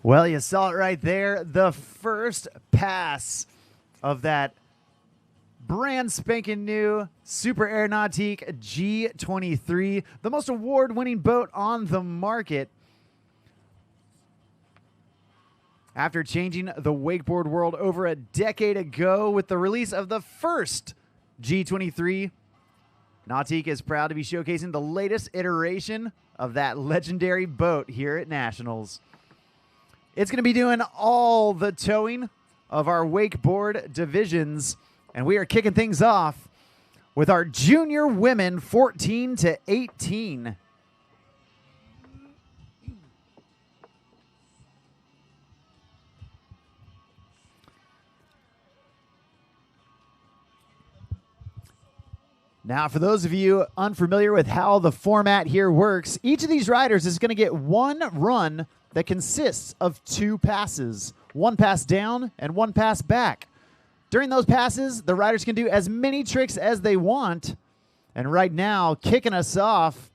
Well, you saw it right there. The first pass of that brand spanking new Super Air Nautique G23, the most award-winning boat on the market. After changing the wakeboard world over a decade ago with the release of the first G23, Nautique is proud to be showcasing the latest iteration of that legendary boat here at Nationals. It's going to be doing all the towing of our wakeboard divisions, and we are kicking things off with our junior women 14 to 18. Now, for those of you unfamiliar with how the format here works, each of these riders is going to get one run that consists of two passes, one pass down and one pass back. During those passes, the riders can do as many tricks as they want. And right now, kicking us off,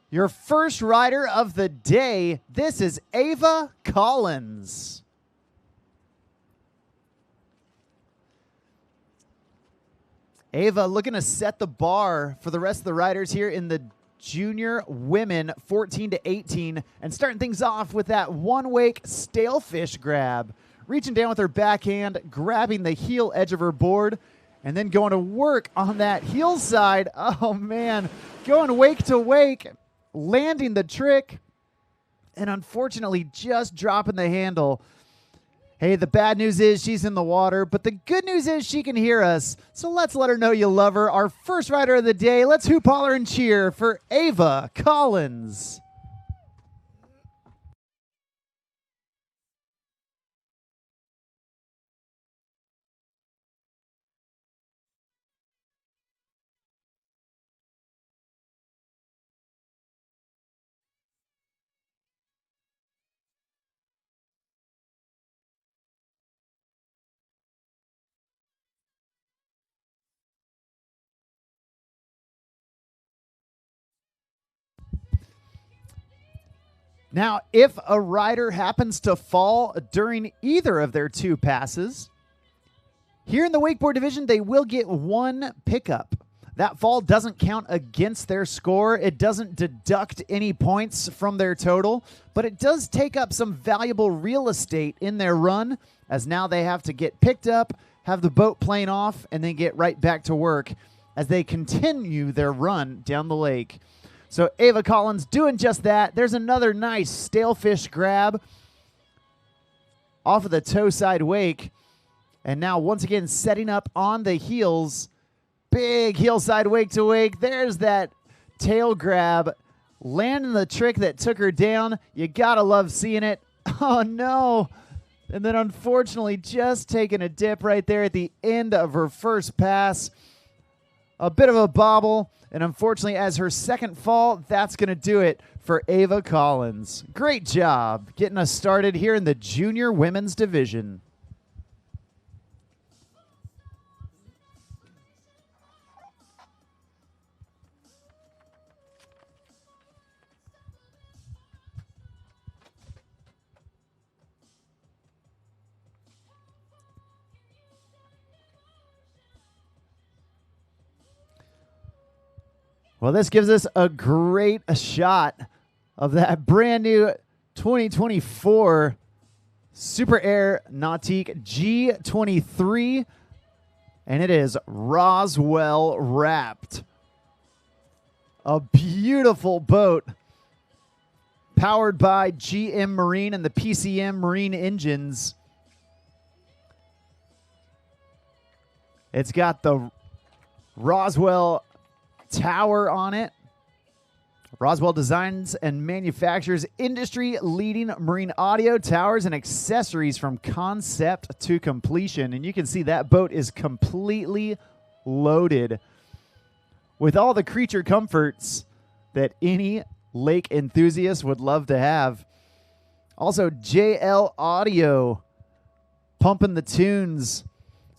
your first rider of the day, this is Ava Collins. Ava looking to set the bar for the rest of the riders here in the junior women 14 to 18, and starting things off with that one wake stale fish grab, reaching down with her backhand, grabbing the heel edge of her board, and then going to work on that heel side. Oh man, going wake to wake, landing the trick, and unfortunately just dropping the handle. Hey, the bad news is she's in the water, but the good news is she can hear us. So let's let her know you love her. Our first rider of the day, let's hoop, holler, and cheer for Ava Collins. Now, if a rider happens to fall during either of their two passes, here in the wakeboard division, they will get one pickup. That fall doesn't count against their score. It doesn't deduct any points from their total, but it does take up some valuable real estate in their run, as now they have to get picked up, have the boat plane off, and then get right back to work as they continue their run down the lake. So Ava Collins doing just that. There's another nice stale fish grab off of the toe side wake. And now once again setting up on the heels. Big heel side wake to wake. There's that tail grab. Landing the trick that took her down. You gotta love seeing it. Oh no. And then unfortunately just taking a dip right there at the end of her first pass. A bit of a bobble. And unfortunately, as her second fall, that's going to do it for Ava Collins. Great job getting us started here in the junior women's division. Well, this gives us a great shot of that brand new 2024 Super Air Nautique G23, and it is Roswell wrapped. A beautiful boat powered by GM Marine and the PCM Marine engines. It's got the Roswell tower on it. Roswell designs and manufactures industry-leading marine audio towers and accessories from concept to completion. And you can see that boat is completely loaded with all the creature comforts that any lake enthusiast would love to have. Also, JL Audio pumping the tunes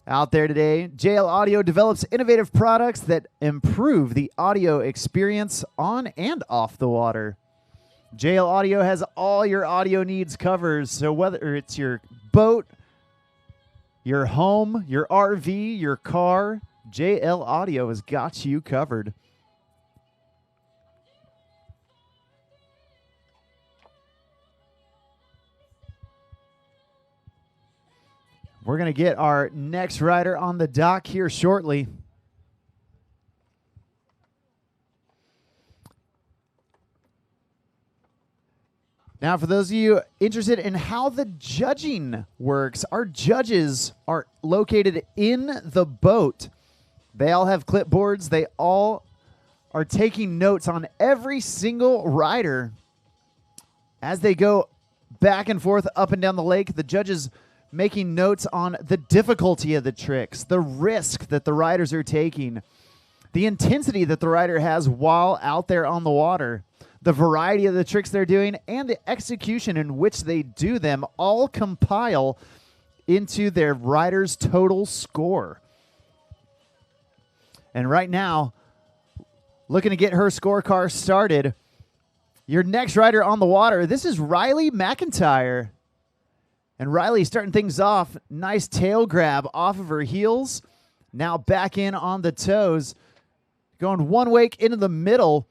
out there today. JL Audio develops innovative products that improve the audio experience on and off the water. JL Audio has all your audio needs covered. So whether it's your boat, your home, your RV, your car, JL Audio has got you covered. We're going to get our next rider on the dock here shortly. Now, for those of you interested in how the judging works, our judges are located in the boat. They all have clipboards. They all are taking notes on every single rider as they go back and forth up and down the lake. The judges making notes on the difficulty of the tricks, the risk that the riders are taking, the intensity that the rider has while out there on the water, the variety of the tricks they're doing, and the execution in which they do them all compile into their rider's total score. And right now, looking to get her scorecard started, your next rider on the water, this is Riley McIntyre. And Riley starting things off, nice tail grab off of her heels. Now back in on the toes. Going one wake into the middle.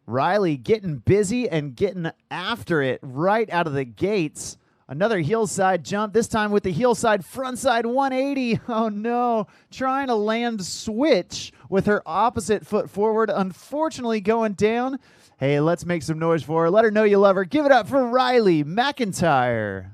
Riley getting busy and getting after it right out of the gates. Another heel side jump, this time with the heel side front side 180. Oh no, trying to land switch with her opposite foot forward. Unfortunately going down. Hey, let's make some noise for her. Let her know you love her. Give it up for Riley McIntyre.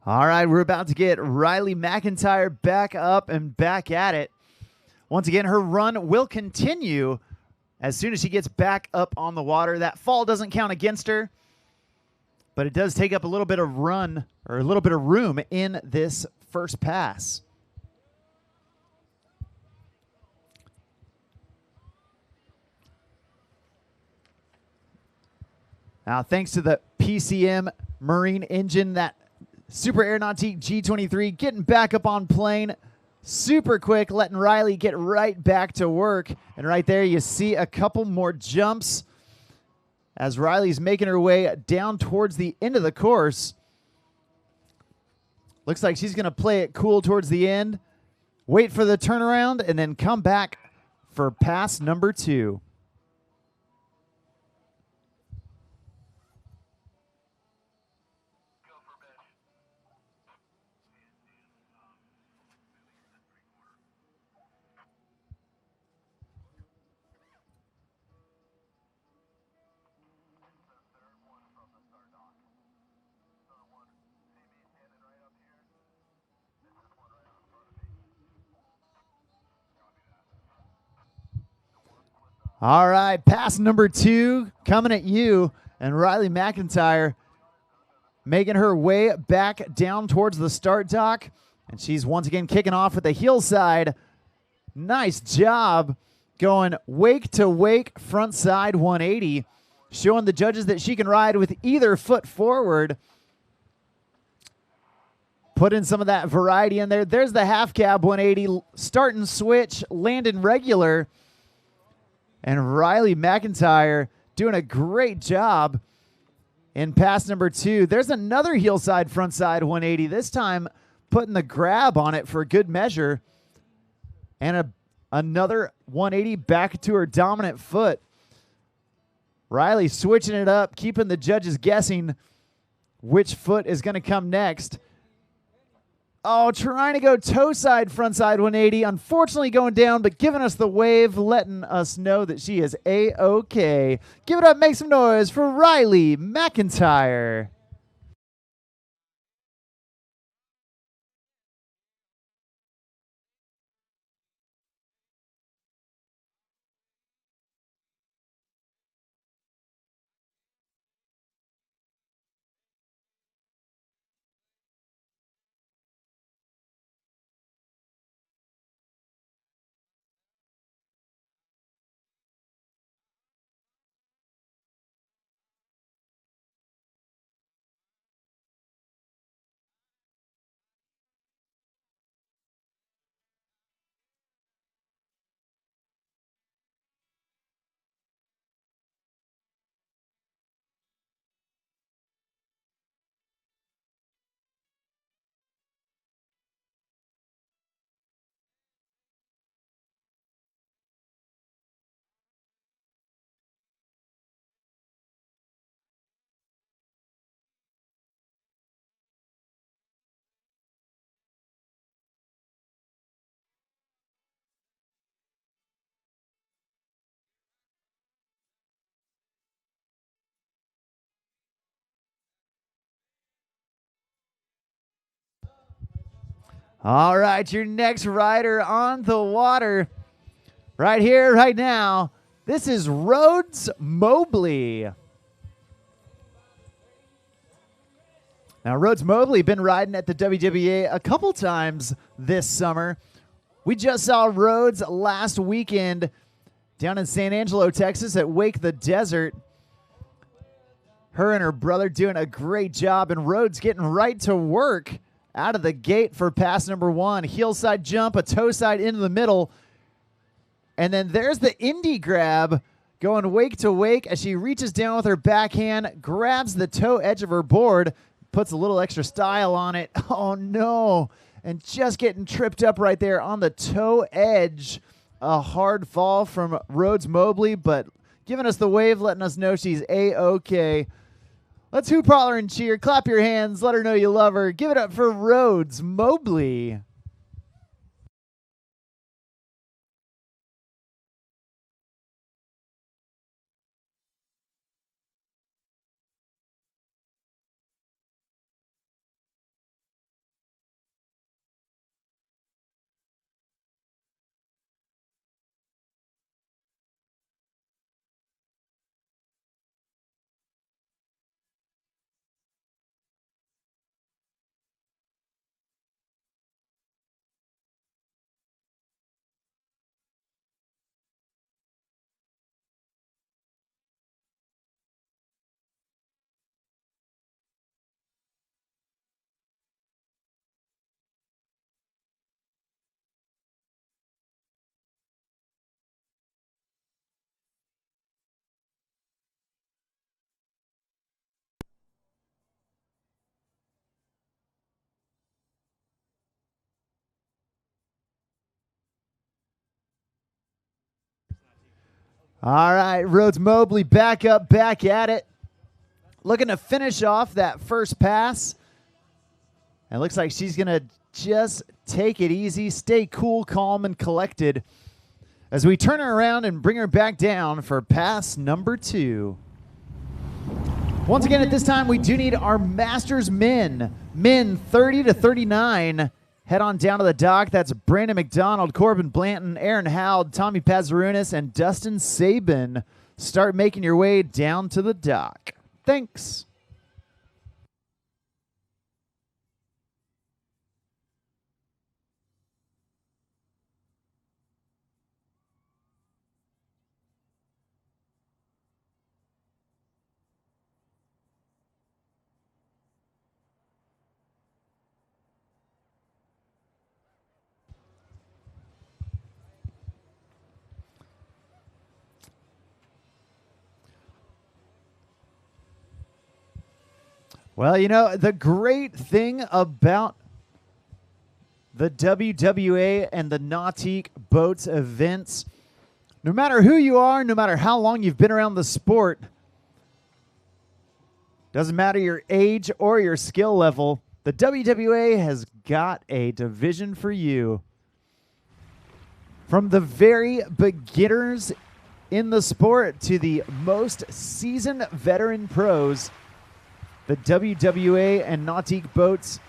All right, we're about to get Riley McIntyre back up and back at it. Once again, her run will continue as soon as she gets back up on the water. That fall doesn't count against her, but it does take up a little bit of run or a little bit of room in this first pass. Now, thanks to the PCM Marine engine, that Super Air Nautique G23 getting back up on plane super quick, letting Riley get right back to work. And right there you see a couple more jumps as Riley's making her way down towards the end of the course. Looks like she's going to play it cool towards the end, wait for the turnaround, and then come back for pass number 2. All right, pass number 2 coming at you, and Riley McIntyre making her way back down towards the start dock, and she's once again kicking off with the heel side. Nice job going wake to wake, front side 180, showing the judges that she can ride with either foot forward. Put in some of that variety in there. There's the half cab 180, start and switch, landing regular. And Riley McIntyre doing a great job in pass number 2. There's another heel side, front side 180, this time putting the grab on it for good measure. And another 180 back to her dominant foot. Riley switching it up, keeping the judges guessing which foot is going to come next. Oh, trying to go toe side, front side 180. Unfortunately going down, but giving us the wave, letting us know that she is A-OK. Give it up, make some noise for Riley McIntyre. All right, your next rider on the water right here, right now. This is Rads Mobley. Now, Rads Mobley been riding at the WWA a couple times this summer. We just saw Rads last weekend down in San Angelo, Texas at Wake the Desert. Her and her brother doing a great job, and Rads getting right to work out of the gate for pass number 1. Heel side jump, a toe side into the middle. And then there's the indie grab going wake to wake as she reaches down with her backhand, grabs the toe edge of her board, puts a little extra style on it. Oh, no. And just getting tripped up right there on the toe edge. A hard fall from Rads Mobley, but giving us the wave, letting us know she's A-OK. Let's hoop, holler, and cheer. Clap your hands. Let her know you love her. Give it up for Rads Mobley. All right, Rads Mobley back up, back at it. Looking to finish off that first pass. And it looks like she's going to just take it easy, stay cool, calm, and collected as we turn her around and bring her back down for pass number 2. Once again, at this time, we do need our Masters men. Men 30 to 39. Head on down to the dock. That's Brandon McDonald, Corbin Blanton, Aaron Howd, Tommy Pazerunas, and Dustin Sabin. Start making your way down to the dock. Thanks. Well, you know, the great thing about the WWA and the Nautique Boats events, no matter who you are, no matter how long you've been around the sport, doesn't matter your age or your skill level, The WWA has got a division for you. From the very beginners in the sport to the most seasoned veteran pros, the WWA and Nautique boats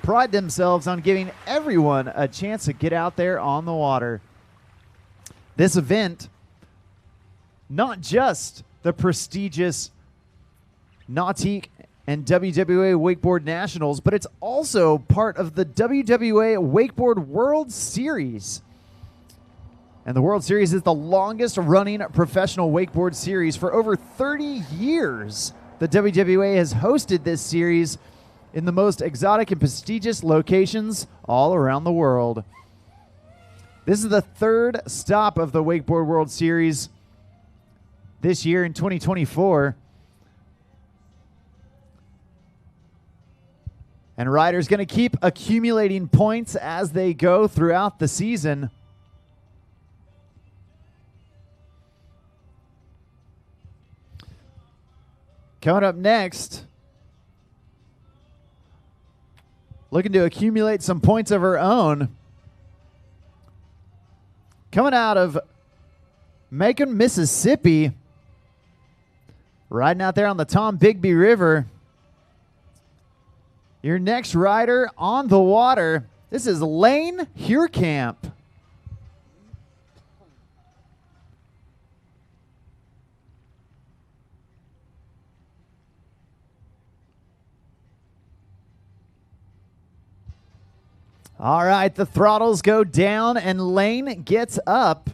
pride themselves on giving everyone a chance to get out there on the water. This event, not just the prestigious Nautique and WWA Wakeboard Nationals, but it's also part of the WWA Wakeboard World Series. And the World Series is the longest running professional wakeboard series for over 30 years. The WWA has hosted this series in the most exotic and prestigious locations all around the world. This is the third stop of the Wakeboard World Series this year in 2024. And riders going to keep accumulating points as they go throughout the season. Coming up next, looking to accumulate some points of her own. Coming out of Macon, Mississippi, riding out there on the Tom Bigby River. Your next rider on the water, this is Lane Huurkamp. All right, the throttles go down and Lane gets up.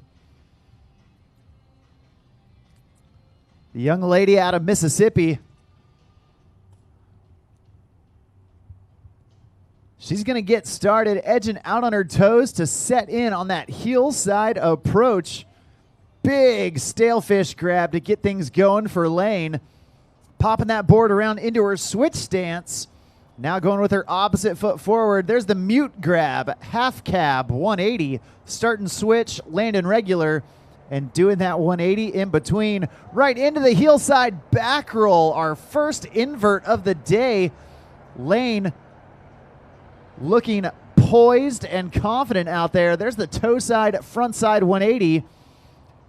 The young lady out of Mississippi. She's going to get started, edging out on her toes to set in on that heel side approach. Big stalefish grab to get things going for Lane. Popping that board around into her switch stance. Now going with her opposite foot forward. There's the mute grab, half cab, 180. Start and switch, landing regular, and doing that 180 in between. Right into the heel side back roll, our first invert of the day. Lane looking poised and confident out there. There's the toe side, front side 180.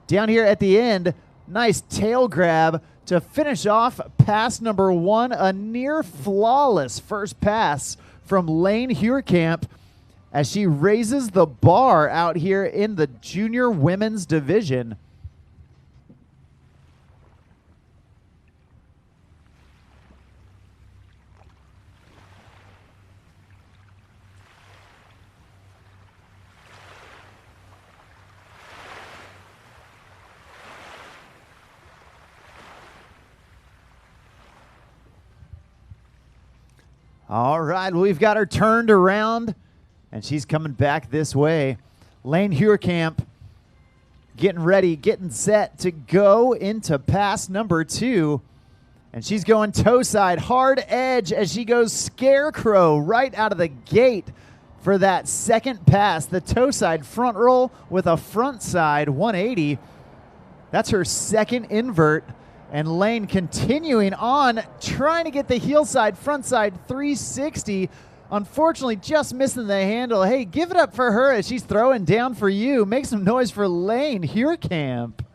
Down here at the end, nice tail grab to finish off pass number one, a near flawless first pass from Lane Huurkamp as she raises the bar out here in the junior women's division. All right, we've got her turned around, and she's coming back this way. Lane Huurkamp getting ready, getting set to go into pass number two. And she's going toe side, hard edge as she goes scarecrow right out of the gate for that second pass. The toe side front roll with a front side 180. That's her second invert. And Lane continuing on, trying to get the heel side, front side 360. Unfortunately, just missing the handle. Hey, give it up for her as she's throwing down for you. Make some noise for Lane Huurkamp.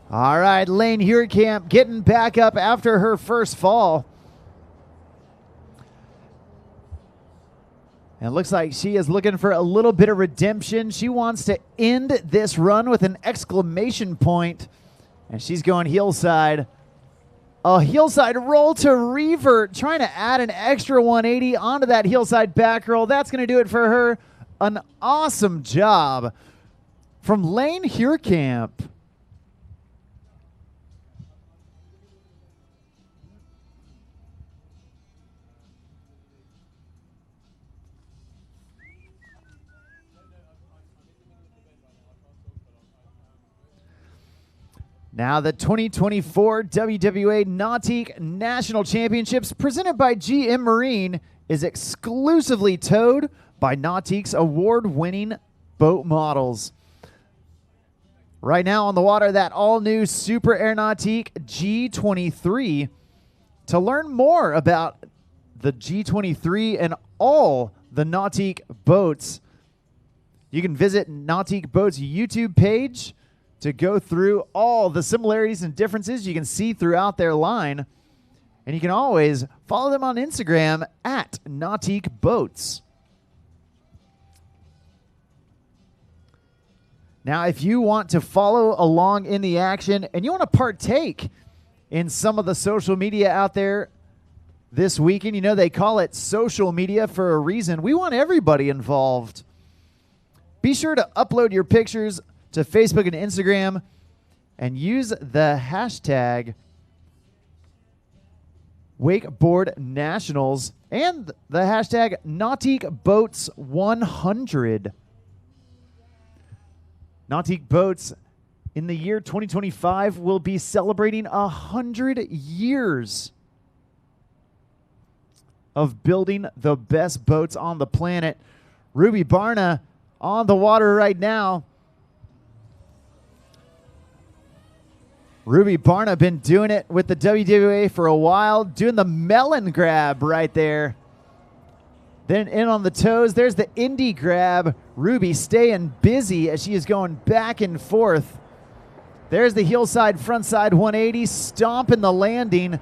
All right, Lane Huurkamp getting back up after her first fall. And it looks like she is looking for a little bit of redemption. She wants to end this run with an exclamation point. And she's going heel side. A heel side roll to revert, trying to add an extra 180 onto that heel side back roll. That's going to do it for her. An awesome job from Lane Huurkamp. Now the 2024 WWA Nautique National Championships presented by GM Marine is exclusively towed by Nautique's award-winning boat models. Right now on the water, that all-new Super Air Nautique G23. To learn more about the G23 and all the Nautique boats, you can visit Nautique Boats' YouTube page to go through all the similarities and differences you can see throughout their line. And you can always follow them on Instagram at Nautique Boats. Now, if you want to follow along in the action and you want to partake in some of the social media out there this weekend, you know they call it social media for a reason. We want everybody involved. Be sure to upload your pictures to Facebook and Instagram and use the hashtag Wakeboard Nationals and the hashtag Nautique Boats 100. Nautique Boats in the year 2025 will be celebrating 100 years of building the best boats on the planet. Ruby Barna on the water right now. Ruby Barna been doing it with the WWA for a while, doing the melon grab right there. Then in on the toes, there's the indie grab. Ruby staying busy as she is going back and forth. There's the heel side, front side 180, stomping the landing.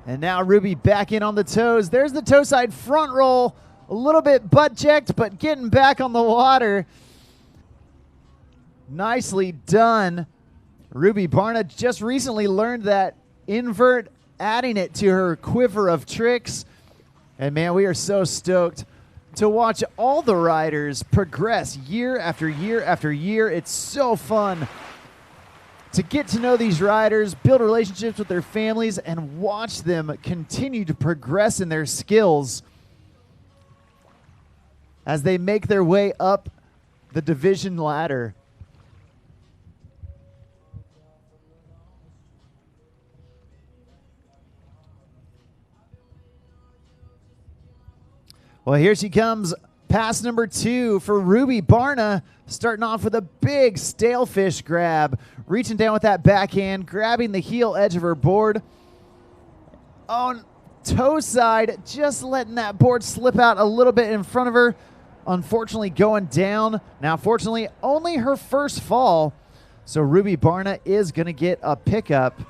And now Ruby back in on the toes. There's the toe side front roll. A little bit butt checked, but getting back on the water. Nicely done. Ruby Barna just recently learned that invert, adding it to her quiver of tricks. And man, we are so stoked to watch all the riders progress year after year after year. It's so fun to get to know these riders, build relationships with their families, and watch them continue to progress in their skills as they make their way up the division ladder. Well, here she comes, pass number 2 for Ruby Barna, starting off with a big stalefish grab, reaching down with that backhand, grabbing the heel edge of her board. On toe side, just letting that board slip out a little bit in front of her, unfortunately going down. Now, fortunately, only her first fall, so Ruby Barna is going to get a pickup.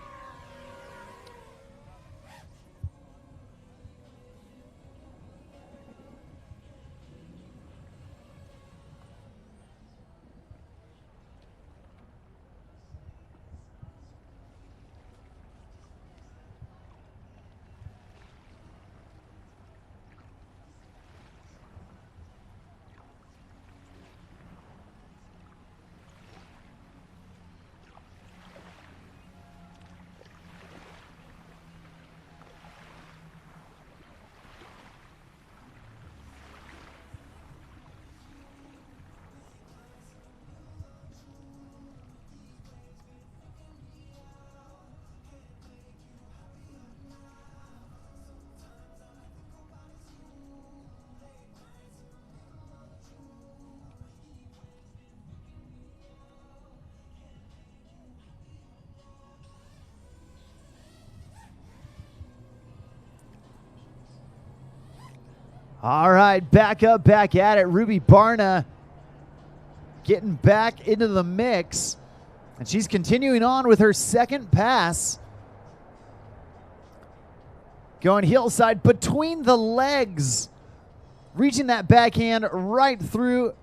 All right, back up, back at it. Ruby Barna getting back into the mix. And she's continuing on with her second pass. Going hillside between the legs. Reaching that backhand right through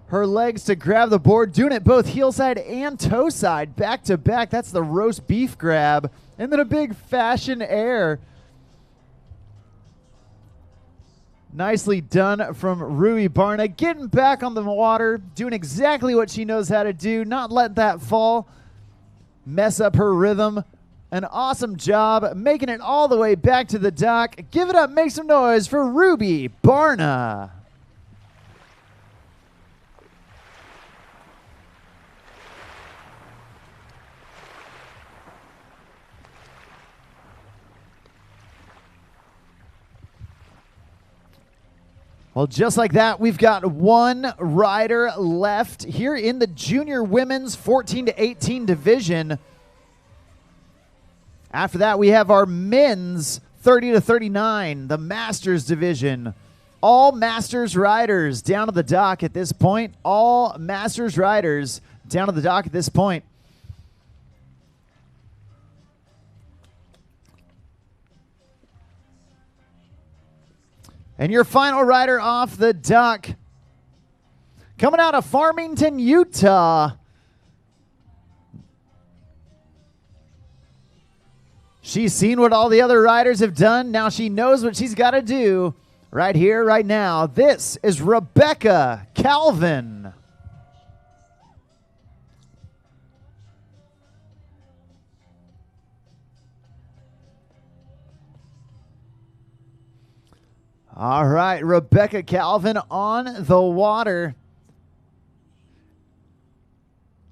her legs to grab the board. Doing it both hillside and toe side. Back to back. That's the roast beef grab. And then a big fashion air. Nicely done from Rui Barna. Getting back on the water. Doing exactly what she knows how to do. Not letting that fall mess up her rhythm. An awesome job making it all the way back to the dock. Give it up, make some noise for Ruby Barna. Well, just like that, we've got one rider left here in the junior women's 14 to 18 division. After that, we have our men's 30 to 39, the Masters division. All Masters riders down to the dock at this point. All Masters riders down to the dock at this point. And your final rider off the dock, coming out of Farmington, Utah. She's seen what all the other riders have done. Now she knows what she's got to do right here, right now. This is Rebecca Calvin. All right, Rebecca Calvin on the water.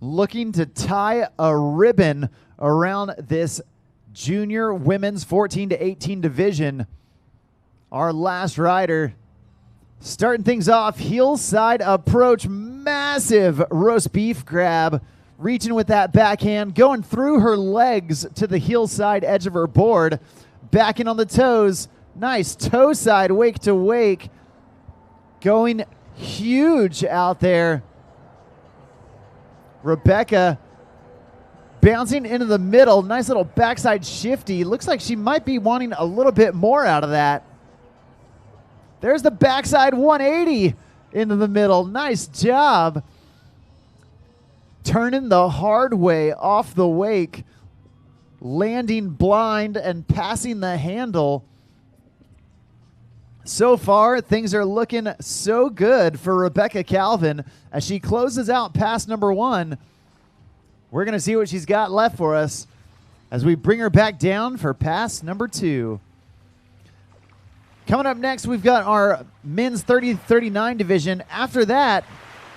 Looking to tie a ribbon around this junior women's 14 to 18 division. Our last rider starting things off, hillside approach, massive roast beef grab, reaching with that backhand, going through her legs to the hillside edge of her board, backing on the toes. Nice toe side wake to wake, going huge out there. Rebecca bouncing into the middle. Nice little backside shifty. Looks like she might be wanting a little bit more out of that. There's the backside 180 into the middle. Nice job. Turning the hard way off the wake. Landing blind and passing the handle. So far, things are looking so good for Rebecca Calvin as she closes out pass number one. We're going to see what she's got left for us as we bring her back down for pass number two. Coming up next, we've got our men's 30-39 division. After that,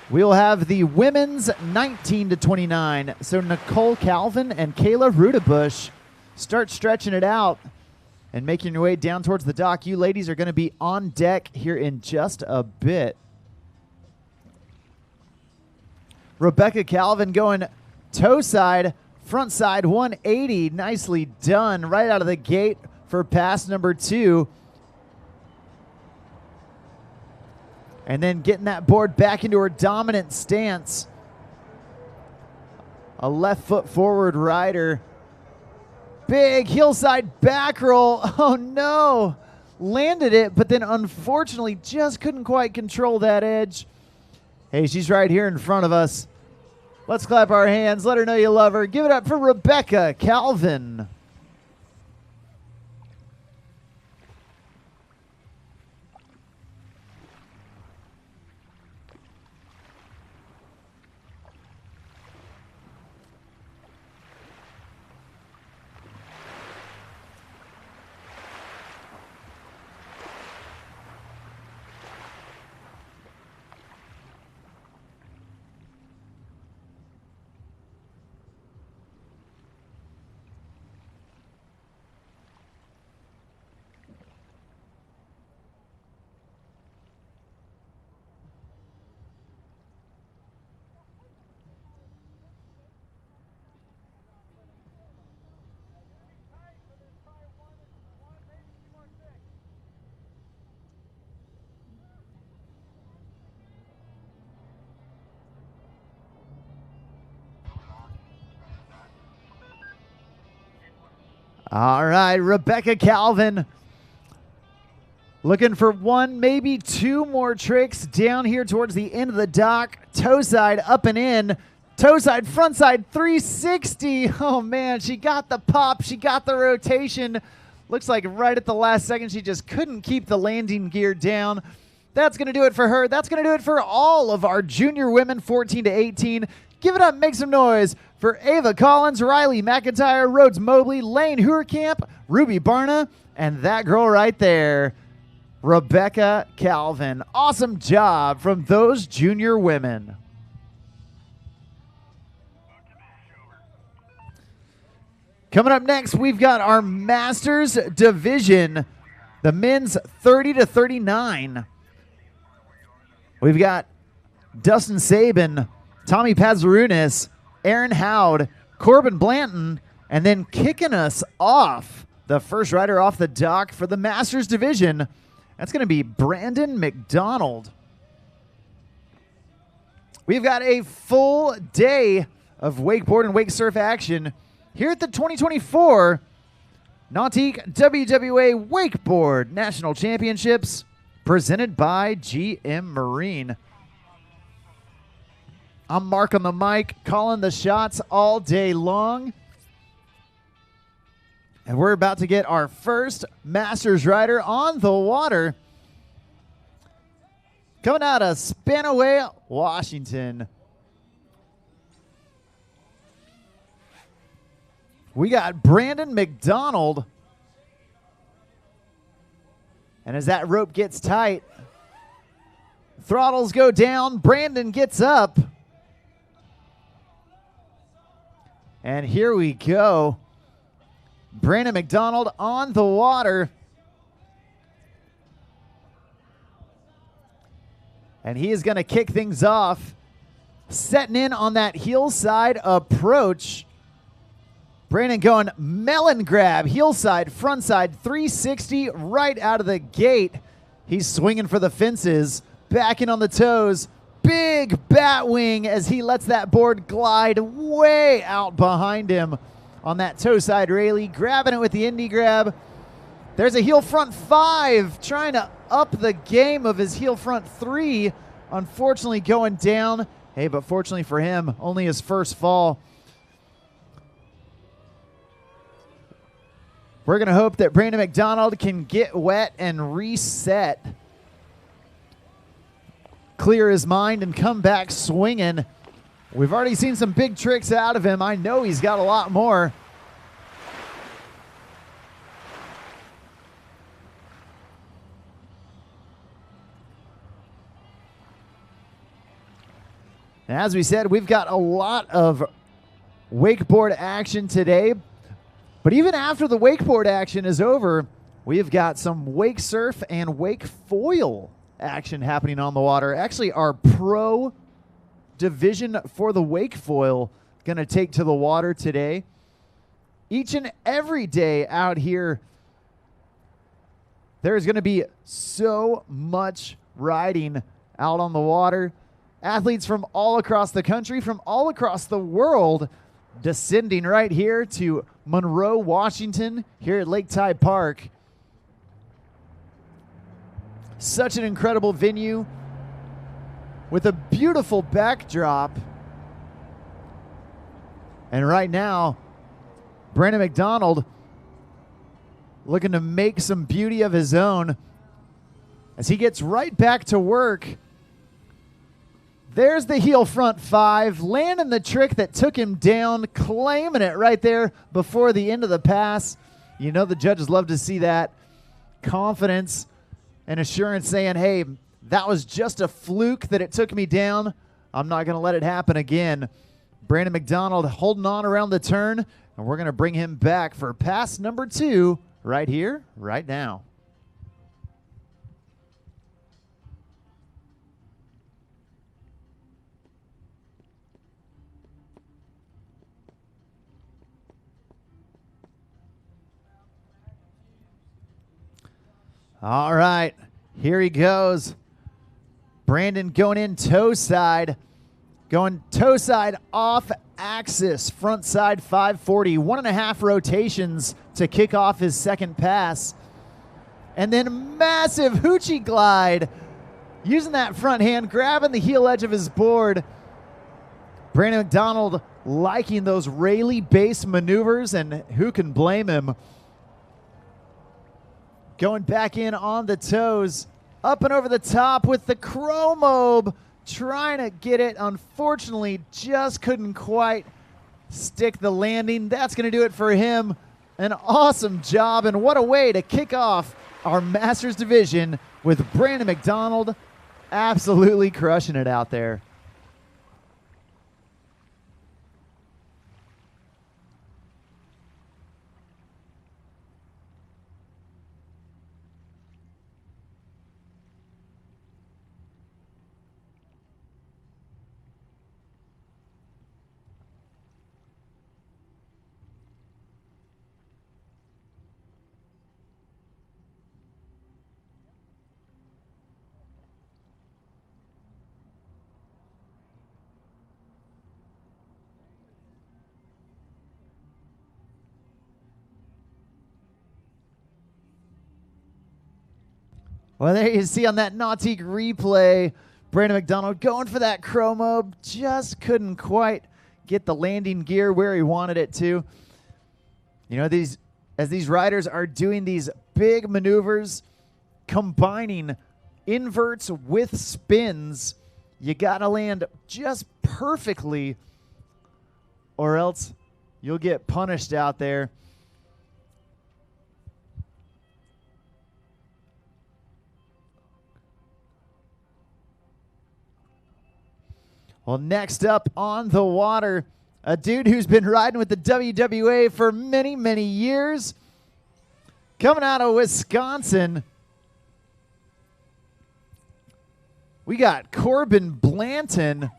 we'll have the women's 19 to 29. So Nicole Calvin and Kayla Roudabush start stretching it out and making your way down towards the dock. You ladies are going to be on deck here in just a bit. Rebecca Calvin going toe side, front side 180. Nicely done right out of the gate for pass number two. And then getting that board back into her dominant stance. A left foot forward rider. Big hillside back roll. Oh no. Landed it, but then unfortunately just couldn't quite control that edge. Hey, she's right here in front of us. Let's clap our hands. Let her know you love her. Give it up for Rebecca Calvin. All right, Rebecca Calvin looking for one, maybe two more tricks down here towards the end of the dock. Toe side up and in. Toe side, front side, 360. Oh, man, she got the pop. She got the rotation. Looks like right at the last second, she just couldn't keep the landing gear down. That's going to do it for her. That's going to do it for all of our junior women, 14 to 18. Give it up, make some noise for Ava Collins, Riley McIntyre, Rads Mobley, Lane Hurkamp, Ruby Barna, and that girl right there, Rebecca Calvin. Awesome job from those junior women. Coming up next, we've got our Masters division, the men's 30 to 39. We've got Dustin Sabin, Tommy Pazerunas, Aaron Howd, Corbin Blanton, and then kicking us off, the first rider off the dock for the Masters division, that's going to be Brandon McDonald. We've got a full day of wakeboard and wakesurf action here at the 2024 Nautique WWA Wakeboard National Championships presented by GM Marine. I'm Mark on the mic, calling the shots all day long. And we're about to get our first Masters rider on the water. Coming out of Spanaway, Washington. We got Brandon McDonald. And as that rope gets tight, throttles go down, Brandon gets up. And here we go. Brandon McDonald on the water. And he is going to kick things off, setting in on that heel side approach. Brandon going melon grab, heel side, front side, 360 right out of the gate. He's swinging for the fences, backing on the toes. Big bat wing as he lets that board glide way out behind him on that toe side railie, grabbing it with the indie grab. There's a heel front 5, trying to up the game of his heel front 3. Unfortunately going down. Hey, but fortunately for him, only his first fall. We're going to hope that Brandon McDonald can get wet and reset, clear his mind, and come back swinging. We've already seen some big tricks out of him. I know he's got a lot more. And as we said, we've got a lot of wakeboard action today. But even after the wakeboard action is over, we've got some wakesurf and wake foil action happening on the water. Actually, our pro division for the wake foil going to take to the water today. Each and every day out here, there's going to be so much riding out on the water. Athletes from all across the country, from all across the world, descending right here to Monroe, Washington, here at Lake Tide Park. Such an incredible venue with a beautiful backdrop. And right now, Brandon McDonald looking to make some beauty of his own as he gets right back to work. There's the heel front 5, landing the trick that took him down, claiming it right there before the end of the pass. You know the judges love to see that. Confidence and assurance saying, hey, that was just a fluke that it took me down. I'm not going to let it happen again. Brandon McDonald holding on around the turn, and we're going to bring him back for pass number 2 right here, right now. All right, here he goes. Brandon going in toe side off axis, front side 540, 1.5 rotations to kick off his second pass. And then massive hoochie glide, using that front hand, grabbing the heel edge of his board. Brandon McDonald liking those Rayleigh-based maneuvers, and who can blame him? Going back in on the toes, up and over the top with the chromobe, trying to get it. Unfortunately, just couldn't quite stick the landing. That's going to do it for him. An awesome job, and what a way to kick off our Masters division with Brandon McDonald absolutely crushing it out there. Well, there you see on that Nautique replay, Brandon McDonald going for that chromo, just couldn't quite get the landing gear where he wanted it to. You know, as these riders are doing these big maneuvers, combining inverts with spins, you gotta land just perfectly, or else you'll get punished out there. Well, next up on the water, a dude who's been riding with the WWA for many, many years. Coming out of Wisconsin, we got Corbin Blanton.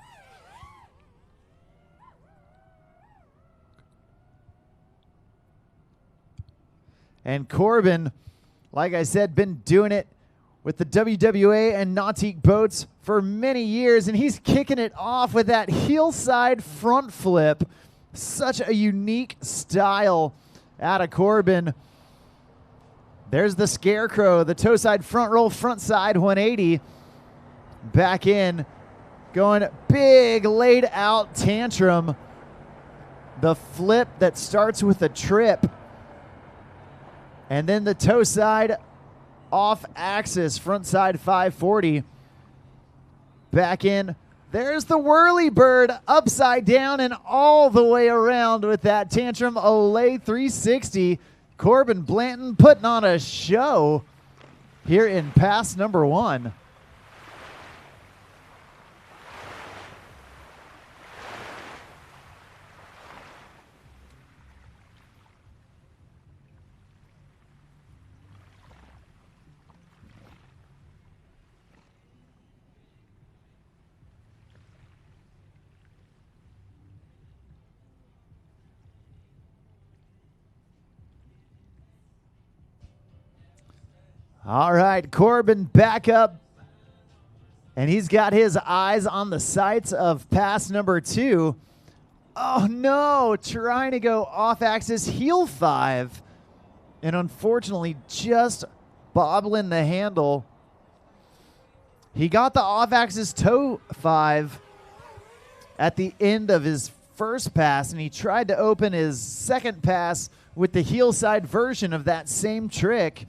And Corbin, like I said, been doing it with the WWA and Nautique boats for many years, and he's kicking it off with that heel side front flip. Such a unique style out of Corbin. There's the scarecrow, the toe side front roll, front side 180. Back in, going big laid out tantrum. The flip that starts with a trip. And then the toe side off axis, front side 540. Back in. There's the whirly bird upside down and all the way around with that tantrum Olay 360. Corbin Blanton putting on a show here in pass number 1. All right, Corbin back up, and he's got his eyes on the sights of pass number 2. Oh no, trying to go off axis heel 5, and unfortunately just bobbling the handle. He got the off axis toe 5 at the end of his first pass, and he tried to open his second pass with the heel side version of that same trick.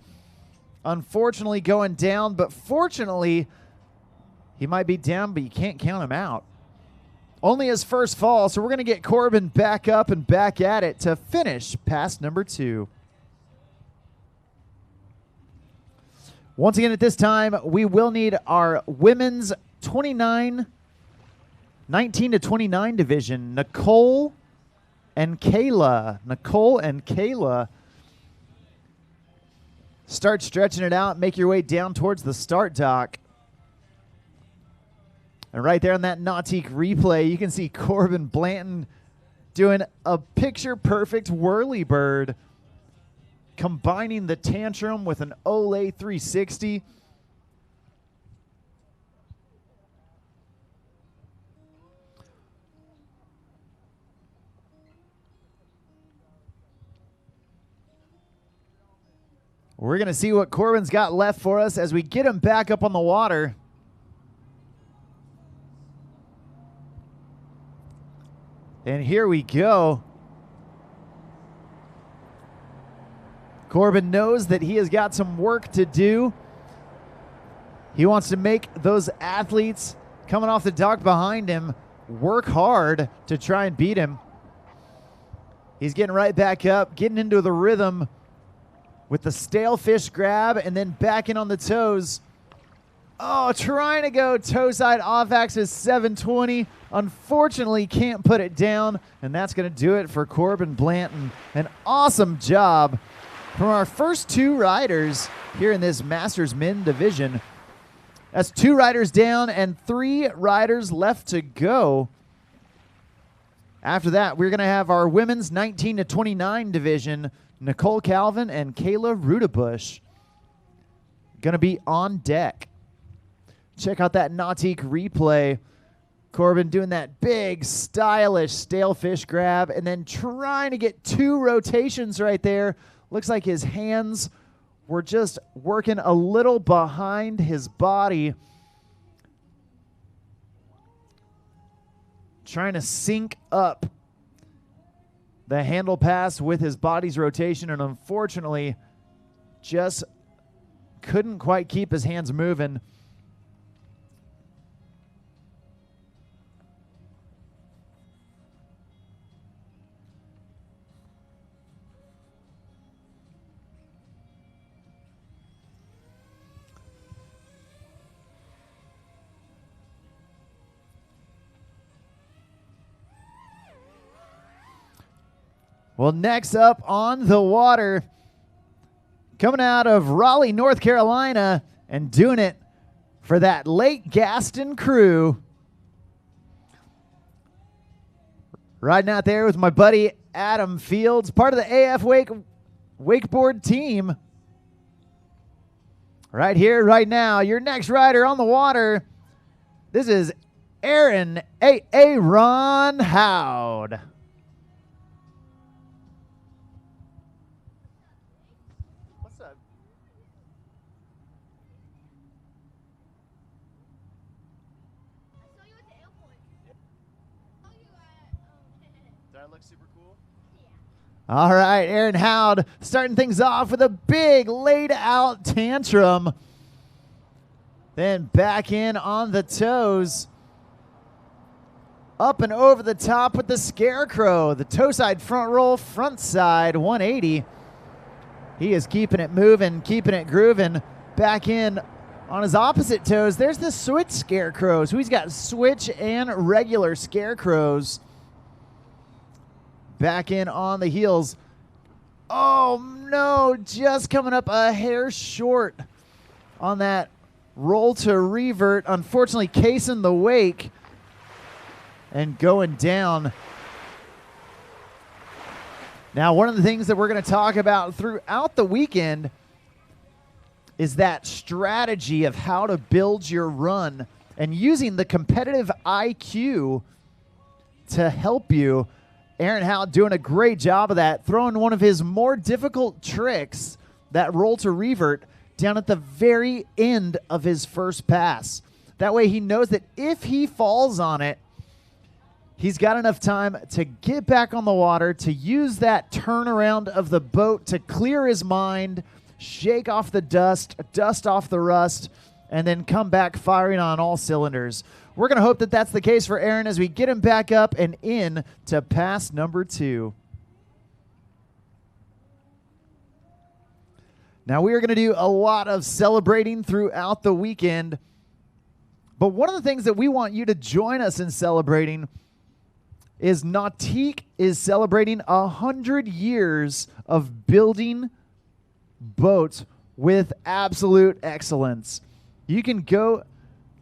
Unfortunately going down, but fortunately he might be down, but you can't count him out. Only his first fall, so we're going to get Corbin back up and back at it to finish pass number 2. Once again, at this time, we will need our women's 19 to 29 division, Nicole and Kayla. Nicole and Kayla. Start stretching it out. Make your way down towards the start dock. And right there on that Nautique replay, you can see Corbin Blanton doing a picture-perfect whirly bird, combining the tantrum with an Olay 360. We're going to see what Corbin's got left for us as we get him back up on the water. And here we go. Corbin knows that he has got some work to do. He wants to make those athletes coming off the dock behind him work hard to try and beat him. He's getting right back up, getting into the rhythm with the stale fish grab and then back in on the toes. Oh, trying to go toe side off axis 720. Unfortunately, can't put it down, and that's going to do it for Corbin Blanton. An awesome job from our first two riders here in this Masters Men division. That's 2 riders down and 3 riders left to go. After that, we're going to have our women's 19 to 29 division, Nicole Calvin and Kayla Roudabush, going to be on deck. Check out that Nautique replay. Corbin doing that big, stylish stale fish grab and then trying to get 2 rotations right there. Looks like his hands were just working a little behind his body. Trying to sync up the handle pass with his body's rotation, and unfortunately just couldn't quite keep his hands moving. Well, next up on the water, coming out of Raleigh, North Carolina, and doing it for that Lake Gaston crew. Riding out there with my buddy Adam Fields, part of the AF Wakeboard team. Right here, right now, your next rider on the water. This is Aaron Howd. All right, Aaron Howd starting things off with a big laid out tantrum. Then back in on the toes. Up and over the top with the scarecrow. The toe side front roll, front side 180. He is keeping it moving, keeping it grooving. Back in on his opposite toes. There's the switch scarecrows. So he's got switch and regular scarecrows. Back in on the heels. Oh, no, just coming up a hair short on that roll to revert. Unfortunately, casing the wake and going down. Now, one of the things that we're going to talk about throughout the weekend is that strategy of how to build your run and using the competitive IQ to help you. Aaron Howd doing a great job of that, throwing one of his more difficult tricks, that roll to revert, down at the very end of his first pass. That way he knows that if he falls on it, he's got enough time to get back on the water, to use that turnaround of the boat to clear his mind, shake off the dust off the rust, and then come back firing on all cylinders. We're going to hope that that's the case for Aaron as we get him back up and in to pass number 2. Now, we are going to do a lot of celebrating throughout the weekend, but one of the things that we want you to join us in celebrating is Nautique is celebrating 100 years of building boats with absolute excellence. You can go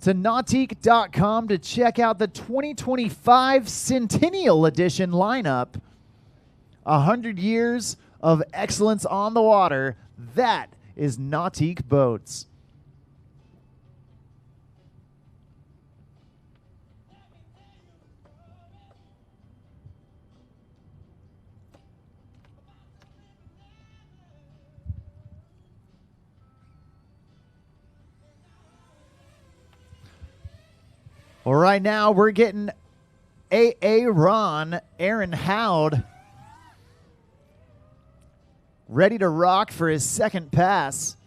to Nautique.com to check out the 2025 Centennial Edition lineup. 100 years of excellence on the water. That is Nautique Boats. Well, right now we're getting Aaron Howd ready to rock for his second pass.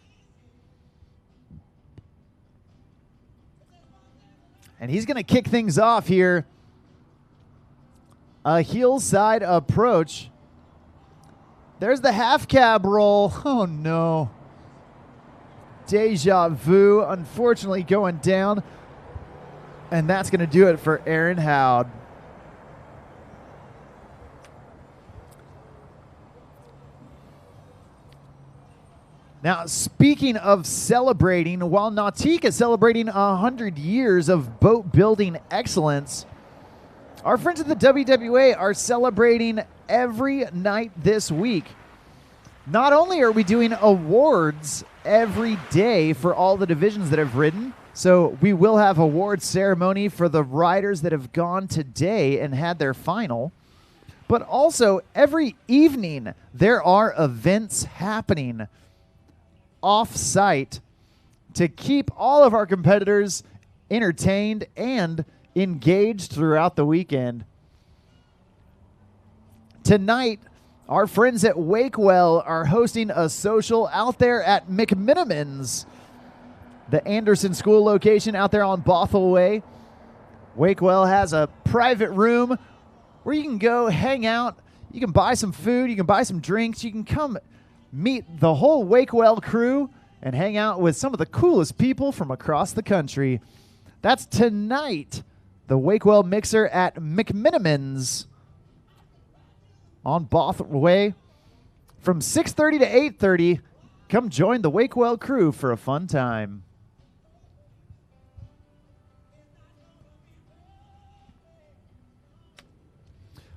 And he's going to kick things off here. A heel side approach. There's the half cab roll. Oh, no. Deja vu, unfortunately, going down. And that's going to do it for Aaron Howd. Now, speaking of celebrating, while Nautique is celebrating 100 years of boat building excellence, our friends at the WWA are celebrating every night this week. Not only are we doing awards every day for all the divisions that have ridden, so we will have awards ceremony for the riders that have gone today and had their final, but also every evening there are events happening off-site to keep all of our competitors entertained and engaged throughout the weekend. Tonight, our friends at Wakewell are hosting a social out there at McMinimans, the Anderson School location out there on Bothell Way. Wakewell has a private room where you can go hang out. You can buy some food. You can buy some drinks. You can come meet the whole Wakewell crew and hang out with some of the coolest people from across the country. That's tonight, the Wakewell Mixer at McMinimans on Bothell Way from 6:30 to 8:30. Come join the Wakewell crew for a fun time.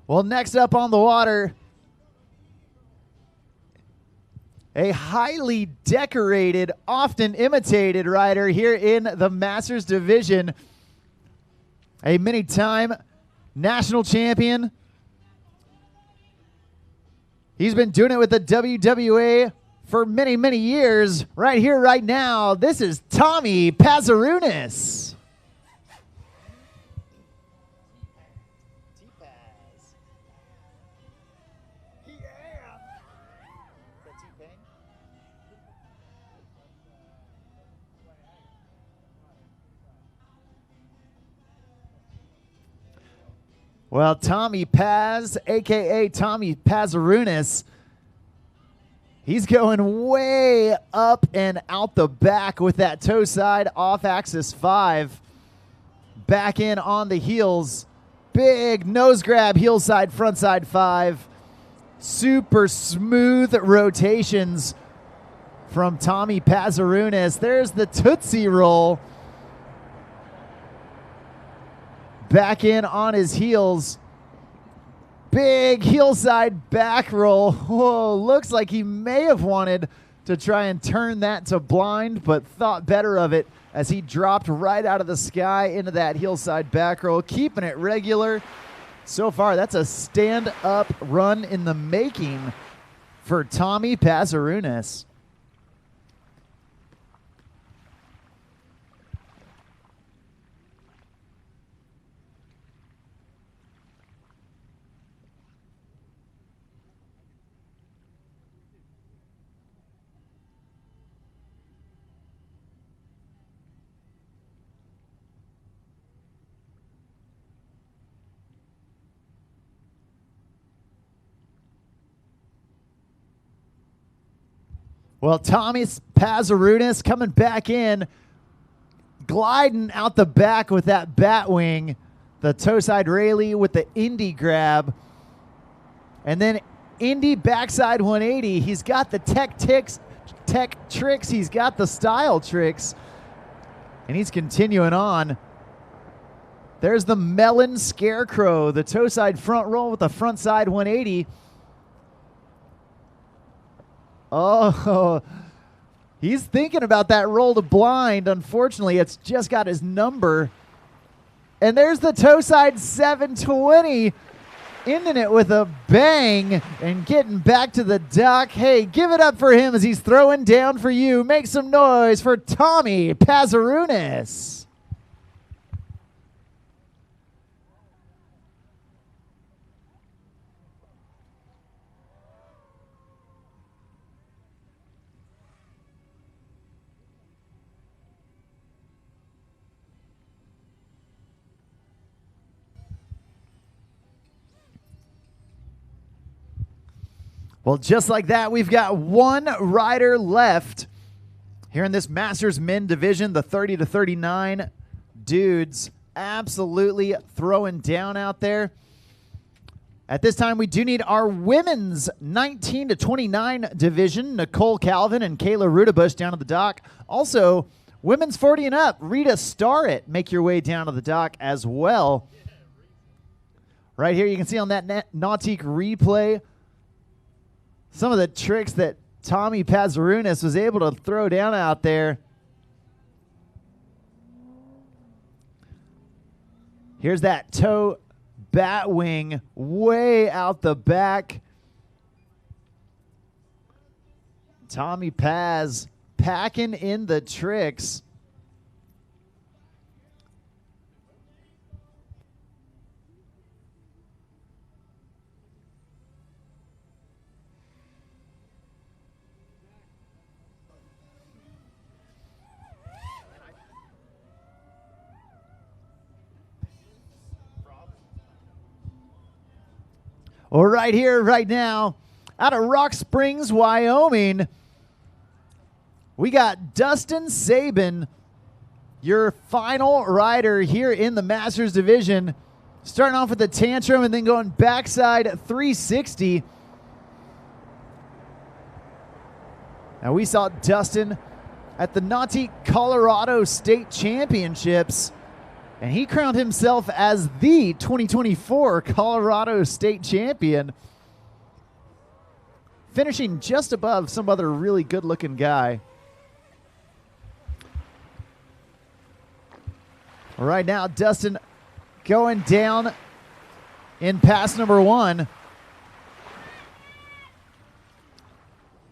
Well, next up on the water, a highly decorated, often imitated rider here in the Masters division. A many-time national champion. He's been doing it with the WWA for many, many years. Right here, right now, this is Tommy Pazerunas. Well, Tommy Paz, a.k.a. Tommy Pazerunas, he's going way up and out the back with that toe side off-axis 5. Back in on the heels. Big nose grab, heel side, front side 5. Super smooth rotations from Tommy Pazerunas. There's the Tootsie Roll. Back in on his heels. Big heel side back roll. Whoa, looks like he may have wanted to try and turn that to blind, but thought better of it as he dropped right out of the sky into that heel side back roll, keeping it regular. So far, that's a stand-up run in the making for Tommy Pazerunas. Well, Tommy Pazerunas coming back in, gliding out the back with that bat wing, the toe side Rayleigh with the Indy grab, and then Indy backside 180. He's got the tech tricks, he's got the style tricks, and he's continuing on. There's the Melon Scarecrow, the toe side front roll with the front side 180. Oh, he's thinking about that roll to blind. Unfortunately, it's just got his number. And there's the toe side 720, ending it with a bang and getting back to the dock. Hey, give it up for him as he's throwing down for you. Make some noise for Tommy Pazerunas. Well, just like that, we've got one rider left here in this Masters Men division, the 30 to 39 dudes absolutely throwing down out there. At this time, we do need our women's 19 to 29 division, Nicole Calvin and Kayla Roudabush down at the dock. Also, women's 40 and up, Rita Starrett, make your way down to the dock as well. Right here, you can see on that Nautique replay some of the tricks that Tommy Pazerunas was able to throw down out there. Here's that toe bat wing way out the back. Tommy Paz packing in the tricks. Well, right here, right now, out of Rock Springs, Wyoming, we got Dustin Sabin, your final rider here in the Masters division, starting off with the tantrum and then going backside 360. Now, we saw Dustin at the Nautique Colorado State Championships, and he crowned himself as the 2024 Colorado State Champion, finishing just above some other really good-looking guy. Right now, Dustin going down in pass number one.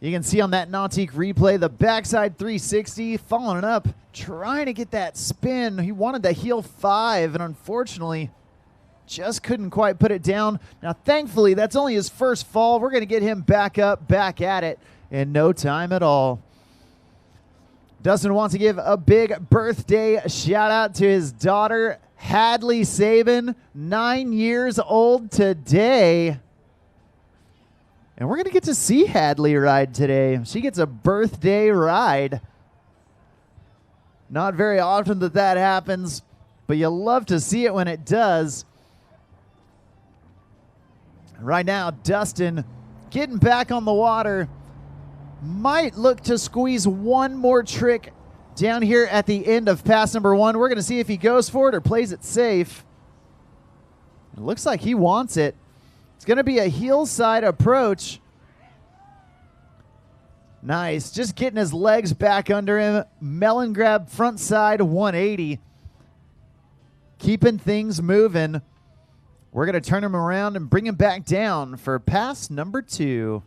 You can see on that Nautique replay, the backside 360, following up, trying to get that spin. He wanted the heel 5, and unfortunately, just couldn't quite put it down. Now, thankfully, that's only his first fall. We're going to get him back up, back at it in no time at all. Dustin wants to give a big birthday shout out to his daughter, Hadley Sabin, 9 years old today. And we're going to get to see Hadley ride today. She gets a birthday ride. Not very often that happens, but you love to see it when it does. Right now, Dustin getting back on the water. Might look to squeeze one more trick down here at the end of pass number one. We're going to see if he goes for it or plays it safe. It looks like he wants it. It's going to be a heel side approach. Nice. Just getting his legs back under him. Melon grab front side 180. Keeping things moving. We're going to turn him around and bring him back down for pass number two.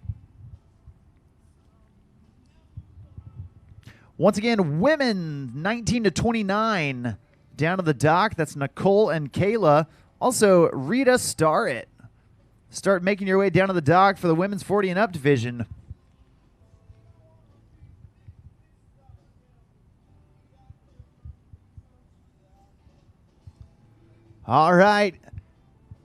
Once again, women 19 to 29 down to the dock. That's Nicole and Kayla. Also, Rita Starrett. Start making your way down to the dock for the women's 40 and up division. All right.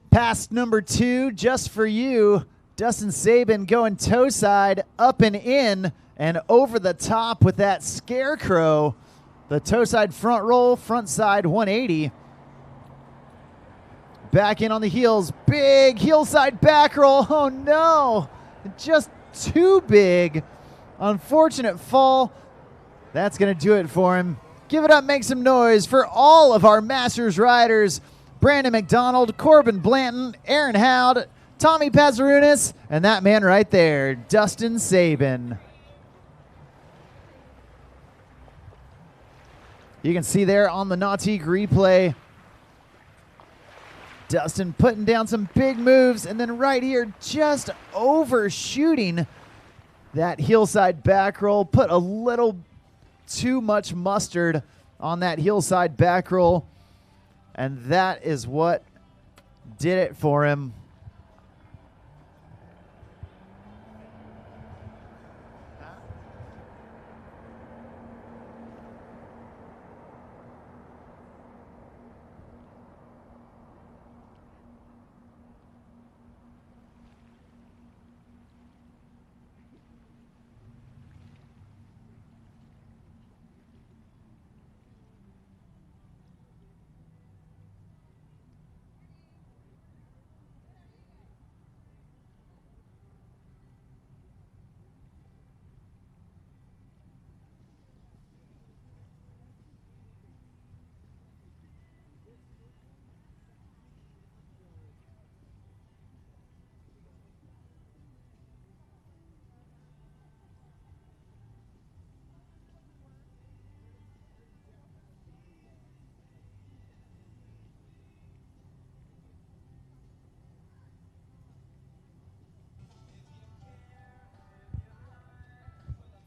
Pass number two, just for you. Dustin Sabin going toe side, up and in, and over the top with that scarecrow. The toe side front roll, front side 180. Back in on the heels. Big heel side back roll. Oh, no. Just too big. Unfortunate fall. That's going to do it for him. Give it up, make some noise for all of our Masters riders. Brandon McDonald, Corbin Blanton, Aaron Howd, Tommy Pazerunas, and that man right there, Dustin Sabin. You can see there on the Nautique replay, Dustin putting down some big moves, and then right here just overshooting that heel side back roll. Put a little too much mustard on that heel side back roll, and that is what did it for him.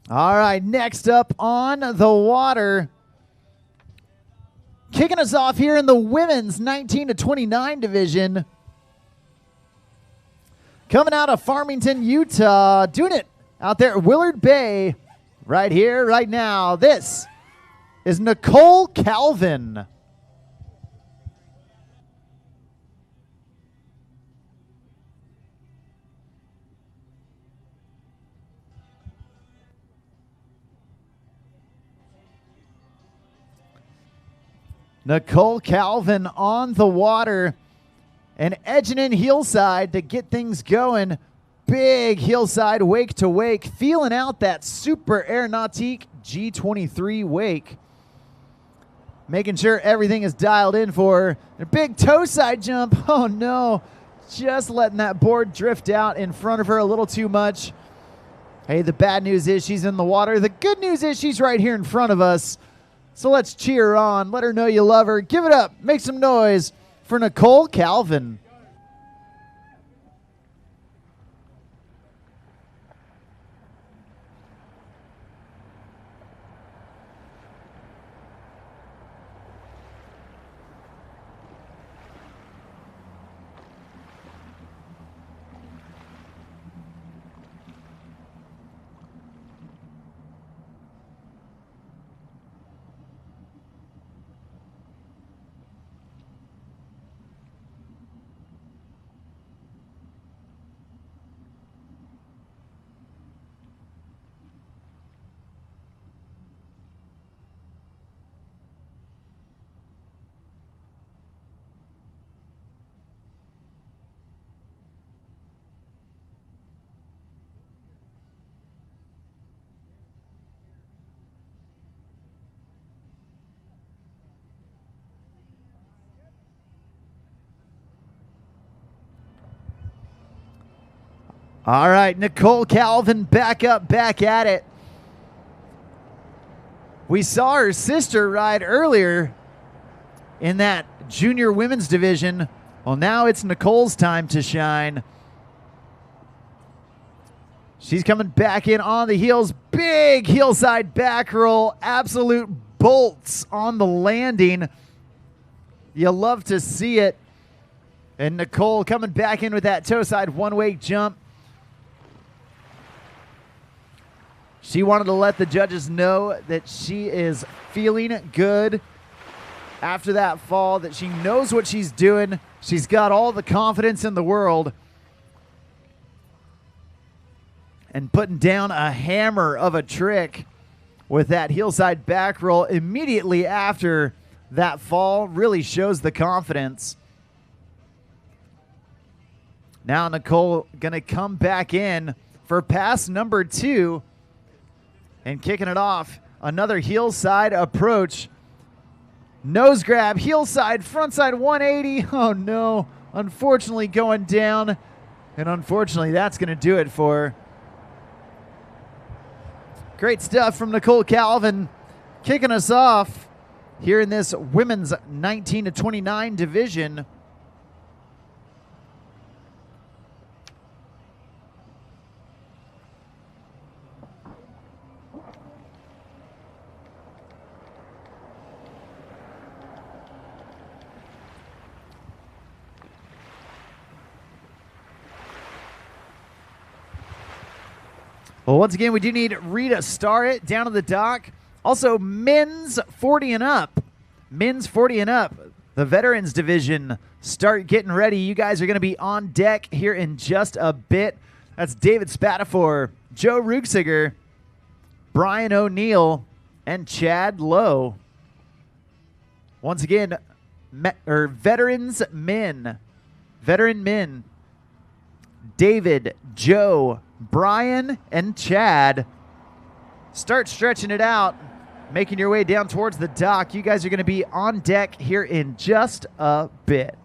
All right, next up on the water. Kicking us off here in the women's 19 to 29 division. Coming out of Farmington, Utah. Doing it out there at Willard Bay. Right here, right now. This is Nicole Calvin. Nicole Calvin on the water and edging in heelside to get things going. Big heelside wake to wake, feeling out that Super Air Nautique G23 wake. Making sure everything is dialed in for her. A big toe side jump. Oh no, just letting that board drift out in front of her a little too much. Hey, the bad news is she's in the water. The good news is she's right here in front of us. So let's cheer her on. Let her know you love her. Give it up. Make some noise for Nicole Calvin. All right, Nicole Calvin back up, back at it. We saw her sister ride earlier in that junior women's division. Well, now it's Nicole's time to shine. She's coming back in on the heels. Big heelside back roll. Absolute bolts on the landing. You love to see it. And Nicole coming back in with that toe side one-way jump. She wanted to let the judges know that she is feeling good after that fall, that she knows what she's doing. She's got all the confidence in the world. And putting down a hammer of a trick with that heelside back roll immediately after that fall really shows the confidence. Now Nicole gonna come back in for pass number 2. And kicking it off, another heel side approach. Nose grab, heel side, front side 180. Oh no, unfortunately going down. And unfortunately, that's going to do it for her. Great stuff from Nicole Calvin, kicking us off here in this women's 19 to 29 division. Well, once again, we do need Rita Starrett down at the dock. Also, men's 40 and up. Men's 40 and up. The veterans division start getting ready. You guys are going to be on deck here in just a bit. That's David Spatapfor, Joe Ruxiger, Brian O'Neill, and Chad Lowe. Once again, veterans men. Veteran men. David, Joe, Brian, and Chad. Start stretching it out, making your way down towards the dock. You guys are going to be on deck here in just a bit.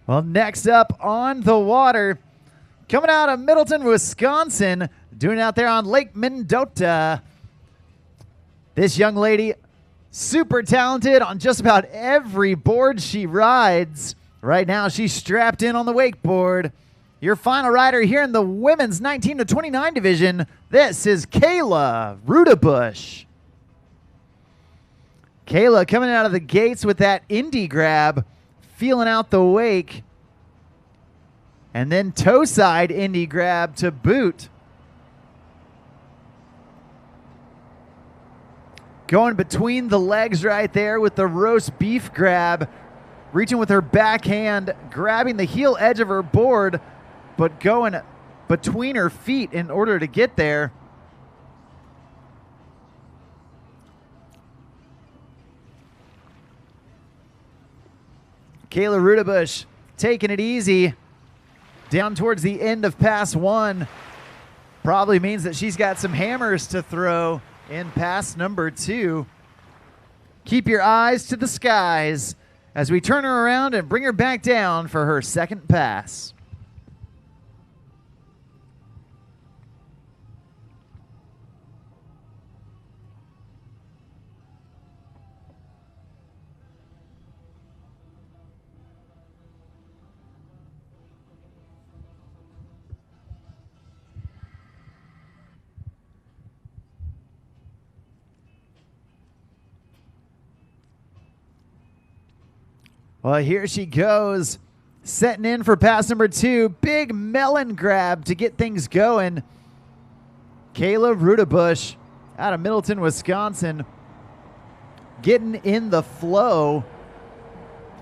Well, next up on the water, coming out of Middleton, Wisconsin, doing it out there on Lake Mendota. This young lady, super talented on just about every board she rides. Right now, she's strapped in on the wakeboard. Your final rider here in the women's 19 to 29 division, this is Kayla Roudabush. Kayla coming out of the gates with that indie grab, feeling out the wake, and then toe side indie grab to boot. Going between the legs right there with the roast beef grab, reaching with her backhand, grabbing the heel edge of her board, but going between her feet in order to get there. Kayla Roudabush taking it easy down towards the end of pass one. Probably means that she's got some hammers to throw in pass number two. Keep your eyes to the skies as we turn her around and bring her back down for her second pass. Well, here she goes, setting in for pass number two. Big melon grab to get things going. Kayla Roudabush out of Middleton, Wisconsin, getting in the flow.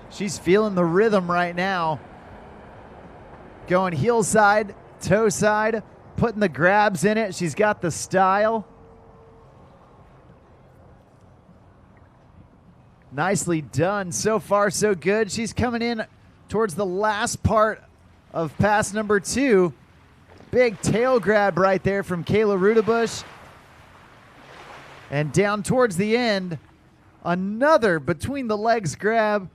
She's feeling the rhythm right now. Going heel side, toe side, putting the grabs in it. She's got the style. Nicely done. So far, so good. She's coming in towards the last part of pass number two. Big tail grab right there from Kayla Roudabush. And down towards the end, another between the legs grab.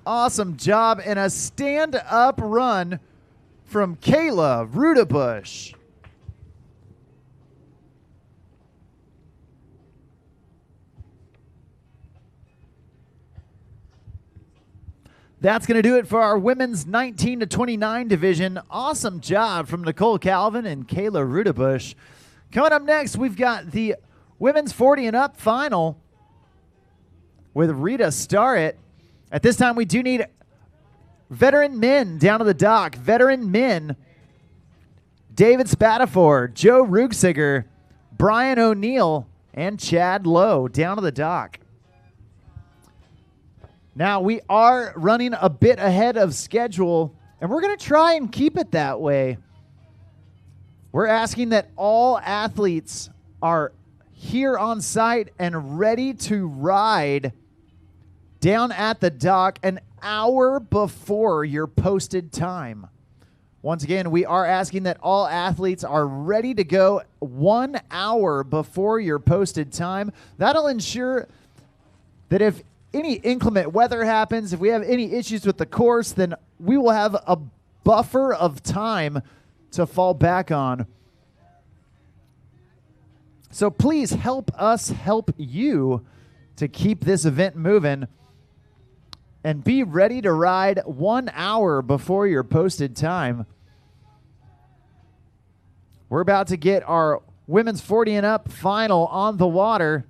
Awesome job and a stand-up run from Kayla Roudabush. That's going to do it for our women's 19 to 29 division. Awesome job from Nicole Calvin and Kayla Roudabush. Coming up next, we've got the women's 40 and up final with Rita Starrett. At this time, we do need veteran men down to the dock. Veteran men, David Spatapfor, Joe Rugsiger, Brian O'Neill, and Chad Lowe down to the dock. Now, we are running a bit ahead of schedule, and we're going to try and keep it that way. We're asking that all athletes are here on site and ready to ride down at the dock an hour before your posted time. Once again, we are asking that all athletes are ready to go 1 hour before your posted time. That'll ensure that if any inclement weather happens, if we have any issues with the course, then we will have a buffer of time to fall back on. So please help us help you to keep this event moving and be ready to ride 1 hour before your posted time. We're about to get our women's 40 and up final on the water.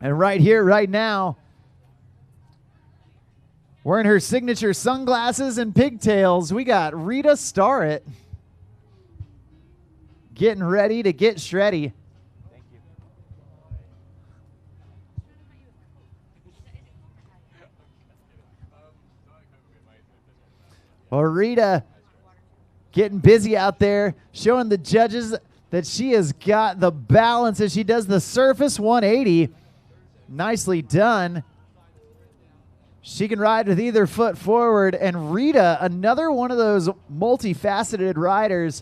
And right here, right now, wearing her signature sunglasses and pigtails, we got Rita Starrett getting ready to get shreddy. Thank you. Well, Rita getting busy out there, showing the judges that she has got the balance as she does the surface 180. Nicely done. She can ride with either foot forward. And Rita, another one of those multifaceted riders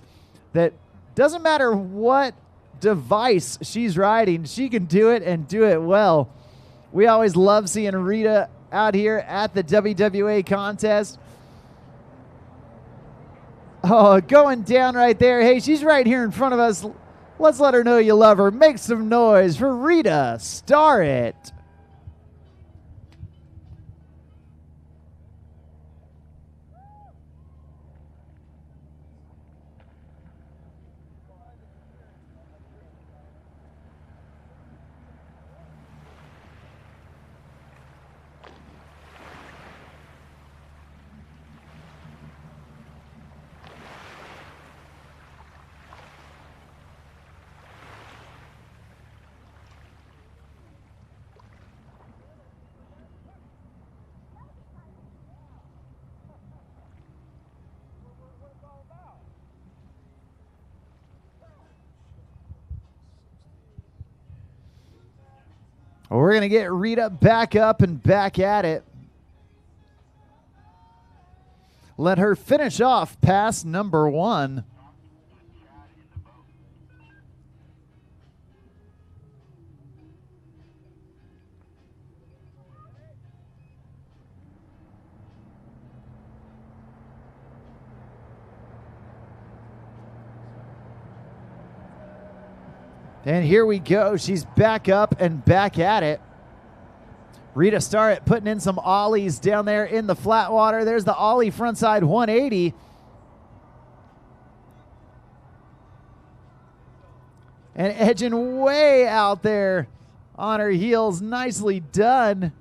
that doesn't matter what device she's riding, she can do it and do it well. We always love seeing Rita out here at the WWA contest. Oh, going down right there. Hey, she's right here in front of us. Let's let her know you love her. Make some noise for Rita Starrett. We're going to get Rita back up and back at it. Let her finish off pass number 1. And here we go. She's back up and back at it. Rita Starrett putting in some ollies down there in the flat water. There's the ollie frontside 180. And edging way out there on her heels. Nicely done.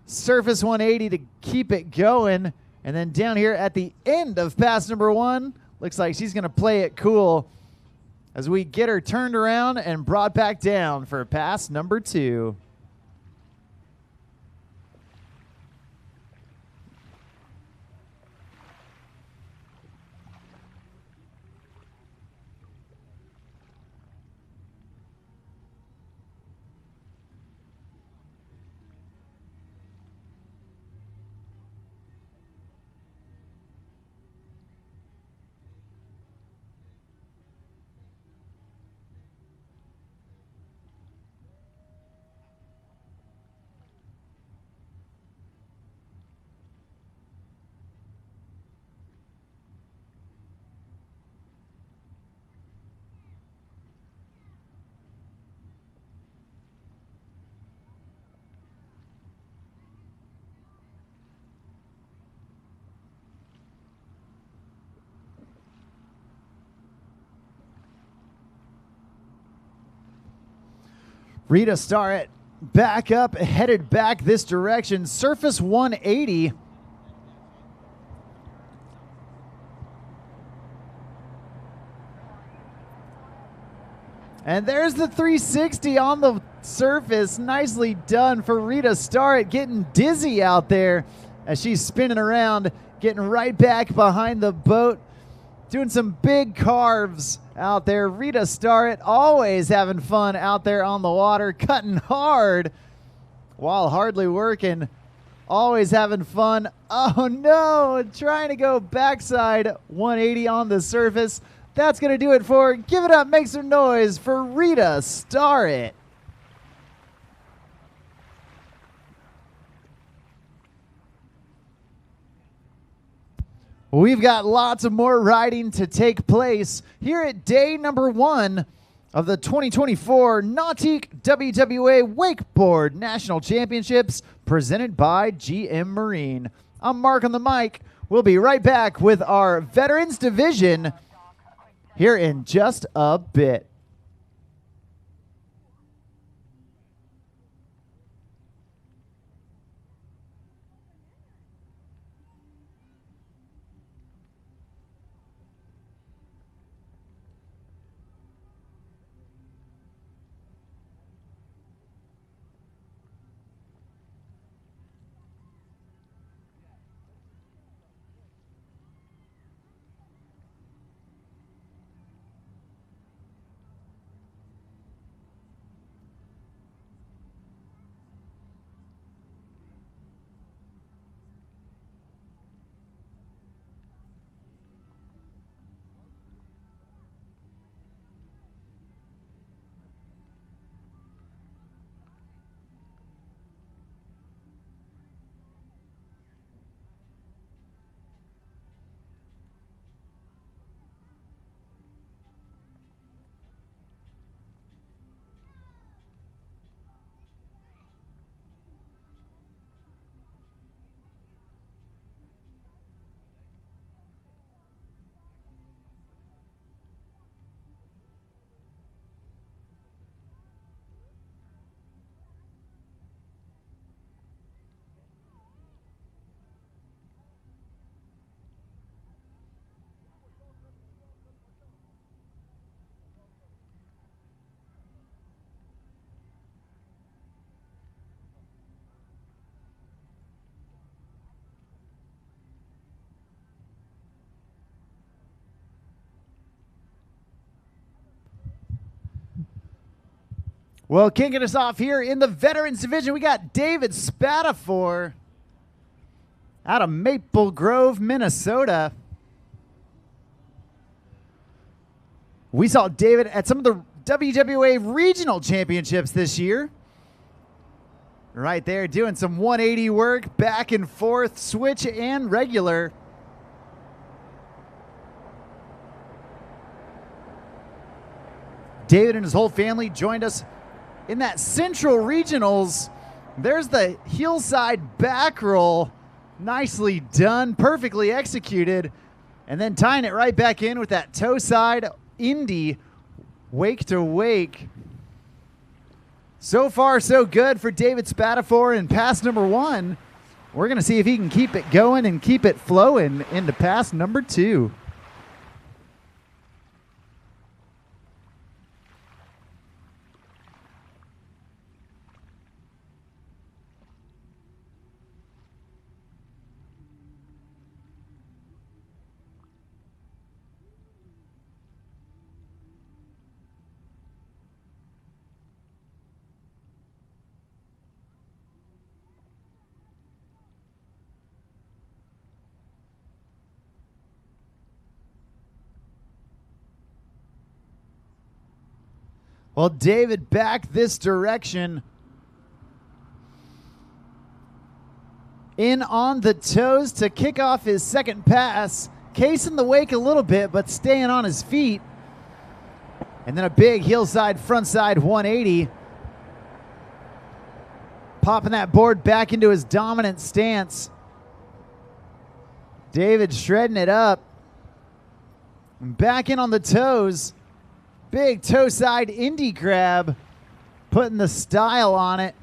Surface 180 to keep it going. And then down here at the end of pass number 1, looks like she's going to play it cool as we get her turned around and brought back down for pass number 2. Rita Starrett back up, headed back this direction. Surface 180. And there's the 360 on the surface. Nicely done for Rita Starrett, getting dizzy out there as she's spinning around, getting right back behind the boat, doing some big carves out there. Rita Starrett always having fun out there on the water, cutting hard while hardly working. Always having fun. Oh no, trying to go backside 180 on the surface. That's going to do it for Give It Up, Make Some Noise for Rita Starrett. We've got lots of more riding to take place here at day number 1 of the 2024 Nautique WWA Wakeboard National Championships presented by GM Marine. I'm Mark on the mic. We'll be right back with our Veterans Division here in just a bit. Well, kicking us off here in the Veterans Division, we got David Spatapfor out of Maple Grove, Minnesota. We saw David at some of the WWA regional championships this year. Right there, doing some 180 work, back and forth, switch and regular. David and his whole family joined us in that Central Regionals. There's the hillside back roll. Nicely done, perfectly executed. And then tying it right back in with that toe side Indy wake to wake. So far, so good for David Spatapfor in pass number 1. We're going to see if he can keep it going and keep it flowing into pass number 2. Well, David back this direction. In on the toes to kick off his second pass. Casing the wake a little bit, but staying on his feet. And then a big hillside, frontside 180. Popping that board back into his dominant stance. David shredding it up. And back in on the toes. Big toe side Indy grab, putting the style on it.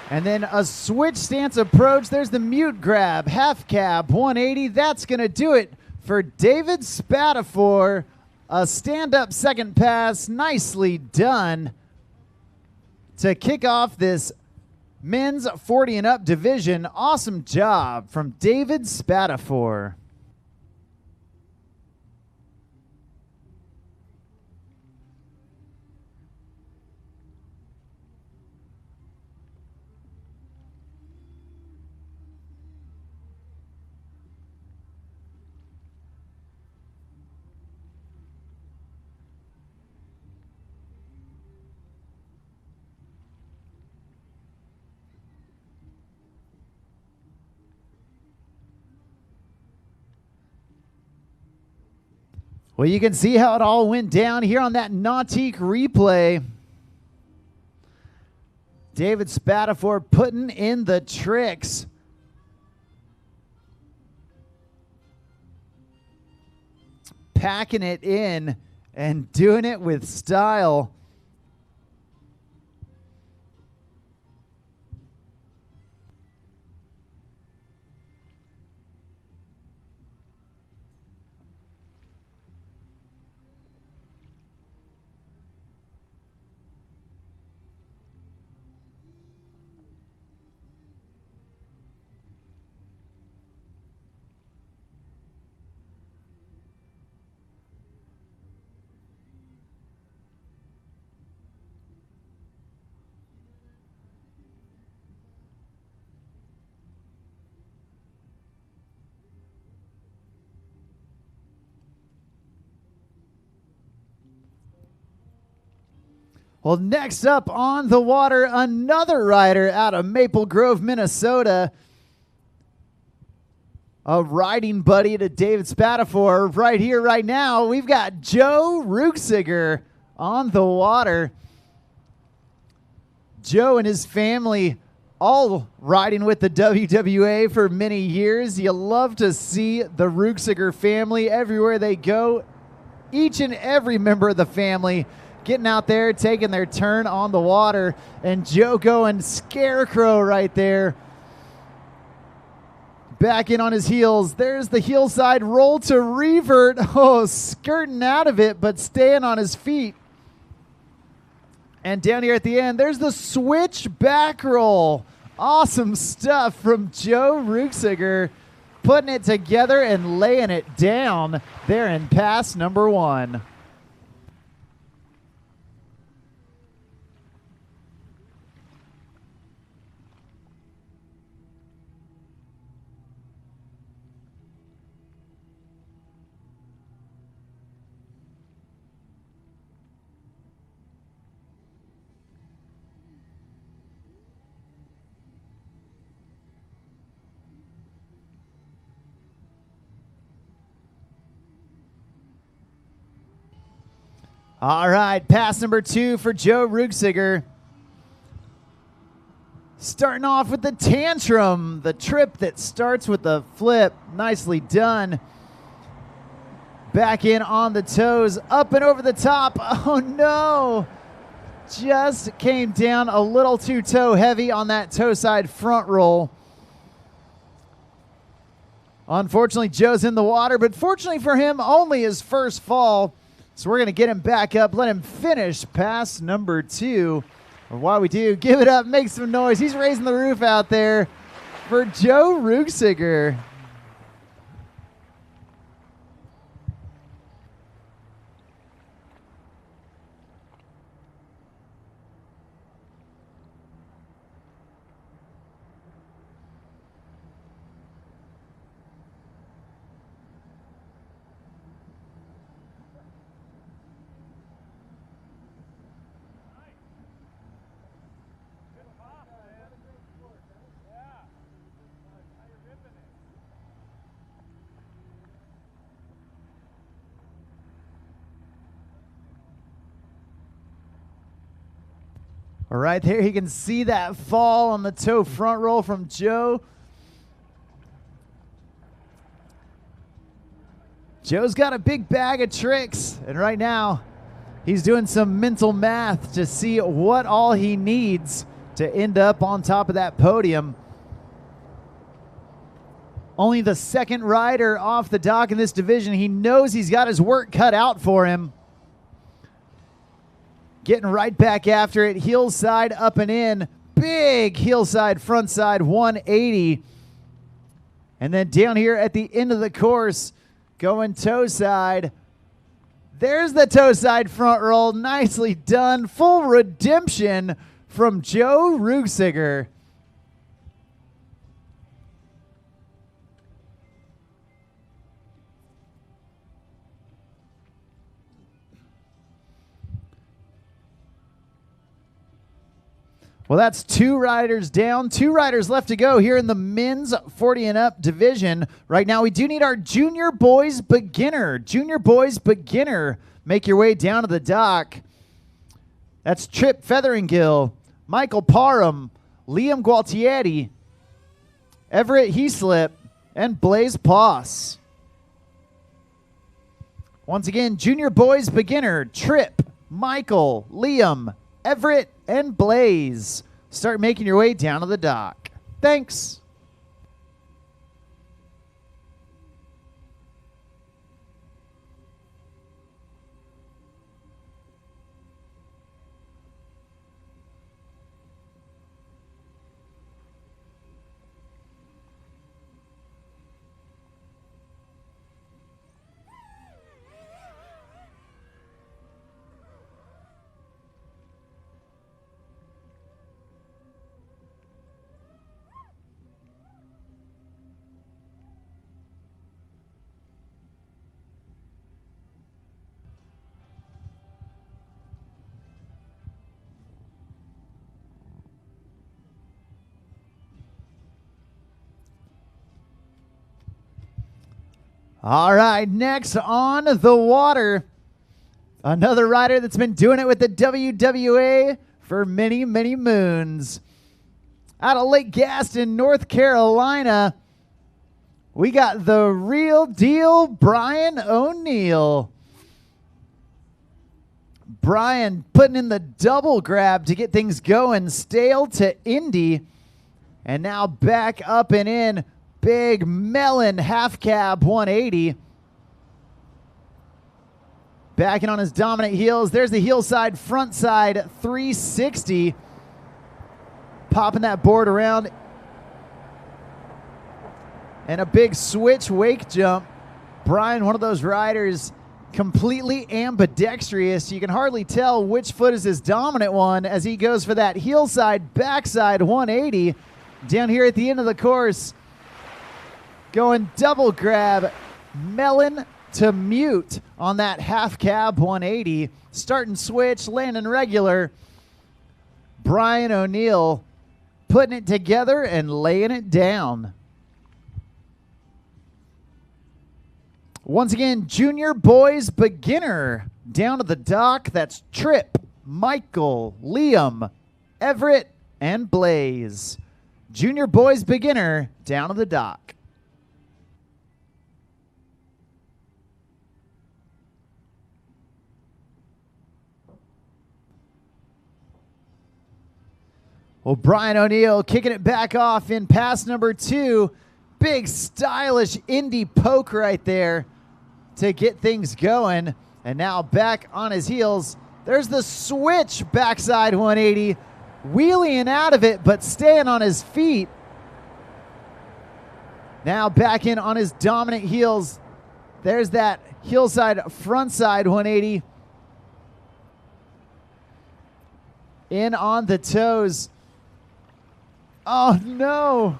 And then a switch stance approach. There's the mute grab, half cab, 180. That's going to do it for David Spatapfor. A stand-up second pass, nicely done to kick off this men's 40 and up division. Awesome job from David Spatapfor. Well, you can see how it all went down here on that Nautique replay. David Spatapfor putting in the tricks. Packing it in and doing it with style. Well, next up on the water, another rider out of Maple Grove, Minnesota. A riding buddy to David Spatapfor right here, right now. We've got Joe Ruxiger on the water. Joe and his family all riding with the WWA for many years. You love to see the Ruxiger family everywhere they go. Each and every member of the family getting out there, taking their turn on the water, and Joe going scarecrow right there. Back in on his heels. There's the heel side roll to revert. Oh, skirting out of it, but staying on his feet. And down here at the end, there's the switch back roll. Awesome stuff from Joe Ruxiger, putting it together and laying it down there in pass number 1. All right, pass number 2 for Joe Ruegsiger. Starting off with the tantrum, the trip that starts with the flip. Nicely done. Back in on the toes, up and over the top. Oh no! Just came down a little too toe heavy on that toe side front roll. Unfortunately, Joe's in the water, but fortunately for him, only his first fall. So we're going to get him back up, let him finish pass number 2. And while we do, give it up, make some noise. He's raising the roof out there for Joe Ruegsiger. Right there, you can see that fall on the toe front roll from Joe. Joe's got a big bag of tricks, and right now he's doing some mental math to see what all he needs to end up on top of that podium. Only the second rider off the dock in this division. He knows he's got his work cut out for him. Getting right back after it, heel side up and in. Big heel side, front side, 180. And then down here at the end of the course, going toe side. There's the toe side front roll. Nicely done. Full redemption from Joe Ruegsiger. Well, that's 2 riders down, 2 riders left to go here in the men's 40 and up division. Right now, we do need our junior boys beginner. Junior boys beginner, make your way down to the dock. That's Trip Featheringill, Michael Parum, Liam Gualtieri, Everett Hep, and Blaze Poss. Once again, junior boys beginner, Trip, Michael, Liam, Everett, and Blaze. Start making your way down to the dock. Thanks. All right, next on the water, another rider that's been doing it with the WWA for many, many moons. Out of Lake Gaston, North Carolina, we got the real deal, Brian O'Neill. Brian putting in the double grab to get things going, stale to Indy, and now back up and in. Big melon half cab 180. Backing on his dominant heels. There's the heel side, front side 360. Popping that board around. And a big switch wake jump. Brian, one of those riders, completely ambidextrous. You can hardly tell which foot is his dominant one as he goes for that heel side, backside 180. Down here at the end of the course. Going double grab, melon to mute on that half cab 180. Starting switch, landing regular. Brian O'Neill putting it together and laying it down. Once again, junior boys beginner, Down to the dock, that's Trip, Michael, Liam, Everett, and Blaze. Junior boys beginner down to the dock. Well, Brian O'Neill kicking it back off in pass number 2. Big stylish indie poke right there to get things going. And now back on his heels. There's the switch backside 180. Wheeling out of it, but staying on his feet. Now back in on his dominant heels. There's that hillside frontside 180. In on the toes. Oh no.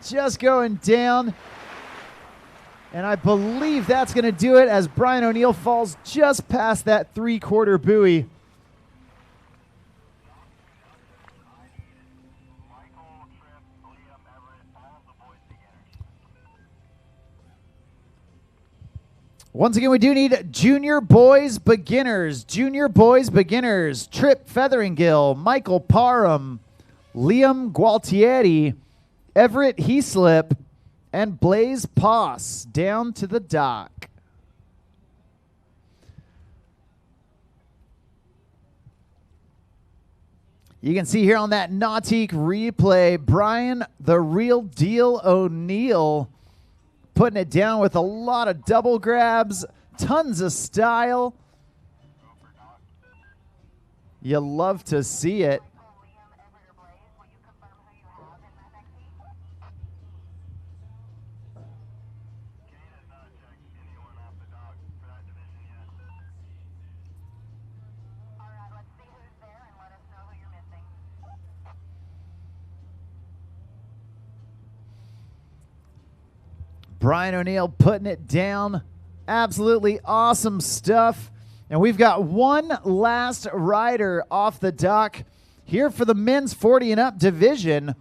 Just going down. And I believe that's going to do it as Brian O'Neill falls just past that 3/4 buoy. Once again, we do need junior boys beginners. Junior boys beginners. Trip Featheringill, Michael Parum, Liam Gualtieri, Everett Heslip, and Blaze Poss down to the dock. You can see here on that Nautique replay, Brian the Real Deal O'Neill putting it down with a lot of double grabs, tons of style. You love to see it. Brian O'Neill putting it down. Absolutely awesome stuff. And we've got one last rider off the dock here for the men's 40 and up division.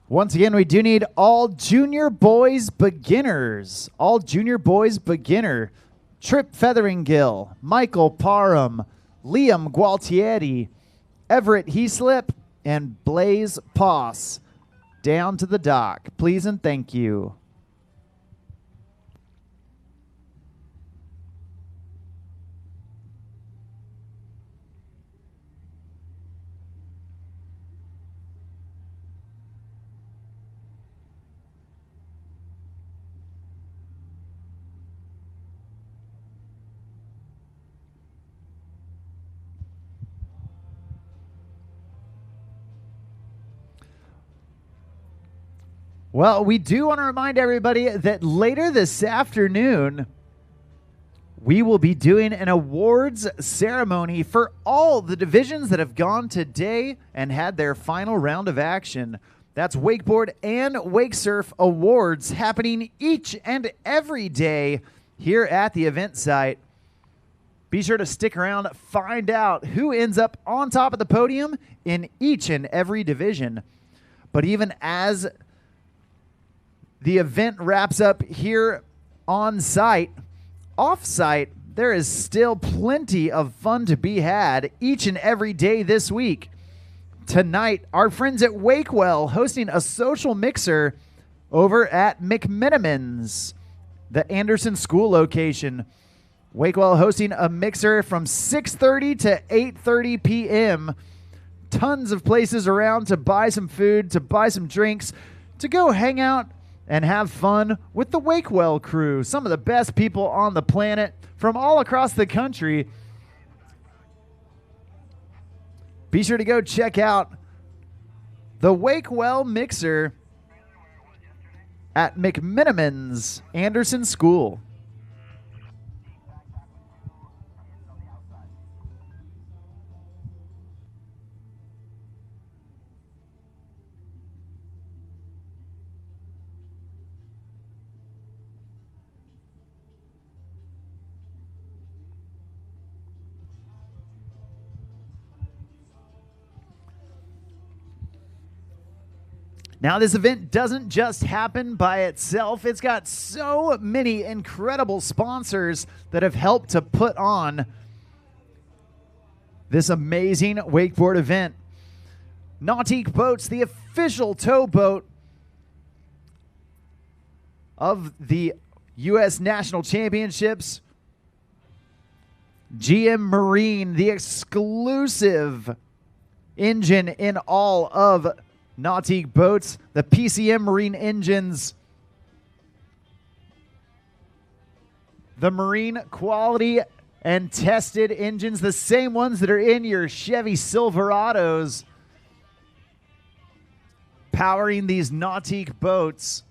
Once again, we do need all junior boys beginners. All junior boys beginner. Trip Featheringill, Michael Parum, Liam Gualtieri, Everett Heslip, and Blaze Poss down to the dock. Please and thank you. Well, we do want to remind everybody that later this afternoon, we will be doing an awards ceremony for all the divisions that have gone today and had their final round of action. That's Wakeboard and Wakesurf awards happening each and every day here at the event site. Be sure to stick around, find out who ends up on top of the podium in each and every division. But even as the event wraps up here on site, off site, there is still plenty of fun to be had each and every day this week. Tonight, our friends at Wakewell hosting a social mixer over at McMenamins, the Anderson School location. Wakewell hosting a mixer from 6:30 to 8:30 p.m. Tons of places around to buy some food, to buy some drinks, to go hang out and have fun with the Wakewell crew. Some of the best people on the planet from all across the country. Be sure to go check out the Wakewell Mixer at McMenamins Anderson School. Now, this event doesn't just happen by itself. It's got so many incredible sponsors that have helped to put on this amazing wakeboard event. Nautique Boats, the official towboat of the U.S. National Championships. GM Marine, the exclusive engine in all of Nautique Boats. The PCM Marine engines. The Marine quality and tested engines, the same ones that are in your Chevy Silverados, powering these Nautique boats.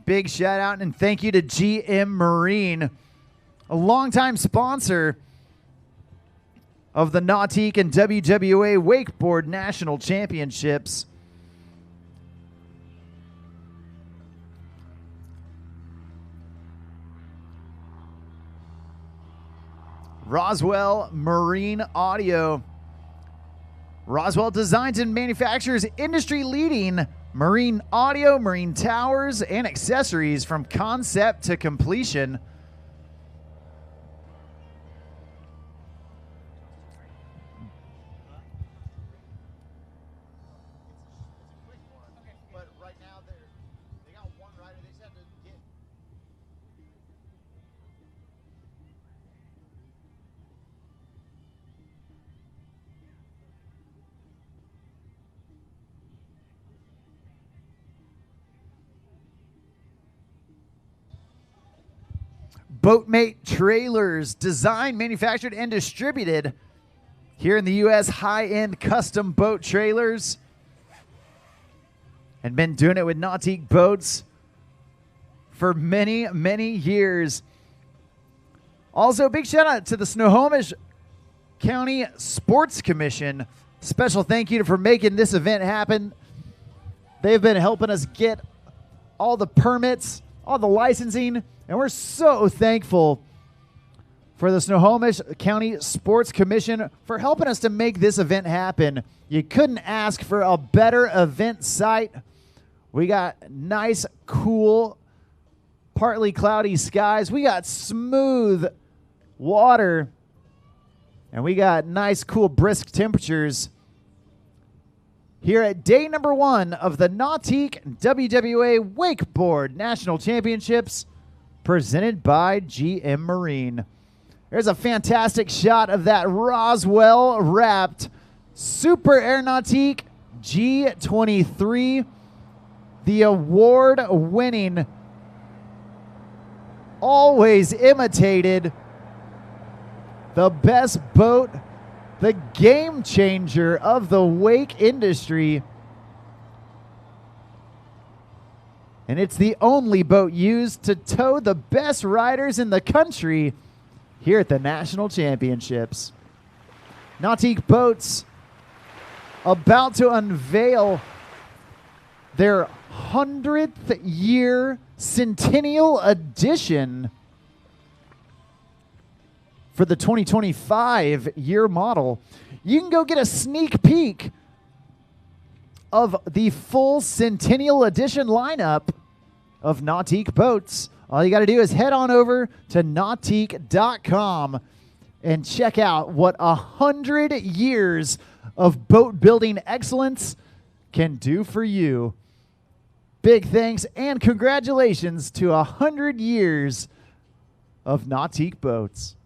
Big shout out and thank you to GM Marine, a longtime sponsor of the Nautique and WWA Wakeboard National Championships. Roswell Marine Audio. Roswell designs and manufactures industry-leading marine audio, marine towers, and accessories from concept to completion. Boatmate Trailers, designed, manufactured, and distributed here in the U.S. High-end custom boat trailers. And been doing it with Nautique boats for many, many years. Also, big shout out to the Snohomish County Sports Commission. Special thank you for making this event happen. They've been helping us get all the permits, all the licensing, and we're so thankful for the Snohomish County Sports Commission for helping us to make this event happen. You couldn't ask for a better event site. We got nice, cool, partly cloudy skies. We got smooth water. And we got nice, cool, brisk temperatures here at day number 1 of the Nautique WWA Wakeboard National Championships, presented by GM Marine. There's a fantastic shot of that Roswell wrapped Super Air Nautique G23, the award-winning, always imitated, the best boat, the game changer of the wake industry. And it's the only boat used to tow the best riders in the country here at the National Championships. Nautique Boats about to unveil their 100th year Centennial Edition for the 2025 year model. You can go get a sneak peek of the full Centennial Edition lineup of Nautique boats. All you got to do is head on over to nautique.com and check out what 100 years of boat building excellence can do for you. Big thanks and congratulations to 100 years of Nautique boats.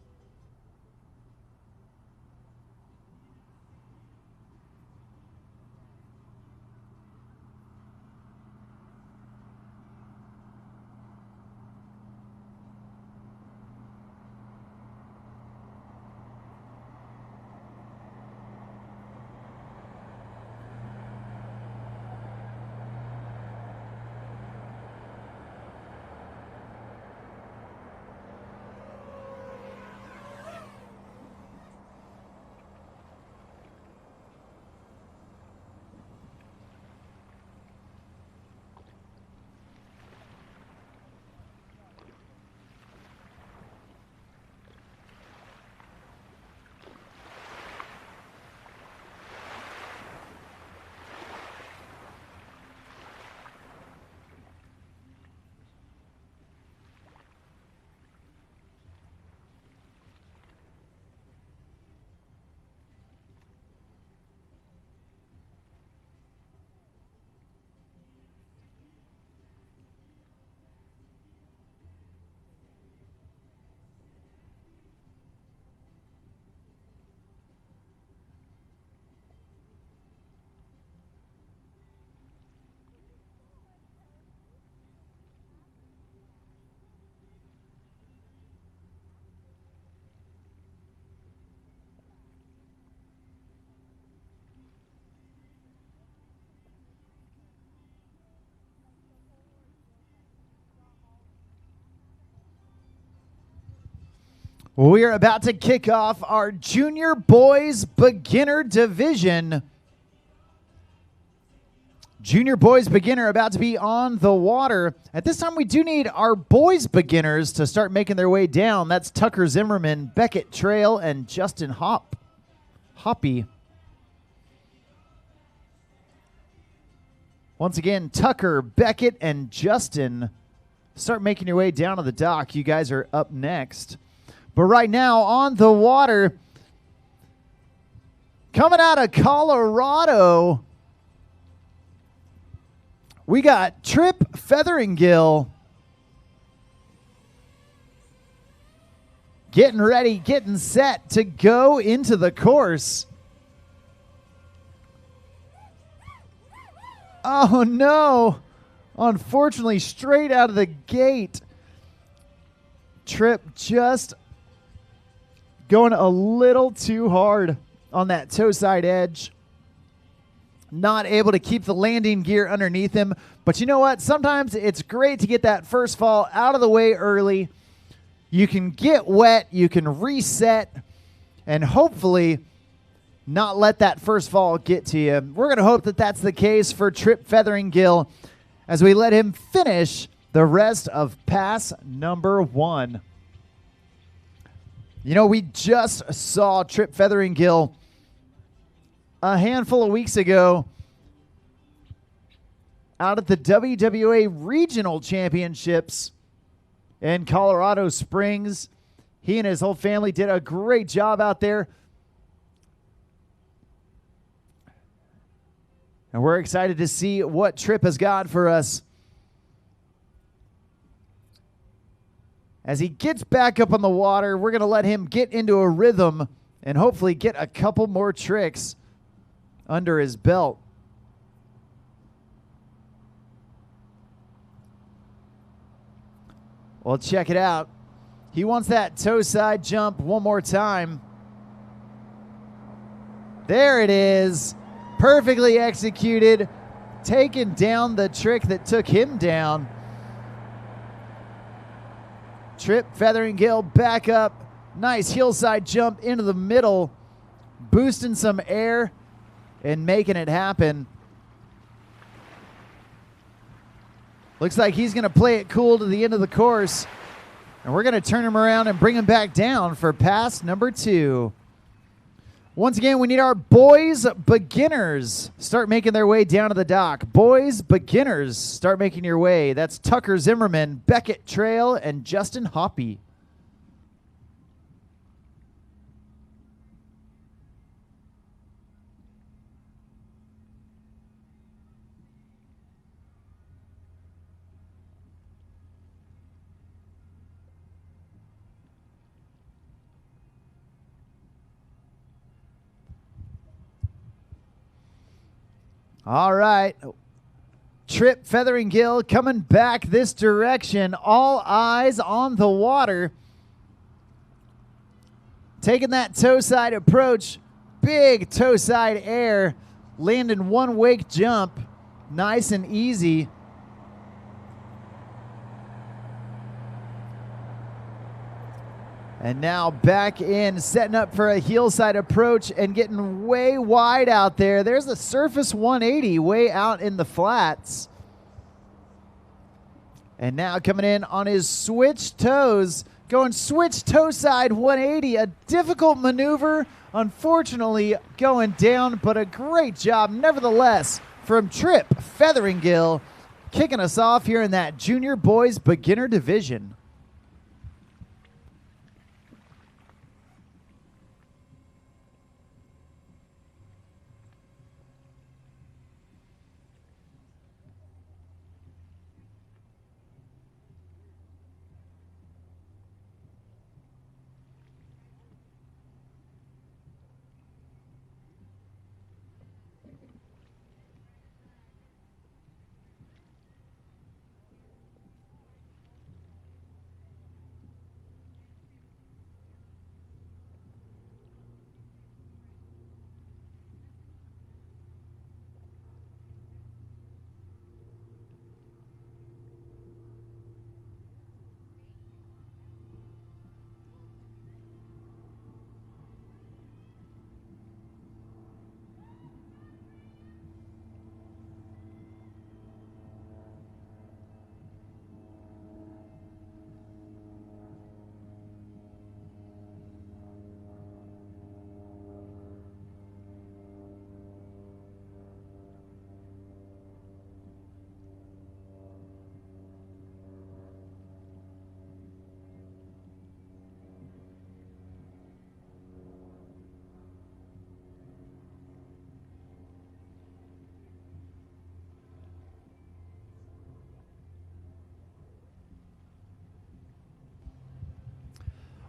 We are about to kick off our junior boys beginner division. Junior boys beginner about to be on the water. At this time, we do need our boys beginners to start making their way down. That's Tucker Zimmerman, Becket Trail, and Justin Hoppy. Once again, Tucker, Becket, and Justin, start making your way down to the dock. You guys are up next. But right now, on the water, coming out of Colorado, we got Trip Featheringill. Getting ready, getting set to go into the course. Oh no! Unfortunately, straight out of the gate, Trip just going a little too hard on that toe side edge. Not able to keep the landing gear underneath him. But you know what? Sometimes it's great to get that first fall out of the way early. You can get wet, you can reset, and hopefully not let that first fall get to you. We're going to hope that that's the case for Trip Featheringill as we let him finish the rest of pass number 1. You know, we just saw Trip Featheringill a handful of weeks ago out at the WWA Regional Championships in Colorado Springs. He and his whole family did a great job out there. And we're excited to see what Trip has got for us. As he gets back up on the water, we're going to let him get into a rhythm and hopefully get a couple more tricks under his belt. Well, check it out. He wants that toe side jump one more time. There it is. Perfectly executed. Taking down the trick that took him down. Trip Featheringill back up. Nice hillside jump into the middle. Boosting some air and making it happen. Looks like he's going to play it cool to the end of the course. And we're going to turn him around and bring him back down for pass number 2. Once again, we need our boys beginners start making their way down to the dock. Boys beginners, start making your way. That's Tucker Zimmerman, Becket Trail, and Justin Hoppy. All right. Trip Featheringill coming back this direction. All eyes on the water. Taking that toe side approach. Big toe side air. Landing one wake jump. Nice and easy. And now back in, setting up for a heel side approach and getting way wide out there. There's a surface 180 way out in the flats. And now coming in on his switch toes, going switch toe side 180. A difficult maneuver, unfortunately going down, but a great job nevertheless from Trip Featheringill, kicking us off here in that junior boys beginner division.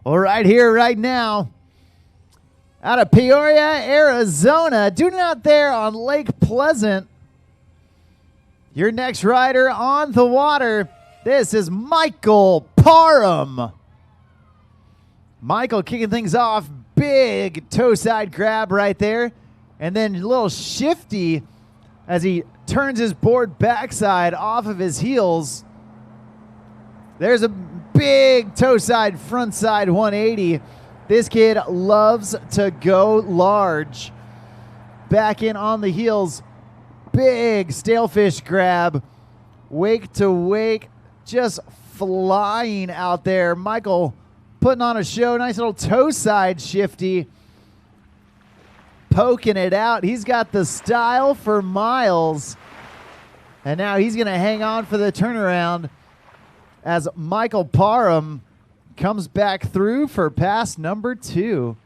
Well, right here, right now, out of Peoria, Arizona, doing it out there on Lake Pleasant. Your next rider on the water, this is Michael Parum. Michael kicking things off, big toe side grab right there, and then a little shifty as he turns his board backside off of his heels. There's a big toe side, front side 180. This kid loves to go large. Back in on the heels, big stalefish grab, wake to wake, just flying out there. Michael putting on a show, nice little toe side shifty, poking it out. He's got the style for miles, and now he's going to hang on for the turnaround as Michael Parum comes back through for pass number 2.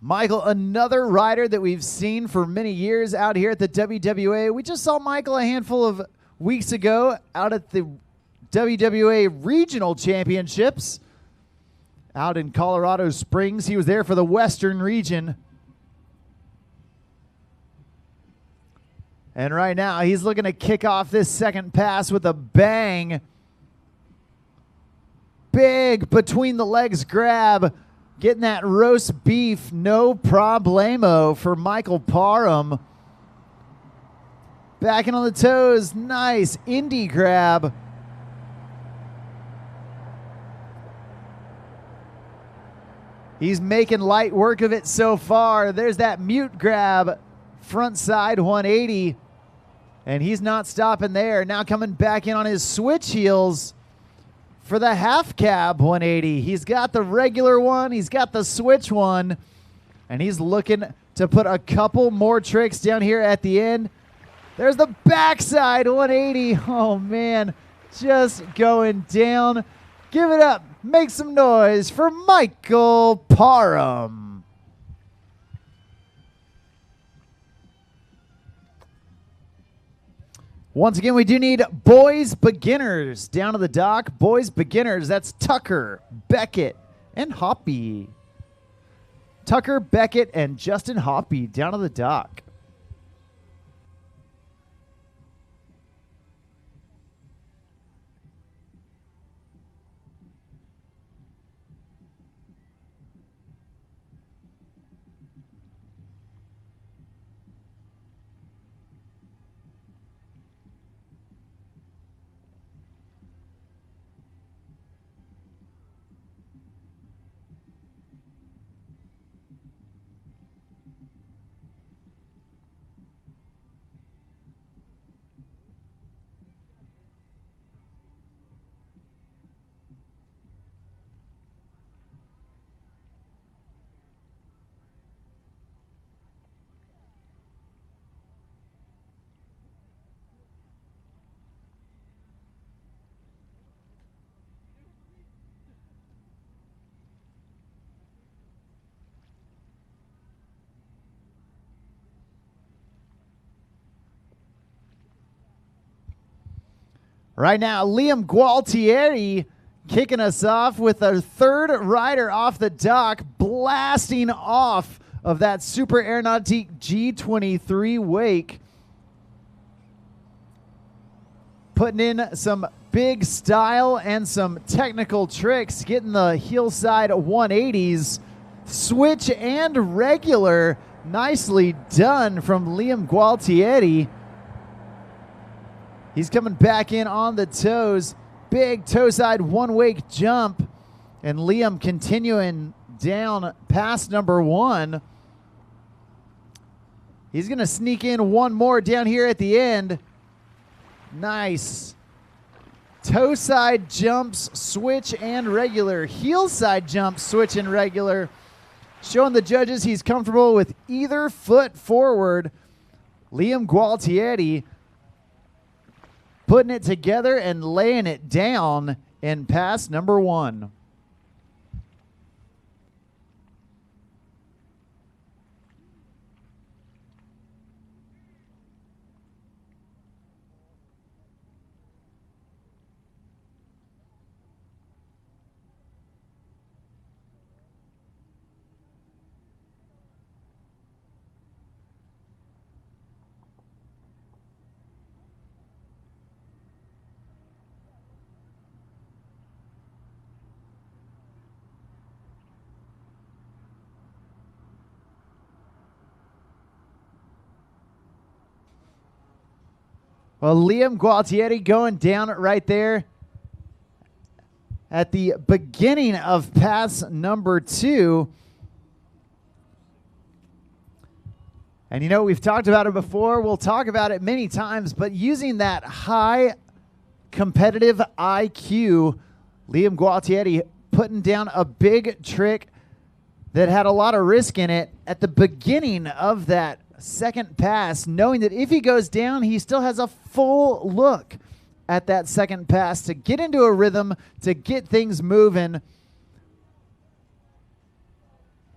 Michael, another rider that we've seen for many years out here at the WWA. We just saw Michael a handful of weeks ago out at the WWA Regional Championships out in Colorado Springs. He was there for the Western region. And right now, he's looking to kick off this second pass with a bang. Big between the legs grab. Getting that roast beef, no problemo for Michael Parum. Backing on the toes, nice indie grab. He's making light work of it so far. There's that mute grab, front side 180. And he's not stopping there. Now coming back in on his switch heels for the half cab 180. He's got the regular one. He's got the switch one. And he's looking to put a couple more tricks down here at the end. There's the backside 180. Oh, man. Just going down. Give it up. Make some noise for Michael Parum. Once again, we do need boys beginners down to the dock. Boys beginners, that's Tucker, Becket, and Hoppy. Tucker, Becket, and Justin Hoppy down to the dock. Right now, Liam Gualtieri kicking us off with our third rider off the dock, blasting off of that Super Air Nautique G23 wake. Putting in some big style and some technical tricks, getting the heel side 180s, switch and regular. Nicely done from Liam Gualtieri. He's coming back in on the toes. Big toe side one wake jump. And Liam continuing down past number 1. He's going to sneak in one more down here at the end. Nice. Toe side jumps, switch and regular. Heel side jump, switch and regular. Showing the judges he's comfortable with either foot forward. Liam Gualtieri putting it together and laying it down in pass number 1. Well, Liam Gualtieri going down right there at the beginning of pass number 2. And you know, we've talked about it before. We'll talk about it many times, but using that high competitive IQ, Liam Gualtieri putting down a big trick that had a lot of risk in it at the beginning of that second pass, knowing that if he goes down, he still has a full look at that second pass to get into a rhythm, to get things moving.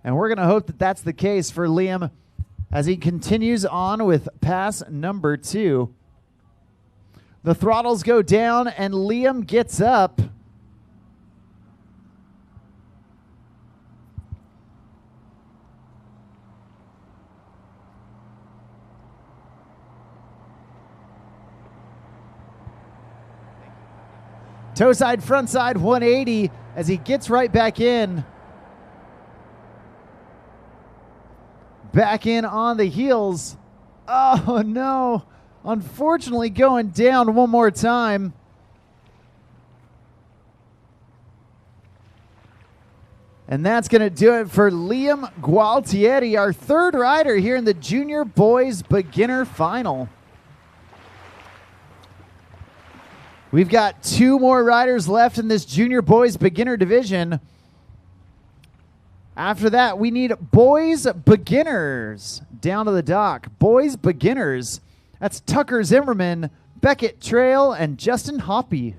And we're going to hope that that's the case for Liam as he continues on with pass number 2. The throttles go down and Liam gets up. Toe side, front side, 180 as he gets right back in. Back in on the heels. Oh, no. Unfortunately, going down one more time. And that's going to do it for Liam Gualtieri, our third rider here in the Junior Boys Beginner Final. We've got 2 more riders left in this Junior Boys Beginner division. After that, we need Boys Beginners down to the dock. Boys Beginners. That's Tucker Zimmerman, Becket Trail, and Justin Hoppy.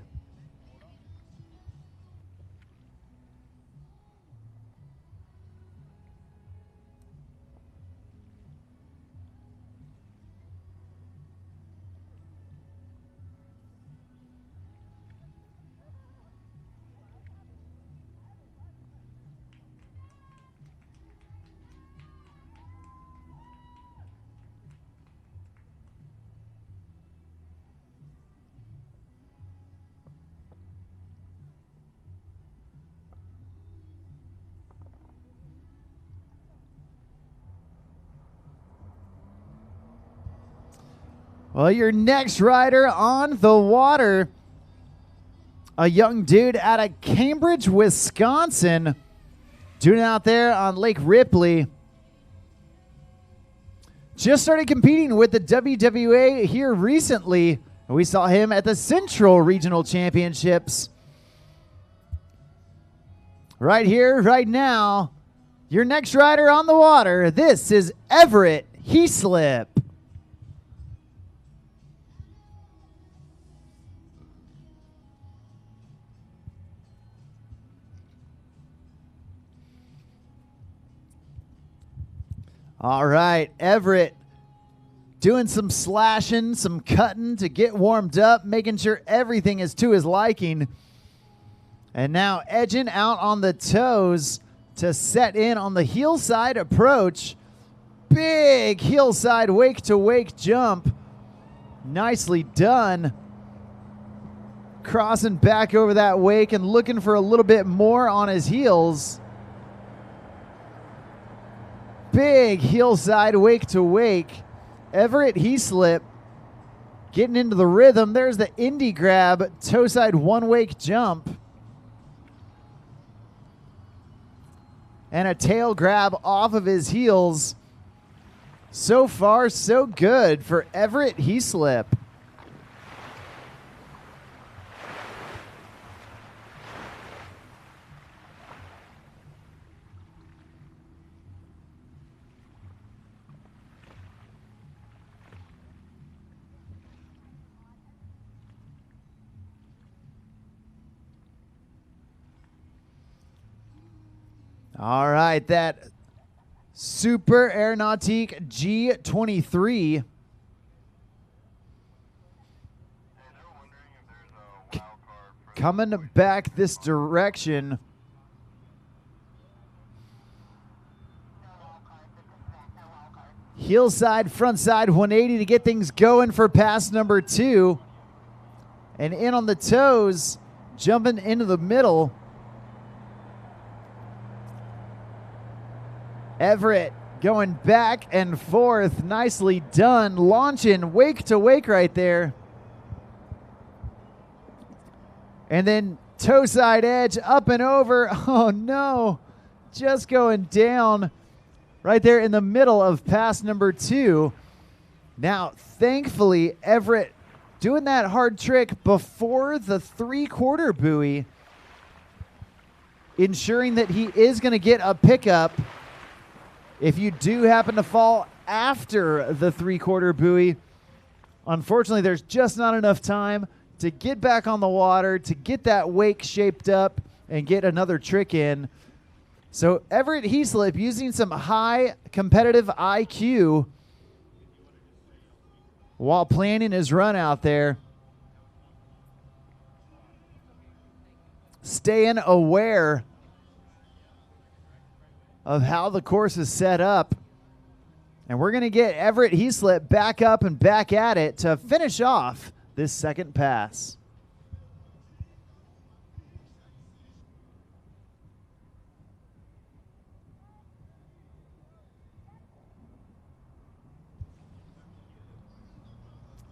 Well, your next rider on the water, a young dude out of Cambridge, Wisconsin, doing it out there on Lake Ripley. Just started competing with the WWA here recently. We saw him at the Central Regional Championships. Right here, right now, your next rider on the water, this is Everett Hep. All right, Everett doing some slashing, some cutting to get warmed up, making sure everything is to his liking. And now edging out on the toes to set in on the heel side approach. Big heel side wake to wake jump. Nicely done. Crossing back over that wake and looking for a little bit more on his heels. Big heel side wake to wake. Everett Hep getting into the rhythm. There's the indie grab, toe side one wake jump. And a tail grab off of his heels. So far, so good for Everett Hep. All right, that Super Air Nautique G23. Coming back this direction. Heel side, front side, 180 to get things going for pass number 2. And in on the toes, jumping into the middle. Everett going back and forth. Nicely done. Launching wake to wake right there. And then toe side edge, up and over. Oh no, just going down right there in the middle of pass number 2. Now, thankfully, Everett doing that hard trick before the 3/4 buoy, ensuring that he is going to get a pickup. If you do happen to fall after the 3/4 buoy, unfortunately, there's just not enough time to get back on the water, to get that wake shaped up and get another trick in. So Everett Heaslip using some high competitive IQ while planning his run out there. Staying aware of how the course is set up. And we're going to get Everett Heaslip back up and back at it to finish off this second pass.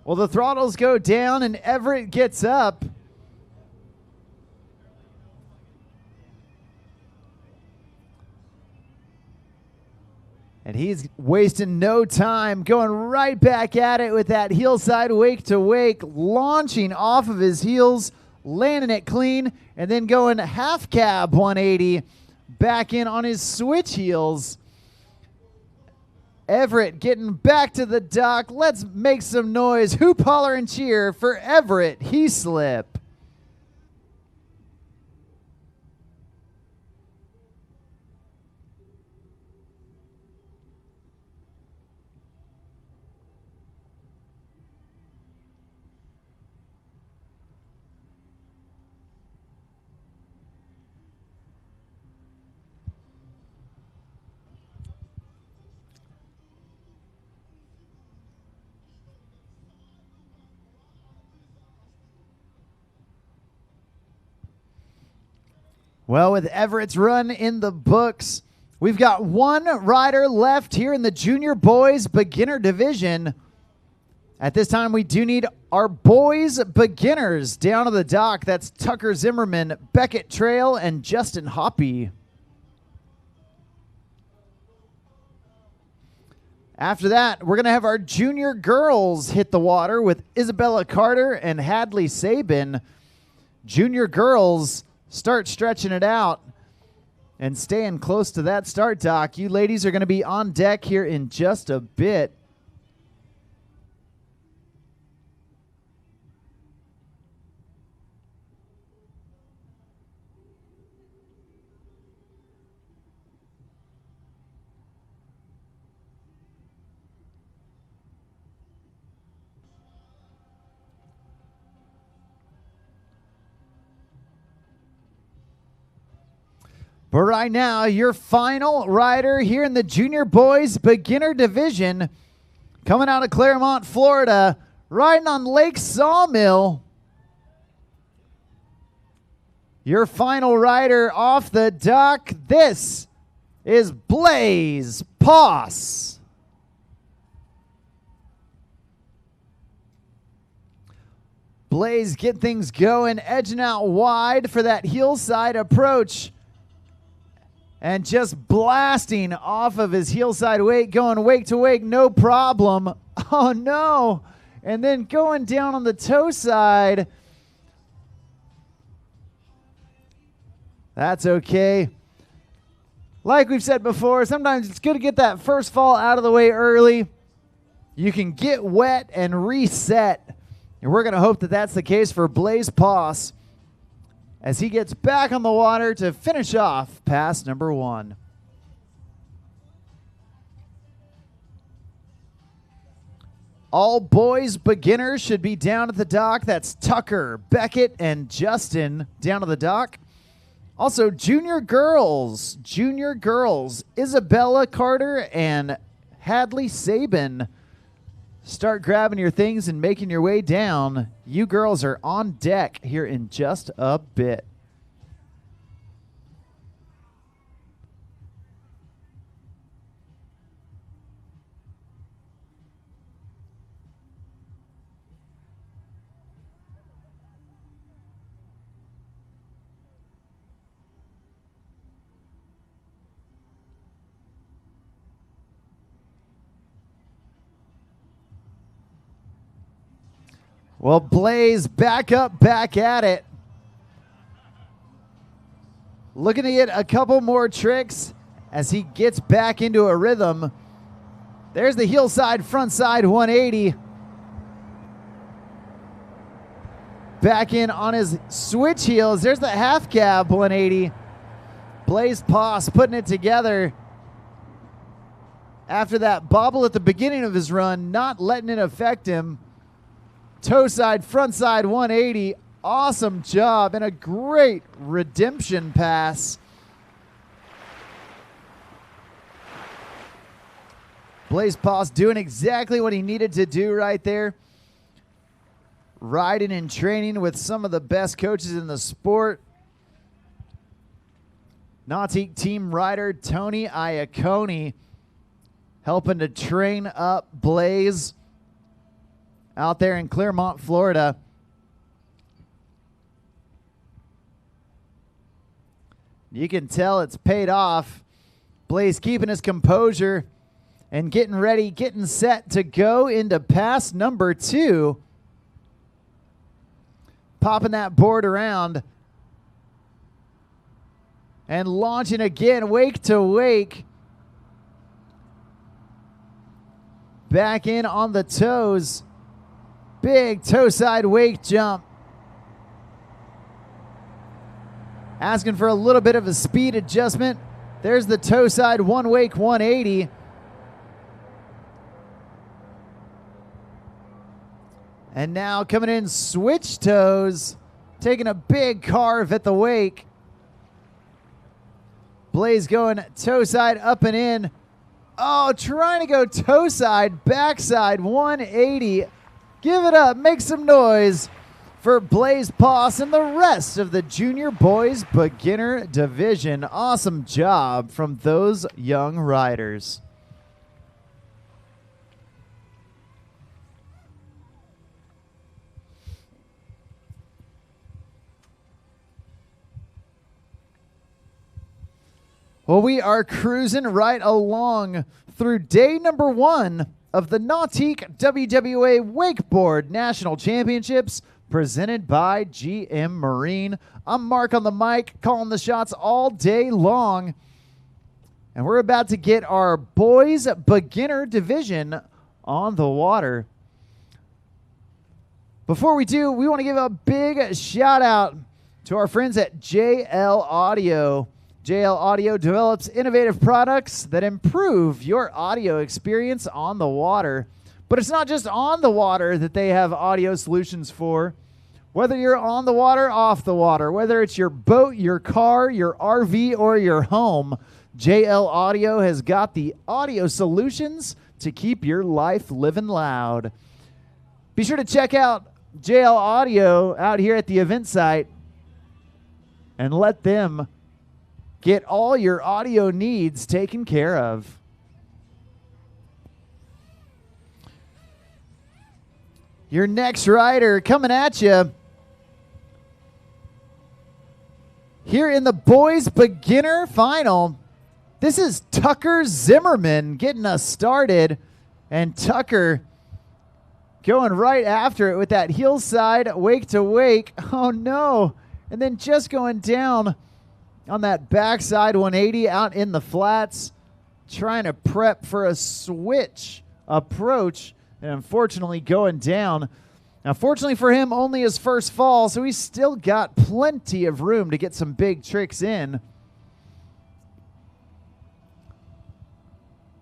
Well, the throttles go down and Everett gets up. And he's wasting no time, going right back at it with that heel side wake to wake, launching off of his heels, landing it clean, and then going half cab 180 back in on his switch heels. Everett getting back to the dock. Let's make some noise. Hoop, holler, and cheer for Everett Heaslip. Well, with Everett's run in the books, we've got one rider left here in the junior boys beginner division. At this time, we do need our boys beginners down to the dock. That's Tucker Zimmerman, Becket Trail, and Justin Hoppy. After that, we're going to have our junior girls hit the water with Isabella Carter and Hadley Sabin. Junior girls start stretching it out and staying close to that start dock. You ladies are going to be on deck here in just a bit. But right now, your final rider here in the junior boys beginner division, coming out of Claremont, Florida, riding on Lake Sawmill. Your final rider off the dock, this is Blaze Poss. Blaze get things going, edging out wide for that hillside approach. And just blasting off of his heel side wake, going wake to wake, no problem. Oh no. And then going down on the toe side. That's okay. Like we've said before, sometimes it's good to get that first fall out of the way early. You can get wet and reset. And we're going to hope that that's the case for Blaze Poss as he gets back on the water to finish off pass number 1. All boys beginners should be down at the dock. That's Tucker, Becket, and Justin down at the dock. Also, junior girls, Isabella Carter and Hadley Sabin. Start grabbing your things and making your way down. You girls are on deck here in just a bit. Well, Blaze back up, back at it. Looking to get a couple more tricks as he gets back into a rhythm. There's the heel side, front side 180. Back in on his switch heels. There's the half cab 180. Blaze Poss putting it together after that bobble at the beginning of his run, not letting it affect him. Toe side, front side 180. Awesome job and a great redemption pass. Blaze Poss doing exactly what he needed to do right there. Riding and training with some of the best coaches in the sport. Nautique team rider Tony Iacone helping to train up Blaze out there in Clermont, Florida. You can tell it's paid off. Blaze keeping his composure and getting ready, getting set to go into pass number 2. Popping that board around and launching again, wake to wake. Back in on the toes. Big toe side wake jump. Asking for a little bit of a speed adjustment. There's the toe side one wake 180. And now coming in switch toes, taking a big carve at the wake. Blaze going toe side up and in. Oh, trying to go toe side, backside 180. Give it up, make some noise for Blaze Poss and the rest of the junior boys beginner division. Awesome job from those young riders. Well, we are cruising right along through day number 1 of the Nautique WWA Wakeboard National Championships presented by GM Marine. I'm Mark on the mic, calling the shots all day long. And we're about to get our boys beginner division on the water. Before we do, we want to give a big shout out to our friends at JL Audio. JL Audio develops innovative products that improve your audio experience on the water. But it's not just on the water that they have audio solutions for. Whether you're on the water, off the water, whether it's your boat, your car, your RV, or your home, JL Audio has got the audio solutions to keep your life living loud. Be sure to check out JL Audio out here at the event site and let them get all your audio needs taken care of. Your next rider coming at you here in the boys beginner final. This is Tucker Zimmerman getting us started, and Tucker going right after it with that heel side wake to wake. Oh no, and then just going down on that backside 180 out in the flats, trying to prep for a switch approach, and unfortunately going down. Now, fortunately for him, only his first fall, so he's still got plenty of room to get some big tricks in.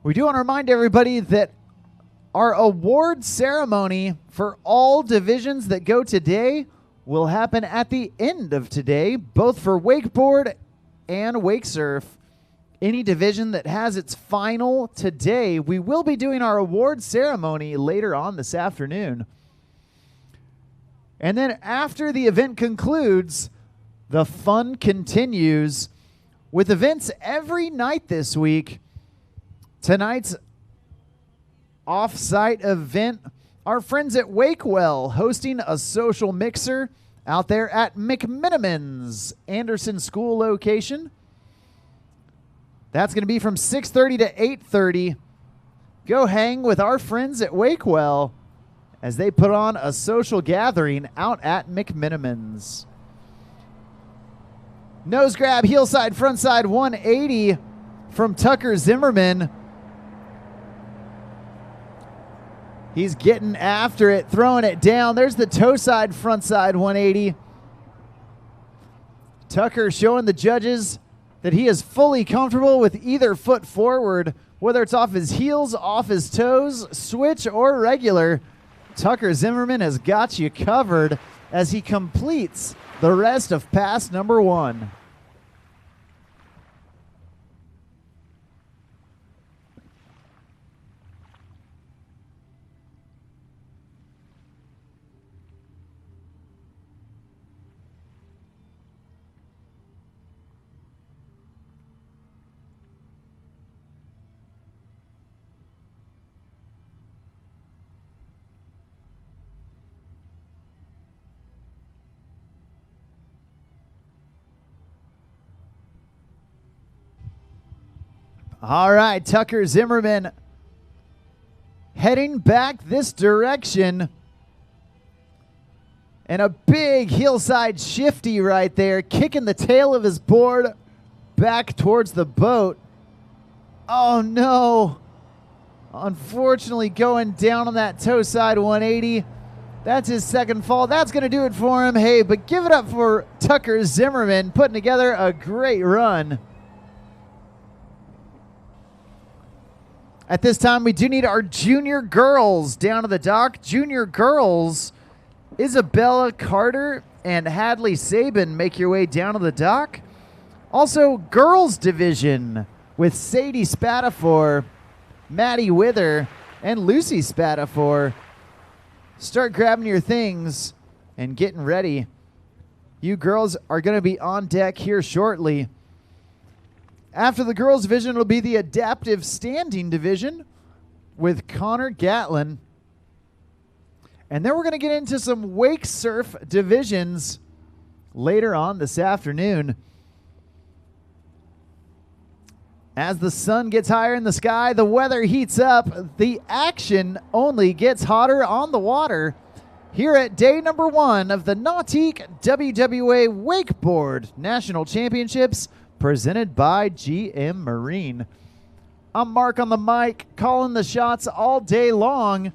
We do want to remind everybody that our award ceremony for all divisions that go today will happen at the end of today, both for wakeboard and wakesurf. Any division that has its final today, we will be doing our award ceremony later on this afternoon. And then after the event concludes, the fun continues with events every night this week. Tonight's off-site event, our friends at Wakewell hosting a social mixer out there at McMiniman's Anderson School location. That's going to be from 6:30 to 8:30. Go hang with our friends at Wakewell as they put on a social gathering out at McMiniman's. Nose grab, heel side, front side, 180 from Tucker Zimmerman. He's getting after it, throwing it down. There's the toe side, front side, 180. Tucker showing the judges that he is fully comfortable with either foot forward, whether it's off his heels, off his toes, switch, or regular. Tucker Zimmerman has got you covered as he completes the rest of pass number 1. All right, Tucker Zimmerman heading back this direction. And a big hillside shifty right there, kicking the tail of his board back towards the boat. Oh no. Unfortunately going down on that toe side 180. That's his second fall. That's going to do it for him. Hey, but give it up for Tucker Zimmerman putting together a great run. At this time, we do need our junior girls down to the dock. Junior girls, Isabella Carter and Hadley Sabin, make your way down to the dock. Also, girls division with Sadi Spatapfor, Maddie Wither, and Lucy Spatapfor. Start grabbing your things and getting ready. You girls are going to be on deck here shortly. After the girls division, it'll be the adaptive standing division with Connor Gatlin. And then we're going to get into some wake surf divisions later on this afternoon. As the sun gets higher in the sky, the weather heats up, the action only gets hotter on the water here at day number 1 of the Nautique WWA Wakeboard National Championships presented by GM Marine. I'm Mark on the mic, calling the shots all day long.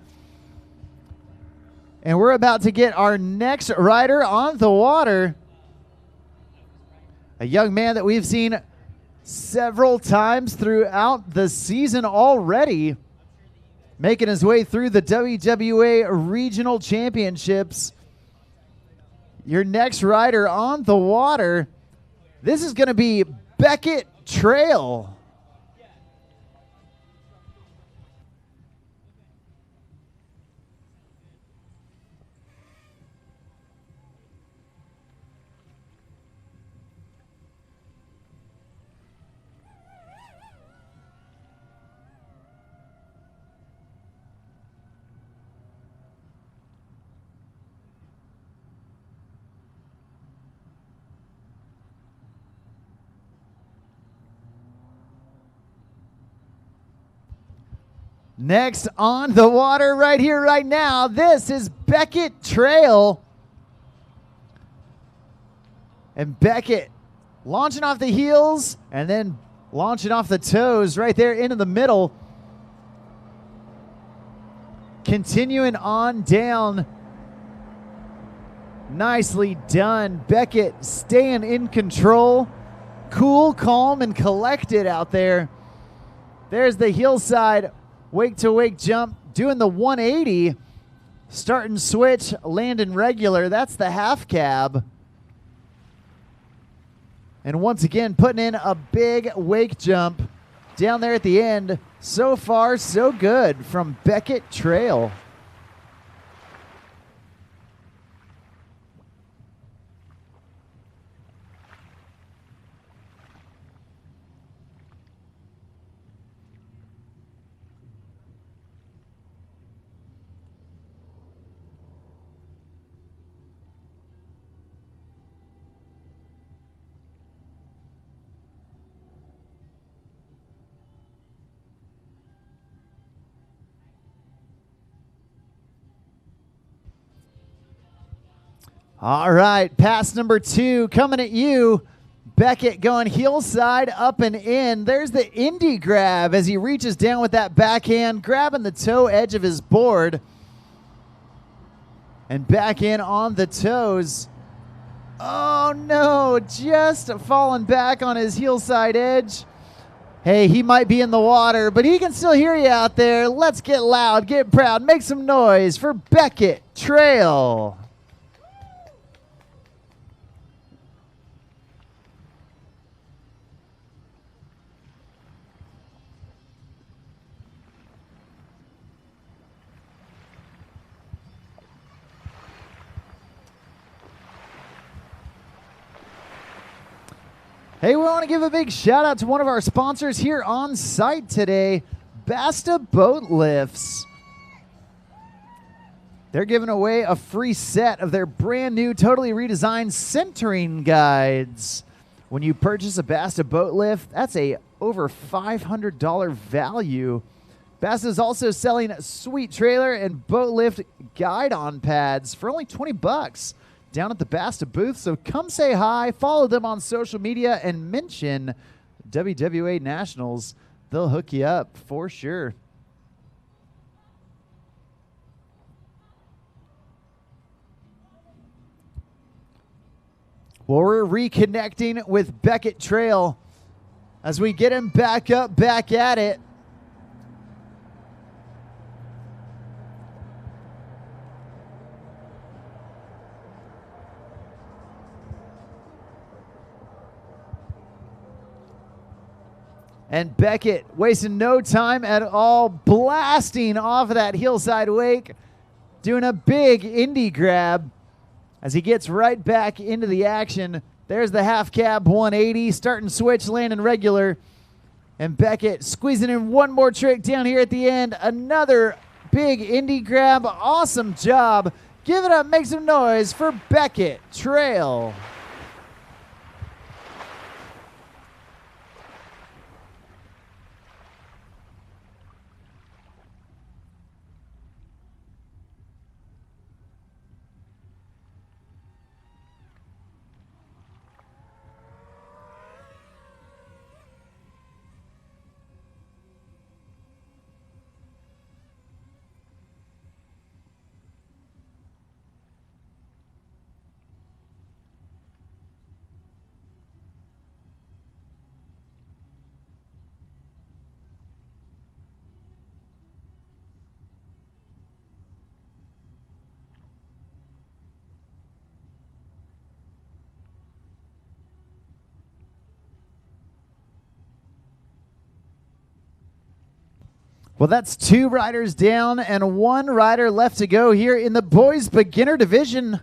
And we're about to get our next rider on the water. A young man that we've seen several times throughout the season already, making his way through the WWA Regional Championships. Your next rider on the water, this is going to be Becket Trail. Next on the water right here, right now, this is Becket Trail. And Becket launching off the heels and then launching off the toes right there into the middle. Continuing on down. Nicely done. Becket staying in control. Cool, calm, and collected out there. There's the hillside wake to wake jump, doing the 180, starting switch, landing regular. That's the half cab. And once again, putting in a big wake jump down there at the end. So far, so good from Becket Trail. All right, pass number 2 coming at you. Becket going heel side, up and in. There's the indie grab as he reaches down with that backhand, grabbing the toe edge of his board. And back in on the toes. Oh no, just falling back on his heel side edge. Hey, he might be in the water, but he can still hear you out there. Let's get loud, get proud, make some noise for Becket Trail. Hey, we want to give a big shout out to one of our sponsors here on site today, Basta Boat Lifts. They're giving away a free set of their brand new, totally redesigned centering guides. When you purchase a Basta Boat Lift, that's a over $500 value. Basta is also selling sweet trailer and boat lift guide-on pads for only $20 down at the Basta booth. So come say hi, follow them on social media, and mention WWA Nationals. They'll hook you up for sure. Well, we're reconnecting with Becket Trail as we get him back up, back at it. And Becket wasting no time at all, blasting off of that hillside wake, doing a big indie grab as he gets right back into the action. There's the half cab 180, starting switch, landing regular. And Becket squeezing in one more trick down here at the end. Another big indie grab. Awesome job. Give it up, make some noise for Becket Trail. Well, that's 2 riders down and 1 rider left to go here in the boys beginner division.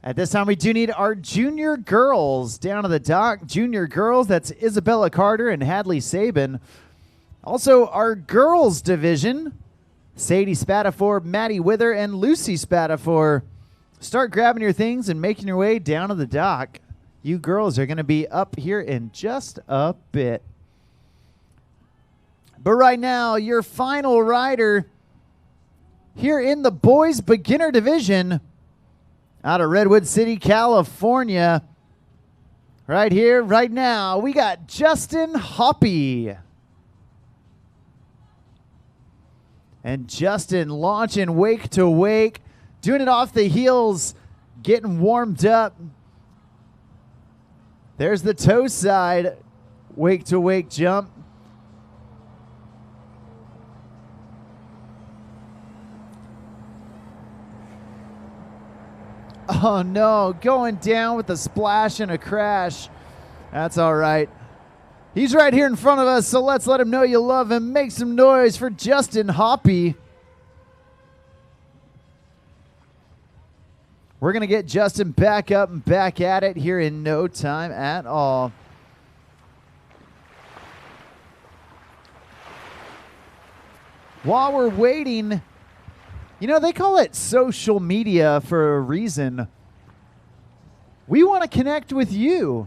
At this time, we do need our junior girls down to the dock. Junior girls, that's Isabella Carter and Hadley Sabin. Also, our girls division, Sadi Spatapfor, Maddie Wither, and Lucy Spatapfor. Start grabbing your things and making your way down to the dock. You girls are going to be up here in just a bit. But right now, your final rider here in the boys beginner division out of Redwood City, California. Right here, right now, we got Justin Hoppy. And Justin launching wake to wake, doing it off the heels, getting warmed up. There's the toe side wake to wake jump. Oh no, going down with a splash and a crash. That's all right. He's right here in front of us, so let's let him know you love him. Make some noise for Justin Hoppy. We're going to get Justin back up and back at it here in no time at all. While we're waiting, you know, they call it social media for a reason. We want to connect with you.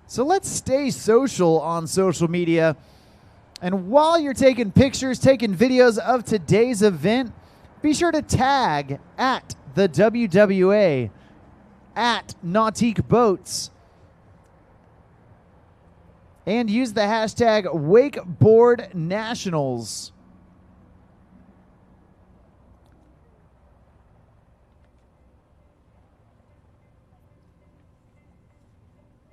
So let's stay social on social media. And while you're taking pictures, taking videos of today's event, be sure to tag at the WWA, at Nautique Boats, and use the hashtag Wakeboard Nationals.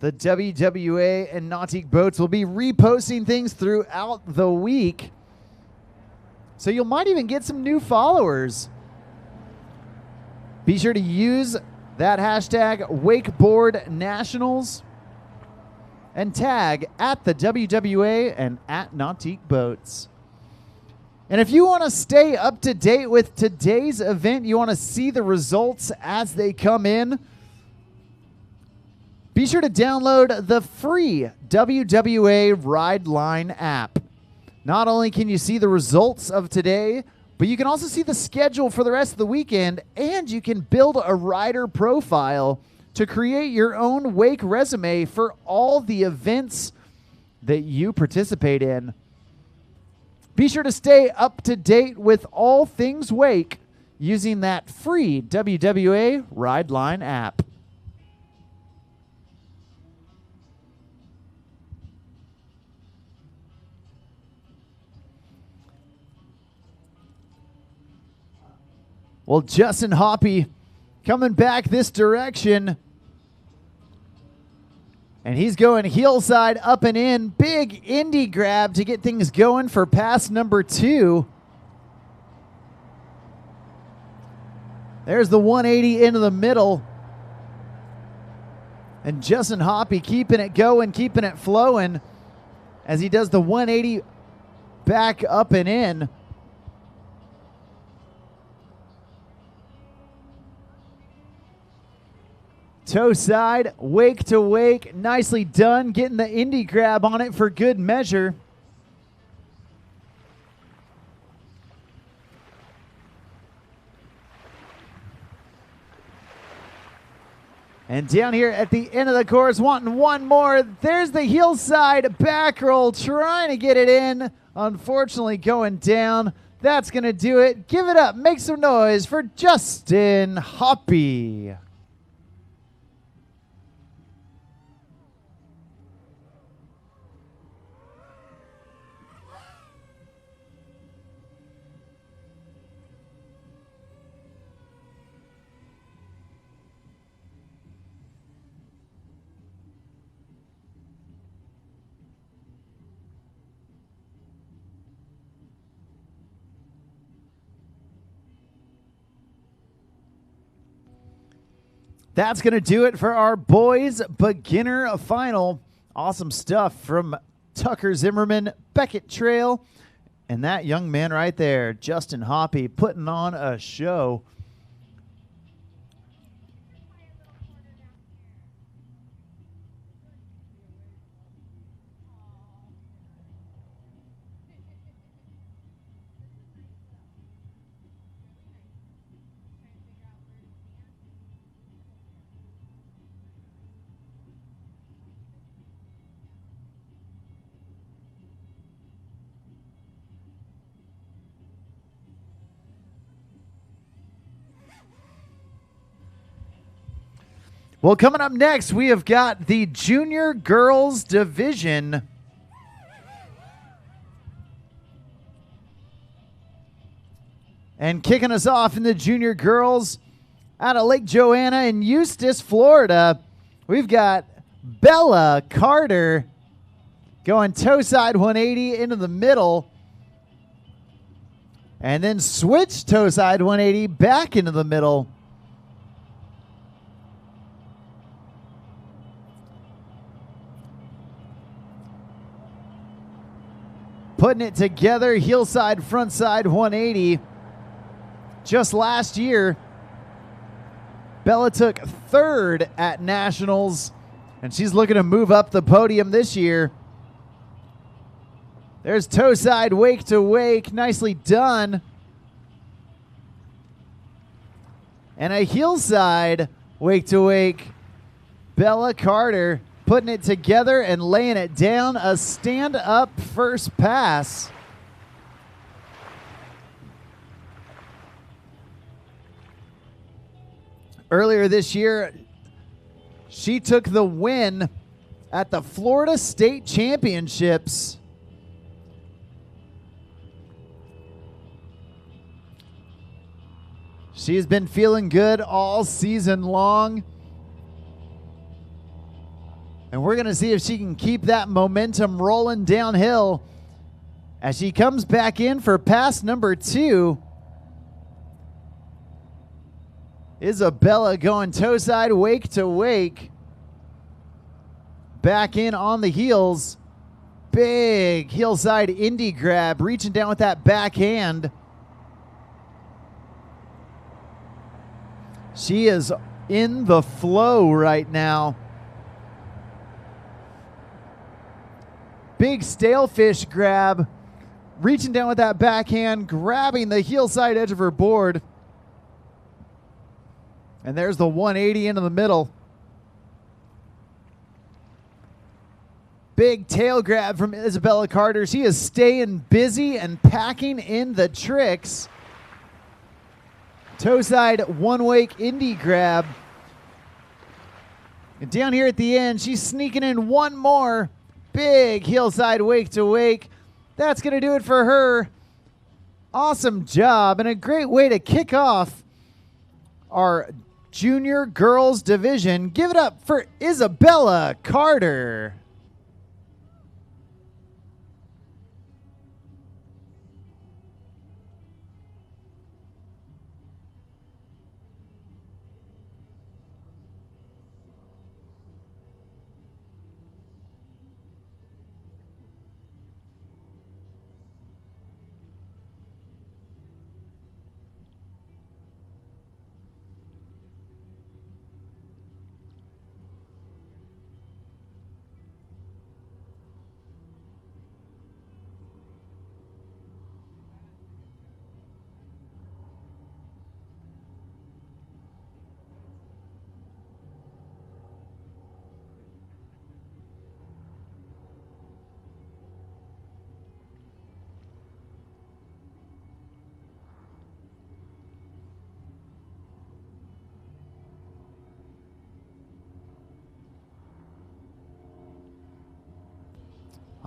The WWA and Nautique Boats will be reposting things throughout the week, so you might even get some new followers. Be sure to use that hashtag Wakeboard Nationals and tag at the WWA and at Nautique Boats. And if you want to stay up to date with today's event, you want to see the results as they come in, be sure to download the free WWA Ride Line app. Not only can you see the results of today, but you can also see the schedule for the rest of the weekend, and you can build a rider profile to create your own wake resume for all the events that you participate in. Be sure to stay up to date with all things wake using that free WWA Ride Line app. Well, Justin Hoppy coming back this direction. And he's going heelside up and in. Big indie grab to get things going for pass number 2. There's the 180 into the middle. And Justin Hoppy keeping it going, keeping it flowing as he does the 180 back up and in. Toe side, wake to wake, nicely done, getting the indie grab on it for good measure. And down here at the end of the course, wanting one more. There's the heel side back roll, trying to get it in. Unfortunately going down. That's going to do it. Give it up. Make some noise for Justin Hoppy. That's going to do it for our boys beginner final. Awesome stuff from Tucker Zimmerman, Becket Trail, and that young man right there, Justin Hoppy, putting on a show. Well, coming up next, we have got the Junior Girls Division. And kicking us off in the Junior Girls out of Lake Joanna in Eustis, Florida, we've got Bella Carter going toe side 180 into the middle. And then switch toe side 180 back into the middle. Putting it together, heel side, front side, 180. Just last year, Bella took third at Nationals, and she's looking to move up the podium this year. There's toe side, wake to wake, nicely done. And a heel side, wake to wake, Bella Carter. Putting it together and laying it down. A stand-up first pass. Earlier this year, she took the win at the Florida State Championships. She's been feeling good all season long. And we're going to see if she can keep that momentum rolling downhill as she comes back in for pass number 2. Isabella going toe side, wake to wake. Back in on the heels. Big hillside indie grab, reaching down with that backhand. She is in the flow right now. Big stale fish grab, reaching down with that backhand, grabbing the heel side edge of her board. And there's the 180 into the middle. Big tail grab from Isabella Carter. She is staying busy and packing in the tricks. Toe side one wake indie grab. And down here at the end, she's sneaking in one more. Big hillside wake to wake. That's going to do it for her. Awesome job and a great way to kick off our junior girls division. Give it up for Isabella Carter.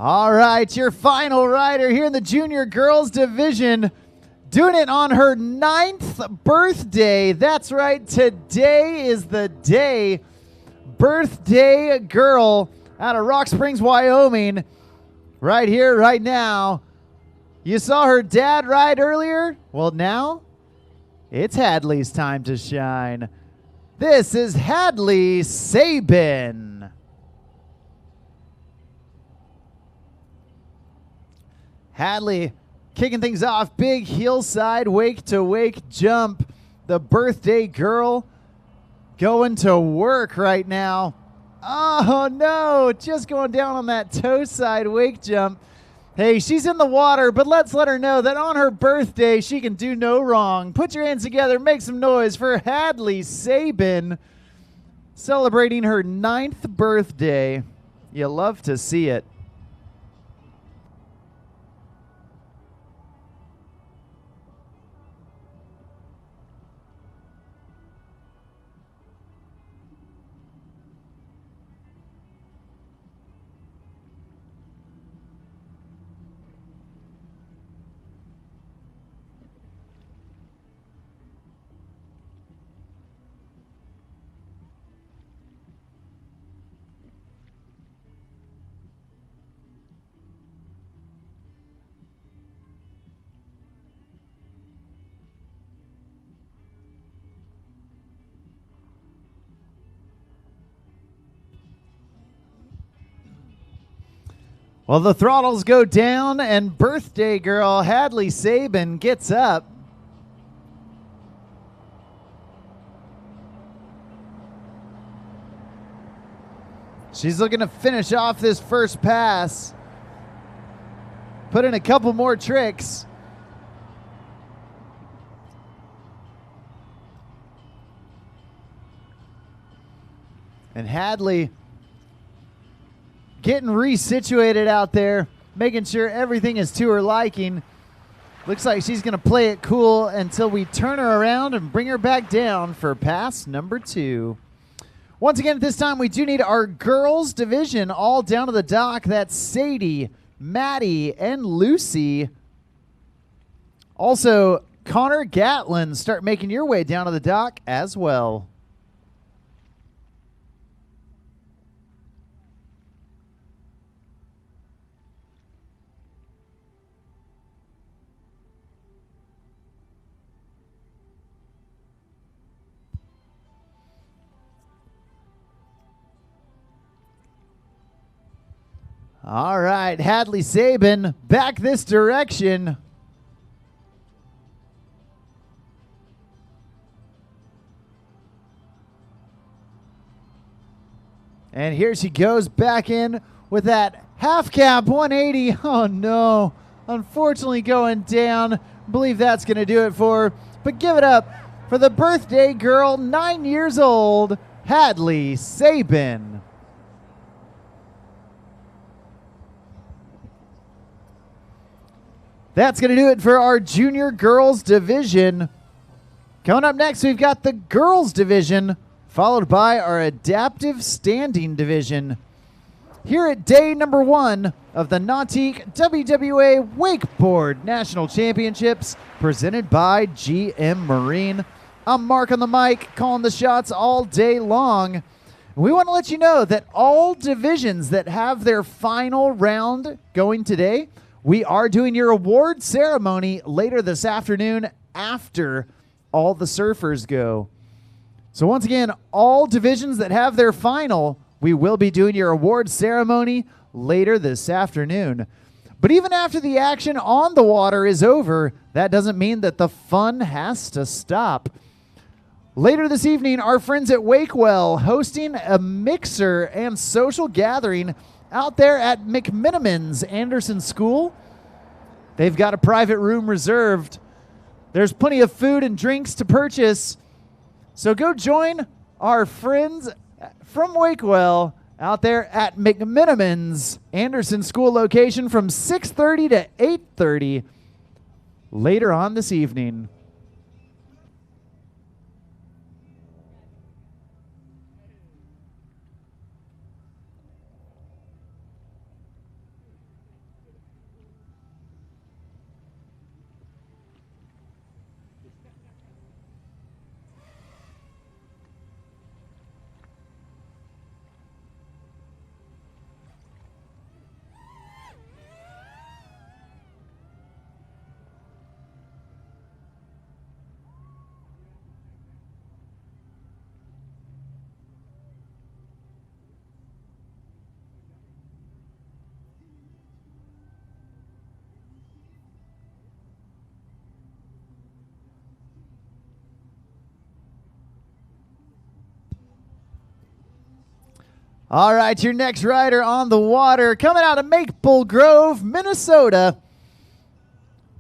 All right, your final rider here in the junior girls division, doing it on her 9th birthday. That's right, today is the day. Birthday girl out of Rock Springs, Wyoming, right here, right now. You saw her dad ride earlier? Well, now it's Hadley's time to shine. This is Hadley Sabin. Hadley kicking things off, big hillside wake to wake jump. The birthday girl going to work right now. Oh no, just going down on that toe side wake jump. Hey, she's in the water, but let's let her know that on her birthday she can do no wrong. Put your hands together, make some noise for Hadley Sabin, celebrating her 9th birthday. You love to see it. Well, the throttles go down, and birthday girl Hadley Sabin gets up. She's looking to finish off this first pass. Put in a couple more tricks. And Hadley getting resituated out there, making sure everything is to her liking. Looks like she's going to play it cool until we turn her around and bring her back down for pass number 2. Once again, at this time, we do need our girls division all down to the dock. That's Sadie, Maddie, and Lucy. Also, Connor, Gatlin, start making your way down to the dock as well. All right, Hadley Sabin back this direction. And here she goes back in with that half cab 180. Oh no, unfortunately going down. I believe that's going to do it for her. But give it up for the birthday girl, 9 years old, Hadley Sabin. That's going to do it for our junior girls division. Coming up next, we've got the girls division, followed by our adaptive standing division. Here at day number 1 of the Nautique WWA Wakeboard National Championships, presented by GM Marine. I'm Mark on the mic, calling the shots all day long. We want to let you know that all divisions that have their final round going today, we are doing your award ceremony later this afternoon after all the surfers go. So once again, all divisions that have their final, we will be doing your award ceremony later this afternoon. But even after the action on the water is over, that doesn't mean that the fun has to stop. Later this evening, our friends at Wakewell hosting a mixer and social gathering out there at McMiniman's Anderson School. They've got a private room reserved. There's plenty of food and drinks to purchase. So go join our friends from Wakewell out there at McMiniman's Anderson School location from 6:30 to 8:30 later on this evening. All right, your next rider on the water, coming out of Maple Grove, Minnesota.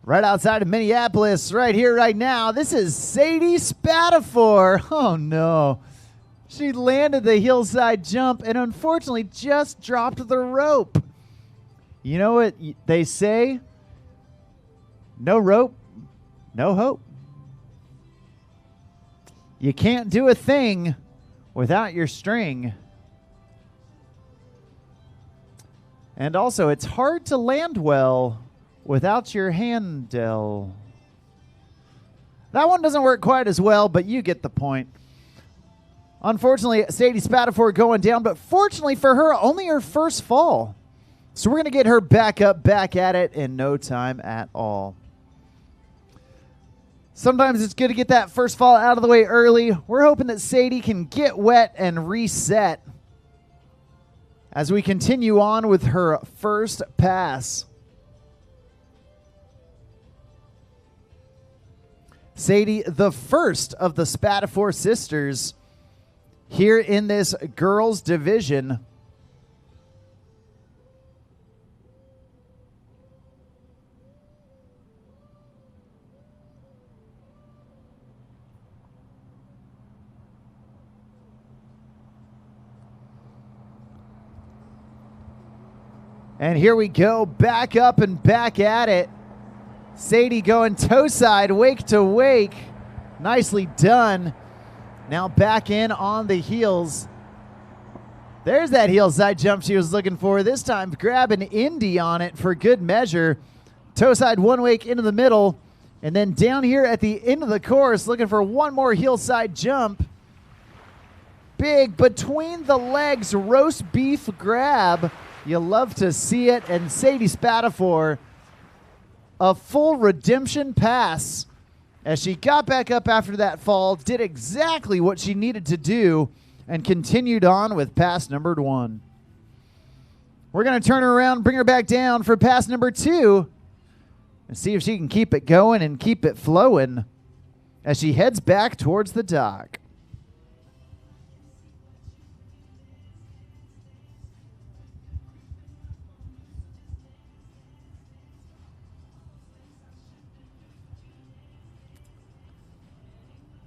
Right outside of Minneapolis, right here, right now. This is Sadi Spatapfor. Oh, no. She landed the hillside jump and unfortunately just dropped the rope. You know what they say? No rope, no hope. You can't do a thing without your string. And also, it's hard to land well without your handle. That one doesn't work quite as well, but you get the point. Unfortunately, Sadi Spatapfor going down, but fortunately for her, only her first fall. So we're going to get her back up, back at it in no time at all. Sometimes it's good to get that first fall out of the way early. We're hoping that Sadi can get wet and reset as we continue on with her first pass. Sadi, the first of the Spatapfor sisters here in this girls division. And here we go, back up and back at it. Sadi going toe side, wake to wake. Nicely done. Now back in on the heels. There's that heel side jump she was looking for. This time grab an indie on it for good measure. Toe side one wake into the middle. And then down here at the end of the course, looking for one more heel side jump. Big between the legs roast beef grab. You love to see it. And Sadi Spatapfor, a full redemption pass as she got back up after that fall, did exactly what she needed to do, and continued on with pass number 1. We're going to turn her around, bring her back down for pass number 2, and see if she can keep it going and keep it flowing as she heads back towards the dock.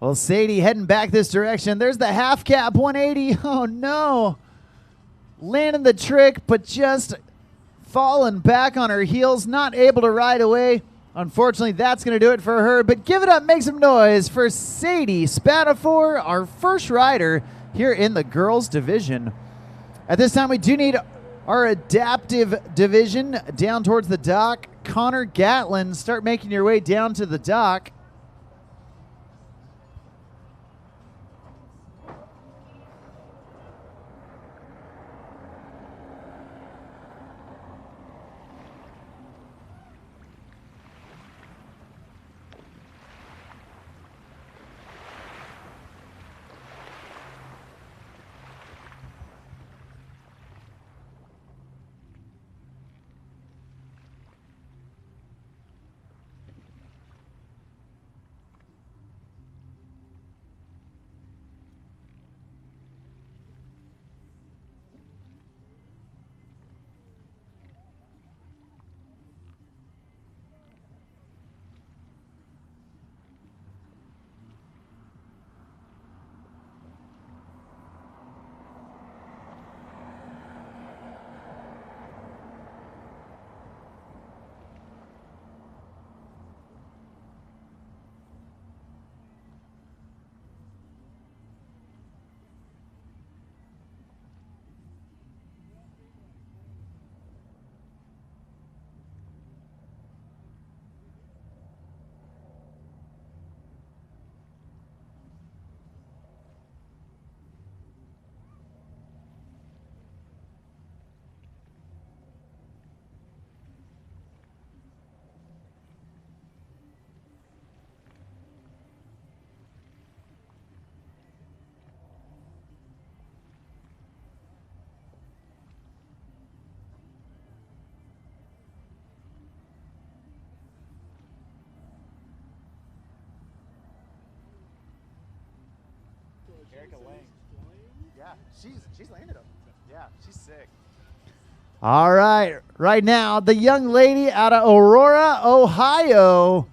Well, Sadi heading back this direction. There's the half cap 180. Oh, no. Landing the trick, but just falling back on her heels. Not able to ride away. Unfortunately, that's going to do it for her. But give it up, make some noise for Sadi Spatapfor, our first rider here in the girls division. At this time, we do need our adaptive division down towards the dock. Connor Gatlin, start making your way down to the dock. Yeah, she's landed them. Yeah, she's sick. All right, right now, the young lady out of Aurora, Ohio.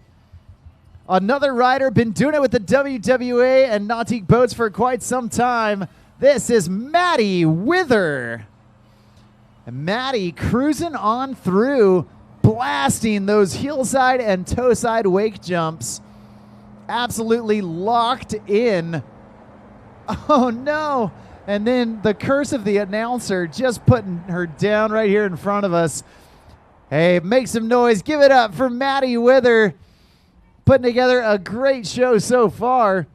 Another rider, been doing it with the WWA and Nautique boats for quite some time. This is Maddie Wither. And Maddie cruising on through, blasting those hillside and toe side wake jumps. Absolutely locked in. Oh, no. And then the curse of the announcer just putting her down right here in front of us. Hey, make some noise. Give it up for Maddie Wither. Putting together a great show so far.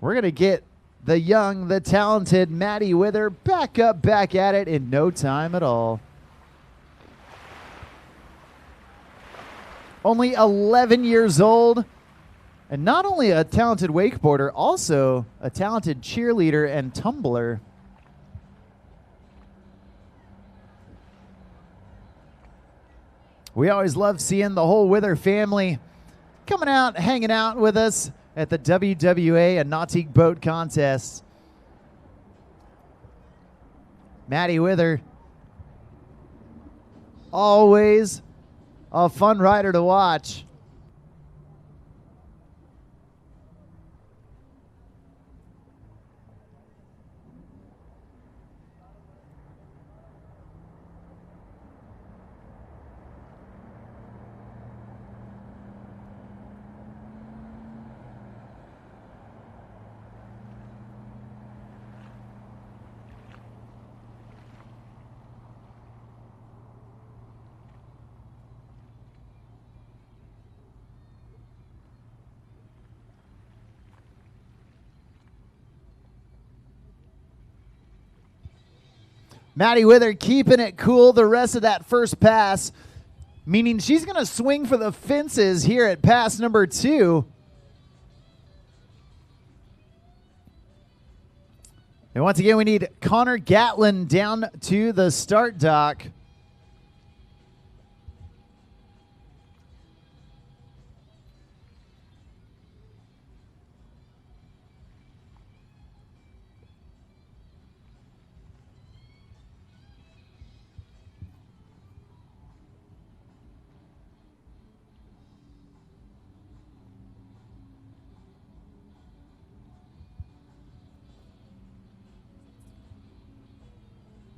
We're going to get the young, the talented Maddie Wither back up, back at it in no time at all. Only 11 years old. And not only a talented wakeboarder, also a talented cheerleader and tumbler. We always love seeing the whole Wither family coming out, hanging out with us at the WWA and Nautique Boat Contests. Maddie Wither, always a fun rider to watch. Maddie Wither keeping it cool the rest of that first pass, meaning she's going to swing for the fences here at pass number 2. And once again, we need Connor Gatlin down to the start dock.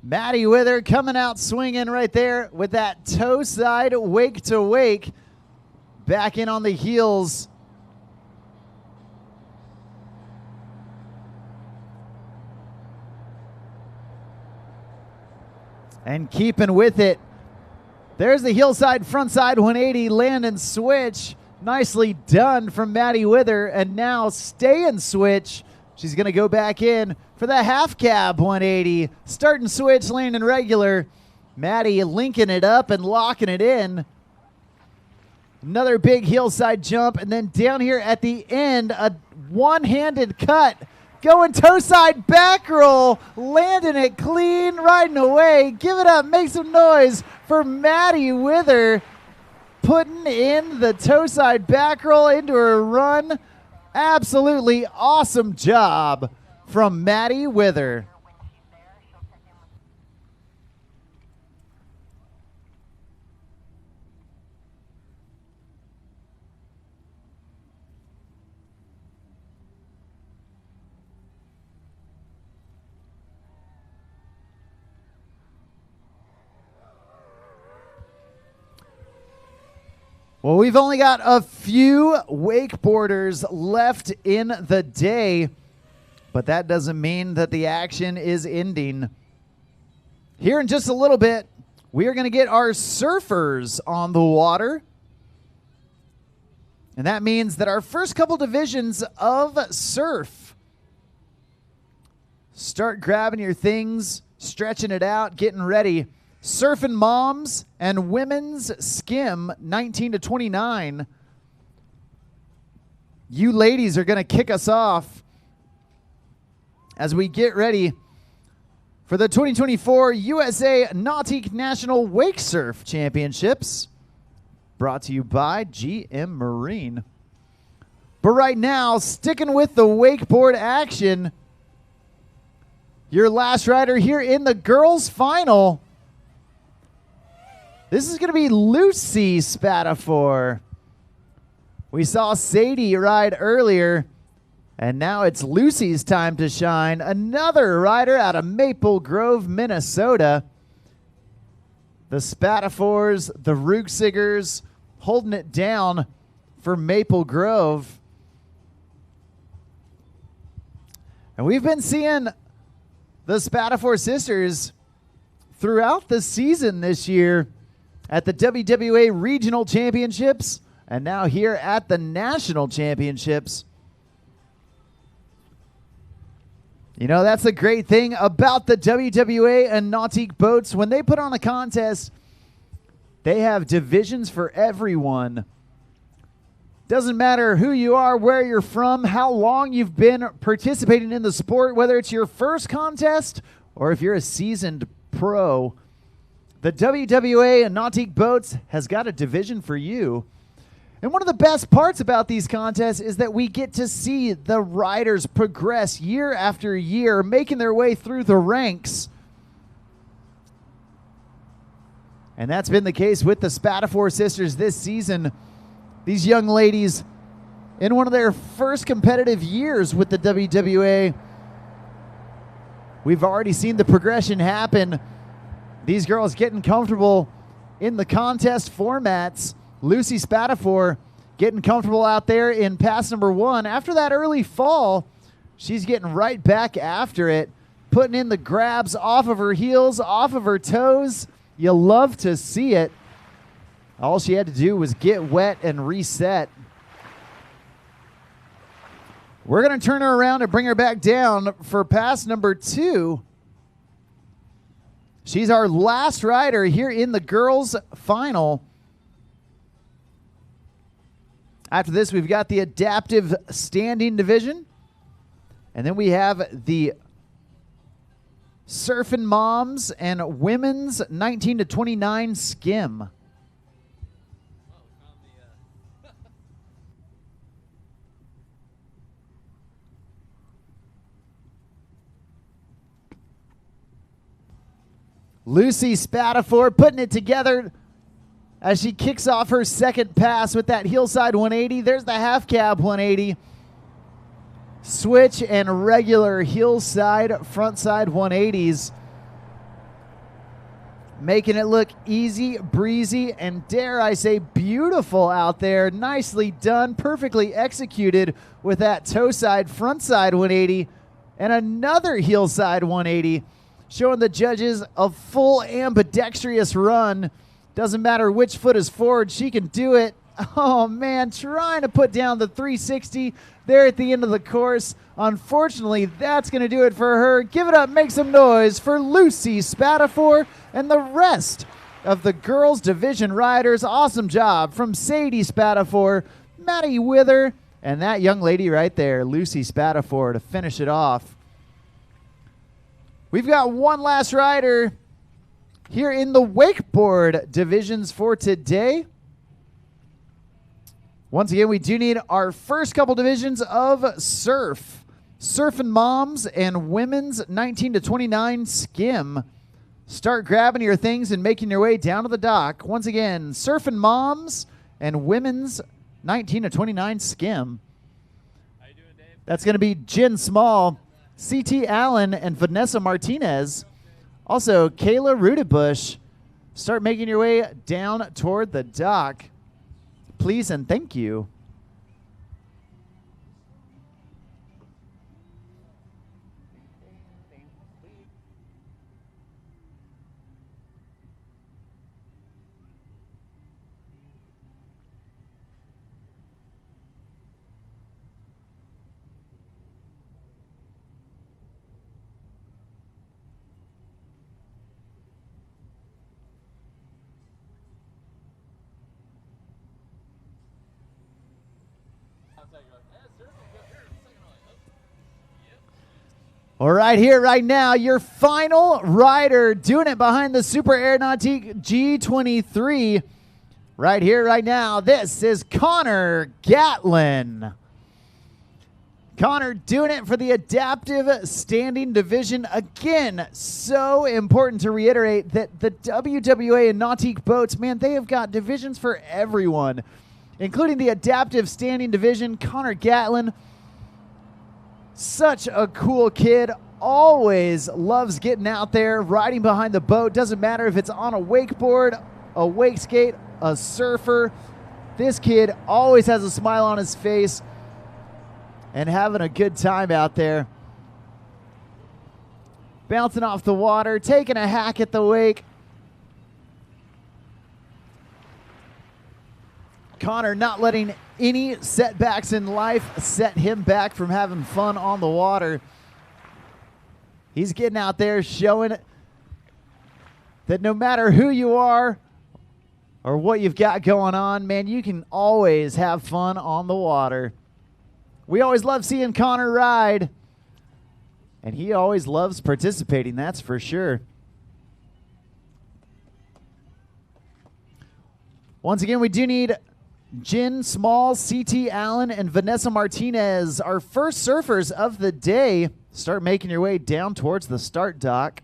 Maddie Wither coming out swinging right there with that toe side wake to wake. Back in on the heels. And keeping with it. There's the heel side, front side 180, land and switch. Nicely done from Maddie Wither. And now stay and switch. She's going to go back in for the half cab 180. Start and switch, land and regular. Maddie linking it up and locking it in. Another big heel side jump. And then down here at the end, a one-handed cut. Going toe side back roll. Landing it clean, riding away. Give it up, make some noise for Maddie Wither. Putting in the toe side back roll into her run. Absolutely awesome job from Maddie Wither. Well, we've only got a few wakeboarders left in the day, but that doesn't mean that the action is ending. Here in just a little bit, we are going to get our surfers on the water. And that means that our first couple divisions of surf. Start grabbing your things, stretching it out, getting ready. Surfing moms and women's skim 19 to 29. You ladies are going to kick us off as we get ready for the 2024 USA Nautique National Wakesurf Championships, brought to you by GM Marine. But right now, sticking with the wakeboard action, your last rider here in the girls' final. This is going to be Lucy Spatapfor. We saw Sadi ride earlier, and now it's Lucy's time to shine. Another rider out of Maple Grove, Minnesota. The Spatafors, the Ruegsigers, holding it down for Maple Grove. And we've been seeing the Spatapfor sisters throughout the season this year at the WWA Regional Championships, and now here at the National Championships. You know, that's the great thing about the WWA and Nautique boats. When they put on a contest, they have divisions for everyone. Doesn't matter who you are, where you're from, how long you've been participating in the sport, whether it's your first contest or if you're a seasoned pro. The WWA and Nautique Boats has got a division for you. And one of the best parts about these contests is that we get to see the riders progress year after year, making their way through the ranks. And that's been the case with the Spatapfor sisters this season. These young ladies, in one of their first competitive years with the WWA, we've already seen the progression happen. These girls getting comfortable in the contest formats. Lucy Spatapfor getting comfortable out there in pass number 1. After that early fall, she's getting right back after it, putting in the grabs off of her heels, off of her toes. You love to see it. All she had to do was get wet and reset. We're going to turn her around and bring her back down for pass number 2. She's our last rider here in the girls' final. After this, we've got the adaptive standing division. And then we have the Surfing Moms and Women's 19 to 29 Skim. Lucy Spatapfor putting it together as she kicks off her second pass with that hillside 180. There's the half cab 180. Switch and regular hillside, frontside 180s. Making it look easy, breezy, and dare I say beautiful out there. Nicely done, perfectly executed with that toe side, frontside 180, and another hillside 180. Showing the judges a full ambidextrous run. Doesn't matter which foot is forward, she can do it. Oh man, trying to put down the 360 there at the end of the course. Unfortunately, that's going to do it for her. Give it up, make some noise for Lucy Spatapfor and the rest of the girls division riders. Awesome job from Sadi Spatapfor, Maddie Wither, and that young lady right there, Lucy Spatapfor, to finish it off. We've got one last rider here in the wakeboard divisions for today. Once again, we do need our first couple divisions of surf. Surfing Moms and Women's 19 to 29 Skim. Start grabbing your things and making your way down to the dock. Once again, Surfing Moms and Women's 19 to 29 Skim. How you doing, Dave? That's going to be Jen Small, CT Allen, and Vanessa Martinez. Also, Kayla Roudabush. Start making your way down toward the dock. Please and thank you. All right, here, right now, your final rider doing it behind the Super Air Nautique G23. Right here, right now, this is Connor Gatlin. Connor doing it for the adaptive standing division. Again, so important to reiterate that the WWA and Nautique boats, man, they have got divisions for everyone, including the adaptive standing division. Connor Gatlin, such a cool kid, always loves getting out there, riding behind the boat. Doesn't matter if it's on a wakeboard, a wake skate, a surfer. This kid always has a smile on his face and having a good time out there. Bouncing off the water, taking a hack at the wake. Connor not letting any setbacks in life set him back from having fun on the water. He's getting out there showing that no matter who you are or what you've got going on, man, you can always have fun on the water. We always love seeing Connor ride, and he always loves participating, that's for sure. Once again, we do need Jen Small, CT Allen, and Vanessa Martinez, our first surfers of the day. Start making your way down towards the start dock.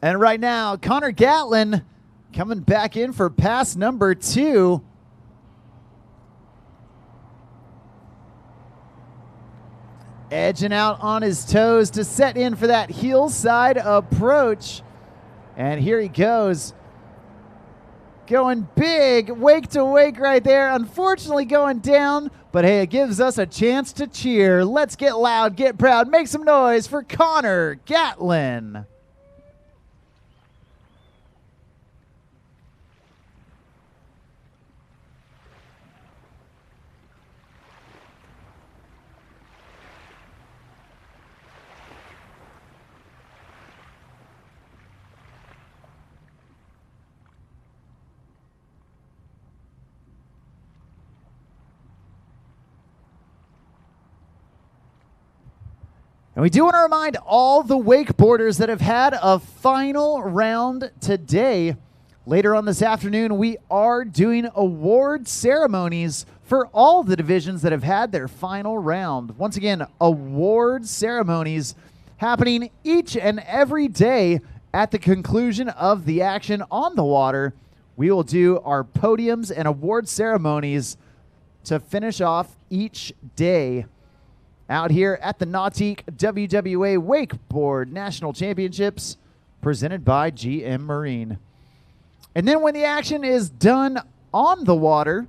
And right now, Connor Gatlin coming back in for pass number 2. Edging out on his toes to set in for that heel side approach. And here he goes. Going big, wake to wake right there. Unfortunately going down, but hey, it gives us a chance to cheer. Let's get loud, get proud, make some noise for Connor Gatlin. And we do want to remind all the wakeboarders that have had a final round today. Later on this afternoon, we are doing award ceremonies for all the divisions that have had their final round. Once again, award ceremonies happening each and every day at the conclusion of the action on the water. We will do our podiums and award ceremonies to finish off each day out here at the Nautique WWA Wakeboard National Championships presented by GM Marine. And then when the action is done on the water,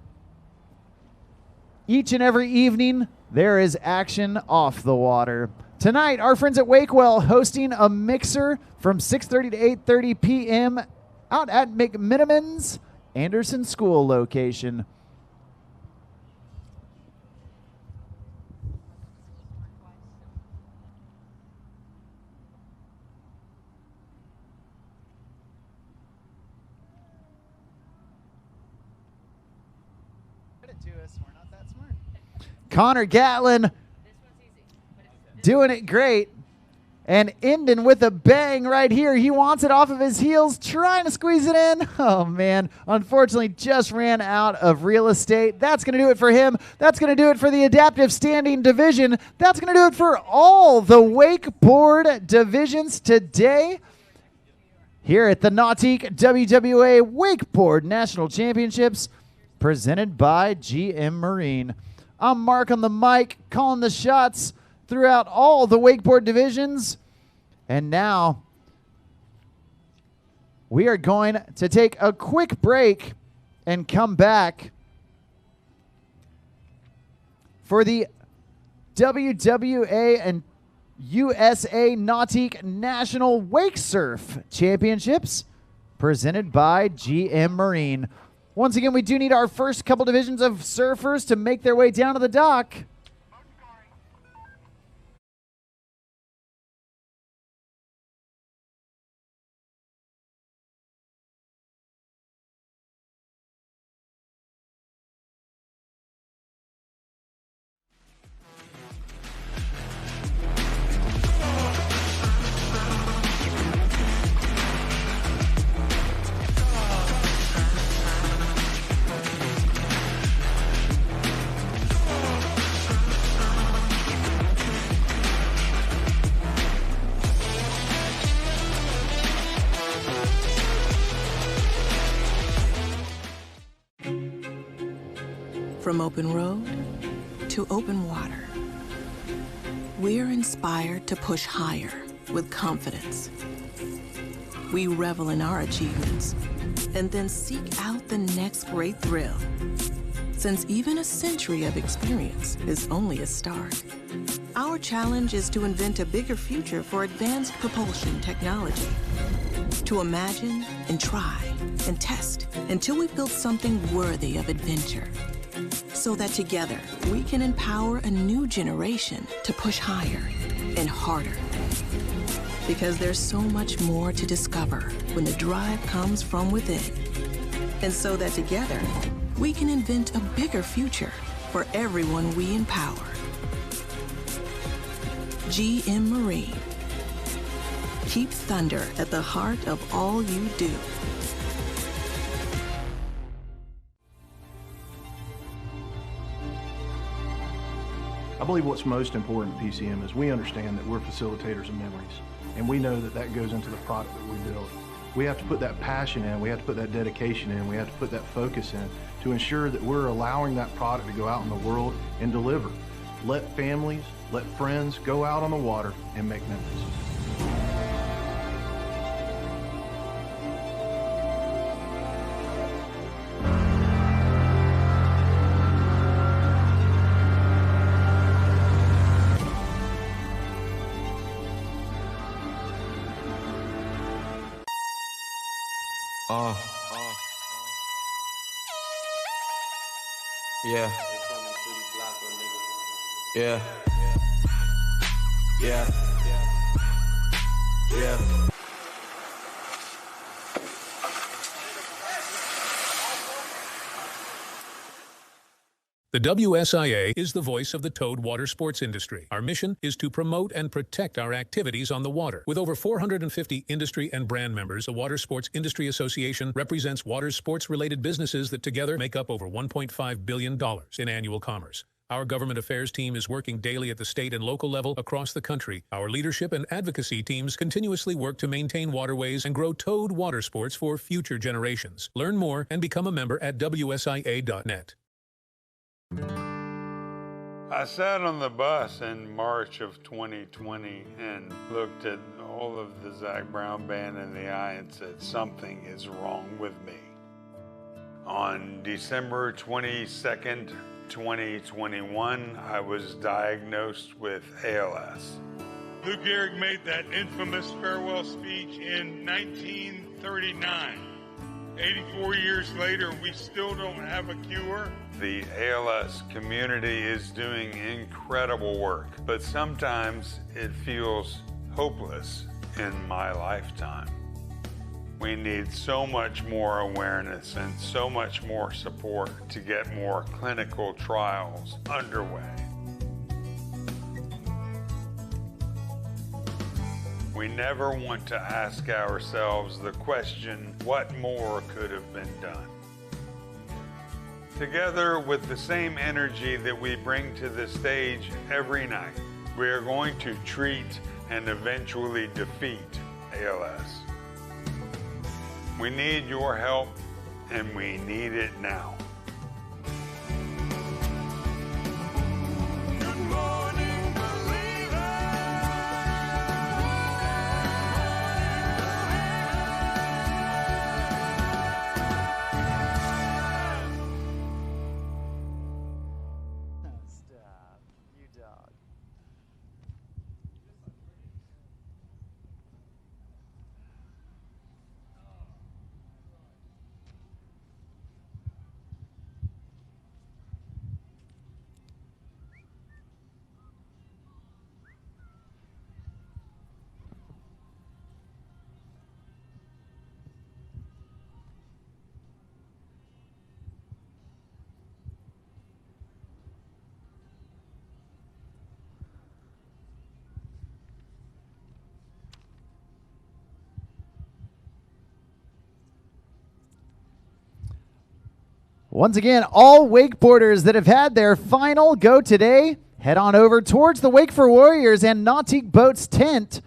each and every evening, there is action off the water. Tonight, our friends at Wakewell hosting a mixer from 6:30 to 8:30 p.m. out at McMiniman's Anderson School location. Connor Gatlin doing it great and ending with a bang right here. He wants it off of his heels, trying to squeeze it in. Oh, man. Unfortunately, just ran out of real estate. That's going to do it for him. That's going to do it for the adaptive standing division. That's going to do it for all the wakeboard divisions today here at the Nautique WWA Wakeboard National Championships presented by GM Marine. I'm Mark on the mic, calling the shots throughout all the wakeboard divisions. And now we are going to take a quick break and come back for the WWA and USA Nautique National Wakesurf Championships presented by GM Marine. Once again, we do need our first couple divisions of surfers to make their way down to the dock. From open road to open water, we're inspired to push higher with confidence. We revel in our achievements and then seek out the next great thrill. Since even a century of experience is only a start, our challenge is to invent a bigger future for advanced propulsion technology. To imagine and try and test until we've built something worthy of adventure. So that together, we can empower a new generation to push higher and harder. Because there's so much more to discover when the drive comes from within. And so that together, we can invent a bigger future for everyone we empower. GM Marine. Keep thunder at the heart of all you do. I believe what's most important at PCM is we understand that we're facilitators of memories, and we know that that goes into the product that we build. We have to put that passion in, we have to put that dedication in, we have to put that focus in to ensure that we're allowing that product to go out in the world and deliver. Let families, let friends go out on the water and make memories. Yeah. Yeah. Yeah. Yeah. The WSIA is the voice of the towed water sports industry. Our mission is to promote and protect our activities on the water. With over 450 industry and brand members, the Water Sports Industry Association represents water sports-related businesses that together make up over $1.5 billion in annual commerce. Our government affairs team is working daily at the state and local level across the country. Our leadership and advocacy teams continuously work to maintain waterways and grow towed water sports for future generations. Learn more and become a member at WSIA.net. I sat on the bus in March of 2020 and looked at all of the Zach Brown band in the eye and said, something is wrong with me. On December 22nd, 2021, I was diagnosed with ALS. Lou Gehrig made that infamous farewell speech in 1939. 84 years later, we still don't have a cure. The ALS community is doing incredible work, but sometimes it feels hopeless in my lifetime. We need so much more awareness and so much more support to get more clinical trials underway. We never want to ask ourselves the question, what more could have been done? Together with the same energy that we bring to the stage every night, we are going to treat and eventually defeat ALS. We need your help, and we need it now. Once again, all wakeboarders that have had their final go today, head on over towards the Wake for Warriors and Nautique Boats tent,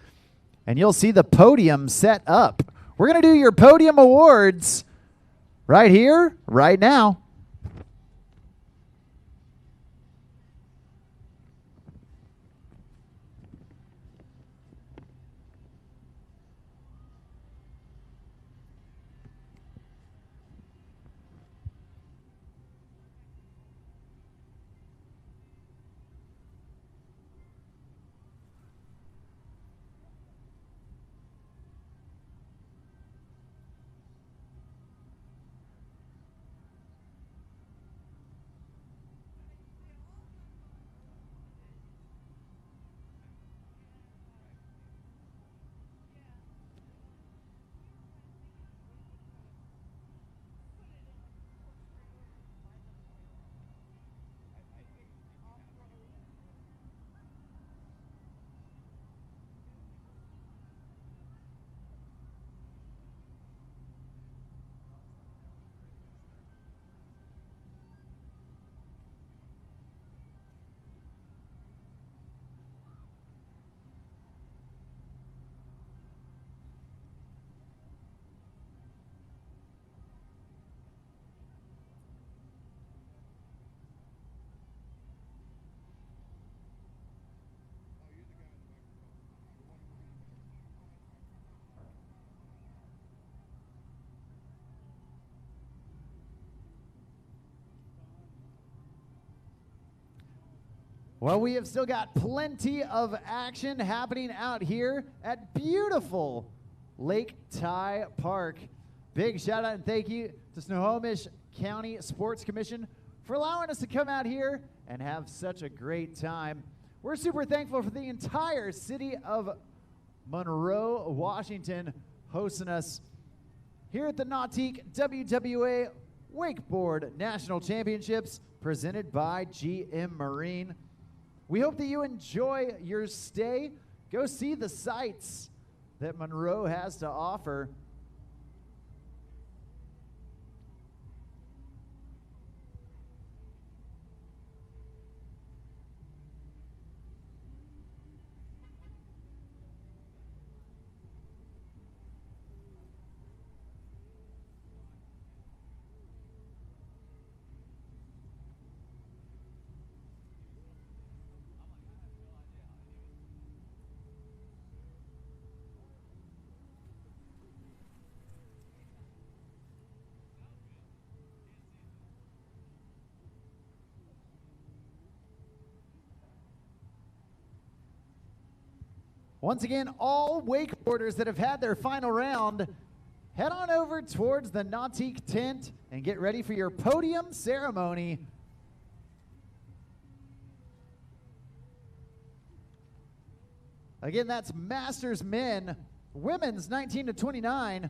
and you'll see the podium set up. We're going to do your podium awards right here, right now. Well, we have still got plenty of action happening out here at beautiful Lake Ty Park. Big shout out and thank you to Snohomish County Sports Commission for allowing us to come out here and have such a great time. We're super thankful for the entire city of Monroe, Washington, hosting us here at the Nautique WWA Wakeboard National Championships presented by GM Marine. We hope that you enjoy your stay. Go see the sights that Monroe has to offer. Once again, all wakeboarders that have had their final round, head on over towards the Nautique tent and get ready for your podium ceremony. Again, that's Masters men, women's 19 to 29.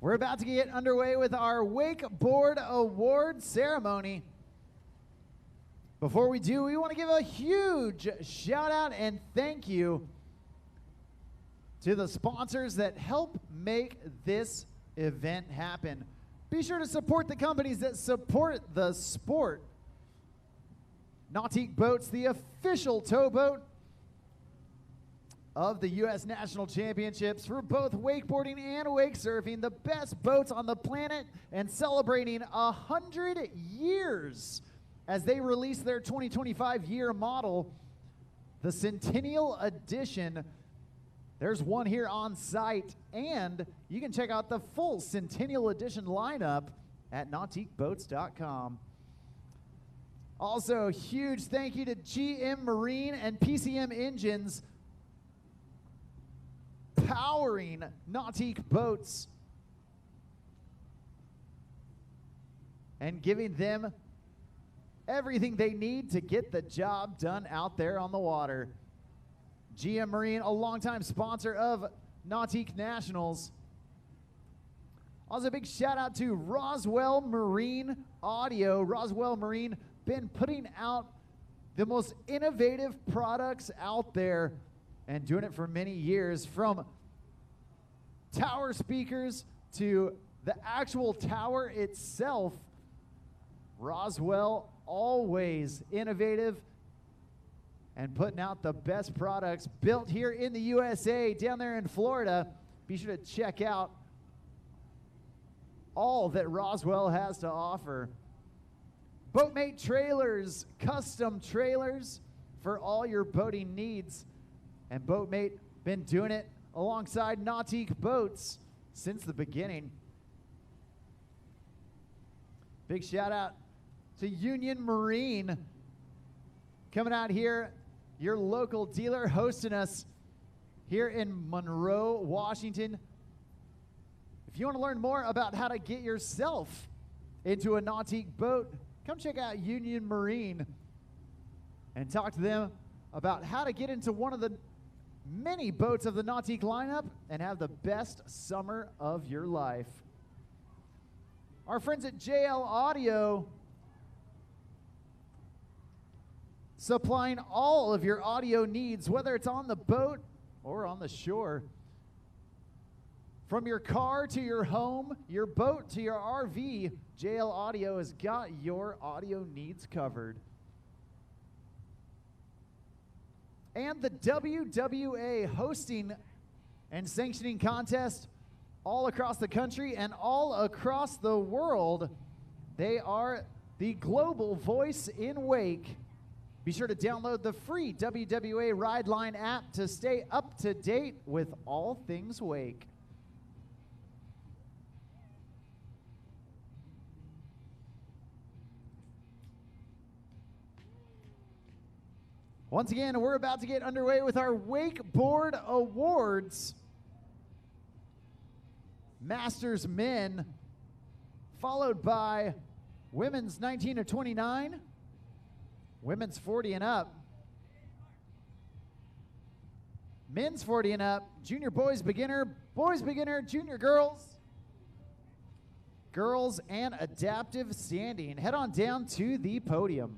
We're about to get underway with our Wakeboard Award ceremony. Before we do, we want to give a huge shout out and thank you to the sponsors that help make this event happen. Be sure to support the companies that support the sport. Nautique Boats, the official towboat of the U.S. National Championships for both wakeboarding and wakesurfing, the best boats on the planet, and celebrating 100 years as they release their 2025 year model, the Centennial Edition. There's one here on site, and you can check out the full Centennial Edition lineup at nautiqueboats.com. Also, huge thank you to GM Marine and PCM Engines, powering Nautique boats and giving them everything they need to get the job done out there on the water. GM Marine, a longtime sponsor of Nautique Nationals. Also, a big shout out to Roswell Marine Audio. Roswell Marine been putting out the most innovative products out there and doing it for many years, from tower speakers to the actual tower itself. Roswell, always innovative and putting out the best products built here in the USA, down there in Florida. Be sure to check out all that Roswell has to offer. Boatmate Trailers, custom trailers for all your boating needs. And Boatmate been doing it alongside Nautique boats since the beginning. Big shout out to Union Marine coming out here, your local dealer hosting us here in Monroe, Washington. If you want to learn more about how to get yourself into a Nautique boat, come check out Union Marine and talk to them about how to get into one of the many boats of the Nautique lineup and have the best summer of your life. Our friends at JL Audio, supplying all of your audio needs, whether it's on the boat or on the shore. From your car to your home, your boat to your RV, JL Audio has got your audio needs covered. And the WWA hosting and sanctioning contests all across the country and all across the world. They are the global voice in wake. Be sure to download the free WWA Ride Line app to stay up to date with all things wake. Once again, we're about to get underway with our Wakeboard Awards. Masters men, followed by women's 19 to 29, women's 40 and up, men's 40 and up, junior boys beginner, junior girls, girls and adaptive standing. Head on down to the podium.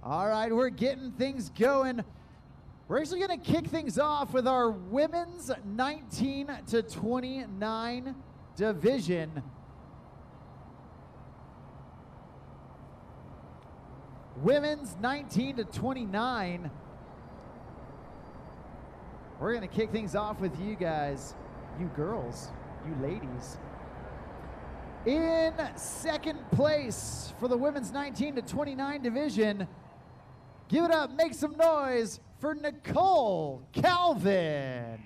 All right, we're getting things going. We're actually going to kick things off with our women's 19 to 29 division. Women's 19 to 29. We're going to kick things off with you guys, you girls, you ladies. In second place for the women's 19 to 29 division, give it up, make some noise for Nicole Calvin.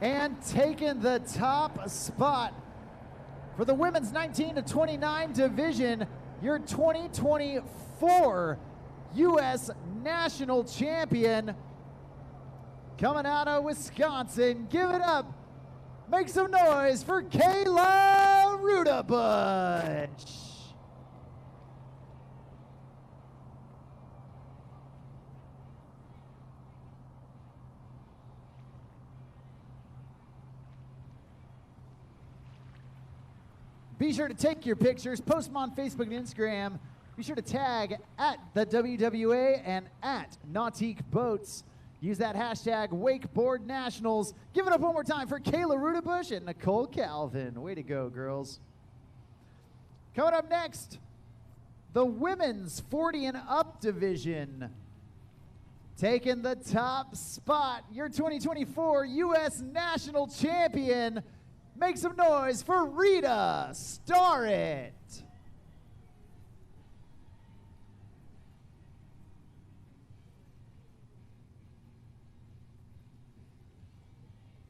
And taking the top spot for the women's 19 to 29 division, your 2024 U.S. National Champion, coming out of Wisconsin. Give it up. Make some noise for Kayla Roudabush. Be sure to take your pictures, post them on Facebook and Instagram. Be sure to tag at the WWA and at Nautique Boats. Use that hashtag Wakeboard Nationals. Give it up one more time for Kayla Roudabush and Nicole Calvin. Way to go, girls. Coming up next, the women's 40 and up division. Taking the top spot, your 2024 U.S. National Champion. Make some noise for Rita Starrett.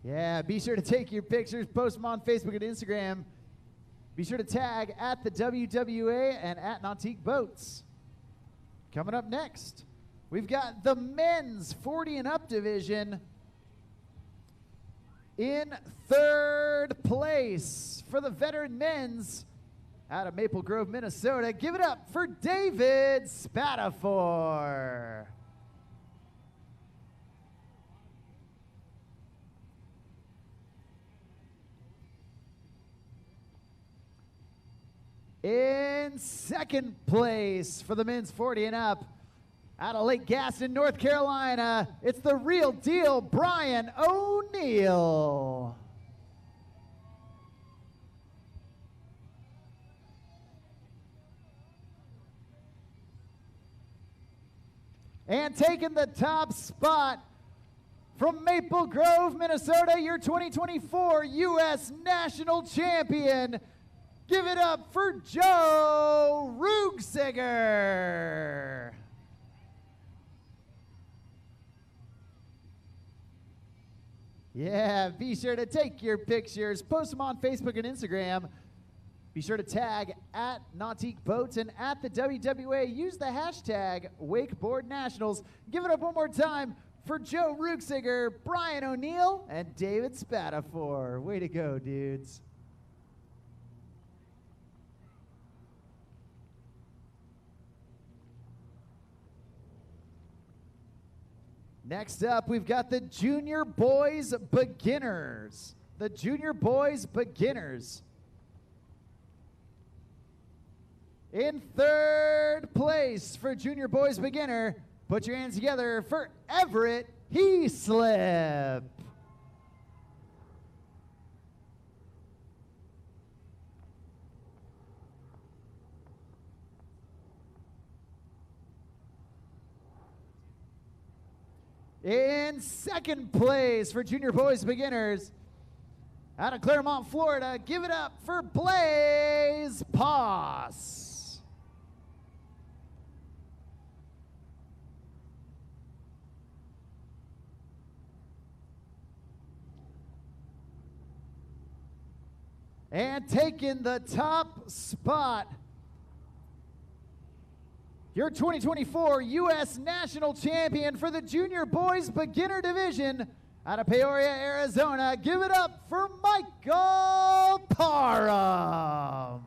Yeah, be sure to take your pictures, post them on Facebook and Instagram. Be sure to tag at the WWA and at Nautique Boats. Coming up next, we've got the men's 40 and up division. In third place for the veteran men's, out of Maple Grove, Minnesota. Give it up for David Spatapfor. In second place for the men's 40 and up, out of Lake Gaston, North Carolina, it's the real deal, Brian O'Neill. And taking the top spot from Maple Grove, Minnesota, your 2024 U.S. National Champion. Give it up for Joe Ruegsiger. Yeah, be sure to take your pictures, post them on Facebook and Instagram. Be sure to tag at Nautique Boats and at the WWA. Use the hashtag Wakeboard Nationals. Give it up one more time for Joe Ruegsiger, Brian O'Neill, and David Spatapfor. Way to go, dudes. Next up, we've got the Junior Boys Beginners. The Junior Boys Beginners. In third place for Junior Boys Beginner, put your hands together for Everett Hep. In second place for Junior Boys Beginners, out of Claremont, Florida, give it up for Blaze Poss. And taking the top spot, your 2024 U.S. National Champion for the Junior Boys Beginner Division, out of Peoria, Arizona. Give it up for Michael Parum.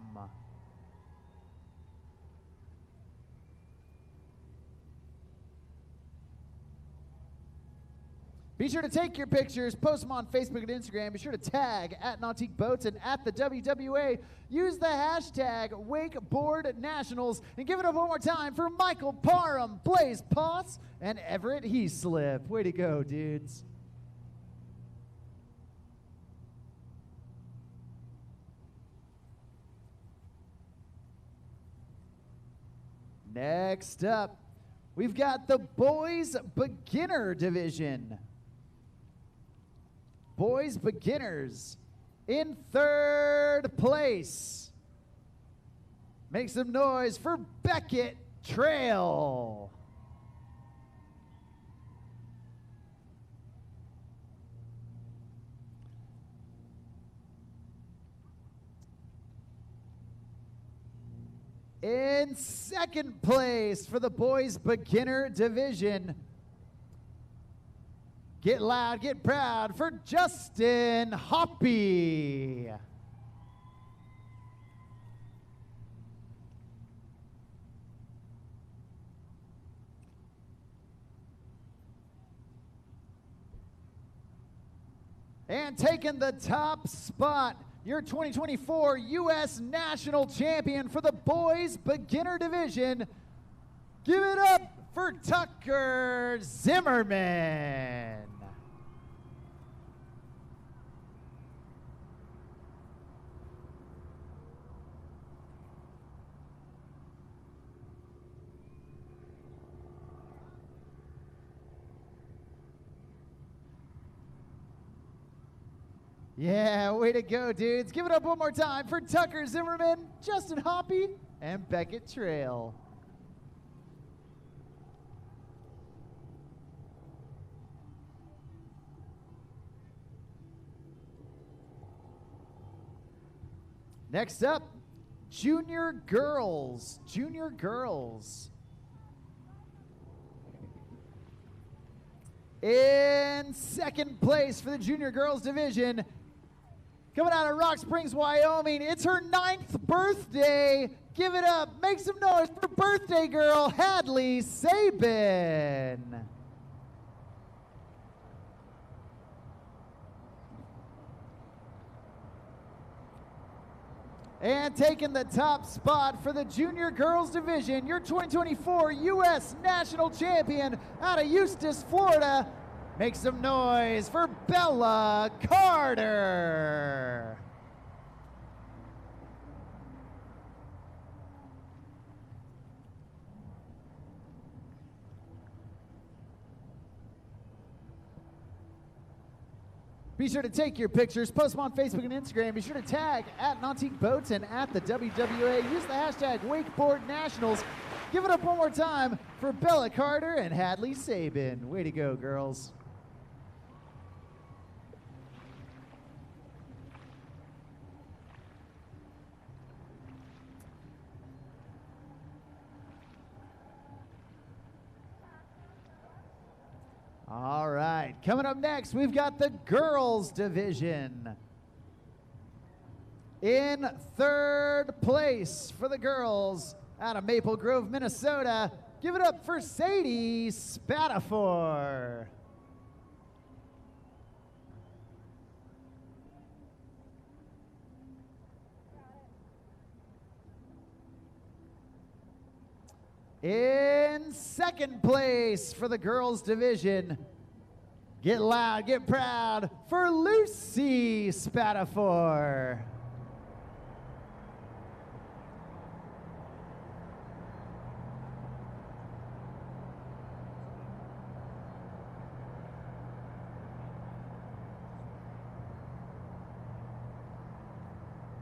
Be sure to take your pictures, post them on Facebook and Instagram. Be sure to tag at Nautique Boats and at the WWA. Use the hashtag Wakeboard Nationals. And give it up one more time for Michael Parum, Blaze Poss, and Everett Hep. Way to go, dudes. Next up, we've got the Boys Beginner Division. Boys Beginners in third place. Make some noise for Becket Trail. In second place for the Boys Beginner Division, get loud, get proud for Justin Hoppy. And taking the top spot, your 2024 U.S. National Champion for the Boys Beginner Division. Give it up for Tucker Zimmerman. Yeah, way to go, dudes. Give it up one more time for Tucker Zimmerman, Justin Hoppy, and Becket Trail. Next up, Junior Girls. Junior Girls. In second place for the Junior Girls Division, Coming out of Rock Springs, Wyoming, it's her 9th birthday. Give it up. Make some noise for birthday girl, Hadley Sabin. And taking the top spot for the junior girls division, your 2024 U.S. National Champion out of Eustis, Florida. Make some noise for Bella Carter. Be sure to take your pictures, post them on Facebook and Instagram. Be sure to tag at Nautique Boats and at the WWA. Use the hashtag Wakeboard Nationals. Give it up one more time for Bella Carter and Hadley Sabin. Way to go, girls. All right, coming up next, we've got the girls division. In 3rd place for the girls out of Maple Grove, Minnesota, give it up for Sadi Spatapfor. In 2nd place for the girls division, get loud, get proud for Lucy Spatapfor.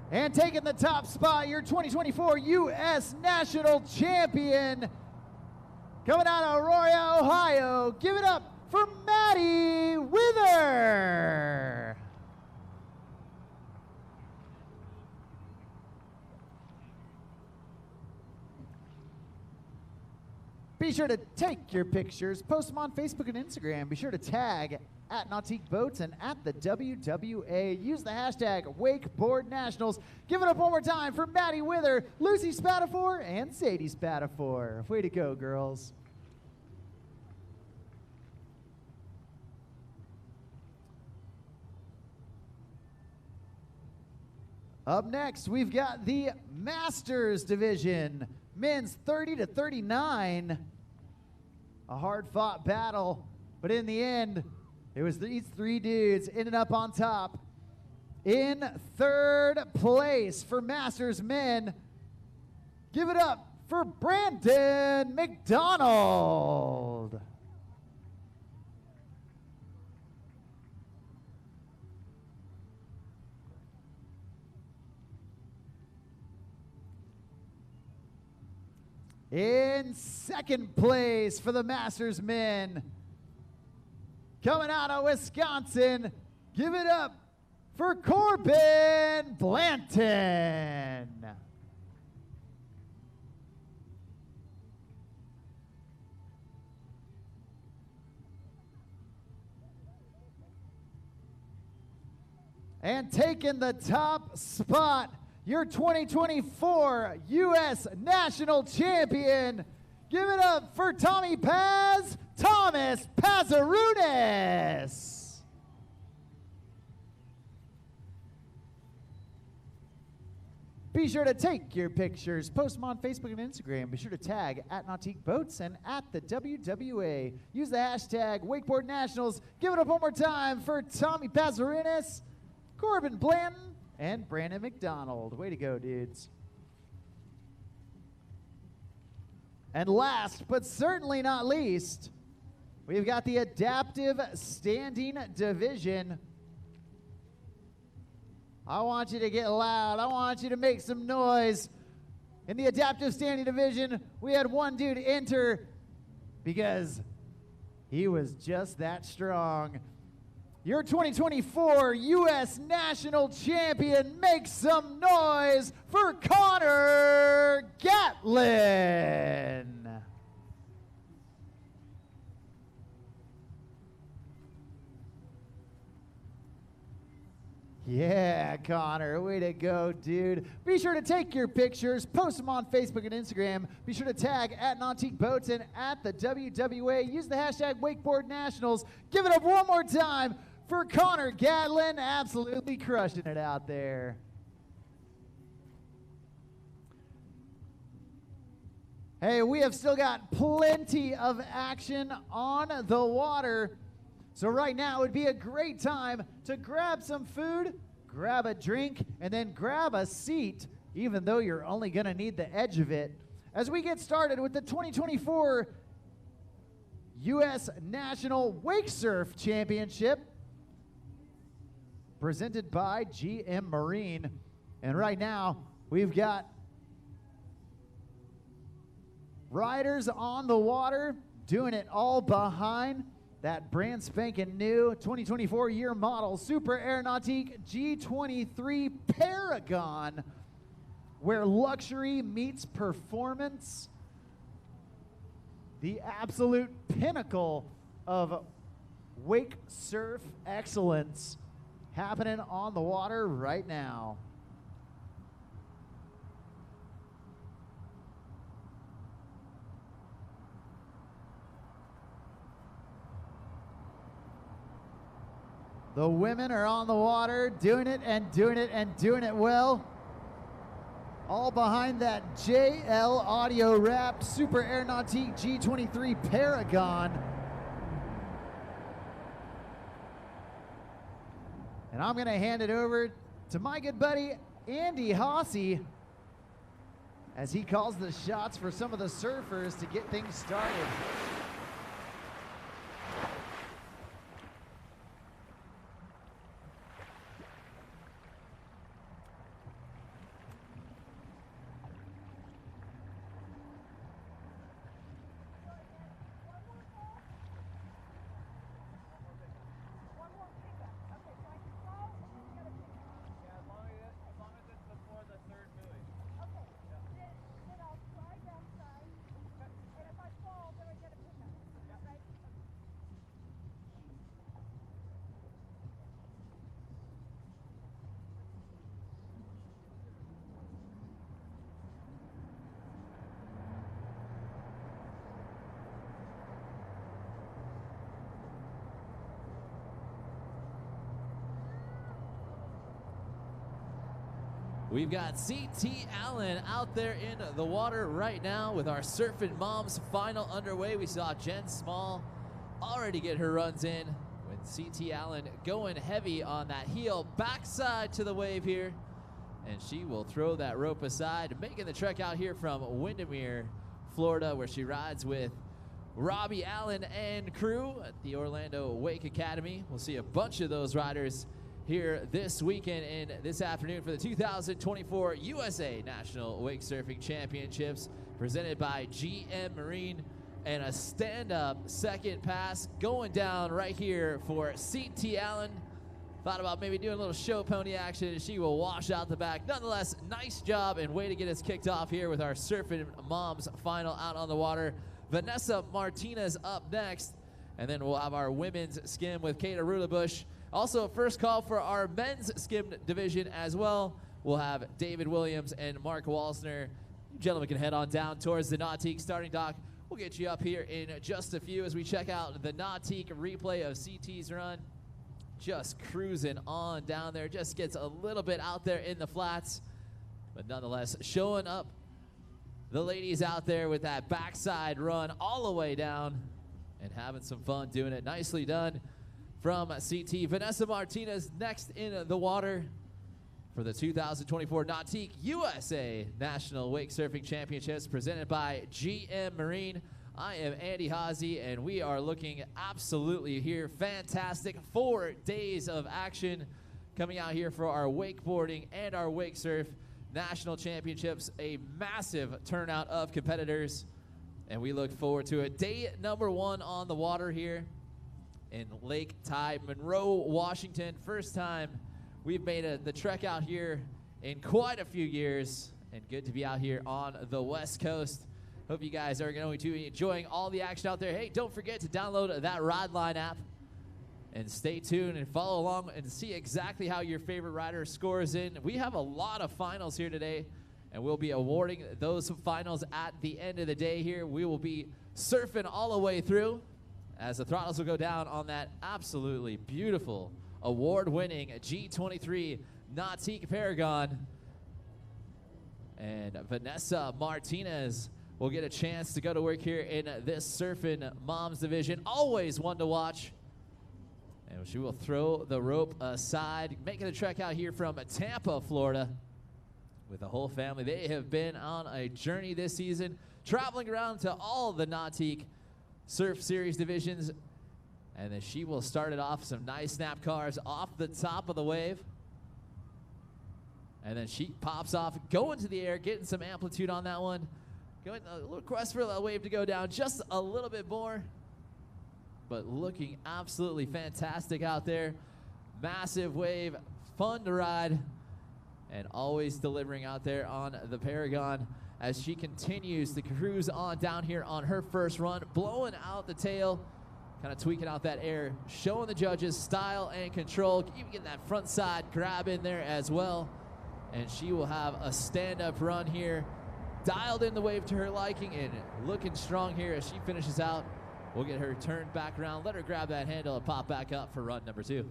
And taking the top spot, your 2024 U.S. National Champion, coming out of Aurora, Ohio, give it up for Maddie Wither. Be sure to take your pictures, post them on Facebook and Instagram. Be sure to tag at Nautique Boats and at the WWA. Use the hashtag Wakeboard Nationals. Give it up one more time for Maddie Wither, Lucy Spatapfor, and Sadi Spatapfor. Way to go, girls. Up next, we've got the Masters division. Men's 30 to 39. A hard-fought battle, but in the end, it was these 3 dudes ended up on top. In 3rd place for Masters men, give it up for Brandon McDonald. In 2nd place for the Masters men, coming out of Wisconsin, give it up for Corbin Blanton. And taking the top spot, your 2024 U.S. National Champion, give it up for Thomas Pazerunas. Be sure to take your pictures, post them on Facebook and Instagram. Be sure to tag at Nautique Boats and at the WWA. Use the hashtag Wakeboard Nationals. Give it up one more time for Tommy Pazerunas, Corbin Blanton, and Brandon McDonald. Way to go, dudes. And last, but certainly not least, we've got the Adaptive Standing Division. I want you to get loud. I want you to make some noise. In the Adaptive Standing Division, we had one dude enter because he was just that strong. Your 2024 U.S. National Champion, make some noise for Connor Gatlin. Yeah, Connor, way to go, dude. Be sure to take your pictures, post them on Facebook and Instagram. Be sure to tag at Nautique Boats and at the WWA. Use the hashtag Wakeboard Nationals. Give it up one more time for Connor Gatlin, absolutely crushing it out there. Hey, we have still got plenty of action on the water. So right now would be a great time to grab some food, grab a drink, and then grab a seat, even though you're only gonna need the edge of it, as we get started with the 2024 U.S. National Wakesurf Championship, presented by GM Marine. And right now, we've got riders on the water doing it all behind that brand spanking new 2024 year model Super Air Nautique G23 Paragon, where luxury meets performance. The absolute pinnacle of wake surf excellence happening on the water right now. The women are on the water, doing it and doing it and doing it well. All behind that JL Audio Wrap Super Air Nautique G23 Paragon. And I'm gonna hand it over to my good buddy, Andy Hossey, as he calls the shots for some of the surfers to get things started. We've got CT Allen out there in the water right now with our Surfing Moms final underway. We saw Jen Small already get her runs in with CT Allen going heavy on that heel backside to the wave here. And she will throw that rope aside, making the trek out here from Windermere, Florida, where she rides with Robbie Allen and crew at the Orlando Wake Academy. We'll see a bunch of those riders here this weekend and this afternoon for the 2024 USA National Wake Surfing Championships, presented by GM Marine. And a stand-up second pass going down right here for CT Allen. Thought about maybe doing a little show pony action, and she will wash out the back. Nonetheless, nice job and way to get us kicked off here with our Surfing Moms final out on the water. Vanessa Martinez up next, and then we'll have our women's skim with Kayla Roudabush. Also, first call for our men's skim division as well. We'll have David Williams and Mark Walsner. You gentlemen can head on down towards the Nautique starting dock. We'll get you up here in just a few as we check out the Nautique replay of CT's run. Just cruising on down there. Just gets a little bit out there in the flats. But nonetheless, showing up the ladies out there with that backside run all the way down and having some fun doing it. Nicely done from CT. Vanessa Martinez next in the water for the 2024 Nautique USA National Wake Surfing Championships, presented by GM Marine. I am Andy Hossey, and we are looking absolutely here fantastic. 4 days of action coming out here for our wakeboarding and our wake surf national championships. A massive turnout of competitors, and we look forward to it. Day number 1 on the water here in Lake Tide, Monroe, Washington. First time we've made the trek out here in quite a few years, and good to be out here on the West Coast. Hope you guys are going to be enjoying all the action out there. Hey, don't forget to download that Rideline app And stay tuned and follow along and see exactly how your favorite rider scores in. We have a lot of finals here today, and we'll be awarding those finals at the end of the day here. We will be surfing all the way through as the throttles will go down on that absolutely beautiful, award-winning G23 Nautique Paragon. And Vanessa Martinez will get a chance to go to work here in this Surfing Moms division. Always one to watch. And she will throw the rope aside, making the trek out here from Tampa, Florida, with the whole family. They have been on a journey this season, traveling around to all the Nautique Surf Series divisions. And then she will start it off, some nice snap cars off the top of the wave. And then she pops off, going to the air, getting some amplitude on that one. Going a little request for the wave to go down just a little bit more. But looking absolutely fantastic out there. Massive wave, fun to ride, and always delivering out there on the Paragon as she continues to cruise on down here on her first run, blowing out the tail, kind of tweaking out that air, showing the judges style and control, even getting that front side grab in there as well. And she will have a stand-up run here, dialed in the wave to her liking, and looking strong here as she finishes out. We'll get her turned back around, let her grab that handle and pop back up for run number 2.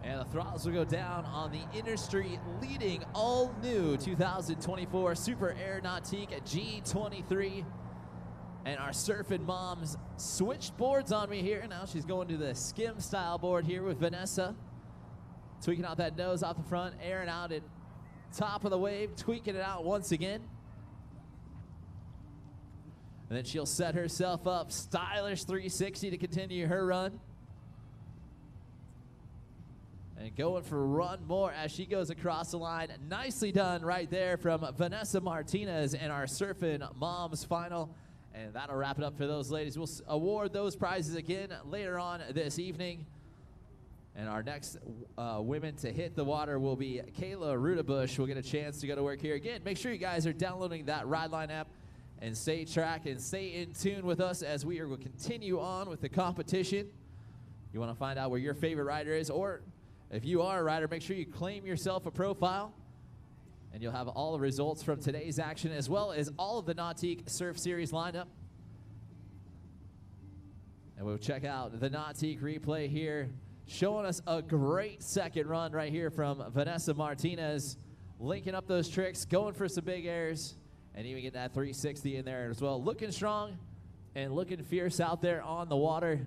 And the throttles will go down on the industry leading all-new 2024 Super Air Nautique G23. And our Surfing Moms switched boards on me here. Now she's going to the skim style board here with Vanessa. Tweaking out that nose off the front, airing out at top of the wave, tweaking it out once again. And then she'll set herself up, stylish 360 to continue her run. And going for one more as she goes across the line. Nicely done right there from Vanessa Martinez in our Surfing Moms final. And that'll wrap it up for those ladies. We'll award those prizes again later on this evening. And our next women to hit the water will be Kayla Roudabush. We'll get a chance to go to work here. Again, make sure you guys are downloading that Rideline app and stay track and stay in tune with us as we will continue on with the competition. You want to find out where your favorite rider is, or if you are a rider, make sure you claim yourself a profile, and you'll have all the results from today's action as well as all of the Nautique Surf Series lineup. And we'll check out the Nautique replay here, showing us a great second run right here from Vanessa Martinez, linking up those tricks, going for some big airs, and even getting that 360 in there as well. Looking strong and looking fierce out there on the water.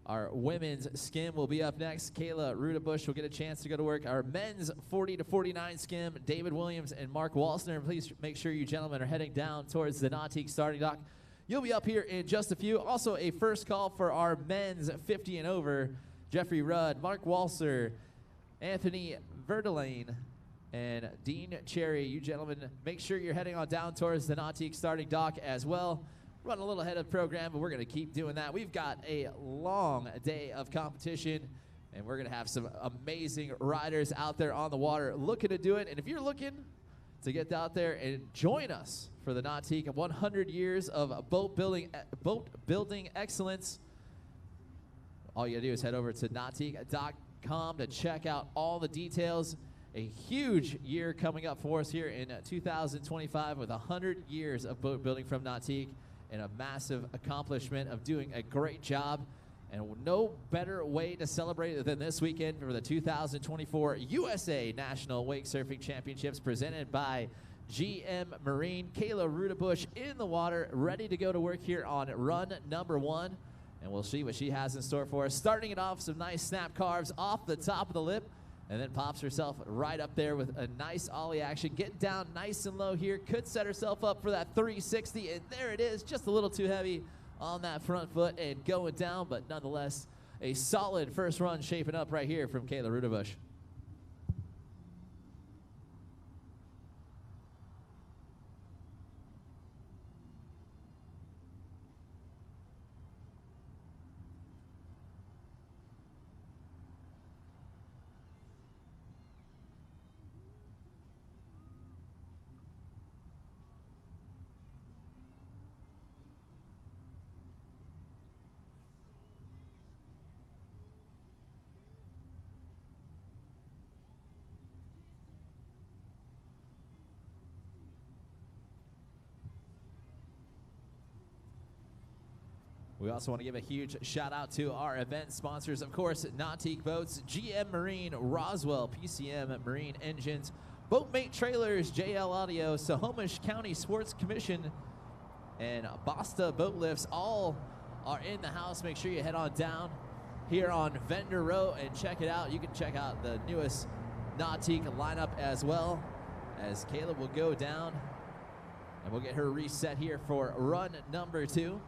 Our women's skim will be up next. Kayla Roudabush will get a chance to go to work. Our men's 40 to 49 skim, David Williams and Mark Walsner. Please make sure you gentlemen are heading down towards the Nautique starting dock. You'll be up here in just a few. Also, a first call for our men's 50 and over. Jeffrey Rudd, Mark Walser, Anthony Verdelane, and Dean Cherry. You gentlemen, make sure you're heading on down towards the Nautique starting dock as well. Run a little ahead of the program, but we're going to keep doing that. We've got a long day of competition, and we're going to have some amazing riders out there on the water looking to do it. And if you're looking to get out there and join us for the Nautique 100 years of boat building excellence, all you got to do is head over to nautique.com to check out all the details. A huge year coming up for us here in 2025 with 100 years of boat building from Nautique, and a massive accomplishment of doing a great job. And no better way to celebrate it than this weekend for the 2024 USA National Wake Surfing Championships presented by GM Marine. Kayla Roudabush in the water, ready to go to work here on run number 1. And we'll see what she has in store for us. Starting it off, some nice snap carves off the top of the lip, and then pops herself right up there with a nice ollie action. Getting down nice and low here. Could set herself up for that 360, and there it is. Just a little too heavy on that front foot and going down, but nonetheless, a solid first run shaping up right here from Kayla Roudabush. We also want to give a huge shout out to our event sponsors, of course, Nautique Boats, GM Marine, Roswell, PCM Marine Engines, Boatmate Trailers, JL Audio, Snohomish County Sports Commission, and Basta Boat Lifts. All are in the house. Make sure you head on down here on Vendor Row and check it out. You can check out the newest Nautique lineup as well, as Kayla will go down, and we'll get her reset here for run number 2.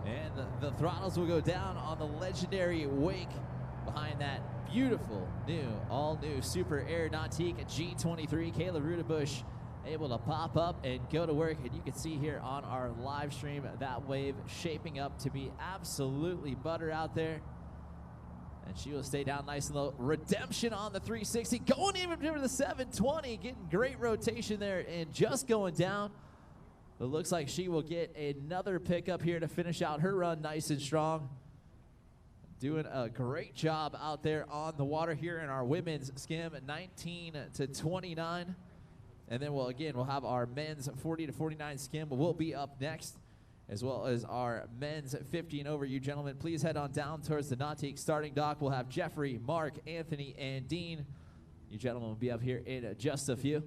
And the throttles will go down on the legendary wake behind that beautiful new, all-new Super Air Nautique G23. Kayla Roudabush able to pop up and go to work. And you can see here on our live stream that wave shaping up to be absolutely butter out there. And she will stay down nice and low. Redemption on the 360, going even for the 720, getting great rotation there and just going down. It looks like she will get another pickup here to finish out her run nice and strong. Doing a great job out there on the water here in our women's skim, 19 to 29. And then we'll have our men's 40 to 49 skim will be up next, as well as our men's 50 and over. You gentlemen, please head on down towards the Nautique starting dock. We'll have Jeffrey, Mark, Anthony, and Dean. You gentlemen will be up here in just a few.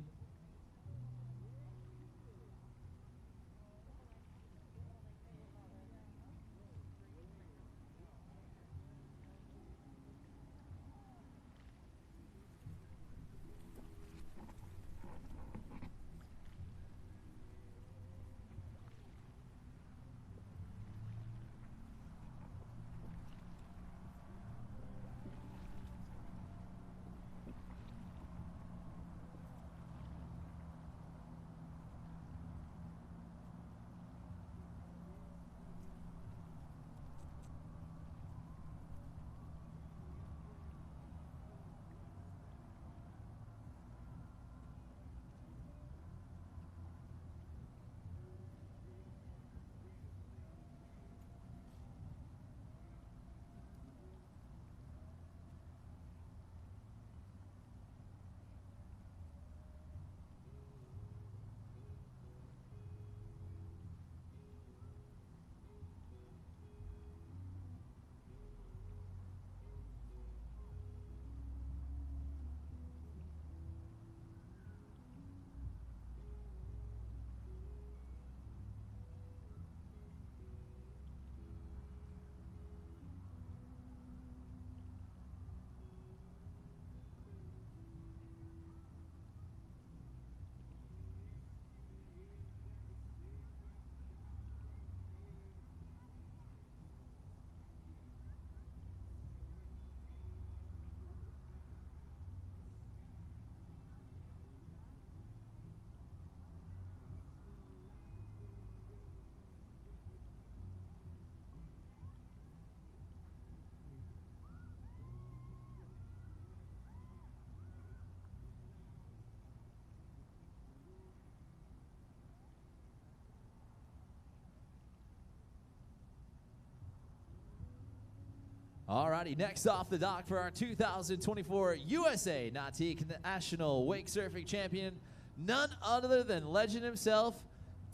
Alrighty, next off the dock for our 2024 USA Nautique National Wake Surfing Champion, none other than legend himself,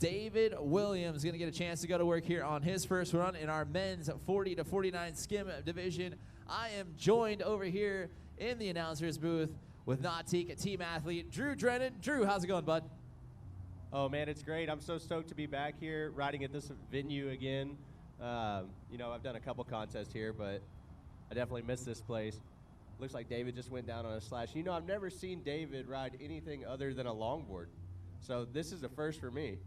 David Williams, going to get a chance to go to work here on his first run in our men's 40 to 49 skim division. I am joined over here in the announcer's booth with Nautique team athlete Drew Drennan. Drew, how's it going, bud? Oh man, it's great. I'm so stoked to be back here riding at this venue again. You know, I've done a couple contests here, but I definitely miss this place. Looks like David just went down on a slash. You know, I've never seen David ride anything other than a longboard. So this is a first for me.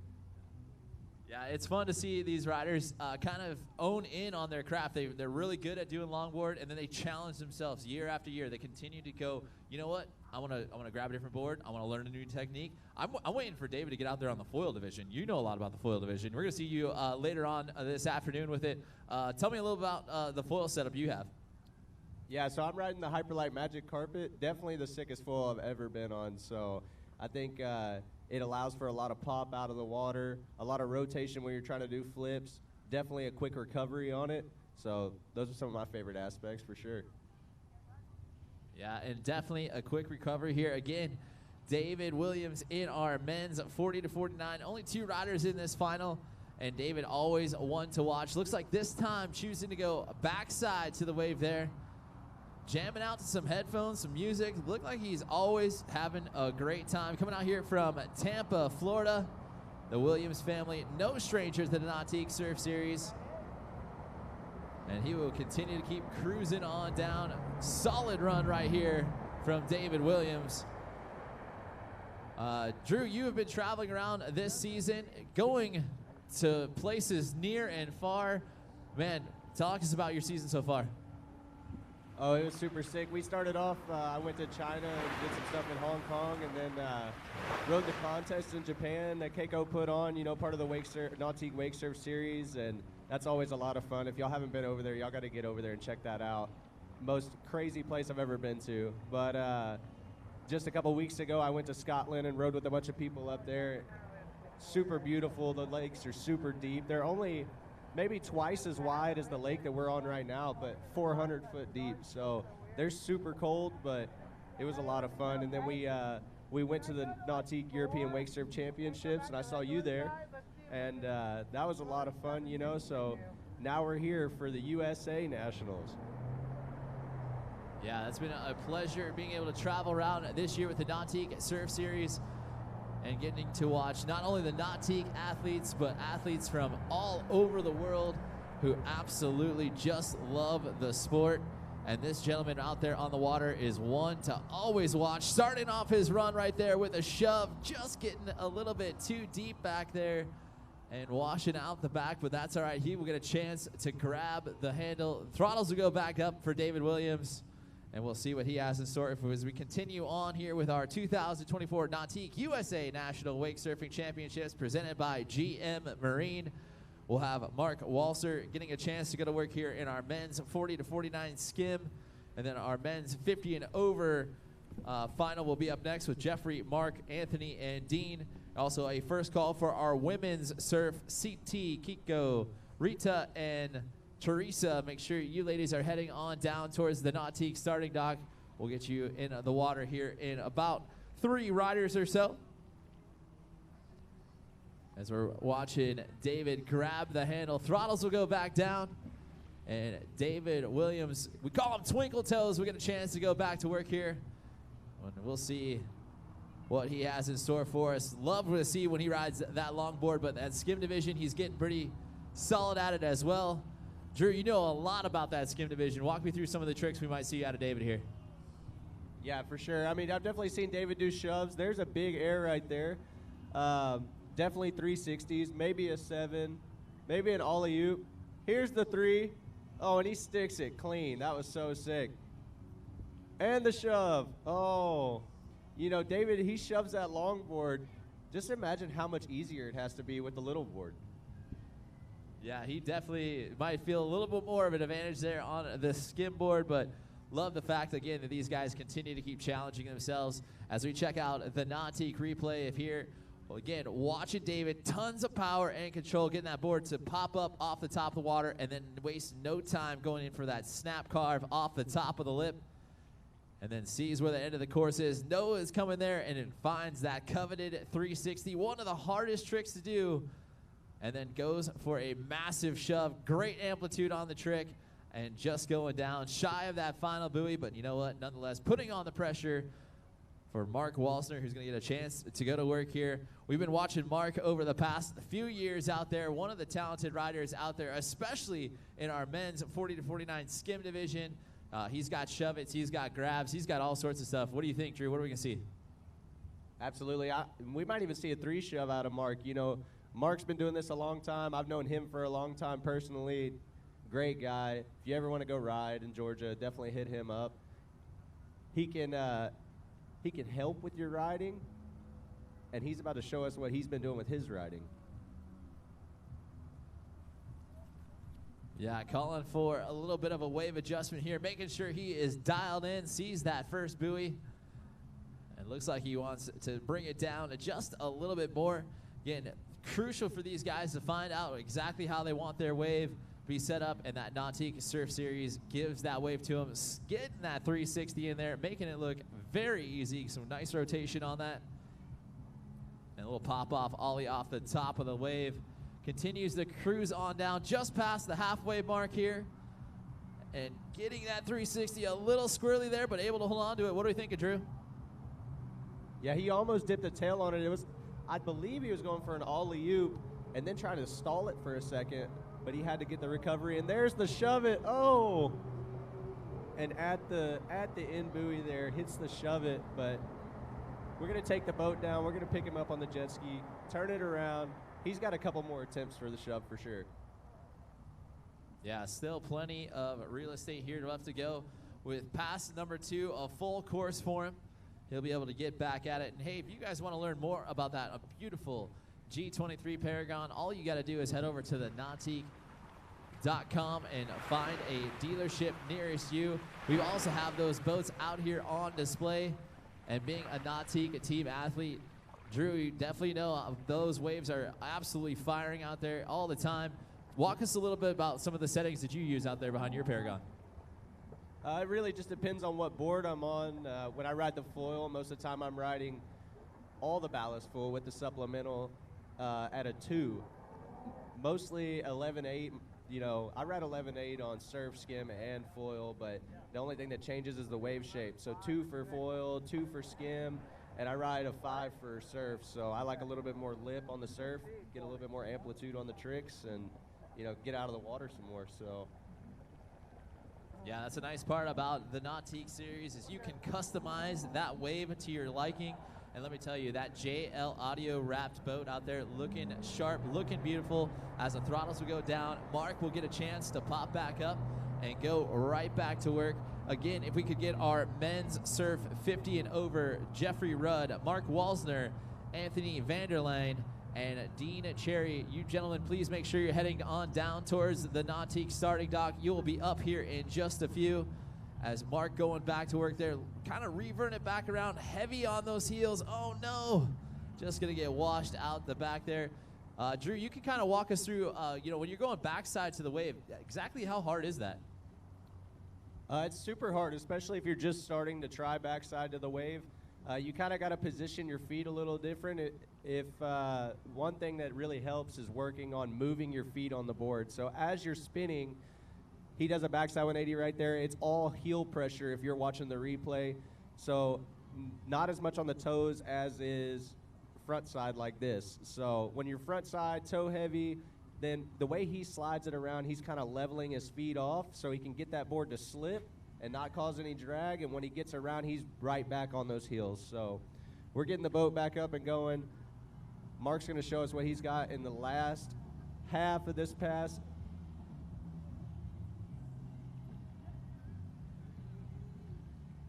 Yeah, it's fun to see these riders kind of own in on their craft. They're really good at doing longboard, and then they challenge themselves year after year. They continue to go, you know what? I want to grab a different board. I want to learn a new technique. I'm waiting for David to get out there on the foil division. You know a lot about the foil division. We're going to see you later on this afternoon with it. Tell me a little about the foil setup you have. Yeah, so I'm riding the Hyperlight Magic Carpet. Definitely the sickest foil I've ever been on. So I think it allows for a lot of pop out of the water, a lot of rotation when you're trying to do flips, definitely a quick recovery on it. So those are some of my favorite aspects for sure. Yeah, and definitely a quick recovery here. Again, David Williams in our men's 40 to 49. Only 2 riders in this final, and David always one to watch. Looks like this time choosing to go backside to the wave there. Jamming out to some headphones, some music. Look like he's always having a great time. Coming out here from Tampa, Florida. The Williams family, no stranger to the Nautique Surf Series. And he will continue to keep cruising on down. Solid run right here from David Williams. Drew, you have been traveling around this season, going to places near and far. Man, talk to us about your season so far. Oh, it was super sick. We started off, I went to China and did some stuff in Hong Kong, and then rode the contest in Japan that Keiko put on, you know, part of the Nautique Wakesurf series, and that's always a lot of fun. If y'all haven't been over there, y'all got to get over there and check that out. Most crazy place I've ever been to. But just a couple weeks ago, I went to Scotland and rode with a bunch of people up there. Super beautiful. The lakes are super deep. They're only maybe twice as wide as the lake that we're on right now, but 400 foot deep. So they're super cold, but it was a lot of fun. And then we went to the Nautique European Wake Surf Championships, and I saw you there. And that was a lot of fun, you know. So now we're here for the USA Nationals. Yeah, it's been a pleasure being able to travel around this year with the Nautique Surf Series and getting to watch not only the Nautique athletes, but athletes from all over the world who absolutely just love the sport. And this gentleman out there on the water is one to always watch. Starting off his run right there with a shove, just getting a little bit too deep back there and washing out the back, but that's all right. He will get a chance to grab the handle. Throttles will go back up for David Williams, and we'll see what he has in store as we continue on here with our 2024 Nautique USA National Wake Surfing Championships presented by GM Marine. We'll have Mark Walser getting a chance to go to work here in our men's 40 to 49 skim, and then our men's 50 and over final will be up next with Jeffrey, Mark, Anthony, and Dean. Also a first call for our women's surf, CT, Kiko, Rita, and Teresa. Make sure you ladies are heading on down towards the Nautique starting dock. We'll get you in the water here in about 3 riders or so. As we're watching David grab the handle, throttles will go back down. And David Williams, we call him Twinkle Toes. We get a chance to go back to work here. And we'll see what he has in store for us. Love to see when he rides that longboard, but that skim division, he's getting pretty solid at it as well. Drew, you know a lot about that skim division. Walk me through some of the tricks we might see out of David here. Yeah, for sure. I mean, I've definitely seen David do shoves. There's a big air right there. Definitely 360s, maybe a 7, maybe an ollie-oop. Here's the 3. Oh, and he sticks it clean. That was so sick. And the shove. Oh, you know, David, he shoves that longboard. Just imagine how much easier it has to be with the little board. Yeah, he definitely might feel a little bit more of an advantage there on the skim board, but love the fact, again, that these guys continue to keep challenging themselves as we check out the Nautique replay of here. Well, again, watching David, tons of power and control, getting that board to pop up off the top of the water and then waste no time going in for that snap carve off the top of the lip. And then sees where the end of the course is. Noah is coming there and it finds that coveted 360, one of the hardest tricks to do. And then goes for a massive shove, great amplitude on the trick, and just going down shy of that final buoy. But you know what, nonetheless, putting on the pressure for Mark Walsner, who's going to get a chance to go to work here. We've been watching Mark over the past few years out there, one of the talented riders out there, especially in our men's 40 to 49 skim division. He's got shove-its, he's got grabs, he's got all sorts of stuff. What do you think, Drew? What are we going to see? Absolutely. We might even see a 3-shove out of Mark. You know, Mark's been doing this a long time. I've known him for a long time personally. Great guy. If you ever want to go ride in Georgia, definitely hit him up. He can help with your riding, and he's about to show us what he's been doing with his riding. Yeah, calling for a little bit of a wave adjustment here, making sure he is dialed in, sees that first buoy, and looks like he wants to bring it down just a little bit more. Again, crucial for these guys to find out exactly how they want their wave be set up, and that Nautique Surf Series gives that wave to them, getting that 360 in there, making it look very easy. Some nice rotation on that. And a little pop-off ollie off the top of the wave. Continues to cruise on down just past the halfway mark here. And getting that 360 a little squirrely there, but able to hold on to it. What do we think of Drew? Yeah, he almost dipped a tail on it. I believe he was going for an ollie-oop and then trying to stall it for a second, but he had to get the recovery. And there's the shove it. Oh! And at the end buoy there, hits the shove it, but we're going to take the boat down. We're going to pick him up on the jet ski, turn it around. He's got a couple more attempts for the shove for sure. Yeah, still plenty of real estate here left to go. With pass number 2, a full course for him. He'll be able to get back at it. And hey, if you guys want to learn more about that, a beautiful G23 Paragon, all you got to do is head over to the Nautique.com and find a dealership nearest you. We also have those boats out here on display. And being a Nautique, a team athlete, Drew, you definitely know those waves are absolutely firing out there all the time. Walk us a little bit about some of the settings that you use out there behind your Paragon. It really just depends on what board I'm on. When I ride the foil, most of the time I'm riding all the ballast full with the supplemental at a 2. Mostly 11.8. You know, I ride 11.8 on surf, skim, and foil, but the only thing that changes is the wave shape. So 2 for foil, 2 for skim, and I ride a 5 for surf. So I like a little bit more lip on the surf, get a little bit more amplitude on the tricks, and, you know, get out of the water some more. So yeah, that's a nice part about the Nautique series is you can customize that wave to your liking. And let me tell you, that JL Audio wrapped boat out there looking sharp, looking beautiful. As the throttles will go down, Mark will get a chance to pop back up and go right back to work. Again, if we could get our men's surf 50 and over, Jeffrey Rudd, Mark Walsner, Anthony Vanderlane, and Dean Cherry. You gentlemen, please make sure you're heading on down towards the Nautique starting dock. You will be up here in just a few. As Mark going back to work there, kind of reverting it back around, heavy on those heels. Oh no, just gonna get washed out the back there. Drew, you can kind of walk us through, you know, when you're going backside to the wave, exactly how hard is that? It's super hard, especially if you're just starting to try backside to the wave. You kind of got to position your feet a little different. One thing that really helps is working on moving your feet on the board. So as you're spinning, he does a backside 180 right there. It's all heel pressure if you're watching the replay. So not as much on the toes as is front side like this. So when you're front side, toe heavy, then the way he slides it around, he's kind of leveling his feet off so he can get that board to slip and not cause any drag. And when he gets around, he's right back on those heels. So we're getting the boat back up and going. Mark's going to show us what he's got in the last half of this pass.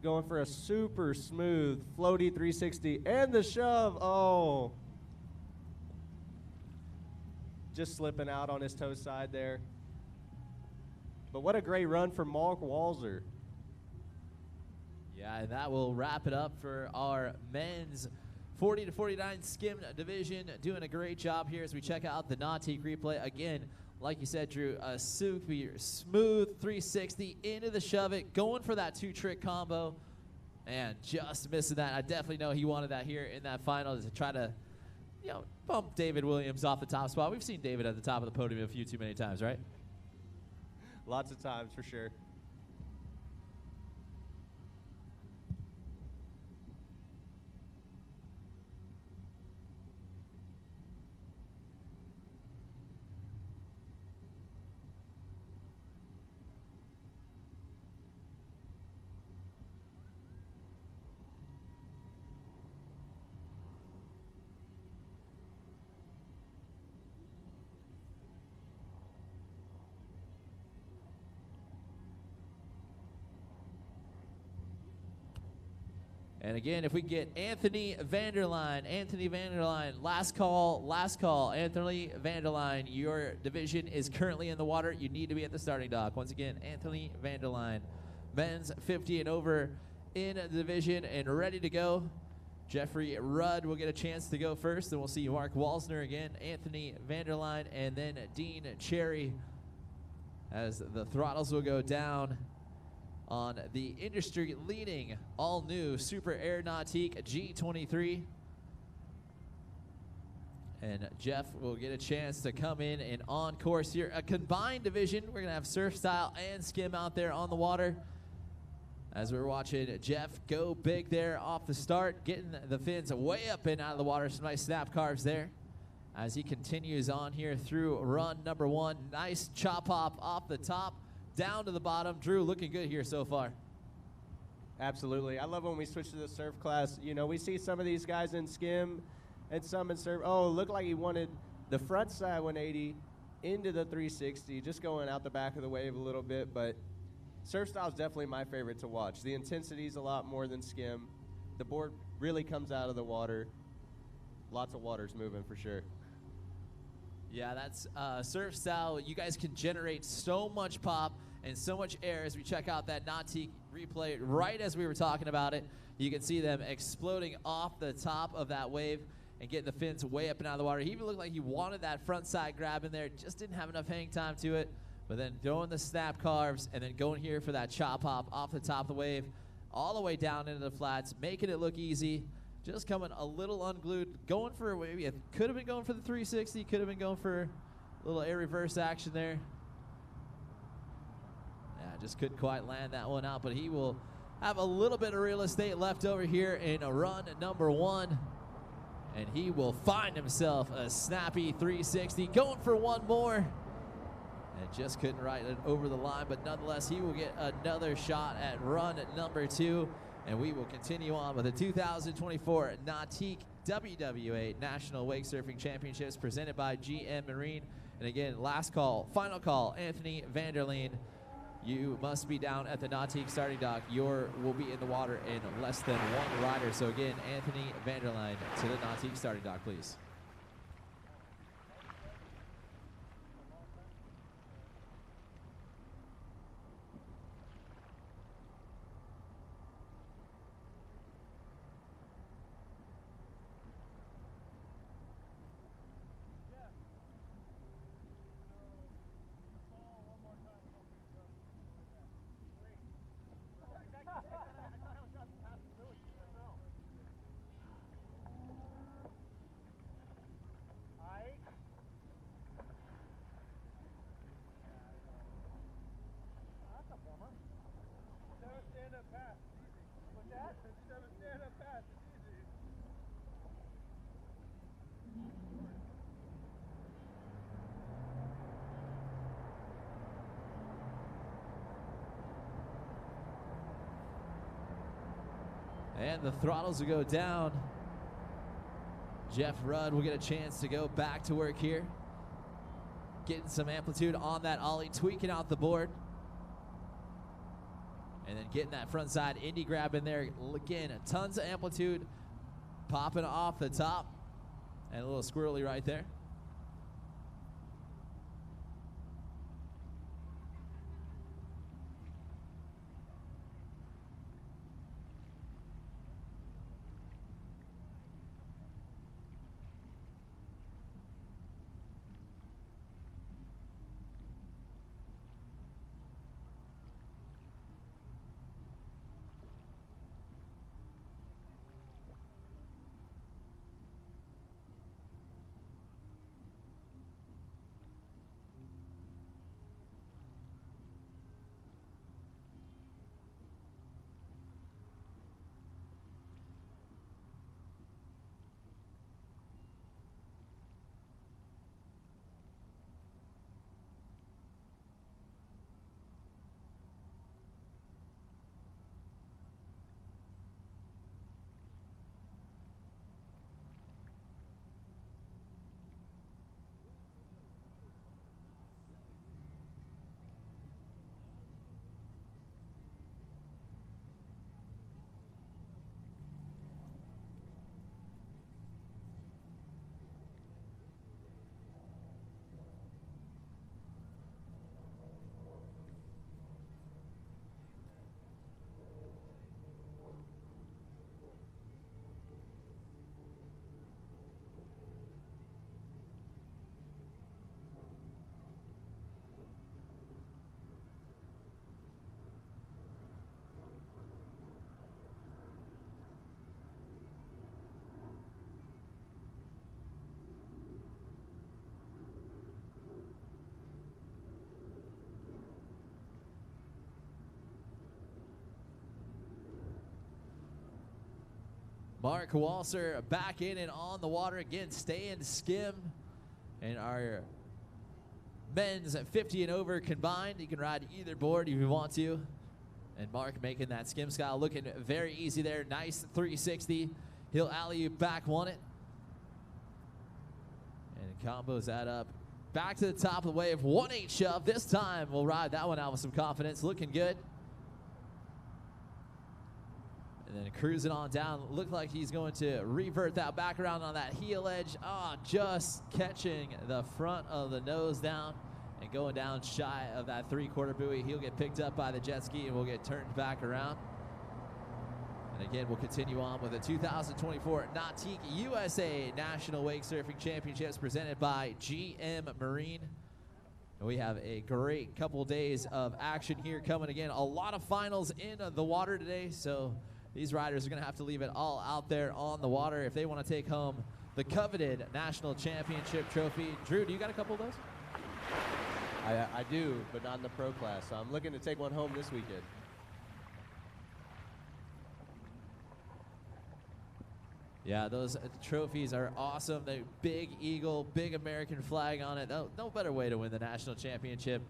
Going for a super smooth, floaty 360, and the shove. Oh. Just slipping out on his toe side there. But what a great run from Mark Walser. Yeah, and that will wrap it up for our men's 40 to 49 skim division doing a great job here as we check out the Nautique replay. Again, like you said, Drew, a super smooth 360 into the shove it, going for that 2-trick combo, and just missing that. I definitely know he wanted that here in that final to try to, bump David Williams off the top spot. We've seen David at the top of the podium a few too many times, right? Lots of times, for sure. And again, if we get Anthony Vanderline, last call. Anthony Vanderline, your division is currently in the water. You need to be at the starting dock. Once again, Anthony Vanderline, men's 50 and over in the division and ready to go. Jeffrey Rudd will get a chance to go first. Then we'll see Mark Walsner again, Anthony Vanderline, and then Dean Cherry as the throttles will go down on the industry-leading, all-new Super Air Nautique G23. And Jeff will get a chance to come in and on course here. A combined division. We're going to have surf style and skim out there on the water. As we're watching Jeff go big there off the start, getting the fins way up and out of the water. Some nice snap carves there. As he continues on here through run number 1. Nice chop hop off the top, down to the bottom. Drew, looking good here so far. Absolutely. I love when we switch to the surf class. We see some of these guys in skim and some in surf. Oh, looked like he wanted the front side 180 into the 360, just going out the back of the wave a little bit. But surf style is definitely my favorite to watch. The intensity is a lot more than skim. The board really comes out of the water. Lots of water's moving for sure. Yeah, that's surf style. You guys can generate so much pop and so much air as we check out that Nautique replay right as we were talking about it. You can see them exploding off the top of that wave and getting the fins way up and out of the water. He even looked like he wanted that front side grab in there, just didn't have enough hang time to it. But then throwing the snap carves and then going here for that chop hop off the top of the wave, all the way down into the flats, making it look easy. Just coming a little unglued, going for maybe it could have been going for the 360, could have been going for a little air reverse action there. Yeah, just couldn't quite land that one out, but he will have a little bit of real estate left over here in a run number 1. And he will find himself a snappy 360, going for one more. And just couldn't ride it over the line, but nonetheless, he will get another shot at run number 2. And we will continue on with the 2024 Nautique WWA National Wake Surfing Championships presented by GM Marine. And again, last call, final call, Anthony Vanderline. You must be down at the Nautique starting dock. Will be in the water in less than 1 rider. So again, Anthony Vanderline to the Nautique starting dock, please. And the throttles will go down. Jeff Rudd will get a chance to go back to work here. Getting some amplitude on that ollie, tweaking out the board. And then getting that front side indie grab in there. Again, tons of amplitude popping off the top. And a little squirrely right there. Mark Walser back in and on the water again, stay and skim. And our men's at 50 and over combined. You can ride either board if you want to. And Mark making that skim style, looking very easy there. Nice 360. He'll alley-oop back one it. And combos that up. Back to the top of the wave. 1-8 shove. This time we'll ride that one out with some confidence. Looking good. And then cruising on down. Looked like he's going to revert that back around on that heel edge. Just catching the front of the nose down and going down shy of that 3/4 buoy. He'll get picked up by the jet ski and we'll get turned back around. And again, we'll continue on with the 2024 Nautique USA National Wake Surfing Championships presented by GM Marine. And we have a great couple days of action here coming again. A lot of finals in the water today, so these riders are going to have to leave it all out there on the water if they want to take home the coveted National Championship trophy. Drew, do you got a couple of those? I do, but not in the pro class. So I'm looking to take one home this weekend. Yeah, those trophies are awesome. The big eagle, big American flag on it. No better way to win the national championship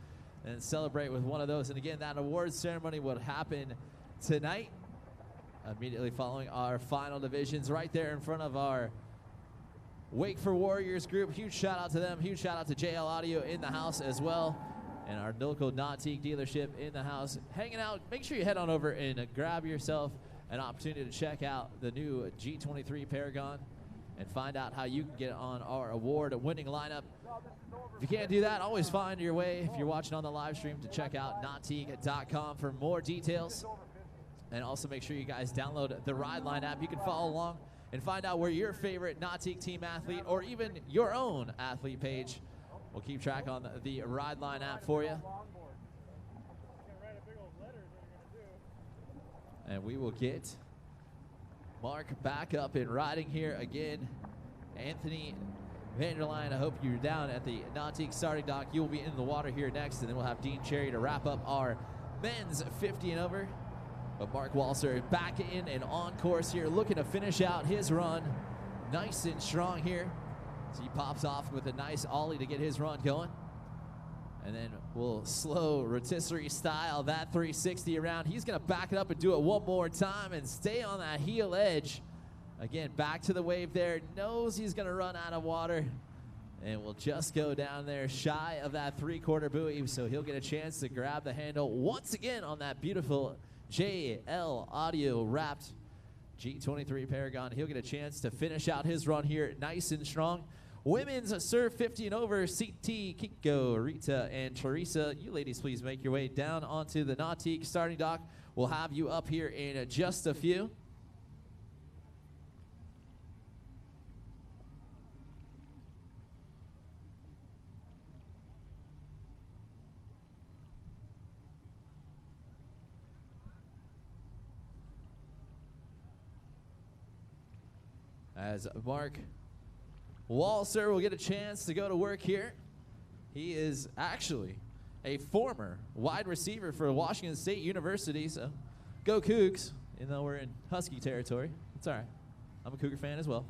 than celebrate with one of those. And again, that awards ceremony will happen tonight, immediately following our final divisions, right there in front of our Wake for Warriors group. Huge shout out to them. Huge shout out to JL Audio in the house as well. And our local Nautique dealership in the house. Hanging out, make sure you head on over and grab yourself an opportunity to check out the new G23 Paragon and find out how you can get on our award-winning lineup. If you can't do that, always find your way, if you're watching on the live stream, to check out nautique.com for more details. And also make sure you guys download the Ride Line app. You can follow along and find out where your favorite Nautique team athlete or even your own athlete page will keep track on the Ride Line app for you. And we will get Mark back up and riding here again. Anthony Vanderline, I hope you're down at the Nautique starting dock. You'll be in the water here next, and then we'll have Dean Cherry to wrap up our men's 50 and over. But Mark Walser back in and on course here, looking to finish out his run nice and strong here. So he pops off with a nice ollie to get his run going. And then we'll slow rotisserie style that 360 around. He's going to back it up and do it one more time and stay on that heel edge. Again, back to the wave there. Knows he's going to run out of water. And we'll just go down there shy of that 3/4 buoy. So he'll get a chance to grab the handle once again on that beautiful JL Audio wrapped G23 Paragon. He'll get a chance to finish out his run here nice and strong. Women's Surf 50 and over, CT, Kiko, Rita, and Teresa. You ladies, please make your way down onto the Nautique starting dock. We'll have you up here in just a few. As Mark Walser will get a chance to go to work here. He is actually a former wide receiver for Washington State University, so go Cougs, even though we're in Husky territory. It's all right. I'm a Cougar fan as well.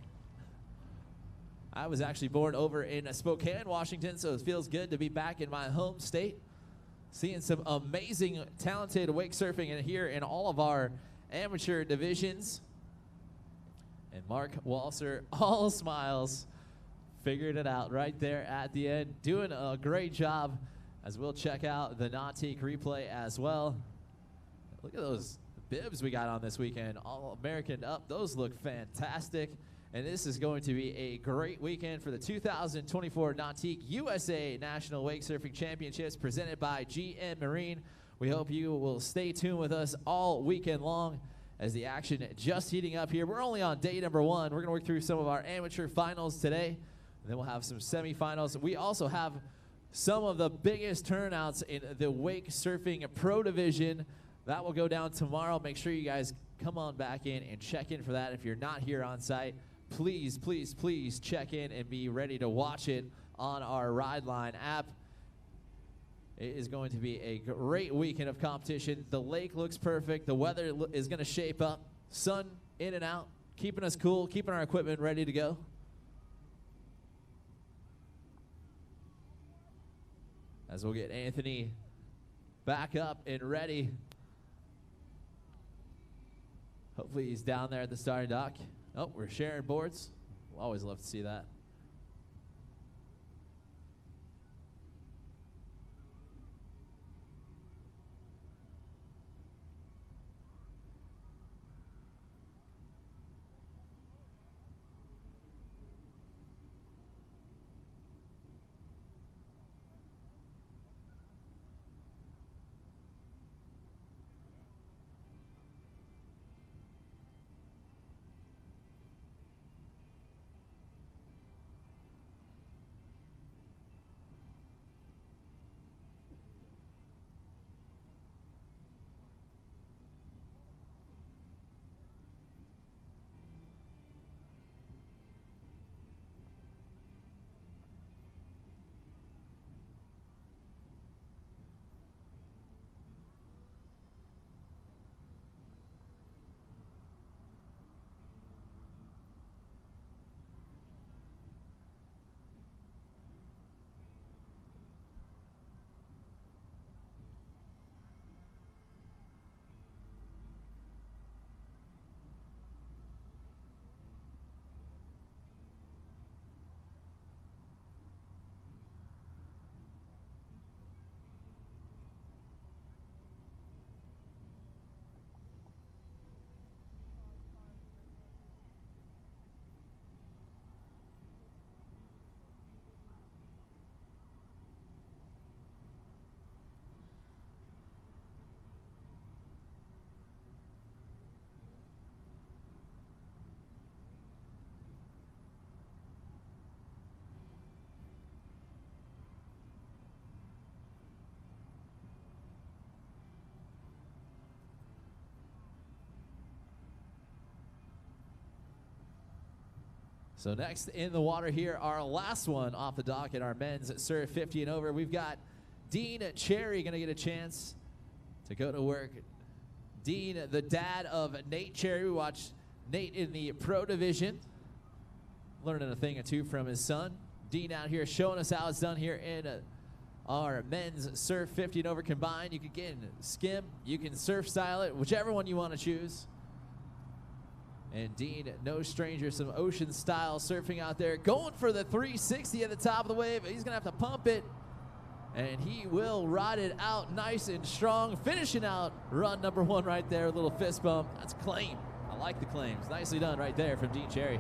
I was actually born over in Spokane, Washington, so it feels good to be back in my home state, seeing some amazing, talented wake surfing in here in all of our amateur divisions. And Mark Walser, all smiles, figured it out right there at the end. Doing a great job, as we'll check out the Nautique replay as well. Look at those bibs we got on this weekend. All American up. Those look fantastic. And this is going to be a great weekend for the 2024 Nautique USA National Wake Surfing Championships presented by GM Marine. We hope you will stay tuned with us all weekend long as the action just heating up here. We're only on day number 1. We're going to work through some of our amateur finals today, and then we'll have some semifinals. We also have some of the biggest turnouts in the wake surfing pro division. That will go down tomorrow. Make sure you guys come on back in and check in for that. If you're not here on site, please, please, please check in and be ready to watch it on our Ride Line app. It is going to be a great weekend of competition. The lake looks perfect. The weather is going to shape up. Sun in and out. keeping us cool, keeping our equipment ready to go. As we'll get Anthony back up and ready. Hopefully he's down there at the starting dock. Oh, we're sharing boards. We'll always love to see that. So next in the water here, our last one off the dock in our men's Surf 50 and over. We've got Dean Cherry going to get a chance to go to work. Dean, the dad of Nate Cherry. We watched Nate in the pro division, learning a thing or two from his son. Dean out here showing us how it's done here in our men's Surf 50 and over combined. You can skim, you can surf style it, whichever one you want to choose. And Dean, no stranger, some ocean style surfing out there, going for the 360 at the top of the wave. He's gonna have to pump it, and he will ride it out nice and strong, finishing out run number one right there, a little fist bump. That's claim. I like the claims. Nicely done right there from Dean Cherry.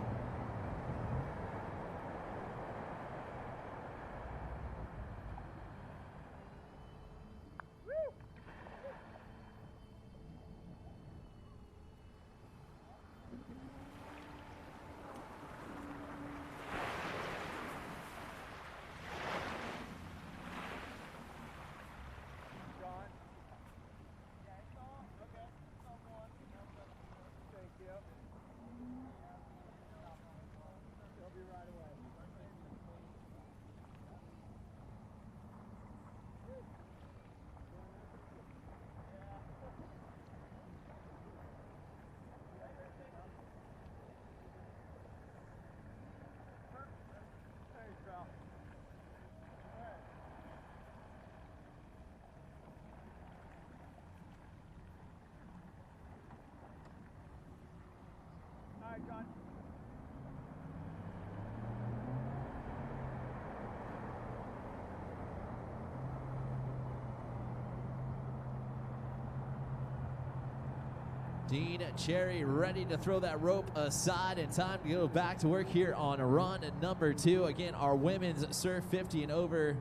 Dean Cherry ready to throw that rope aside and time to go back to work here on run number 2. Again, our women's Surf 50 and over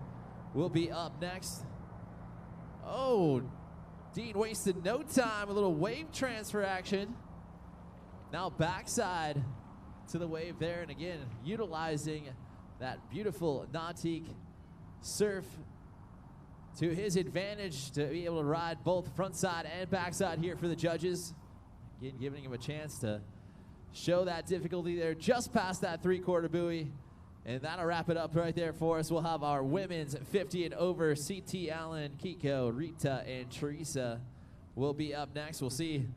will be up next. Oh, Dean wasted no time, a little wave transfer action. Now backside to the wave there, and again, utilizing that beautiful Nautique surf to his advantage to be able to ride both front side and backside here for the judges. Again, giving him a chance to show that difficulty there just past that 3/4 buoy. And that'll wrap it up right there for us. We'll have our women's 50 and over. CT Allen, Kiko, Rita, and Teresa will be up next. We'll see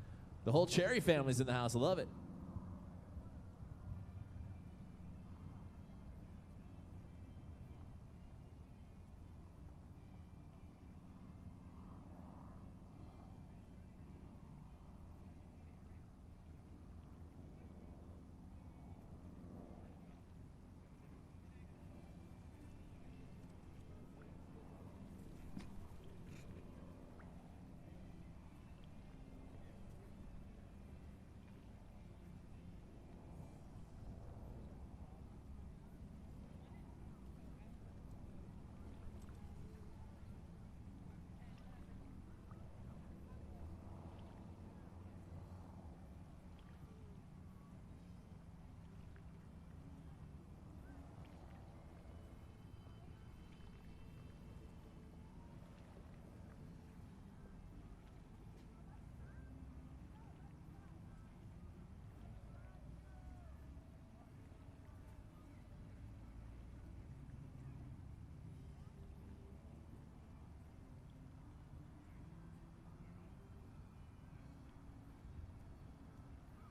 the whole Cherry family's in the house. I love it.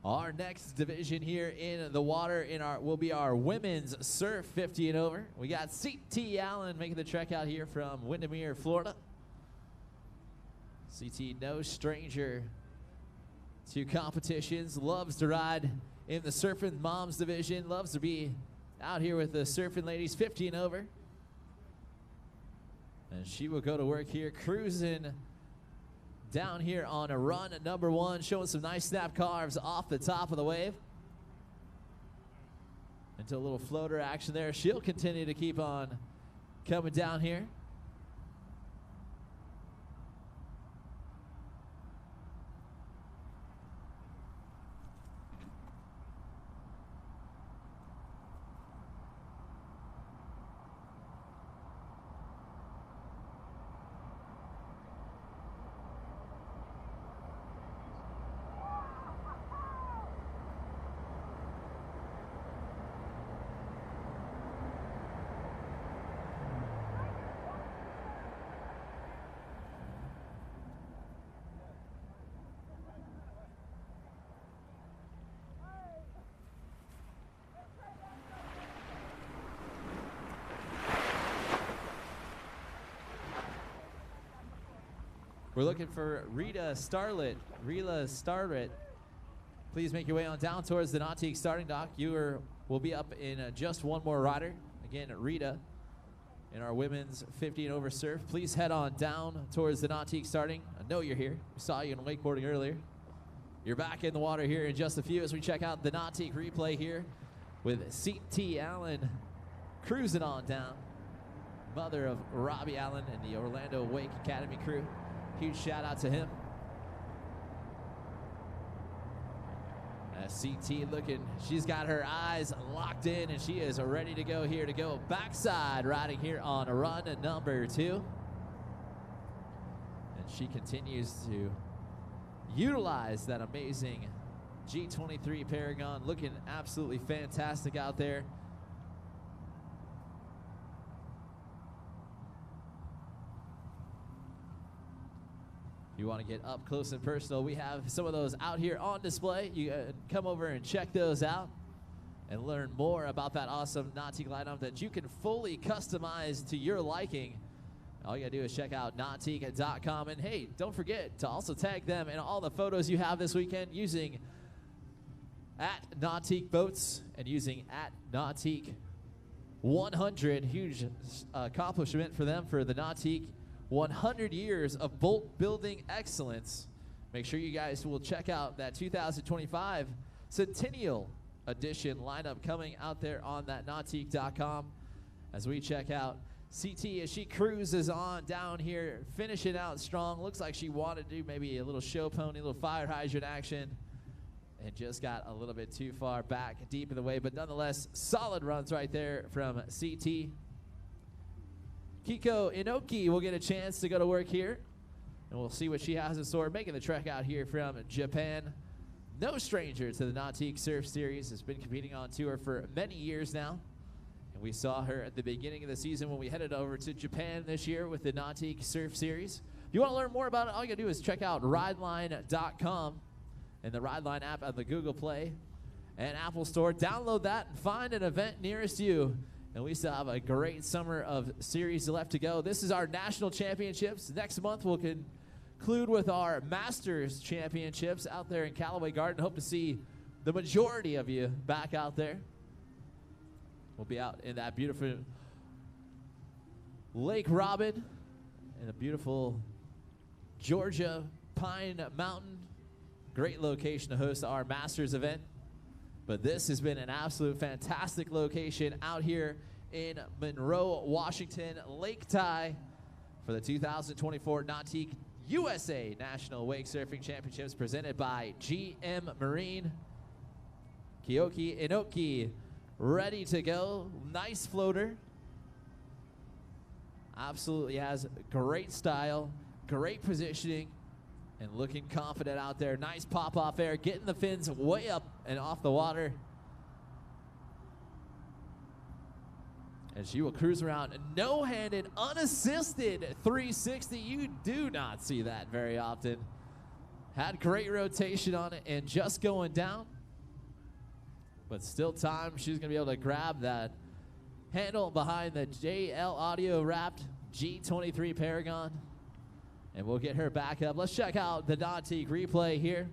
Our next division here in the water will be our women's surf 50 and over. We got CT Allen making the trek out here from Windermere, Florida. CT, no stranger to competitions, loves to ride in the surfing moms division, loves to be out here with the surfing ladies 50 and over. And she will go to work here, cruising down here on a run at number 1, showing some nice snap carves off the top of the wave. Into a little floater action there. She'll continue to keep on coming down here. We're looking for Rita Starrett. Please make your way on down towards the Nautique starting dock. You will be up in just one more rider. Again, Rita in our women's 50 and over surf. Please head on down towards the Nautique starting. I know you're here. We saw you in wakeboarding earlier. You're back in the water here in just a few as we check out the Nautique replay here with CT Allen cruising on down. Mother of Robbie Allen and the Orlando Wake Academy crew. Huge shout out to him. CT looking, she's got her eyes locked in and she is ready to go here to go backside riding here on run number 2. And she continues to utilize that amazing G23 Paragon, looking absolutely fantastic out there. If you want to get up close and personal, we have some of those out here on display. You come over and check those out and learn more about that awesome Nautique lineup that you can fully customize to your liking. All you got to do is check out nautique.com. And hey, don't forget to also tag them in all the photos you have this weekend using @Nautique Boats and using @Nautique 100. Huge accomplishment for them for the Nautique 100 years of boat building excellence. Make sure you guys will check out that 2025 Centennial Edition lineup coming out there on that nautique.com as we check out CT as she cruises on down here, finishing out strong. Looks like she wanted to do maybe a little show pony, a little fire hydrant action, and just got a little bit too far back deep in the wave, but nonetheless, solid runs right there from CT. Kiko Inoki will get a chance to go to work here, and we'll see what she has in store, making the trek out here from Japan. No stranger to the Nautique Surf Series, has been competing on tour for many years now, and we saw her at the beginning of the season when we headed over to Japan this year with the Nautique Surf Series. If you want to learn more about it, all you gotta do is check out rideline.com and the Rideline app at the Google Play and Apple Store. Download that and find an event nearest you. And we still have a great summer of series left to go. This is our national championships. Next month we'll conclude with our Masters championships out there in Callaway Garden. Hope to see the majority of you back out there. We'll be out in that beautiful Lake Robin in a beautiful Georgia Pine Mountain. Great location to host our Masters event. But this has been an absolute fantastic location out here in Monroe, Washington, Lake Ty for the 2024 Nautique USA National Wake Surfing Championships presented by GM Marine. Kiyoki Inoki ready to go. Nice floater. Absolutely has great style, great positioning, and looking confident out there. Nice pop-off air, getting the fins way up and off the water. And she will cruise around no-handed, unassisted 360. You do not see that very often. Had great rotation on it and just going down. but still time. She's going to be able to grab that handle behind the JL Audio wrapped G23 Paragon. And we'll get her back up. Let's check out the Nautique replay here.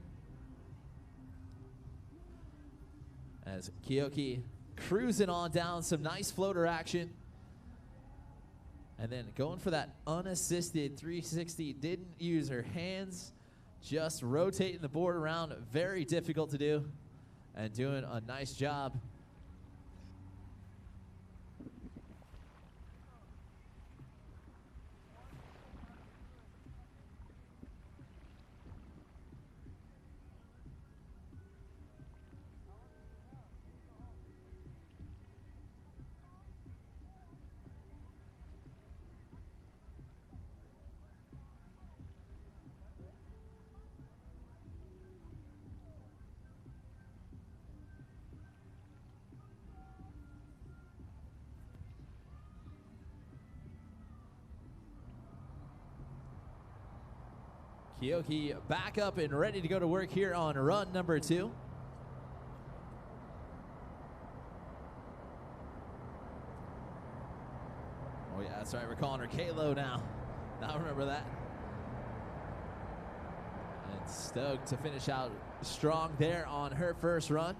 As Kyoki cruising on down, some nice floater action. And then going for that unassisted 360, didn't use her hands, just rotating the board around, very difficult to do, and doing a nice job. Kyoki back up and ready to go to work here on run number 2. Oh yeah, that's right, we're calling her Kayla now. Now remember that. And stoked to finish out strong there on her first run.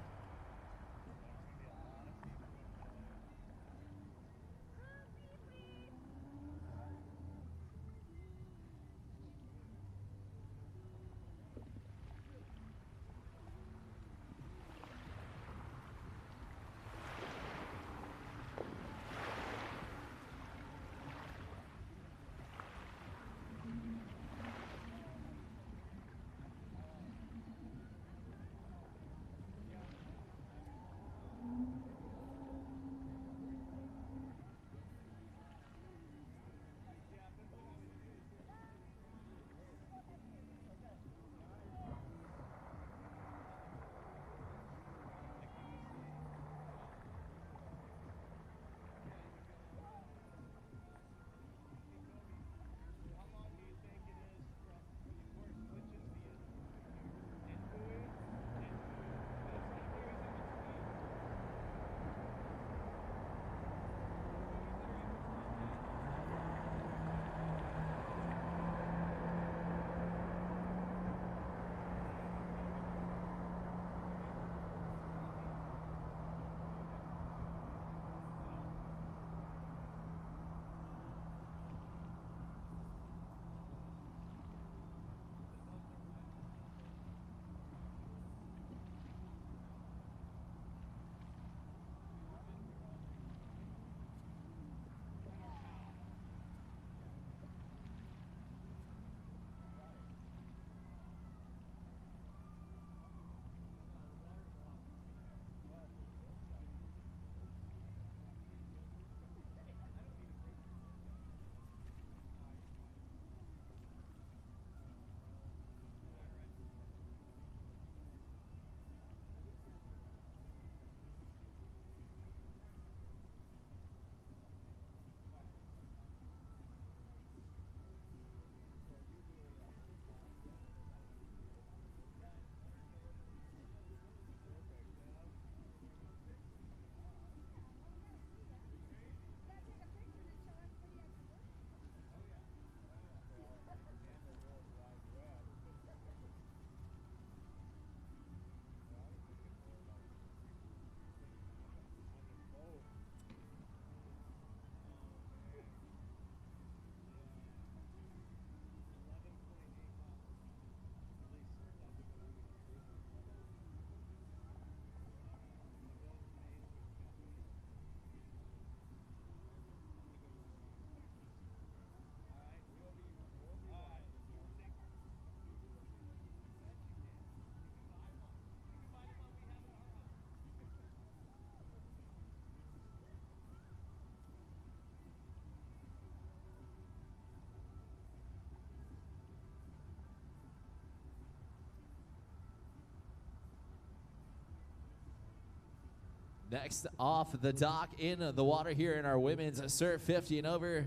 Next off the dock in the water here in our women's Surf 50 and over,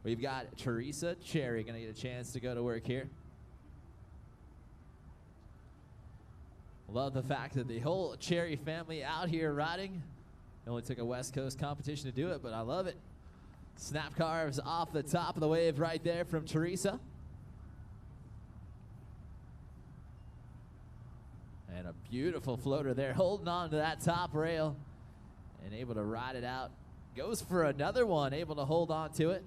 we've got Teresa Cherry going to get a chance to go to work here. Love the fact that the whole Cherry family out here riding. It only took a West Coast competition to do it, but I love it. Snap carves off the top of the wave right there from Teresa. And a beautiful floater there, holding on to that top rail and able to ride it out. Goes for another one, able to hold on to it.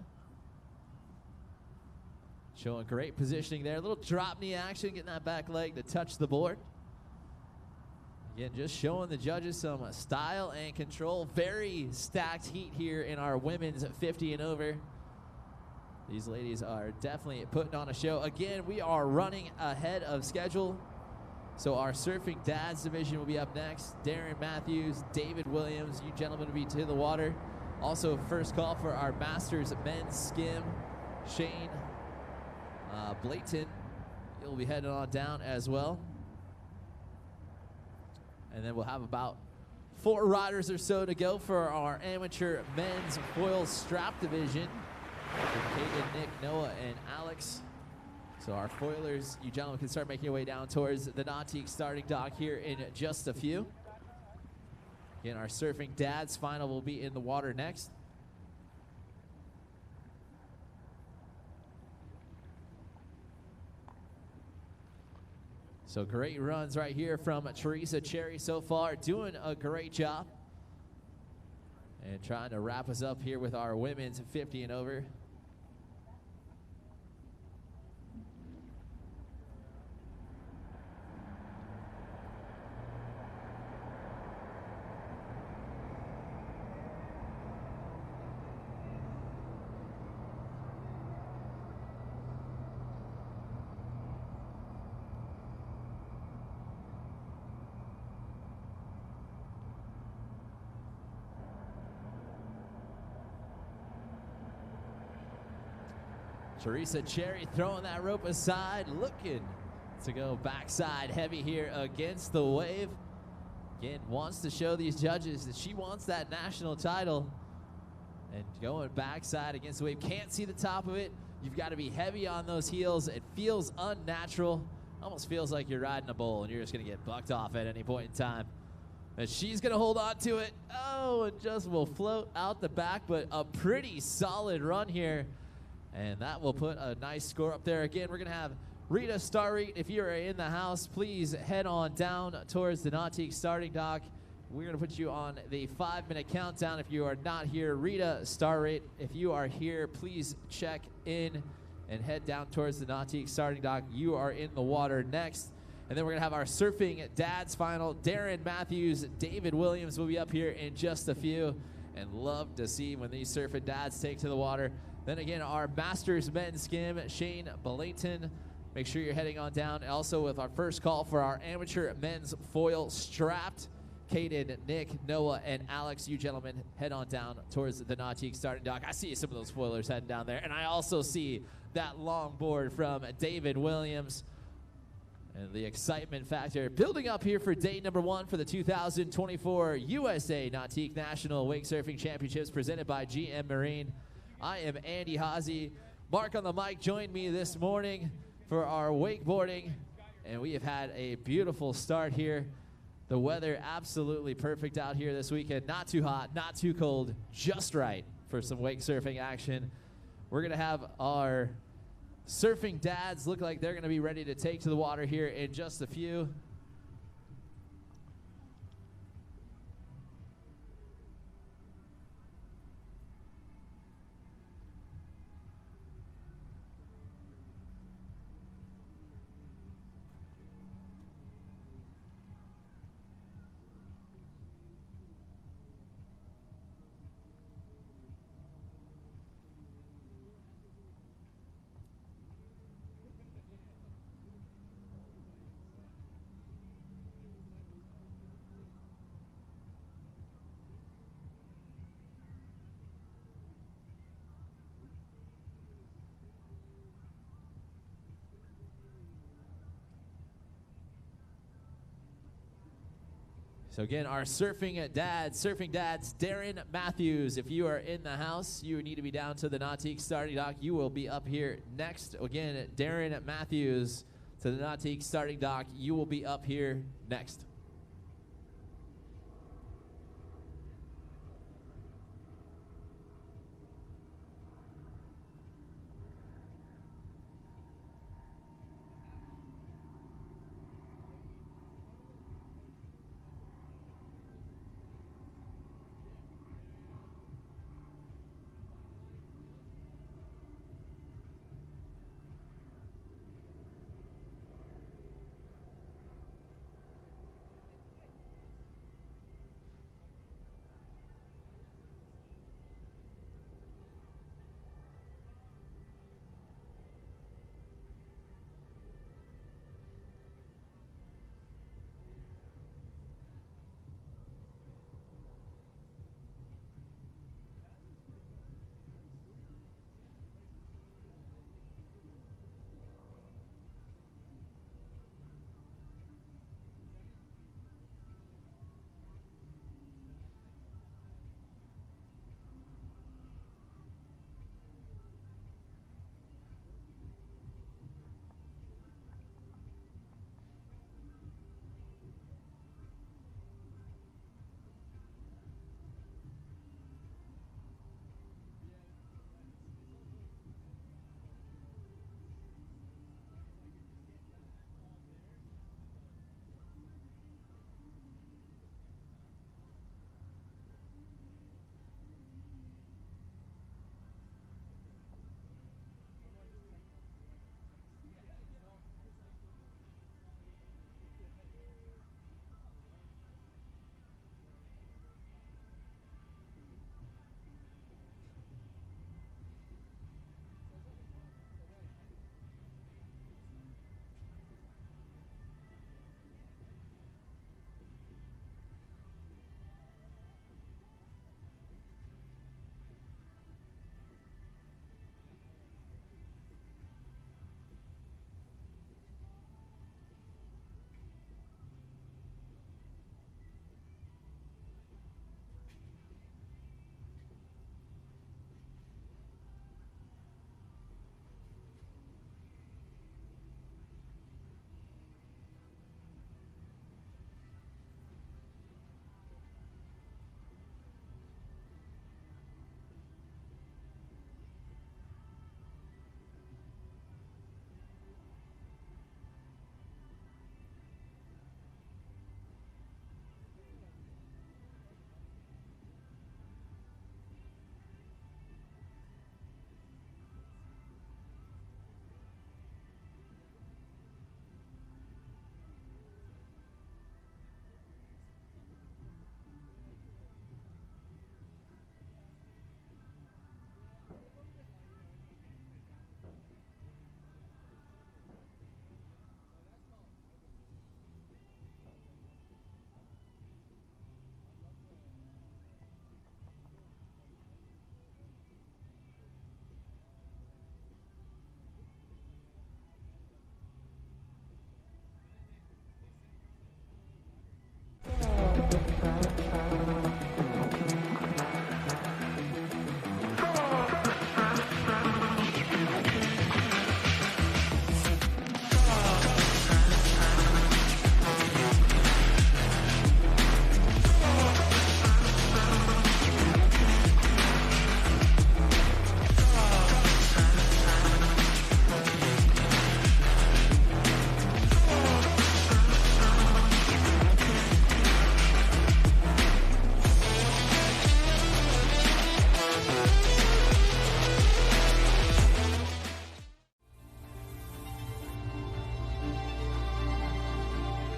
Showing great positioning there. A little drop knee action, getting that back leg to touch the board. Again, just showing the judges some style and control. Very stacked heat here in our women's 50 and over. These ladies are definitely putting on a show. Again, we are running ahead of schedule. So our surfing dads division will be up next. Darren Matthews, David Williams, you gentlemen will be to the water. Also, first call for our masters men's skim. Shane Blanton, he'll be heading on down as well. And then we'll have about 4 riders or so to go for our amateur men's foil strap division. Kaden, Nick, Noah, and Alex. So our foilers, you gentlemen can start making your way down towards the Nautique starting dock here in just a few. Again, our surfing dads final will be in the water next. So great runs right here from Teresa Cherry so far, doing a great job. And trying to wrap us up here with our women's 50 and over. Teresa Cherry throwing that rope aside, looking to go backside heavy here against the wave. Again, wants to show these judges that she wants that national title. And going backside against the wave, can't see the top of it. You've got to be heavy on those heels. It feels unnatural. Almost feels like you're riding a bull and you're just going to get bucked off at any point in time. And she's going to hold on to it. Oh, it just will float out the back, but a pretty solid run here. And that will put a nice score up there. Again, we're going to have Rita Starrett. If you are in the house, please head on down towards the Nautique starting dock. We're going to put you on the 5-minute countdown. If you are not here, Rita Starrett, if you are here, please check in and head down towards the Nautique starting dock. You are in the water next. And then we're going to have our surfing dads final. Darren Matthews, David Williams will be up here in just a few. And love to see when these surfing dads take to the water. Then again, our Masters men's skim, Shane Blanton. Make sure you're heading on down. Also with our first call for our amateur men's foil strapped, Kaden, Nick, Noah, and Alex. You gentlemen head on down towards the Nautique starting dock. I see some of those foilers heading down there. And I also see that long board from David Williams. And the excitement factor building up here for day number 1 for the 2024 USA Nautique National Wake Surfing Championships presented by GM Marine. I am Andy Haase. Mark on the mic joined me this morning for our wakeboarding, and we have had a beautiful start here. The weather absolutely perfect out here this weekend. Not too hot, not too cold, just right for some wake surfing action. We're going to have our surfing dads look like they're going to be ready to take to the water here in just a few. So again, our surfing dads, Darren Matthews. If you are in the house, you need to be down to the Nautique starting dock. You will be up here next. Again, Darren Matthews to the Nautique starting dock. You will be up here next.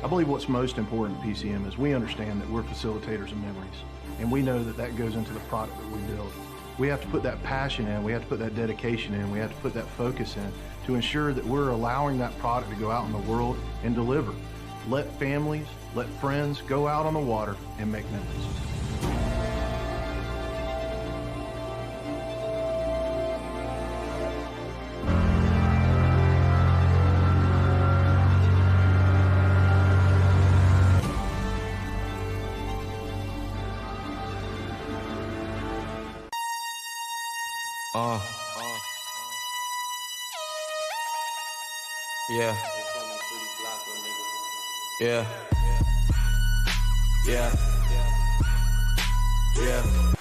I believe what's most important at PCM is we understand that we're facilitators of memories, and we know that that goes into the product that we build. We have to put that passion in, we have to put that dedication in, we have to put that focus in to ensure that we're allowing that product to go out in the world and deliver. Let families, let friends go out on the water and make memories. Yeah. Yeah. Yeah. Yeah.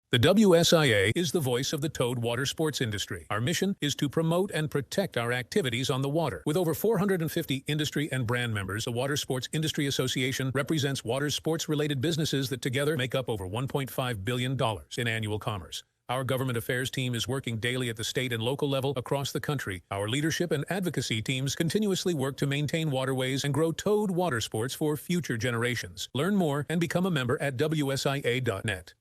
The WSIA is the voice of the towed water sports industry. Our mission is to promote and protect our activities on the water. With over 450 industry and brand members, the Water Sports Industry Association represents water sports-related businesses that together make up over $1.5 billion in annual commerce. Our government affairs team is working daily at the state and local level across the country. Our leadership and advocacy teams continuously work to maintain waterways and grow towed water sports for future generations. Learn more and become a member at WSIA.net.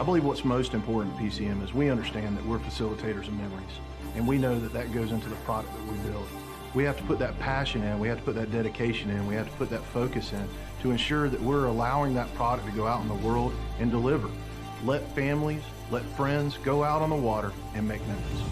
believe what's most important at PCM is we understand that we're facilitators of memories, and we know that that goes into the product that we build. We have to put that passion in, we have to put that dedication in, we have to put that focus in to ensure that we're allowing that product to go out in the world and deliver. Let families, let friends go out on the water and make memories.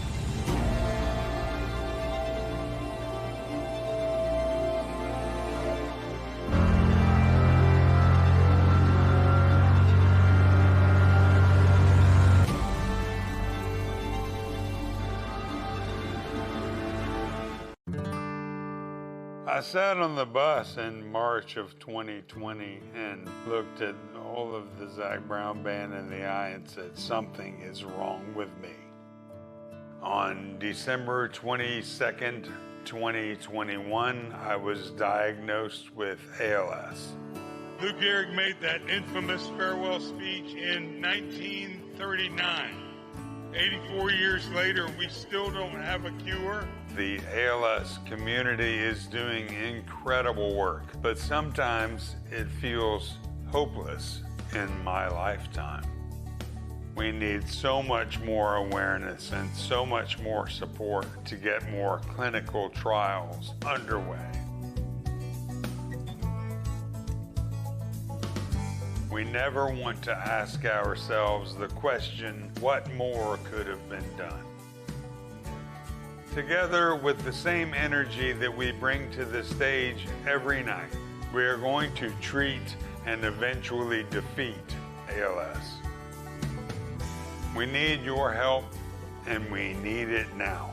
I sat on the bus in March of 2020 and looked at all of the Zach Brown band in the eye and said, something is wrong with me. On December 22nd, 2021, I was diagnosed with ALS. Lou Gehrig made that infamous farewell speech in 1939. 84 years later, we still don't have a cure. The ALS community is doing incredible work, but sometimes it feels hopeless in my lifetime. We need so much more awareness and so much more support to get more clinical trials underway. We never want to ask ourselves the question, what more could have been done? Together with the same energy that we bring to the stage every night, we are going to treat and eventually defeat ALS. We need your help, and we need it now.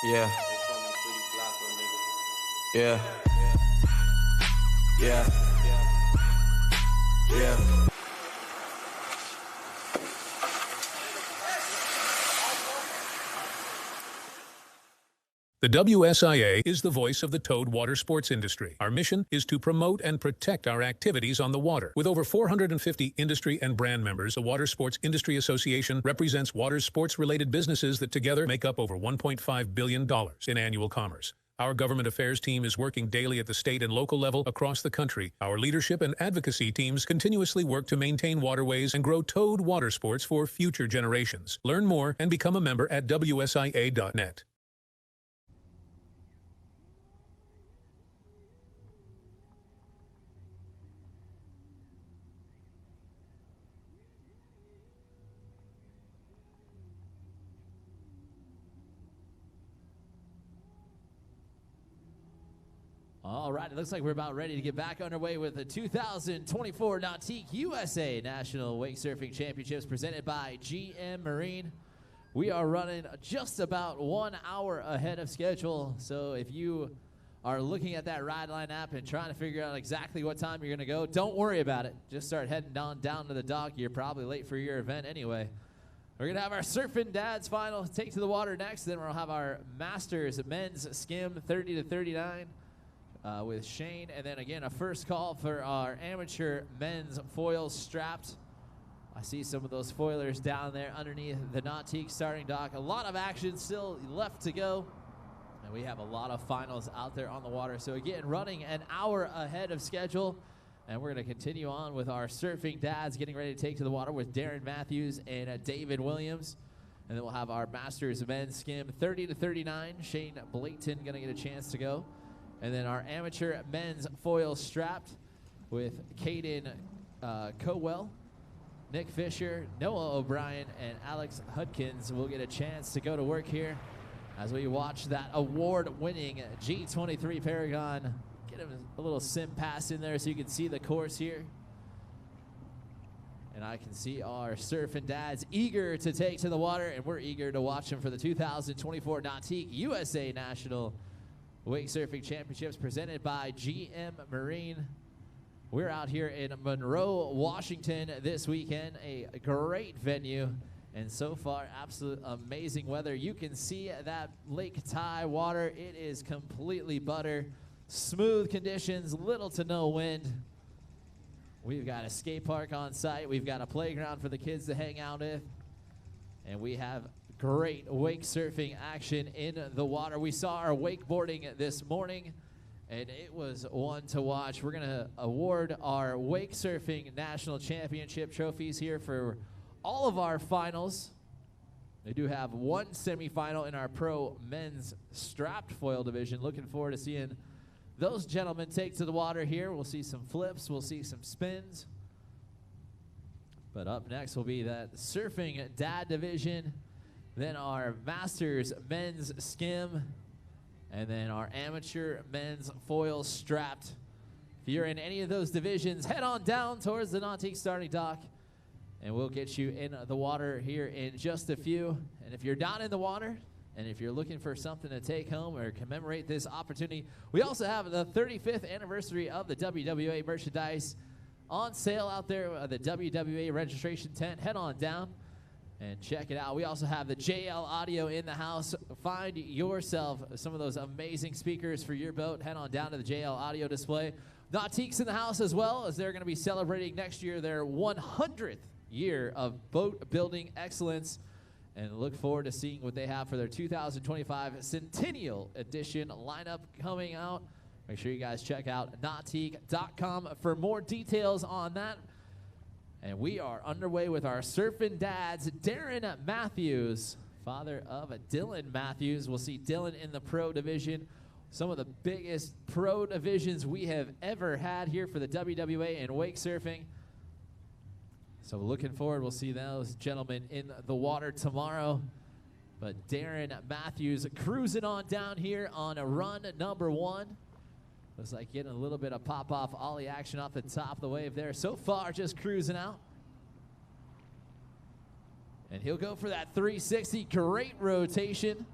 Yeah. Yeah. Yeah. Yeah. The WSIA is the voice of the towed water sports industry. Our mission is to promote and protect our activities on the water. With over 450 industry and brand members, the Water Sports Industry Association represents water sports-related businesses that together make up over $1.5 billion in annual commerce. Our government affairs team is working daily at the state and local level across the country. Our leadership and advocacy teams continuously work to maintain waterways and grow towed water sports for future generations. Learn more and become a member at WSIA.net. All right, it looks like we're about ready to get back underway with the 2024 Nautique USA National Wake Surfing Championships presented by GM Marine. We are running just about 1 hour ahead of schedule, so if you are looking at that ride line app and trying to figure out exactly what time you're going to go, don't worry about it. Just start heading on down to the dock. You're probably late for your event anyway. We're going to have our Surfing Dads final take to the water next, then we'll have our Masters men's skim 30 to 39. With Shane, and then again a first call for our amateur men's foils strapped. I see some of those foilers down there underneath the Nautique starting dock. A lot of action still left to go, and we have a lot of finals out there on the water. So again, running an hour ahead of schedule, and we're going to continue on with our Surfing Dads getting ready to take to the water with Darren Matthews and David Williams. And then we'll have our Masters men's skim 30 to 39. Shane Blayton going to get a chance to go. And then our amateur men's foil strapped with Caden Cowell, Nick Fisher, Noah O'Brien, and Alex Hudkins will get a chance to go to work here as we watch that award-winning G23 Paragon. Get him a little sim pass in there so you can see the course here. And I can see our Surfing Dads eager to take to the water, and we're eager to watch them for the 2024 Nautique USA National Wake Surfing Championships presented by GM Marine. We're out here in Monroe, Washington this weekend, a great venue, and so far, absolute amazing weather. You can see that Lake Ty water. It is completely butter, smooth conditions, little to no wind. We've got a skate park on site. We've got a playground for the kids to hang out with, and we have great wake surfing action in the water. We saw our wakeboarding this morning, and it was one to watch. We're going to award our wake surfing national championship trophies here for all of our finals. They do have one semifinal in our pro men's strapped foil division. Looking forward to seeing those gentlemen take to the water here. We'll see some flips. We'll see some spins. But up next will be that surfing dad division, then our masters men's skim, and then our amateur men's foil strapped. If you're in any of those divisions, head on down towards the Nautique starting dock, and we'll get you in the water here in just a few. And if you're not in the water, and if you're looking for something to take home or commemorate this opportunity, we also have the 35th anniversary of the WWA merchandise on sale out there at the WWA registration tent. Head on down and check it out. We also have the JL Audio in the house. Find yourself some of those amazing speakers for your boat. Head on down to the JL Audio display. Nautique's in the house as well, as they're going to be celebrating next year their 100th year of boat building excellence. And look forward to seeing what they have for their 2025 Centennial Edition lineup coming out. Make sure you guys check out nautique.com for more details on that. And we are underway with our surfing dads, Darren Matthews, father of Dylan Matthews. We'll see Dylan in the pro division, some of the biggest pro divisions we have ever had here for the WWA and wake surfing. So looking forward, we'll see those gentlemen in the water tomorrow. But Darren Matthews cruising on down here on a run number 1. Looks like getting a little bit of pop-off ollie action off the top of the wave there. So far, just cruising out. And he'll go for that 360. Great rotation.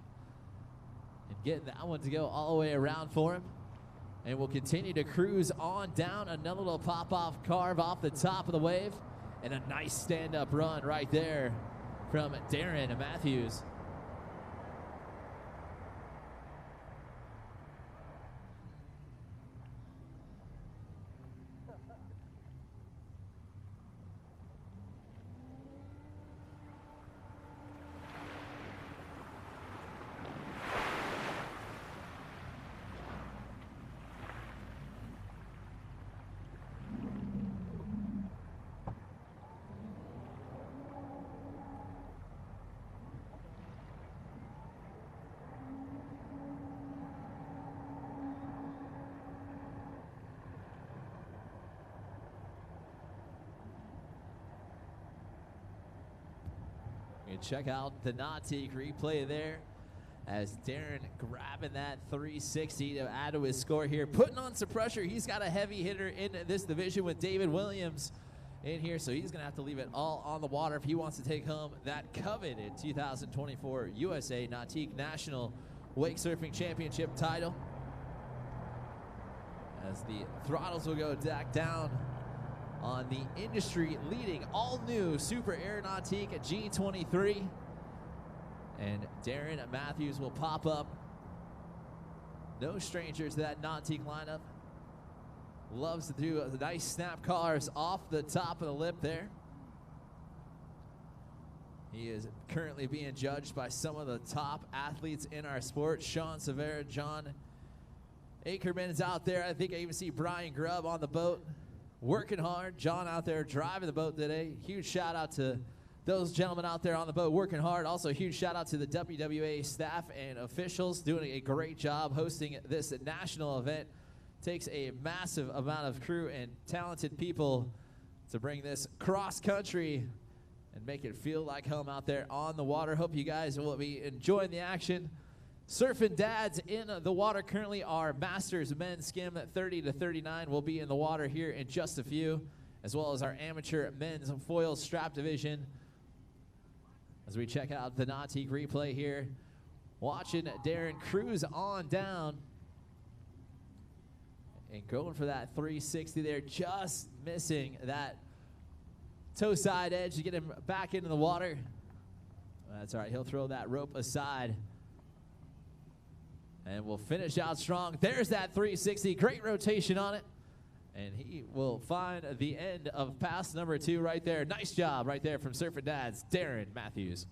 And getting that one to go all the way around for him. And we'll continue to cruise on down. Another little pop-off carve off the top of the wave. And a nice stand-up run right there from Darren Matthews. Check out the Nautique replay there as Darren grabbing that 360 to add to his score here. Putting on some pressure. He's got a heavy hitter in this division with David Williams in here, so he's going to have to leave it all on the water if he wants to take home that coveted 2024 USA Nautique National Wake Surfing Championship title. As the throttles will go back down on the industry-leading all-new Super Air Nautique G23. And Darren Matthews will pop up. No stranger to that Nautique lineup. Loves to do nice snap cars off the top of the lip there. He is currently being judged by some of the top athletes in our sport. Sean Severa, John Ackerman is out there. I think I even see Brian Grubb on the boat, working hard. John out there driving the boat today. Huge shout out to those gentlemen out there on the boat working hard. Also a huge shout out to the WWA staff and officials doing a great job hosting this national event. Takes a massive amount of crew and talented people to bring this cross country and make it feel like home out there on the water. Hope you guys will be enjoying the action. Surfing dads in the water currently are Masters men's skim at 30 to 39 will be in the water here in just a few, as well as our amateur men's foil strap division. As we check out the Nautique replay here, watching Darren cruise on down and going for that 360 there, just missing that toe side edge to get him back into the water. That's all right. He'll throw that rope aside. And we'll finish out strong. There's that 360. Great rotation on it. And he will find the end of pass number 2 right there. Nice job right there from Surfing Dad's Darren Matthews.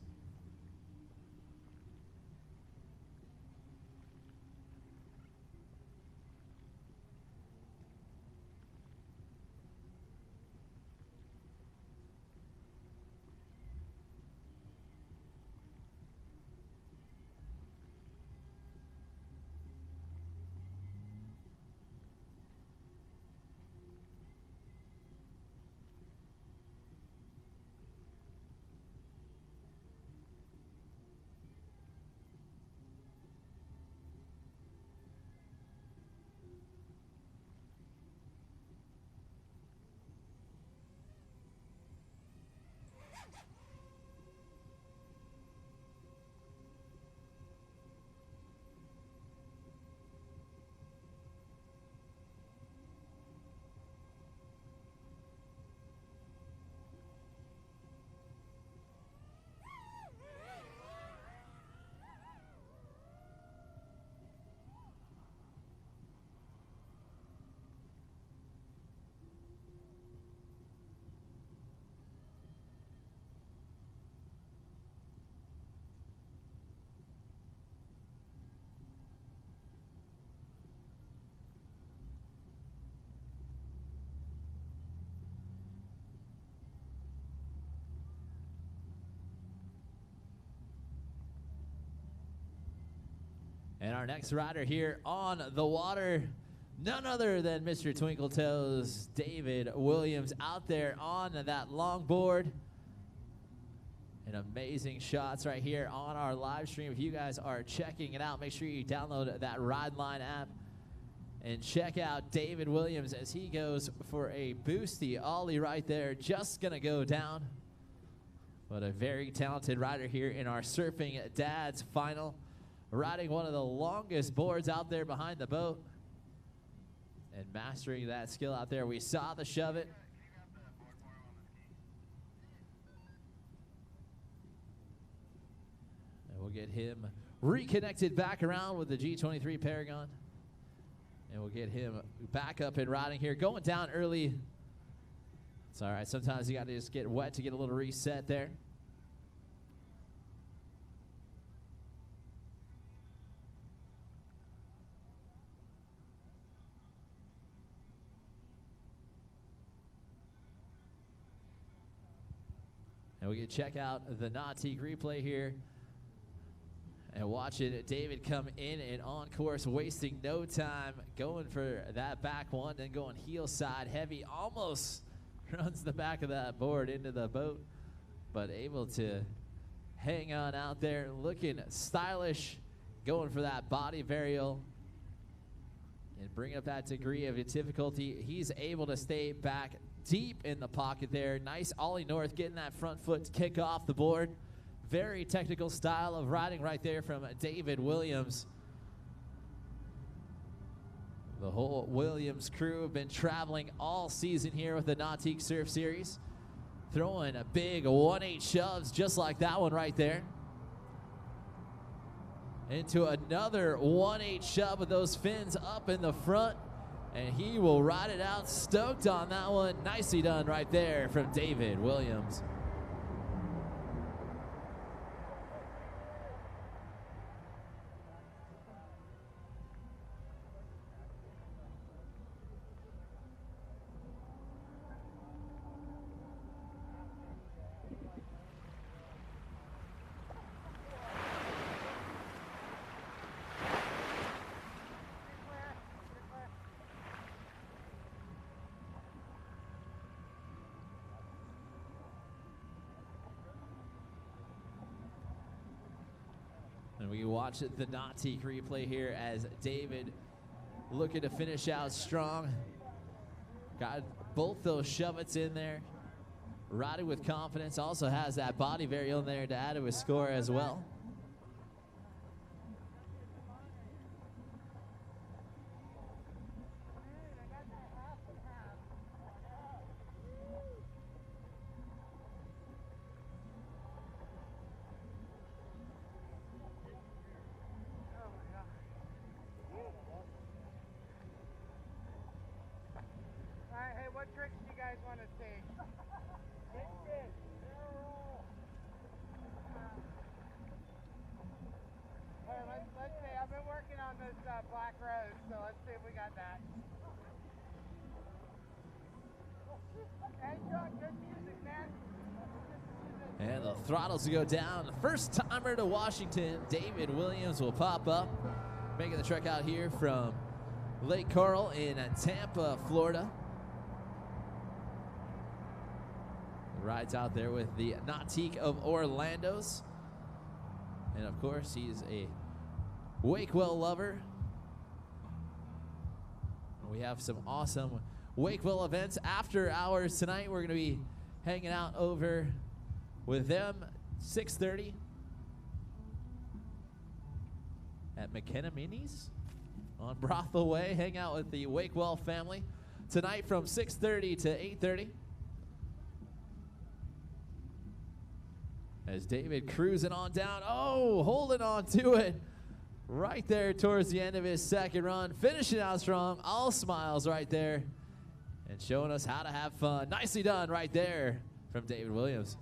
And our next rider here on the water, none other than Mr. Twinkle Toes, David Williams, out there on that longboard. And amazing shots right here on our live stream. If you guys are checking it out, make sure you download that Ride Line app and check out David Williams as he goes for a boosty ollie right there. Just gonna go down. But a very talented rider here in our Surfing Dads final, riding one of the longest boards out there behind the boat and mastering that skill out there. We saw the shove it. And we'll get him reconnected back around with the G23 Paragon. And we'll get him back up and riding here. Going down early. It's all right. Sometimes you got to just get wet to get a little reset there. And we can check out the Nautique replay here and watch it. David come in and on course, wasting no time, going for that back one, then going heel side heavy, almost runs the back of that board into the boat, but able to hang on out there, looking stylish, going for that body varial and bring up that degree of difficulty. He's able to stay back deep in the pocket there. Nice ollie north, getting that front foot to kick off the board. Very technical style of riding right there from David Williams. The whole Williams crew have been traveling all season here with the Nautique Surf Series, throwing a big 1/8 shoves just like that one right there into another 1/8 shove with those fins up in the front. And he will ride it out, stoked on that one. Nicely done right there from David Williams. And we watch the Nautique replay here as David looking to finish out strong. Got both those shove-its in there. Riding with confidence. Also has that body varial in there to add to his score as well. on this black rose, so let's see if we got that. Hey, Chuck, good music, man. And the throttles will go down. The first timer to Washington, David Williams, will pop up, making the trek out here from Lake Coral in Tampa, Florida. Rides out there with the Nautique of Orlando's. And of course, he's a Wakewell lover. We have some awesome Wakewell events after hours tonight. We're going to be hanging out over with them 6:30 at McKenna Minis on Brothel Way. Hang out with the Wakewell family tonight from 6:30 to 8:30. As David cruising on down. Oh, holding on to it right there towards the end of his second run. Finishing out strong. All smiles right there. And showing us how to have fun. Nicely done right there from David Williams.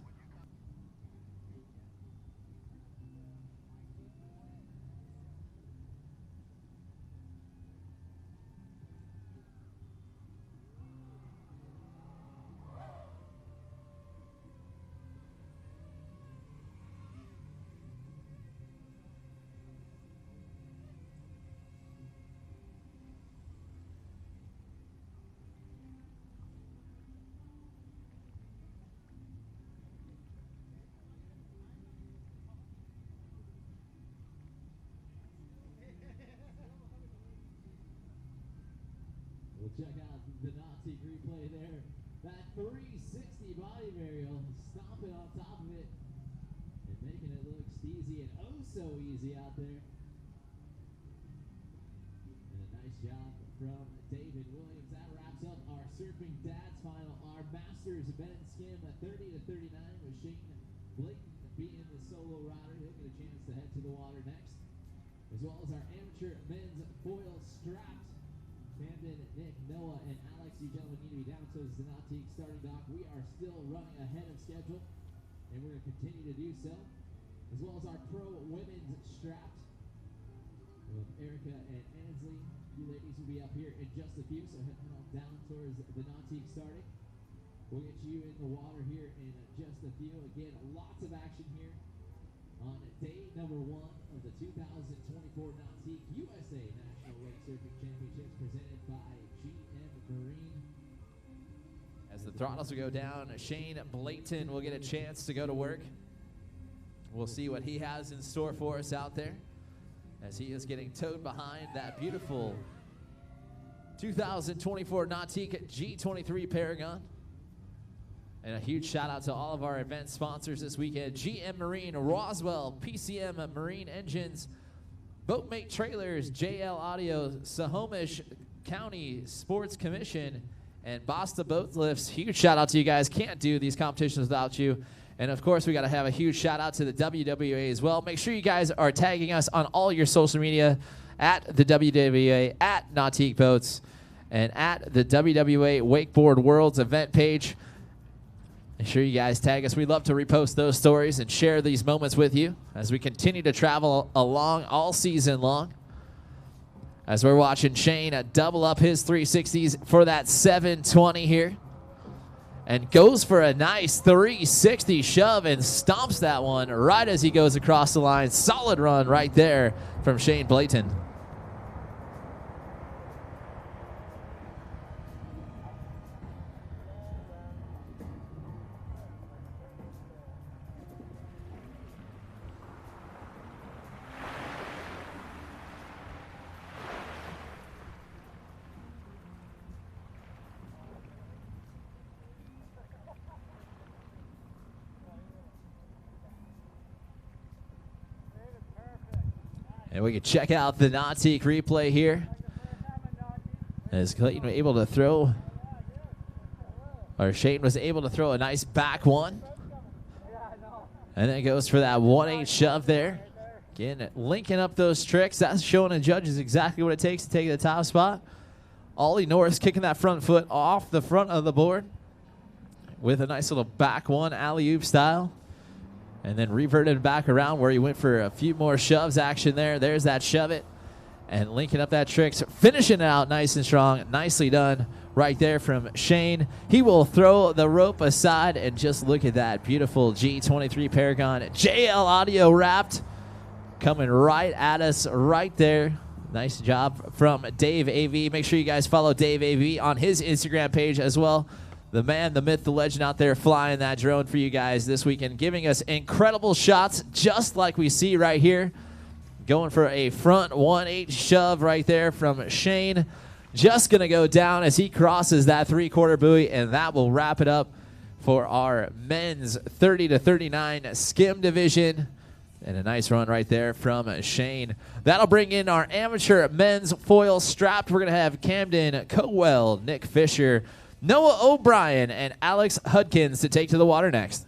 Check out the Nautique replay there. That 360 body varial, stomping on top of it and making it look steezy and oh so easy out there. And a nice job from David Williams. That wraps up our Surfing Dads final. Our Masters men's skim at 30 to 39 with Shane Blanton being the solo rider. He'll get a chance to head to the water next. As well as our amateur men's foil strapped. Camden, Nick, Noah, and Alex, you gentlemen need to be down towards the Nautique starting dock. We are still running ahead of schedule, and we're going to continue to do so. As well as our pro women's strapped with Erica and Ansley. You ladies will be up here in just a few, so heading on down towards the Nautique starting. We'll get you in the water here in just a few. Again, lots of action here on day number 1 of the 2024 Nautique USA National Wake Surfing Championships presented by GM Marine. As the throttles will go down, Shane Blanton will get a chance to go to work. We'll see what he has in store for us out there as he is getting towed behind that beautiful 2024 Nautique G23 Paragon. And a huge shout out to all of our event sponsors this weekend. GM Marine, Roswell, PCM Marine Engines, Boatmate Trailers, JL Audio, Snohomish County Sports Commission, and Basta Boat Lifts. Huge shout out to you guys. Can't do these competitions without you. And of course, we got to have a huge shout out to the WWA as well. Make sure you guys are tagging us on all your social media at the WWA, at Nautique Boats, and at the WWA Wakeboard Worlds event page. Make sure you guys tag us. We love to repost those stories and share these moments with you as we continue to travel along all season long. As we're watching Shane double up his 360s for that 720 here. And goes for a nice 360 shove and stomps that one right as he goes across the line. Solid run right there from Shane Blanton. And we can check out the Nautique replay here. As Clayton was able to throw, or Shane was able to throw a nice back one. And then goes for that 1-8 shove there. Again, linking up those tricks. That's showing the judges exactly what it takes to take the top spot. Ollie Norris kicking that front foot off the front of the board with a nice little back one, alley-oop style. And then reverted back around where he went for a few more shoves action there. There's that shove it. and linking up that tricks, finishing it out nice and strong. Nicely done right there from Shane. He will throw the rope aside, and just look at that beautiful G23 Paragon JL audio wrapped, coming right at us right there. Nice job from Dave AV. Make sure you guys follow Dave AV on his Instagram page as well. The man, the myth, the legend out there flying that drone for you guys this weekend, giving us incredible shots just like we see right here. Going for a front 1/8 shove right there from Shane. Just going to go down as he crosses that 3/4 buoy, and that will wrap it up for our men's 30 to 39 skim division. And a nice run right there from Shane. That'll bring in our amateur men's foil strapped. We're going to have Camden Cowell, Nick Fisher, Noah O'Brien, and Alex Hudkins to take to the water next.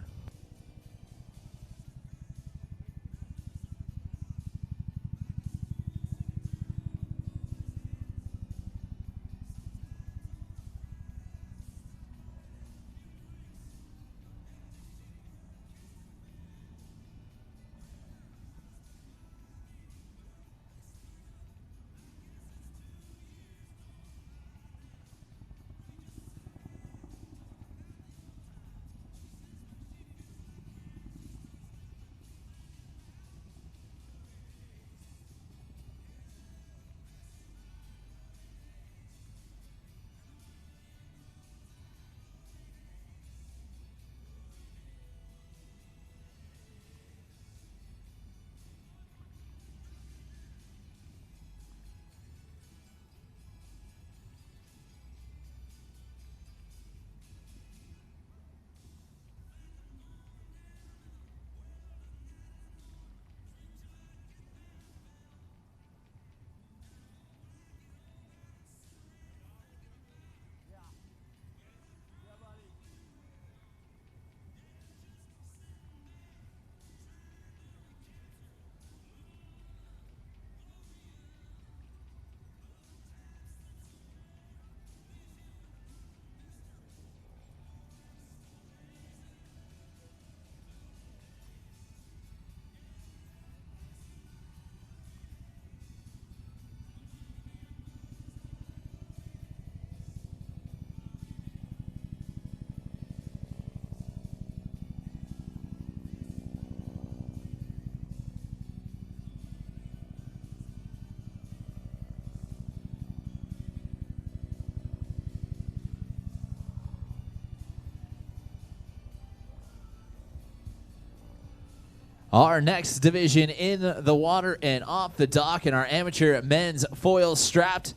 Our next division in the water and off the dock in our amateur men's foil strapped.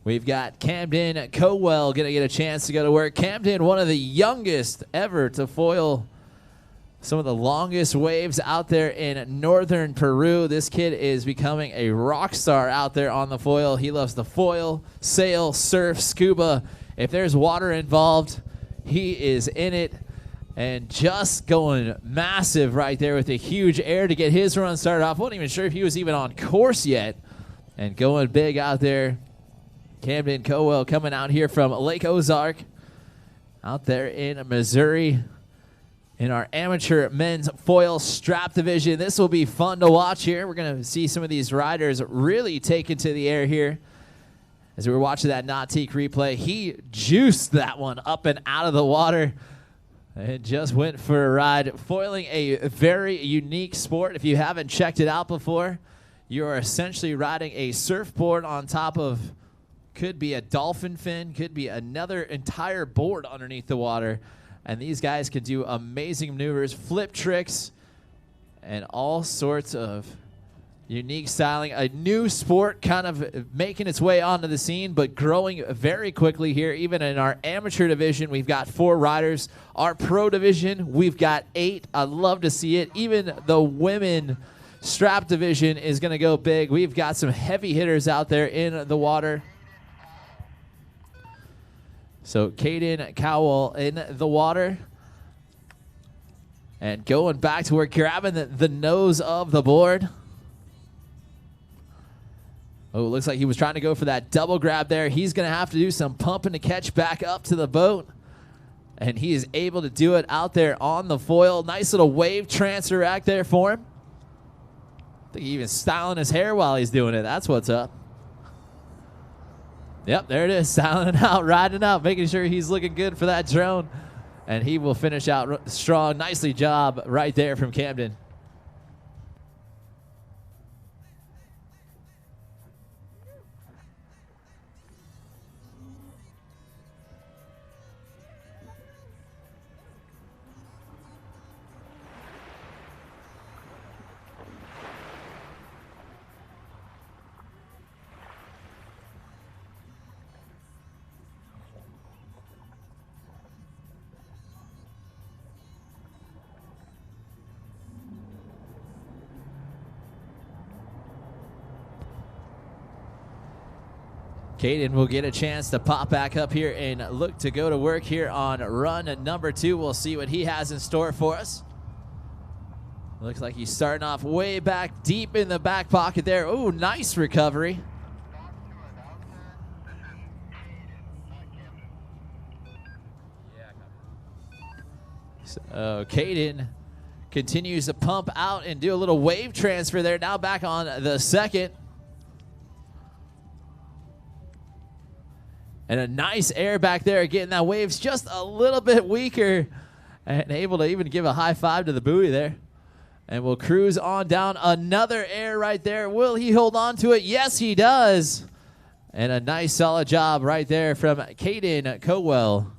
We've got Camden Cowell going to get a chance to go to work. Camden, one of the youngest ever to foil some of the longest waves out there in northern Peru. This kid is becoming a rock star out there on the foil. He loves the foil, sail, surf, scuba. If there's water involved, he is in it. And just going massive right there with a huge air to get his run started off. Wasn't even sure if he was even on course yet. And going big out there. Camden Cowell coming out here from Lake Ozark. Out there in Missouri. In our amateur men's foil strap division. This will be fun to watch here. We're going to see some of these riders really take it to the air here. As we were watching that Nautique replay, he juiced that one up and out of the water. It just went for a ride. Foiling a very unique sport. If you haven't checked it out before, you are essentially riding a surfboard on top of, could be a dolphin fin, could be another entire board underneath the water. And these guys can do amazing maneuvers, flip tricks, and all sorts of unique styling. A new sport kind of making its way onto the scene, but growing very quickly here. Even in our amateur division, we've got 4 riders. Our pro division, we've got 8. I love to see it. Even the women strap division is going to go big. We've got some heavy hitters out there in the water. So Caden Cowell in the water. And going back to work, grabbing the nose of the board. Oh, looks like he was trying to go for that double grab there. He's going to have to do some pumping to catch back up to the boat. And he is able to do it out there on the foil. Nice little wave transfer back there for him. I think he's even styling his hair while he's doing it. That's what's up. Yep, there it is, styling out, riding out, making sure he's looking good for that drone. And he will finish out strong. Nicely job right there from Camden. Caden will get a chance to pop back up here and look to go to work here on run number 2. We'll see what he has in store for us. Looks like he's starting off way back deep in the back pocket there. Oh, nice recovery. So Caden continues to pump out and do a little wave transfer there. Now back on the second. And a nice air back there, getting that waves just a little bit weaker and able to even give a high five to the buoy there. And we'll cruise on down. Another air right there. Will he hold on to it? Yes, he does. And a nice solid job right there from Caden Cowell.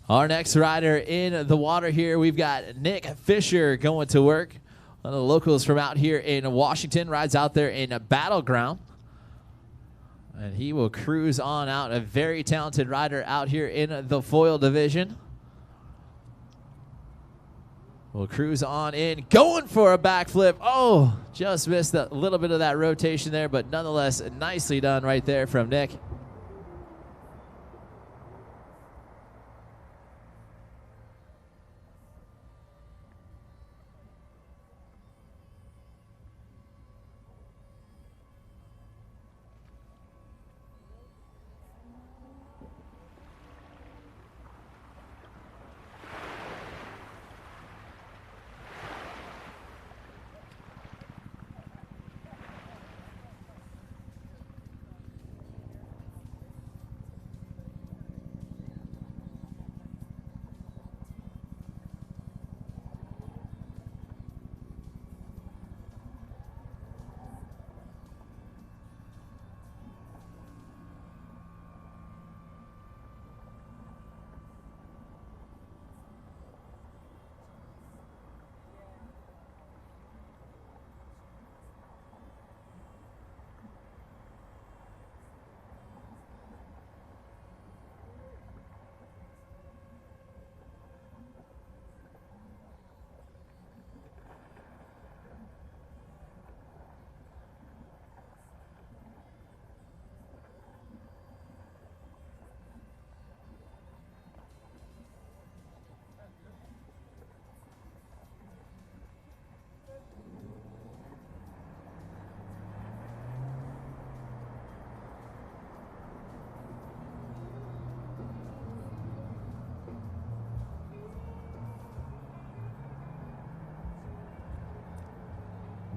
Our next rider in the water here, we've got Nick Fisher going to work. One of the locals from out here in Washington, rides out there in a Battleground. And he will cruise on out, a very talented rider out here in the foil division. Will cruise on in, going for a backflip. Oh, just missed a little bit of that rotation there, but nonetheless, nicely done right there from Nick.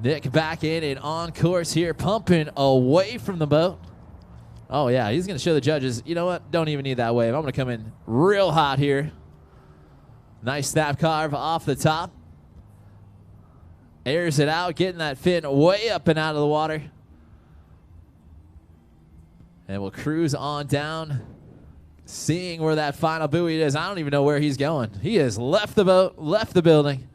Nick back in and on course here, pumping away from the boat. Oh, yeah, he's going to show the judges, you know what, don't even need that wave. I'm going to come in real hot here. Nice snap carve off the top. Airs it out, getting that fin way up and out of the water. And we'll cruise on down, seeing where that final buoy is. I don't even know where he's going. He has left the boat, left the building.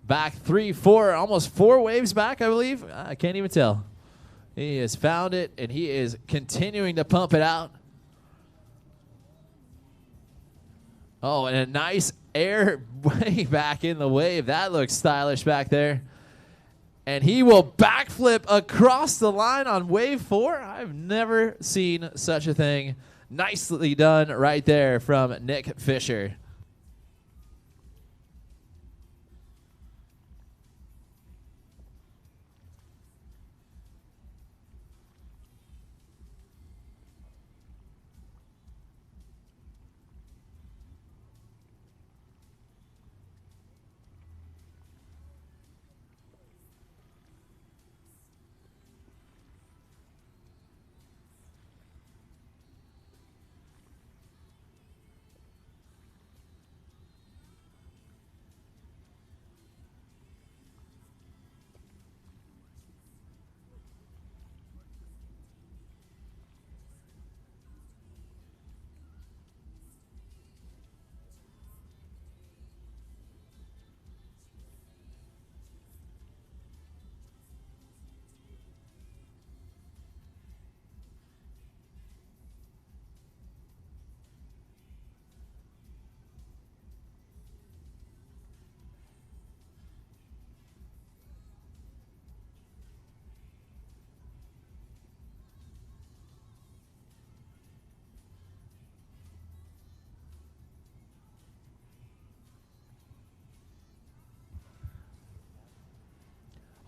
Back 3, 4, almost 4 waves back, I believe. I can't even tell. He has found it, and he is continuing to pump it out. Oh, and a nice air way back in the wave. That looks stylish back there. And he will backflip across the line on wave 4. I've never seen such a thing. Nicely done right there from Nick Fisher.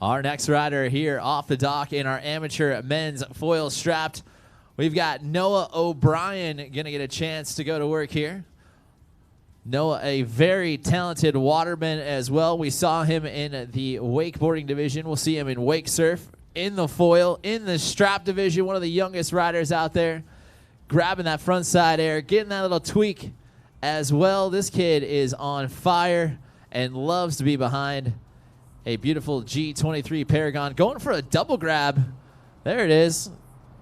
Our next rider here off the dock in our amateur men's foil strapped. We've got Noah O'Brien going to get a chance to go to work here. Noah, a very talented waterman as well. We saw him in the wakeboarding division. We'll see him in Wakesurf, in the foil, in the strap division. One of the youngest riders out there. Grabbing that front side air, getting that little tweak as well. This kid is on fire and loves to be behind a beautiful G23 Paragon. Going for a double grab. There it is.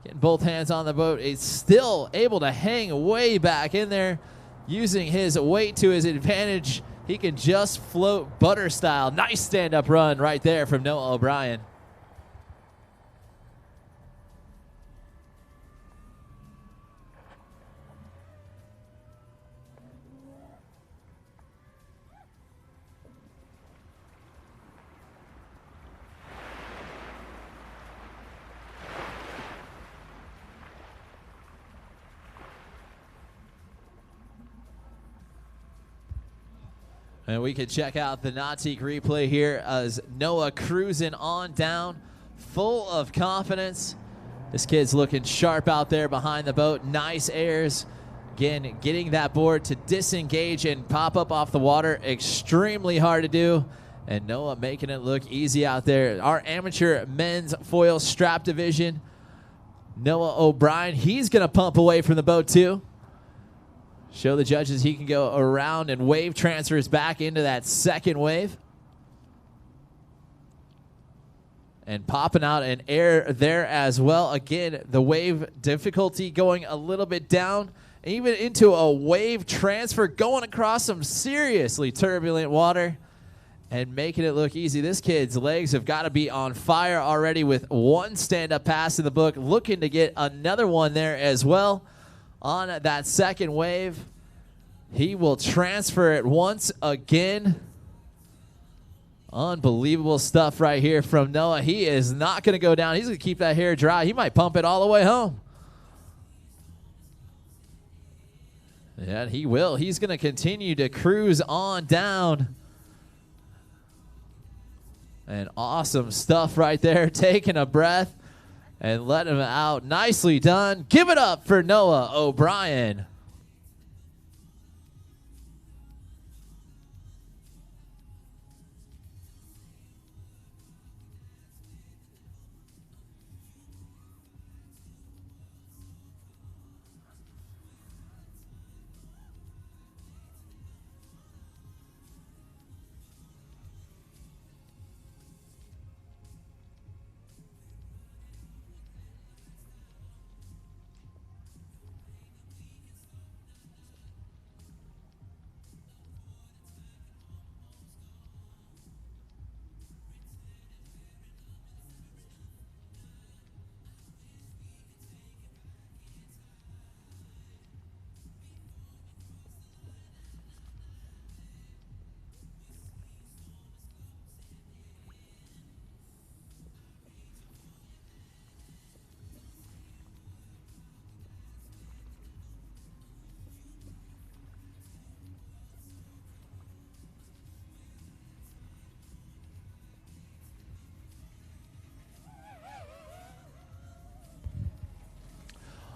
Getting both hands on the boat. He's still able to hang way back in there. Using his weight to his advantage. He can just float butter style. Nice stand-up run right there from Noah O'Brien. And we can check out the Nautique replay here as Noah cruising on down, full of confidence. This kid's looking sharp out there behind the boat. Nice airs. Again, getting that board to disengage and pop up off the water. Extremely hard to do. And Noah making it look easy out there. Our amateur men's foil strap division. Noah O'Brien, he's going to pump away from the boat too. Show the judges he can go around and wave transfers back into that second wave. And popping out an air there as well. Again, the wave difficulty going a little bit down. Even into a wave transfer going across some seriously turbulent water. And making it look easy. This kid's legs have got to be on fire already with one stand-up pass in the book. Looking to get another one there as well. On that second wave, he will transfer it once again. Unbelievable stuff right here from Noah. He is not going to go down. He's going to keep that hair dry. He might pump it all the way home. Yeah, he will. He's going to continue to cruise on down. And awesome stuff right there. Taking a breath. And let him out. Nicely done. Give it up for Noah O'Brien.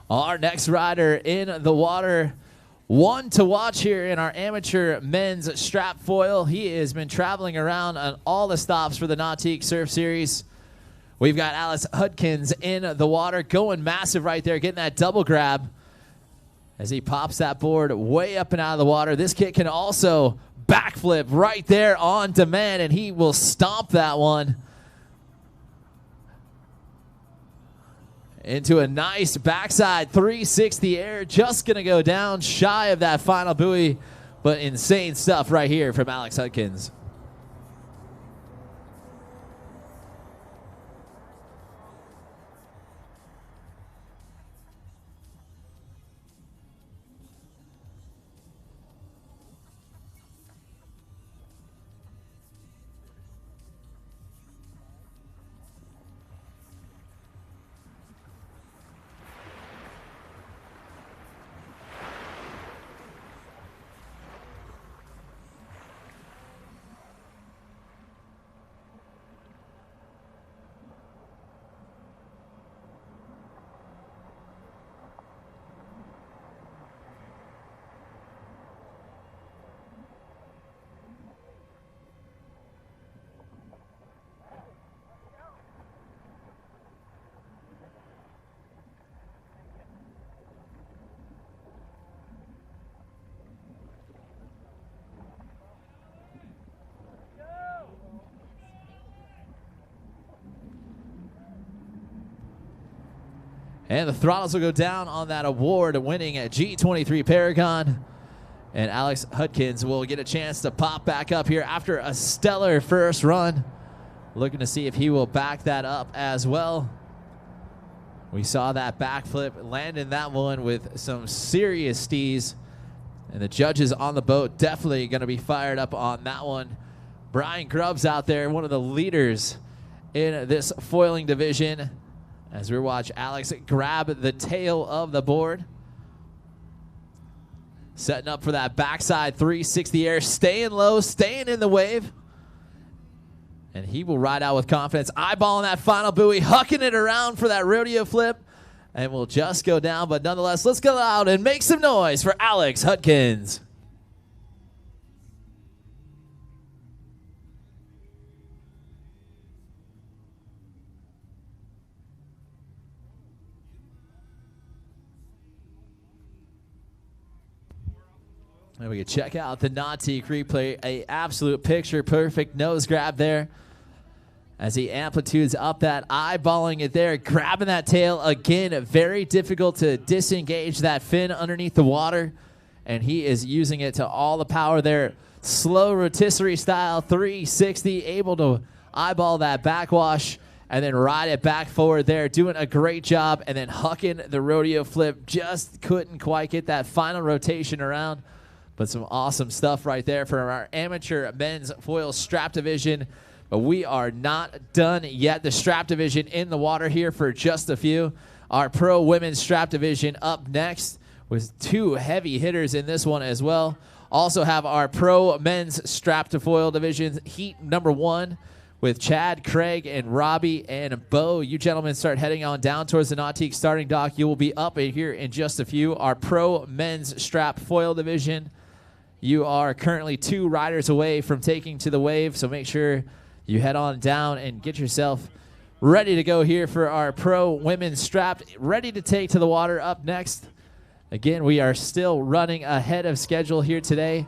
Our next rider in the water, one to watch here in our amateur men's strap foil. He has been traveling around on all the stops for the Nautique Surf Series. We've got Alex Hudkins in the water, going massive right there, getting that double grab as he pops that board way up and out of the water. This kid can also backflip right there on demand, and he will stomp that one into a nice backside 360 air. Just going to go down shy of that final buoy, but insane stuff right here from Alex Hudkins. And the throttles will go down on that award-winning G23 Paragon. And Alex Hudkins will get a chance to pop back up here after a stellar first run. Looking to see if he will back that up as well. We saw that backflip, landing that one with some serious steez. And the judges on the boat definitely going to be fired up on that one. Brian Grubbs out there, one of the leaders in this foiling division, as we watch Alex grab the tail of the board. Setting up for that backside 360 air, staying low, staying in the wave. And he will ride out with confidence, eyeballing that final buoy, hucking it around for that rodeo flip, and will just go down. But nonetheless, let's go out and make some noise for Alex Hudkins. And we can check out the Nautique replay. A absolute picture-perfect nose grab there as he amplitudes up that, eyeballing it there, grabbing that tail. Again, very difficult to disengage that fin underneath the water, and he is using it to all the power there. Slow rotisserie style 360, able to eyeball that backwash and then ride it back forward there, doing a great job, and then hucking the rodeo flip. Just couldn't quite get that final rotation around. But some awesome stuff right there for our amateur men's foil strap division. But we are not done yet. The strap division in the water here for just a few. Our pro women's strap division up next with two heavy hitters in this one as well. Also have our pro men's strap to foil division heat number 1 with Chad, Craig, and Robbie and Bo. You gentlemen start heading on down towards the Nautique starting dock. You will be up in here in just a few. Our pro men's strap foil division. You are currently 2 riders away from taking to the wave, so make sure you head on down and get yourself ready to go here for our pro women's strap, ready to take to the water up next. Again, we are still running ahead of schedule here today,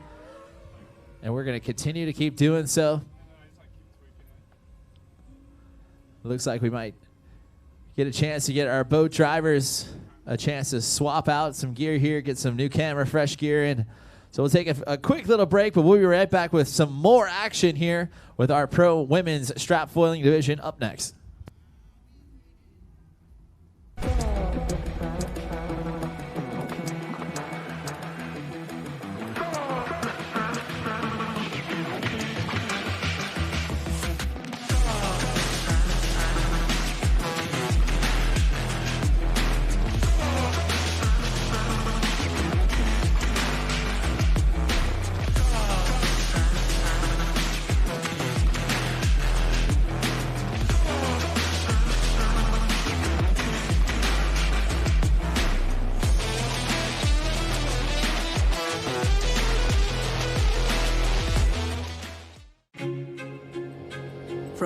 and we're going to continue to keep doing so. Looks like we might get a chance to get our boat drivers a chance to swap out some gear here, get some new camera, fresh gear in. So we'll take a quick little break, but we'll be right back with some more action here with our pro women's strap foiling division up next.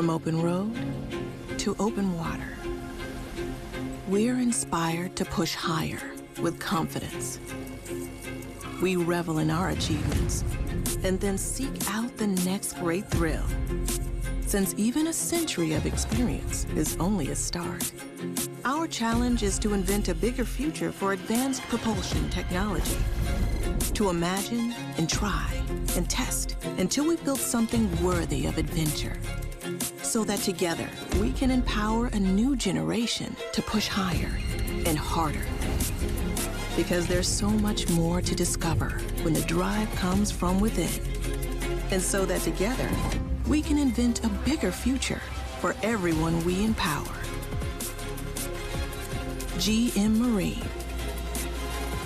From open road to open water, we're inspired to push higher with confidence. We revel in our achievements and then seek out the next great thrill. Since even a century of experience is only a start, our challenge is to invent a bigger future for advanced propulsion technology. To imagine and try and test until we've built something worthy of adventure. So that together we can empower a new generation to push higher and harder. Because there's so much more to discover when the drive comes from within. And so that together, we can invent a bigger future for everyone we empower. GM Marine.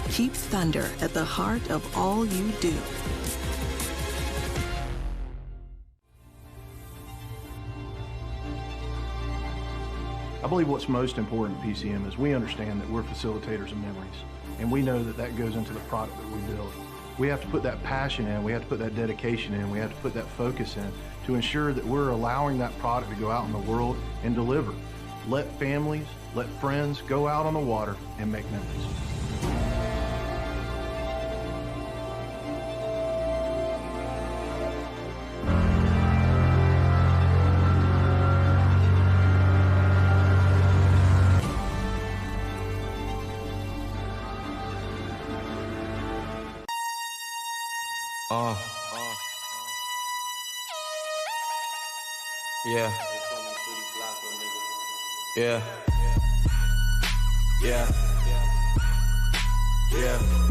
Keep thunder at the heart of all you do. I believe what's most important at PCM is we understand that we're facilitators of memories, and we know that that goes into the product that we build. We have to put that passion in, we have to put that dedication in, we have to put that focus in to ensure that we're allowing that product to go out in the world and deliver. Let families, let friends go out on the water and make memories. Yeah. Yeah. Yeah. Yeah.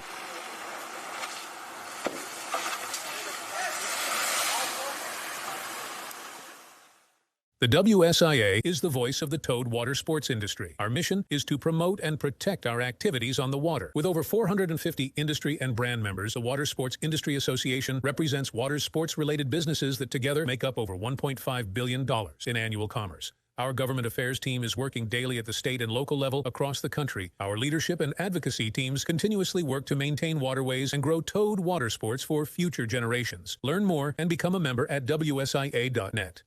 The WSIA is the voice of the towed water sports industry. Our mission is to promote and protect our activities on the water. With over 450 industry and brand members, the Water Sports Industry Association represents water sports-related businesses that together make up over $1.5 billion in annual commerce. Our government affairs team is working daily at the state and local level across the country. Our leadership and advocacy teams continuously work to maintain waterways and grow towed water sports for future generations. Learn more and become a member at WSIA.net.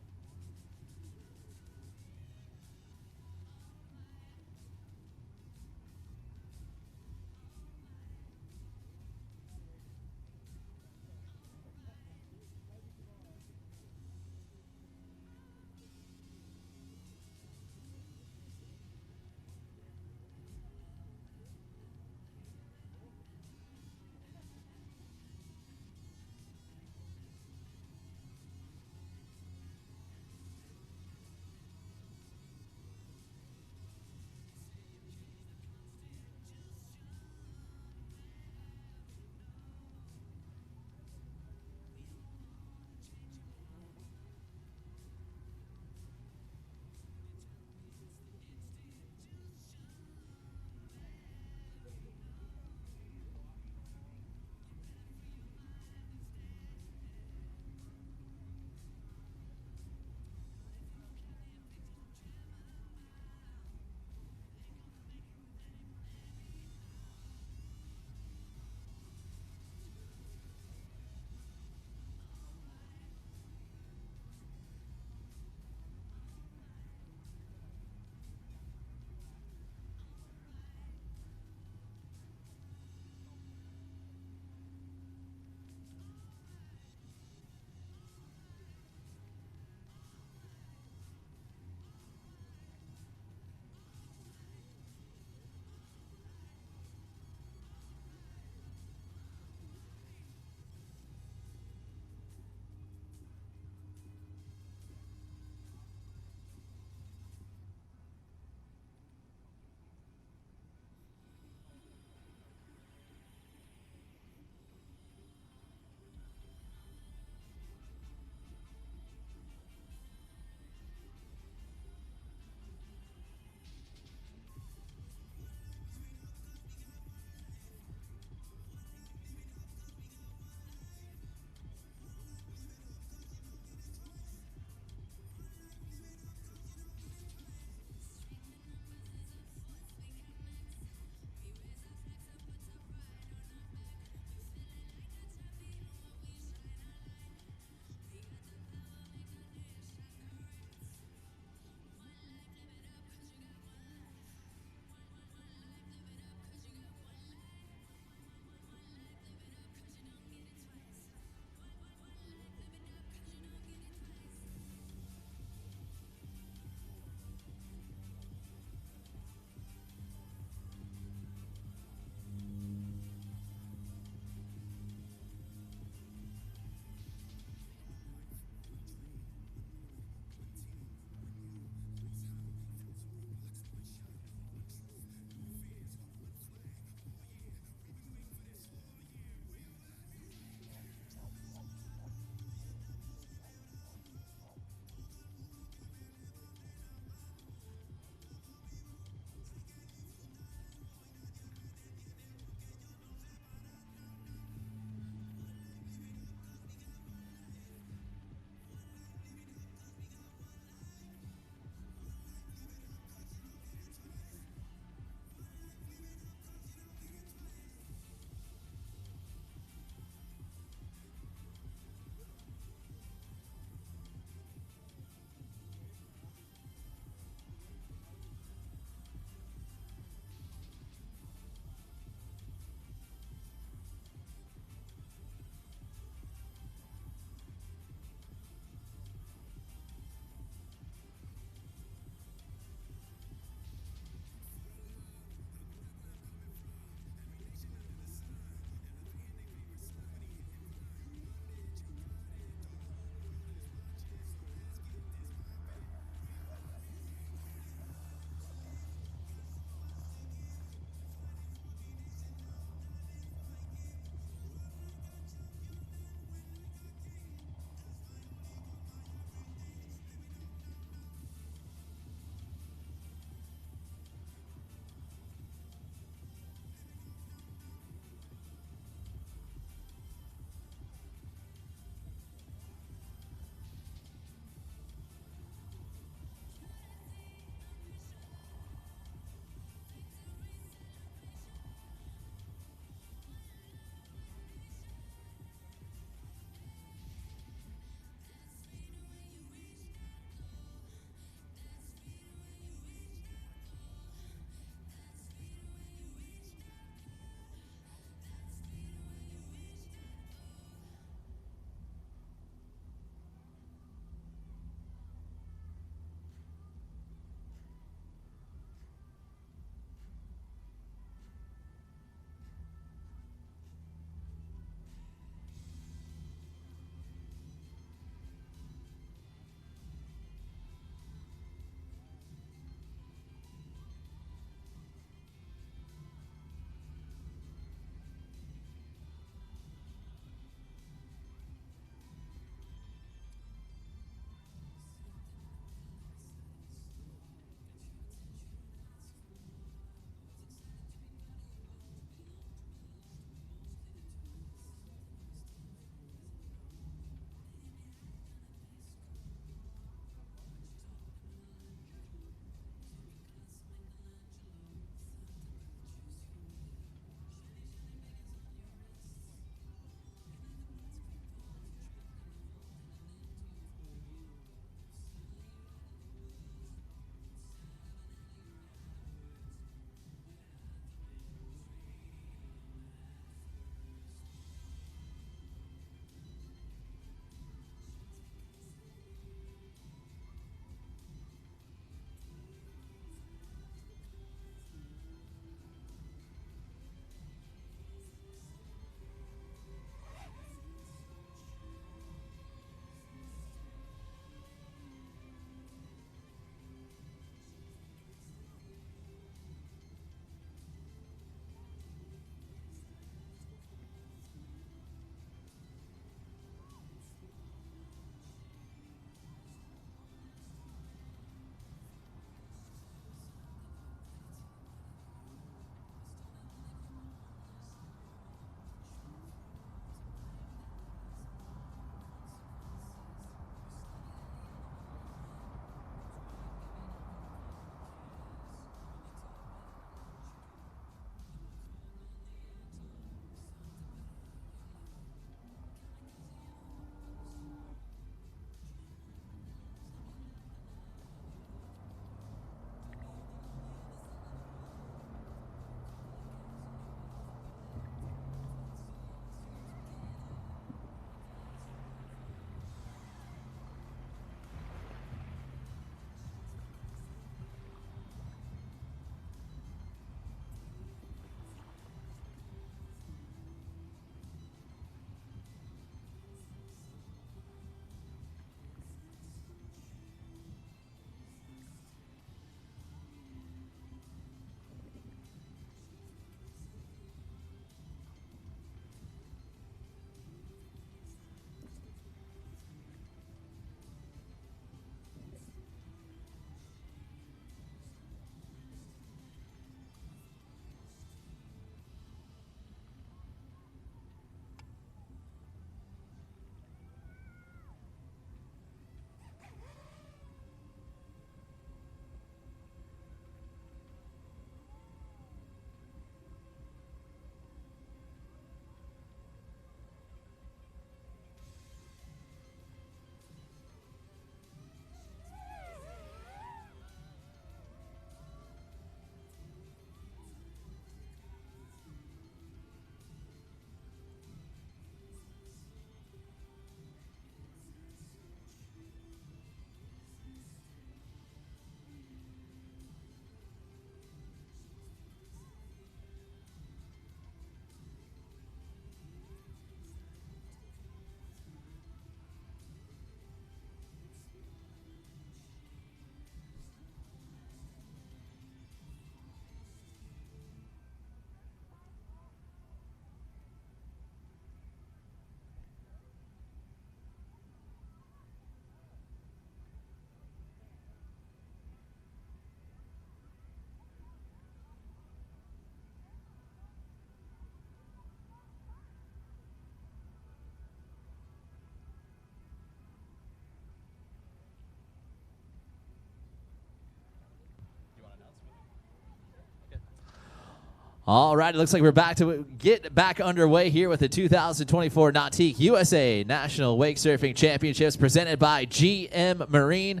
All right, it looks like we're back to get back underway here with the 2024 Nautique USA National Wake Surfing Championships presented by GM Marine.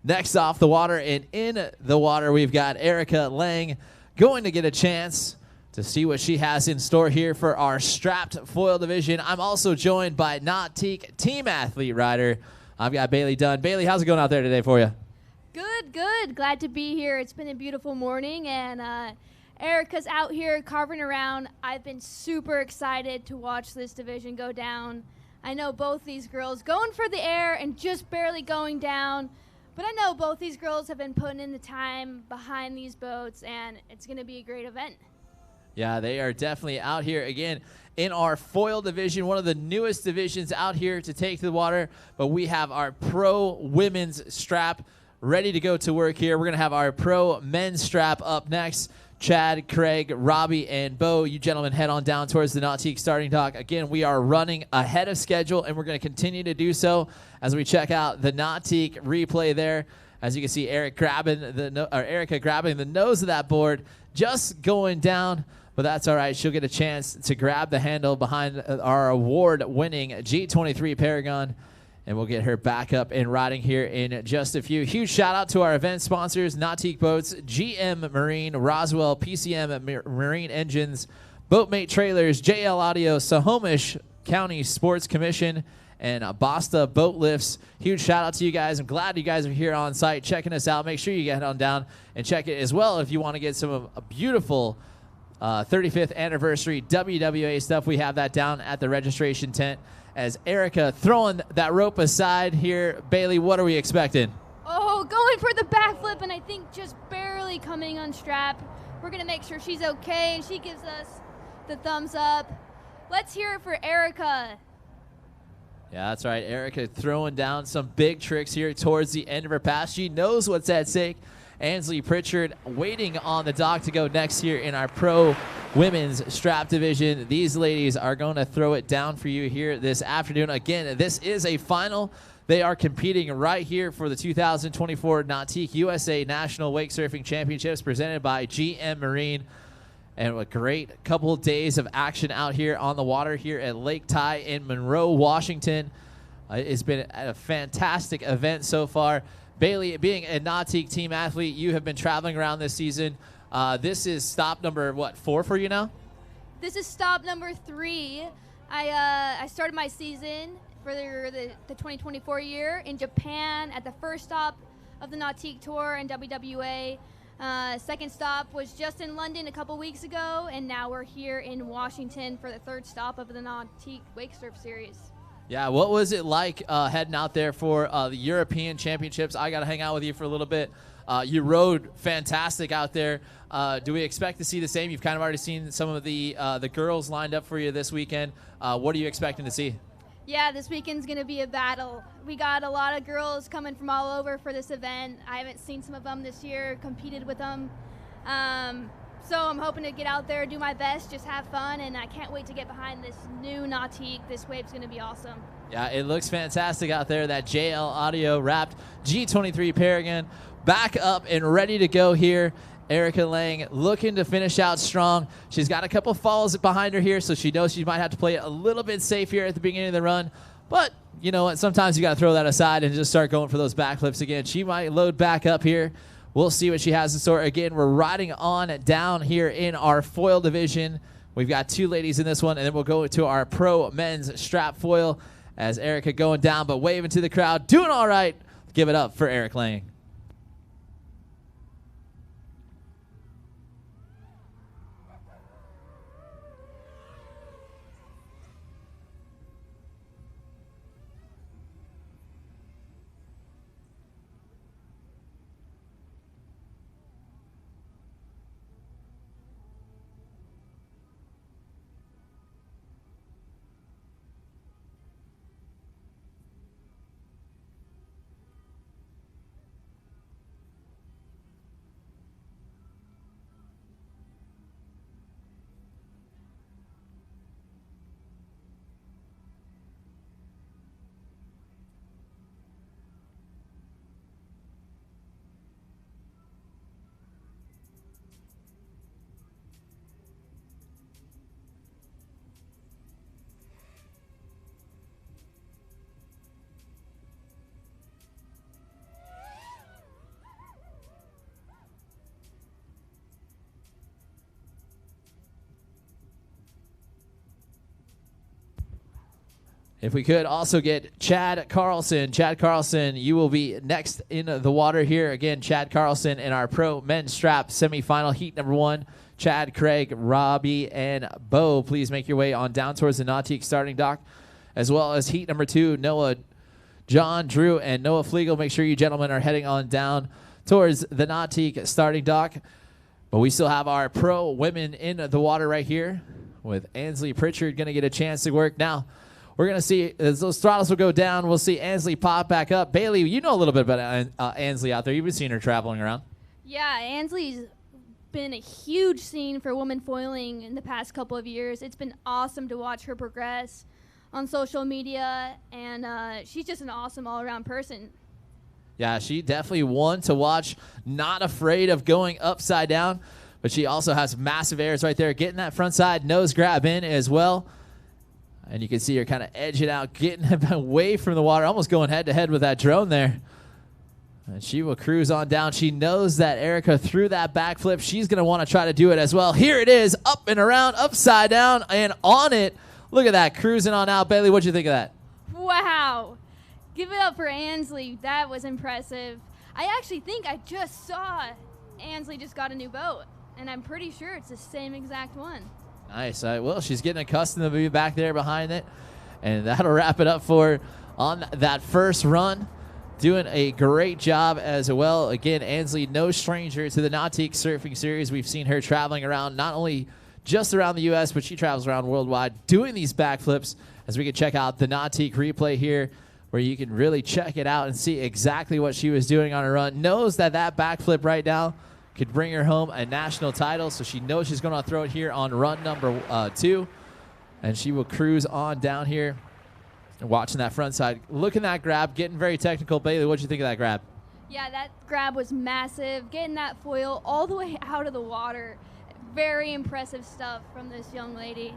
Next off the water and in the water, we've got Erica Lang going to get a chance to see what she has in store here for our strapped foil division. I'm also joined by Nautique team athlete rider. I've got Bailey Dunn. Bailey, how's it going out there today for you? Good, good. Glad to be here. It's been a beautiful morning, and Erica's out here carving around. I've been super excited to watch this division go down. I know both these girls going for the air and just barely going down, but I know both these girls have been putting in the time behind these boats, and it's going to be a great event. Yeah, they are definitely out here again in our foil division, one of the newest divisions out here to take to the water, but we have our pro women's strap ready to go to work here. We're going to have our pro men's strap up next. Chad, Craig, Robbie, and Bo, you gentlemen head on down towards the Nautique starting dock. Again, we are running ahead of schedule, and we're going to continue to do so as we check out the Nautique replay there. As you can see, Erica grabbing the nose of that board, just going down, but that's all right. She'll get a chance to grab the handle behind our award-winning G23 Paragon, and we'll get her back up and riding here in just a few. Huge shout-out to our event sponsors, Nautique Boats, GM Marine, Roswell, PCM Marine Engines, Boatmate Trailers, JL Audio, Snohomish County Sports Commission, and Basta Boat Lifts. Huge shout-out to you guys. I'm glad you guys are here on site checking us out. Make sure you get on down and check it as well if you want to get some of a beautiful 35th anniversary WWA stuff. We have that down at the registration tent. As Erica throwing that rope aside here, Bailey, what are we expecting? Oh, going for the backflip, and I think just barely coming unstrapped. We're going to make sure she's okay, and she gives us the thumbs up. Let's hear it for Erica. Yeah, that's right. Erica throwing down some big tricks here towards the end of her pass. She knows what's at stake. Ansley Pritchard waiting on the dock to go next here in our pro women's strap division. These ladies are going to throw it down for you here this afternoon. Again, this is a final. They are competing right here for the 2024 Nautique USA National Wake Surfing Championships presented by GM Marine. And a great couple of days of action out here on the water here at Lake Ty in Monroe, Washington. It's been a fantastic event so far. Bailey, being a Nautique team athlete, you have been traveling around this season. This is stop number, 4 for you now? This is stop number 3. I started my season for the 2024 year in Japan at the first stop of the Nautique Tour and WWA. Second stop was just in London a couple weeks ago, and now we're here in Washington for the third stop of the Nautique Wakesurf Series. Yeah, what was it like heading out there for the European Championships? I got to hang out with you for a little bit. You rode fantastic out there. Do we expect to see the same? You've kind of already seen some of the girls lined up for you this weekend. What are you expecting to see? Yeah, this weekend's going to be a battle. We got a lot of girls coming from all over for this event. I haven't seen some of them this year, competed with them. So I'm hoping to get out there, do my best, just have fun, and I can't wait to get behind this new Nautique. This wave's going to be awesome. Yeah, it looks fantastic out there. That JL Audio wrapped G23 Paragon back up and ready to go here. Erica Lang looking to finish out strong. She's got a couple falls behind her here, so she knows she might have to play it a little bit safe here at the beginning of the run. But you know what? Sometimes you got to throw that aside and just start going for those backflips again. She might load back up here. We'll see what she has in store. Again, we're riding on down here in our foil division. We've got 2 ladies in this one, and then we'll go to our pro men's strap foil as Erica going down, but waving to the crowd. Doing all right. Give it up for Eric Lang. If we could also get Chad Carlson. Chad Carlson, you will be next in the water here. Again, Chad Carlson in our pro men's strap semifinal heat number 1. Chad, Craig, Robbie, and Bo, please make your way on down towards the Nautique starting dock, as well as heat number 2, Noah, John, Drew, and Noah Flegel. Make sure you gentlemen are heading on down towards the Nautique starting dock. But we still have our pro women in the water right here with Ansley Pritchard going to get a chance to work. Now, we're going to see as those throttles will go down, we'll see Ansley pop back up. Bailey, you know a little bit about Ansley out there. You've been seeing her traveling around. Yeah, Ansley's been a huge scene for women foiling in the past couple of years. It's been awesome to watch her progress on social media, and she's just an awesome all-around person. Yeah, she definitely one to watch, not afraid of going upside down, but she also has massive airs right there, getting that front side nose grab in as well. And you can see her kind of edging out, getting away from the water, almost going head-to-head with that drone there. And she will cruise on down. She knows that Erica threw that backflip. She's going to want to try to do it as well. Here it is, up and around, upside down, and on it. Look at that, cruising on out. Bailey, what'd you think of that? Wow. Give it up for Ansley. That was impressive. I actually think I just saw Ansley just got a new boat, and I'm pretty sure it's the same exact one. Nice. Well, she's getting accustomed to being back there behind it, and that'll wrap it up for her on that first run. Doing a great job as well. Again, Ansley, no stranger to the Nautique Surfing Series. We've seen her traveling around, not only just around the U.S., but she travels around worldwide doing these backflips. As we can check out the Nautique replay here, where you can really check it out and see exactly what she was doing on her run. Knows that that backflip right now could bring her home a national title, so she knows she's going to throw it here on run number 2. And she will cruise on down here. And watching that front side, looking that grab, getting very technical. Bailey, what'd you think of that grab? Yeah, that grab was massive. Getting that foil all the way out of the water. Very impressive stuff from this young lady.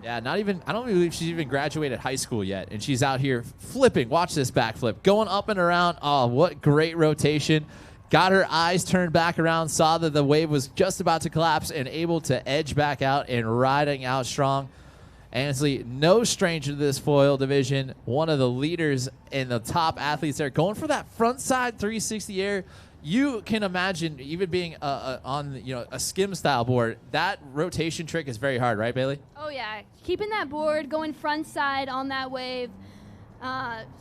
Yeah, I don't believe she's even graduated high school yet, and she's out here flipping. Watch this backflip. Going up and around. Oh, what great rotation. Got her eyes turned back around, saw that the wave was just about to collapse, and able to edge back out and riding out strong. Ansley, no stranger to this foil division, one of the leaders and the top athletes there, going for that front side 360 air. You can imagine, even being on a skim style board, that rotation trick is very hard, right, Bailey? Oh yeah, keeping that board going front side on that wave.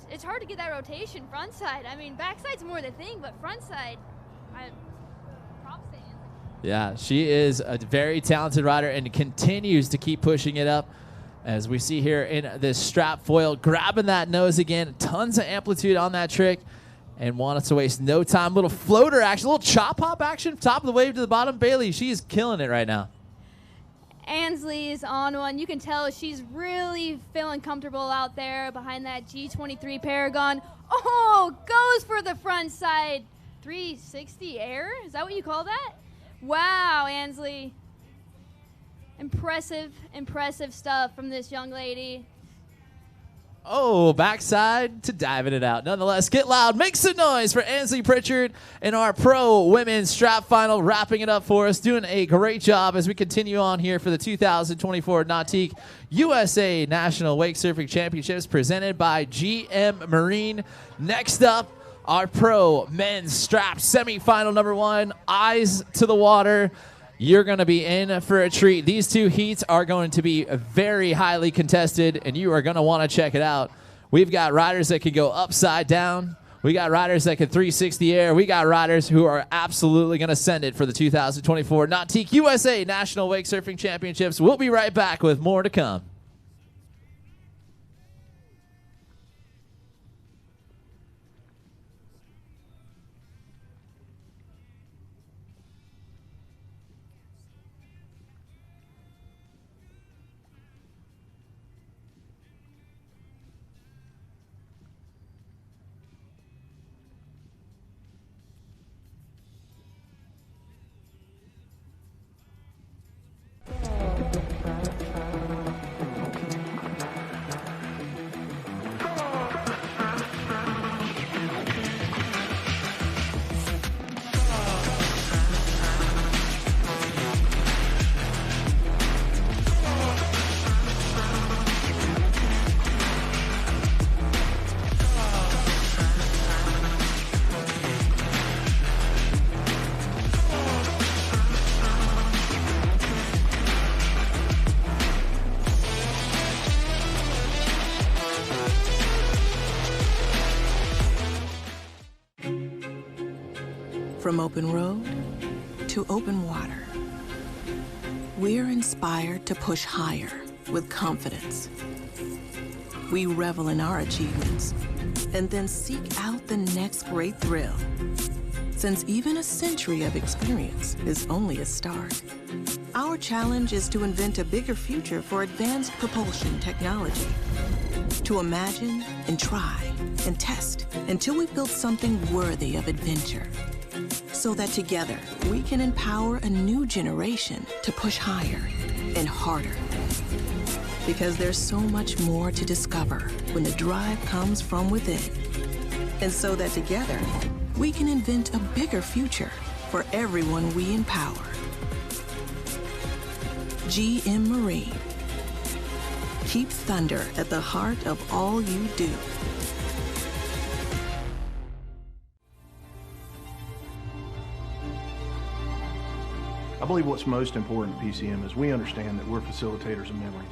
It's hard to get that rotation front side. I mean, backside's more the thing, but front side, props to Ansley. Yeah, she is a very talented rider and continues to keep pushing it up. As we see here in this strap foil, grabbing that nose again. Tons of amplitude on that trick. And wanted to waste no time. Little floater action, little chop hop action. Top of the wave to the bottom. Bailey, she's killing it right now. Ansley is on one. You can tell she's really feeling comfortable out there behind that G23 Paragon. Oh, goes for the front side 360 air. Is that what you call that? Wow, Ansley. Impressive stuff from this young lady. Oh, backside to diving it out. Nonetheless, get loud. Make some noise for Ansley Pritchard in our pro women's strap final. Wrapping it up for us. Doing a great job as we continue on here for the 2024 Nautique USA National Wake Surfing Championships presented by GM Marine. Next up, our pro men's strap semifinal number 1. Eyes to the water. You're going to be in for a treat. These two heats are going to be very highly contested, and you are going to want to check it out. We've got riders that can go upside down. We got riders that can 360 air. We got riders who are absolutely going to send it for the 2024 Nautique USA National Wake Surfing Championships. We'll be right back with more to come. From open road to open water, we're inspired to push higher with confidence. We revel in our achievements and then seek out the next great thrill. Since even a century of experience is only a start, our challenge is to invent a bigger future for advanced propulsion technology. To imagine and try and test until we build something worthy of adventure. So that together we can empower a new generation to push higher and harder. Because there's so much more to discover when the drive comes from within. And so that together we can invent a bigger future for everyone we empower. GM Marine. Keep thunder at the heart of all you do. I believe what's most important at PCM is we understand that we're facilitators of memories,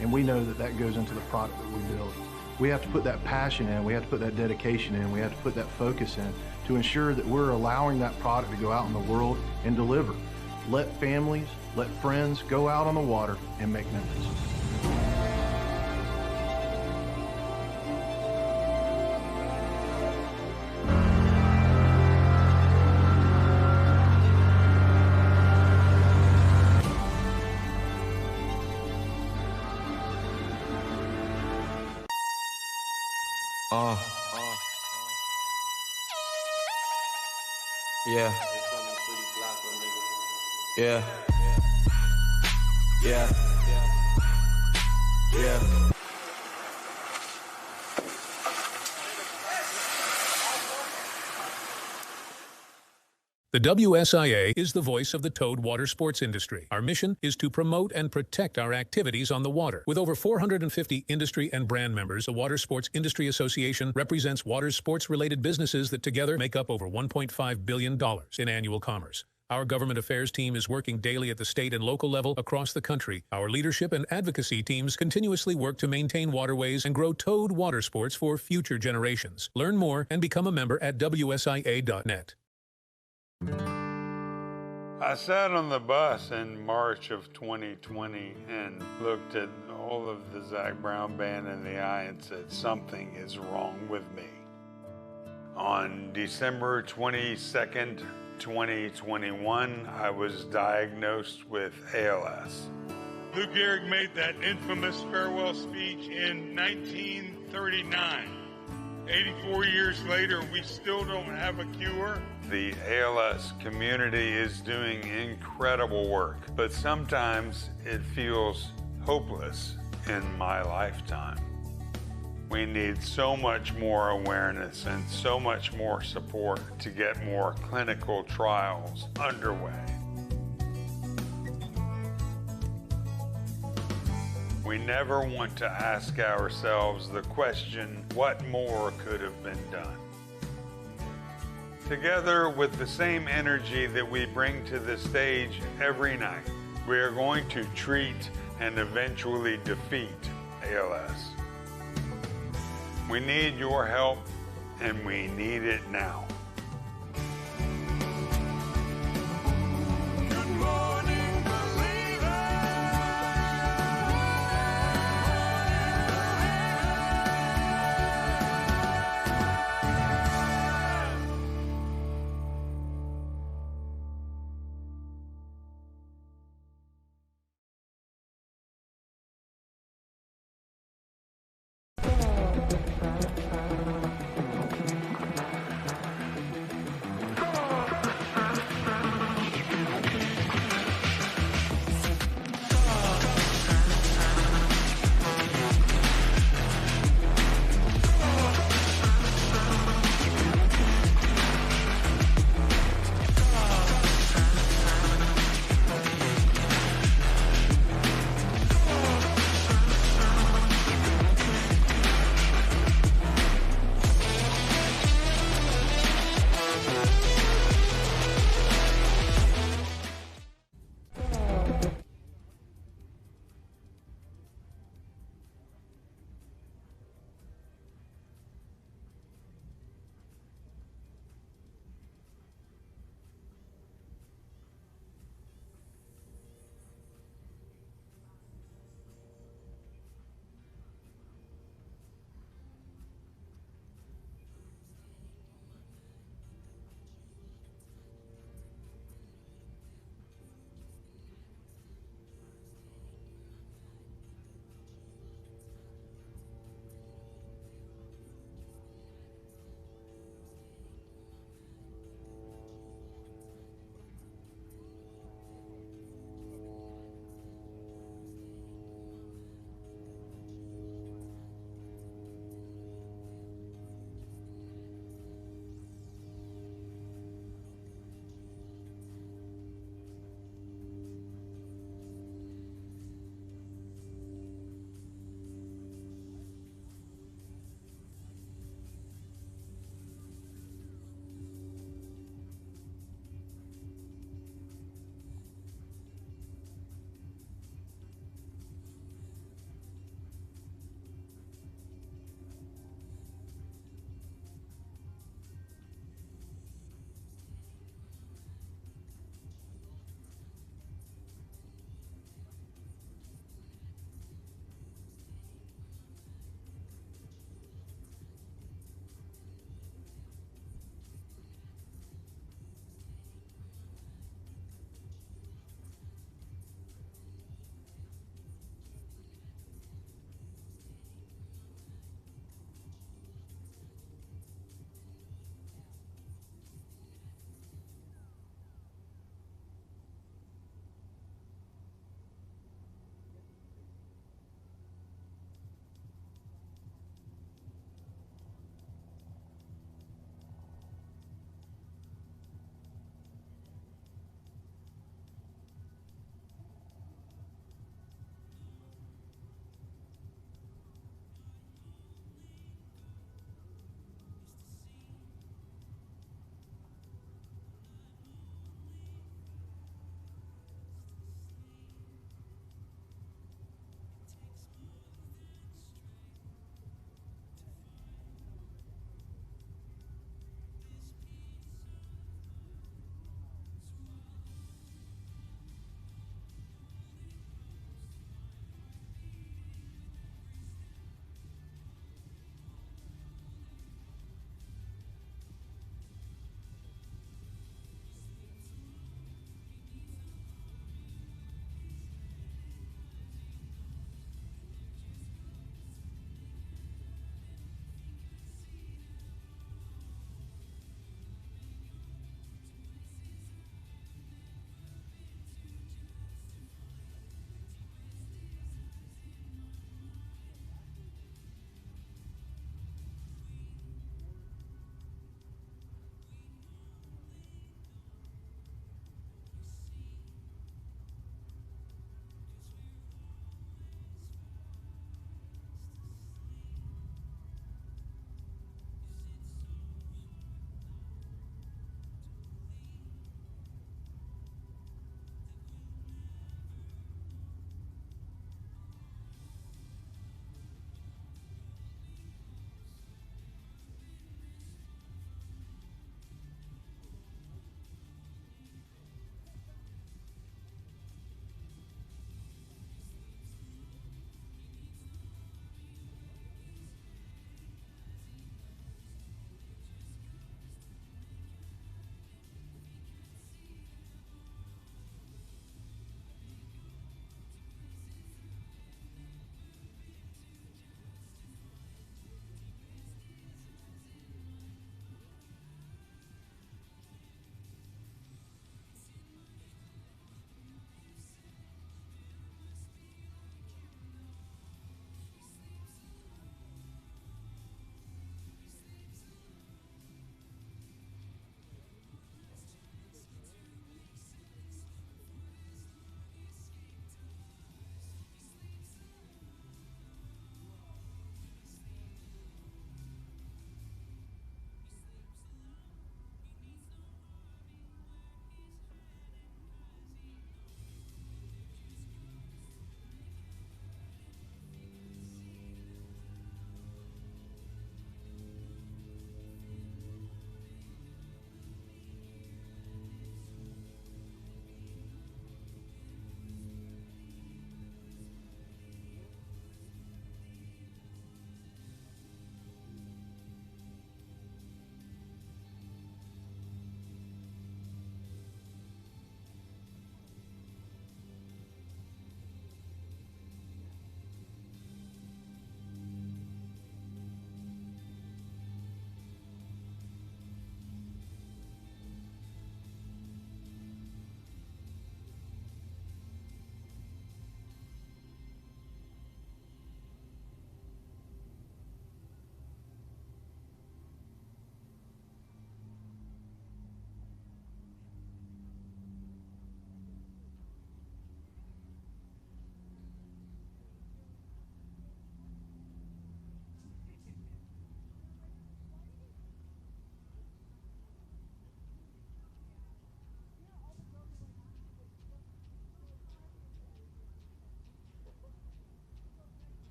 and we know that that goes into the product that we build. We have to put that passion in, we have to put that dedication in, we have to put that focus in to ensure that we're allowing that product to go out in the world and deliver. Let families, let friends go out on the water and make memories. Yeah. Yeah. Yeah. Yeah. The WSIA is the voice of the towed water sports industry. Our mission is to promote and protect our activities on the water. With over 450 industry and brand members, the Water Sports Industry Association represents water sports-related businesses that together make up over $1.5 billion in annual commerce. Our government affairs team is working daily at the state and local level across the country. Our leadership and advocacy teams continuously work to maintain waterways and grow towed water sports for future generations. Learn more and become a member at WSIA.net. I sat on the bus in March of 2020 and looked at all of the Zac Brown band in the eye and said, something is wrong with me. On December 22nd, 2021, I was diagnosed with ALS. Lou Gehrig made that infamous farewell speech in 1939. 84 years later, we still don't have a cure. The ALS community is doing incredible work, but sometimes it feels hopeless in my lifetime. We need so much more awareness and so much more support to get more clinical trials underway. We never want to ask ourselves the question, what more could have been done? Together with the same energy that we bring to the stage every night, we are going to treat and eventually defeat ALS. We need your help, and we need it now. Good morning,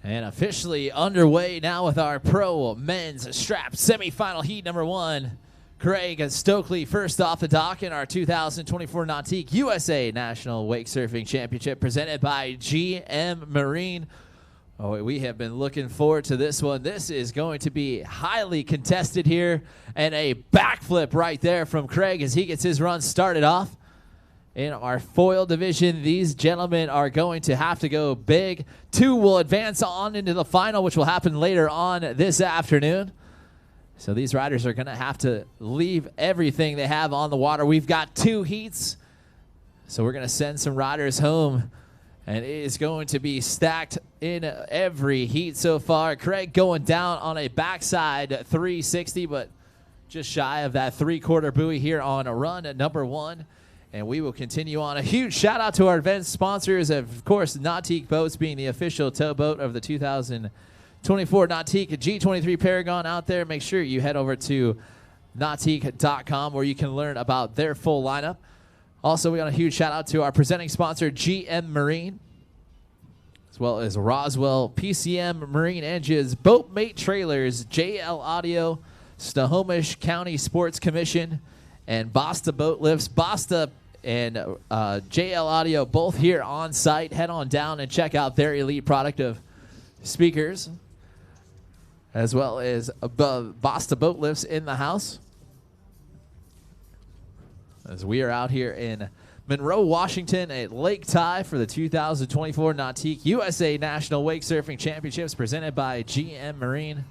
And officially underway now with our pro men's strap semifinal heat number 1. Craig Stokely first off the dock in our 2024 Nautique USA National Wake Surfing Championship presented by GM Marine. Oh, we have been looking forward to this one. This is going to be highly contested here, and a backflip right there from Craig as he gets his run started off. In our foil division, these gentlemen are going to have to go big. 2 will advance on into the final, which will happen later on this afternoon. So these riders are going to have to leave everything they have on the water. We've got 2 heats, so we're going to send some riders home. And it is going to be stacked in every heat so far. Craig going down on a backside 360, but just shy of that 3/4 buoy here on a run at number 1. And we will continue on. A huge shout out to our event sponsors, of course, Nautique Boats being the official towboat of the 2024 Nautique G23 Paragon out there. Make sure you head over to nautique.com where you can learn about their full lineup. Also, we got a huge shout out to our presenting sponsor, GM Marine, as well as Roswell, PCM Marine Engines, Boatmate Trailers, JL Audio, Snohomish County Sports Commission, and Basta Boat Lifts. Basta and JL Audio both here on site. Head on down and check out their elite product of speakers, as well as Basta Boat Lifts in the house. As we are out here in Monroe, Washington at Lake Ty for the 2024 Nautique USA National Wake Surfing Championships presented by GM Marine.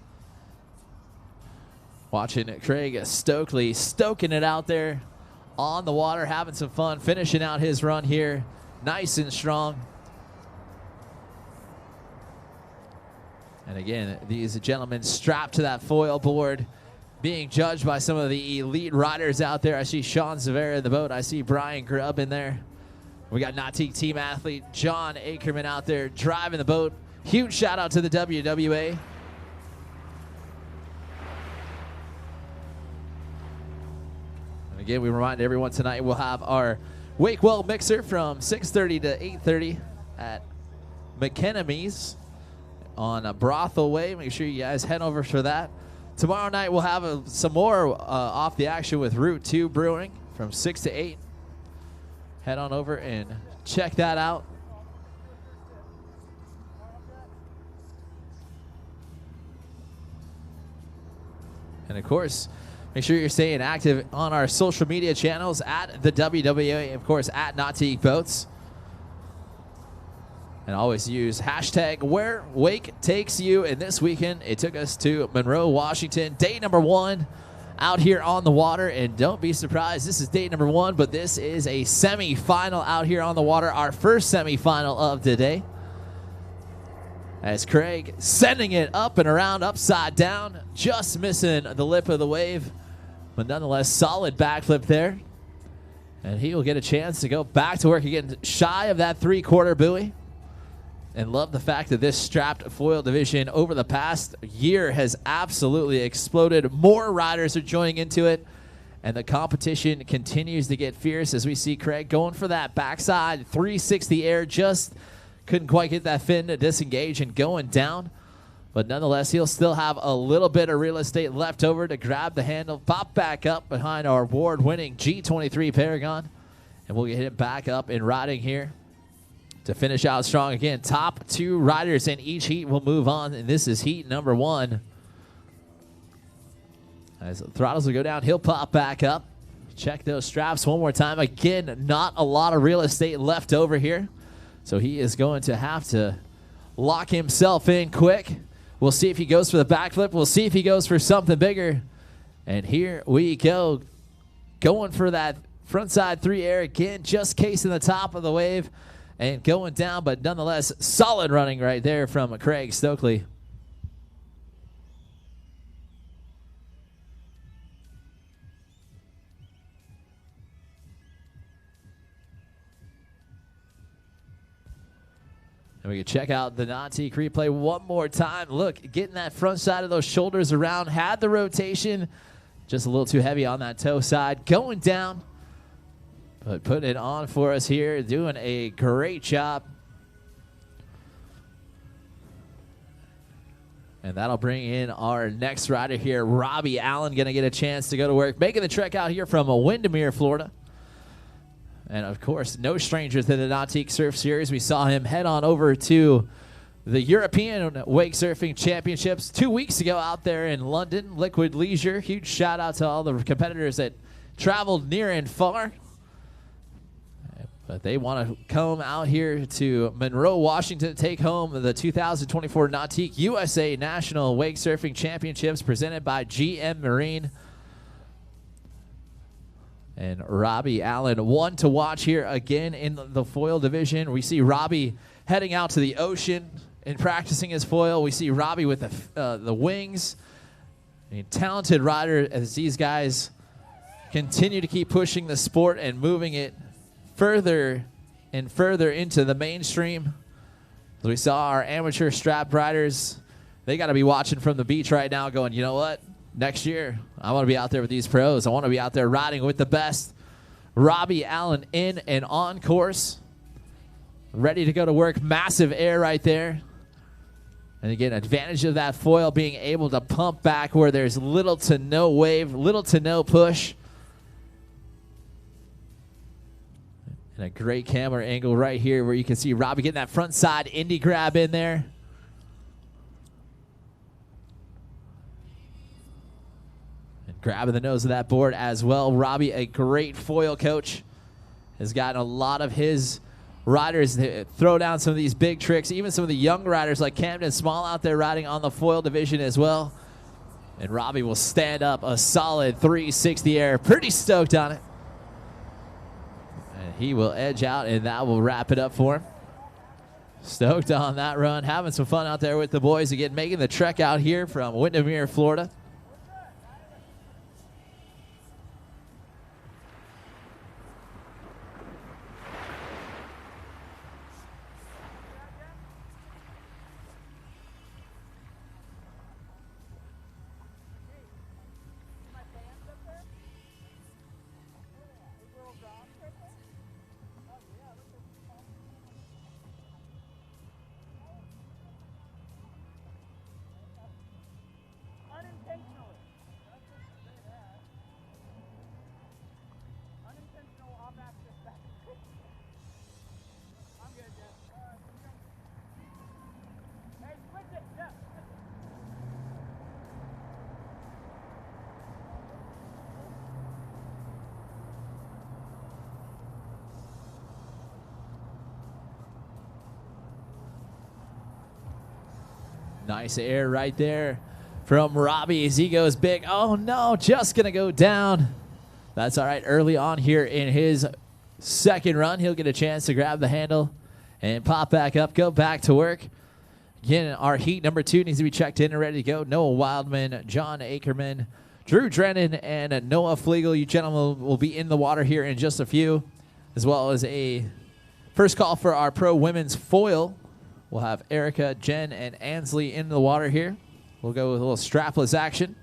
Watching Craig Stokely stoking it out there on the water, having some fun, finishing out his run here nice and strong. And again, these gentlemen strapped to that foil board, being judged by some of the elite riders out there. I see Sean Zavera in the boat. I see Brian Grubb in there. We got Nautique team athlete John Ackerman out there driving the boat. Huge shout out to the WWA. And again, we remind everyone tonight we'll have our Wake Well mixer from 6:30 to 8:30 at McKennamee's on Brothel Way. Make sure you guys head over for that. Tomorrow night, we'll have some more off the action with Route 2 Brewing from 6 to 8. Head on over and check that out. And, of course, make sure you're staying active on our social media channels at the WWA, of course, at Nautique Boats. And always use hashtag where Wake takes you. And this weekend, it took us to Monroe, Washington. Day number 1 out here on the water. And don't be surprised, this is day number 1, but this is a semifinal out here on the water. Our first semifinal of the day. As Craig sending it up and around, upside down, just missing the lip of the wave. But nonetheless, solid backflip there. And he will get a chance to go back to work again, shy of that 3/4 buoy. And love the fact that this strapped foil division over the past year has absolutely exploded. More riders are joining into it, and the competition continues to get fierce as we see Craig going for that backside 360 air. Just couldn't quite get that fin to disengage and going down. But nonetheless, he'll still have a little bit of real estate left over to grab the handle, pop back up behind our award-winning G23 Paragon, and we'll get him back up and riding here to finish out strong. Again, top 2 riders in each heat will move on, and this is heat number 1. As the throttles will go down, he'll pop back up. Check those straps one more time. Again, not a lot of real estate left over here, so he is going to have to lock himself in quick. We'll see if he goes for the backflip. We'll see if he goes for something bigger. And here we go, going for that frontside 3 air again, just casing the top of the wave and going down, but nonetheless, solid running right there from Craig Stokely. And we can check out the Nautique replay one more time. Look, getting that front side of those shoulders around, had the rotation, just a little too heavy on that toe side, going down. But putting it on for us here, doing a great job. And that'll bring in our next rider here, Robbie Allen, going to get a chance to go to work, making the trek out here from Windermere, Florida. And, of course, no stranger to the Nautique Surf Series. We saw him head on over to the European Wake Surfing Championships 2 weeks ago out there in London, Liquid Leisure. Huge shout-out to all the competitors that traveled near and far. But they want to come out here to Monroe, Washington to take home the 2024 Nautique USA National Wake Surfing Championships presented by GM Marine. And Robbie Allen, one to watch here again in the foil division. We see Robbie heading out to the ocean and practicing his foil. We see Robbie with the wings. A talented rider as these guys continue to keep pushing the sport and moving it further and further into the mainstream. As we saw our amateur strap riders, they got to be watching from the beach right now going, you know what? Next year, I want to be out there with these pros. I want to be out there riding with the best. Robbie Allen in and on course. Ready to go to work. Massive air right there. And again, advantage of that foil being able to pump back where there's little to no wave, little to no push. And a great camera angle right here where you can see Robbie getting that front side indie grab in there. And grabbing the nose of that board as well. Robbie, a great foil coach, has gotten a lot of his riders to throw down some of these big tricks. Even some of the young riders like Camden Small out there riding on the foil division as well. And Robbie will stand up a solid 360 air. Pretty stoked on it. He will edge out, and that will wrap it up for him. Stoked on that run. Having some fun out there with the boys again, making the trek out here from Windermere, Florida. Nice air right there from Robbie as he goes big. Oh, no, just going to go down. That's all right. Early on here in his second run, he'll get a chance to grab the handle and pop back up, go back to work. Again, our heat number 2 needs to be checked in and ready to go. Noah Wildman, John Ackerman, Drew Drennan, and Noah Flegel. You gentlemen will be in the water here in just a few, as well as a first call for our pro women's foil. We'll have Erica, Jen, and Ansley in the water here. We'll go with a little strapless action.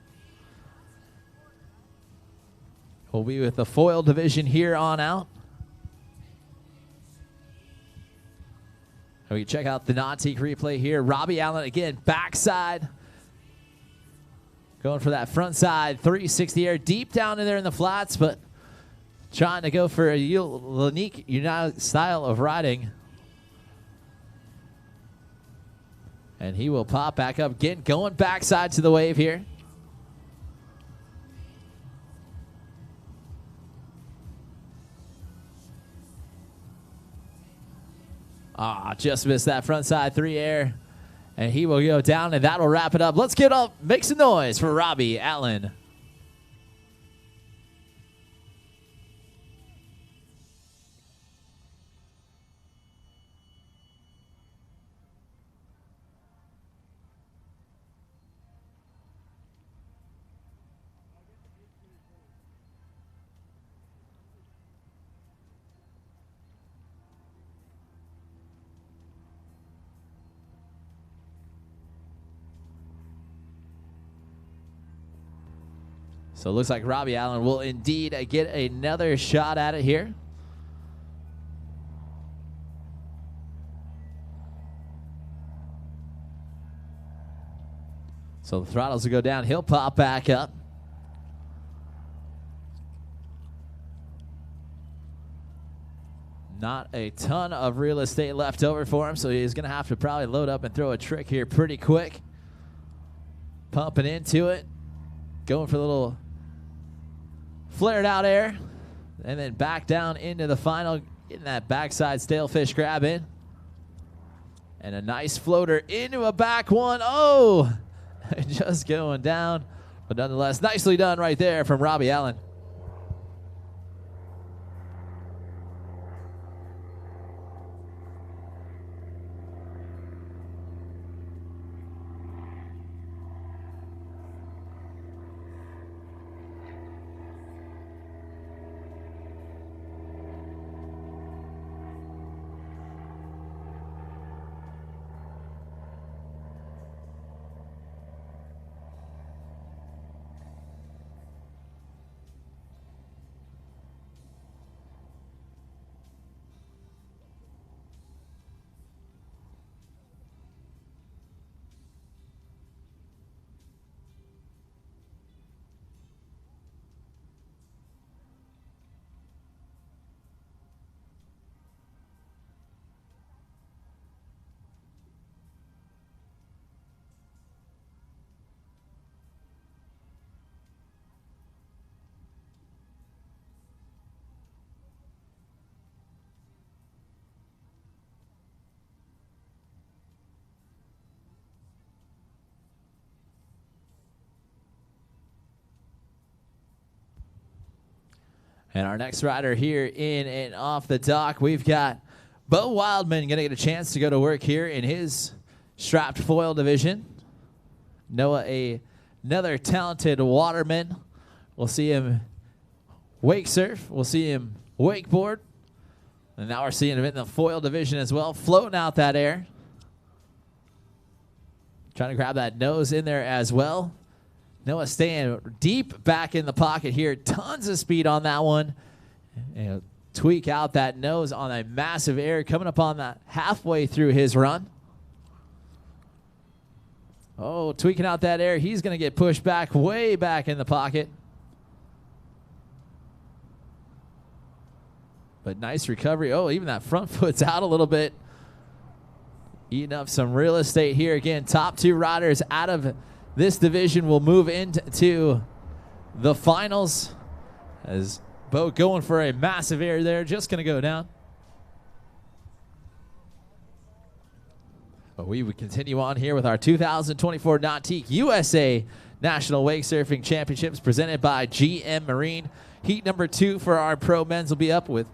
We'll be with the foil division here on out. We can check out the Nautique replay here. Robbie Allen again, backside. Going for that front side 360 air deep down in there in the flats, but trying to go for a unique United style of riding. And he will pop back up again, going backside to the wave here. Just missed that front side 3 air. And he will go down, and that'll wrap it up. Let's get up, make some noise for Robbie Allen. So it looks like Robbie Allen will indeed get another shot at it here. So the throttles will go down. He'll pop back up. Not a ton of real estate left over for him, so he's going to have to probably load up and throw a trick here pretty quick. Pumping into it. Going for a little flared out air. And then back down into the final. Getting that backside stalefish grab in. And a nice floater into a back one. Oh! Just going down. But nonetheless, nicely done right there from Robbie Allen. And our next rider here in and off the dock, we've got Bo Wildman going to get a chance to go to work here in his strapped foil division. Noah, another talented waterman. We'll see him wake surf. We'll see him wakeboard. And now we're seeing him in the foil division as well, floating out that air. Trying to grab that nose in there as well. Noah staying deep back in the pocket here. Tons of speed on that one. And tweak out that nose on a massive air coming up on that halfway through his run. Oh, tweaking out that air. He's going to get pushed back, way back in the pocket. But nice recovery. Oh, even that front foot's out a little bit. Eating up some real estate here. Again, top two riders out of this division will move into the finals as Bo going for a massive air there. Just going to go down. But we would continue on here with our 2024 Nautique USA National Wake Surfing Championships presented by GM Marine. Heat number 2 for our pro men's will be up with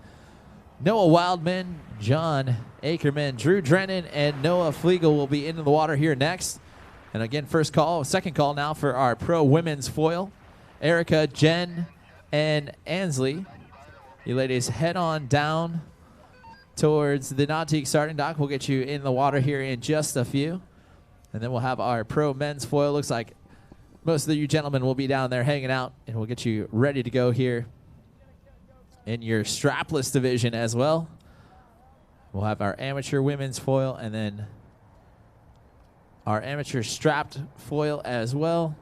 Noah Wildman, John Ackerman, Drew Drennan, and Noah Flegel will be into the water here next. And again, second call now for our pro women's foil. Erica, Jen, and Ansley. You ladies head on down towards the Nautique starting dock. We'll get you in the water here in just a few. And then we'll have our pro men's foil. Looks like most of you gentlemen will be down there hanging out, and we'll get you ready to go here in your strapless division as well. We'll have our amateur women's foil and then our amateur strapped foil as well.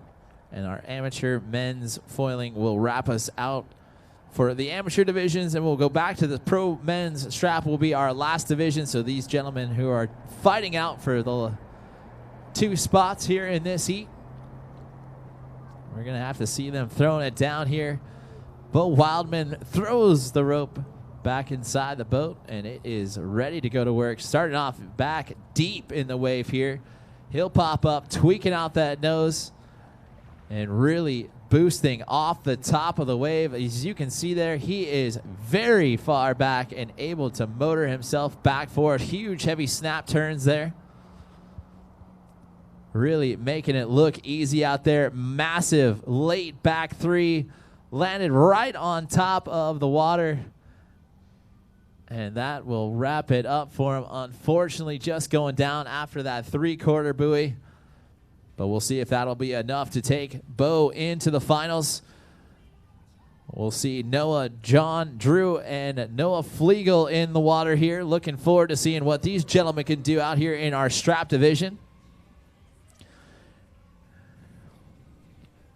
And our amateur men's foiling will wrap us out for the amateur divisions, and we'll go back to the pro men's strap will be our last division. So these gentlemen who are fighting out for the 2 spots here in this heat, we're going to have to see them throwing it down here. Bo Wildman throws the rope back inside the boat, and it is ready to go to work. Starting off back deep in the wave here. He'll pop up, tweaking out that nose, and really boosting off the top of the wave. As you can see there, he is very far back and able to motor himself back forward. Huge, heavy snap turns there. Really making it look easy out there. Massive late back 3. Landed right on top of the water. And that will wrap it up for him. Unfortunately, just going down after that 3/4 buoy. But we'll see if that'll be enough to take Bo into the finals. We'll see Noah, John, Drew, and Noah Flegel in the water here. Looking forward to seeing what these gentlemen can do out here in our strap division.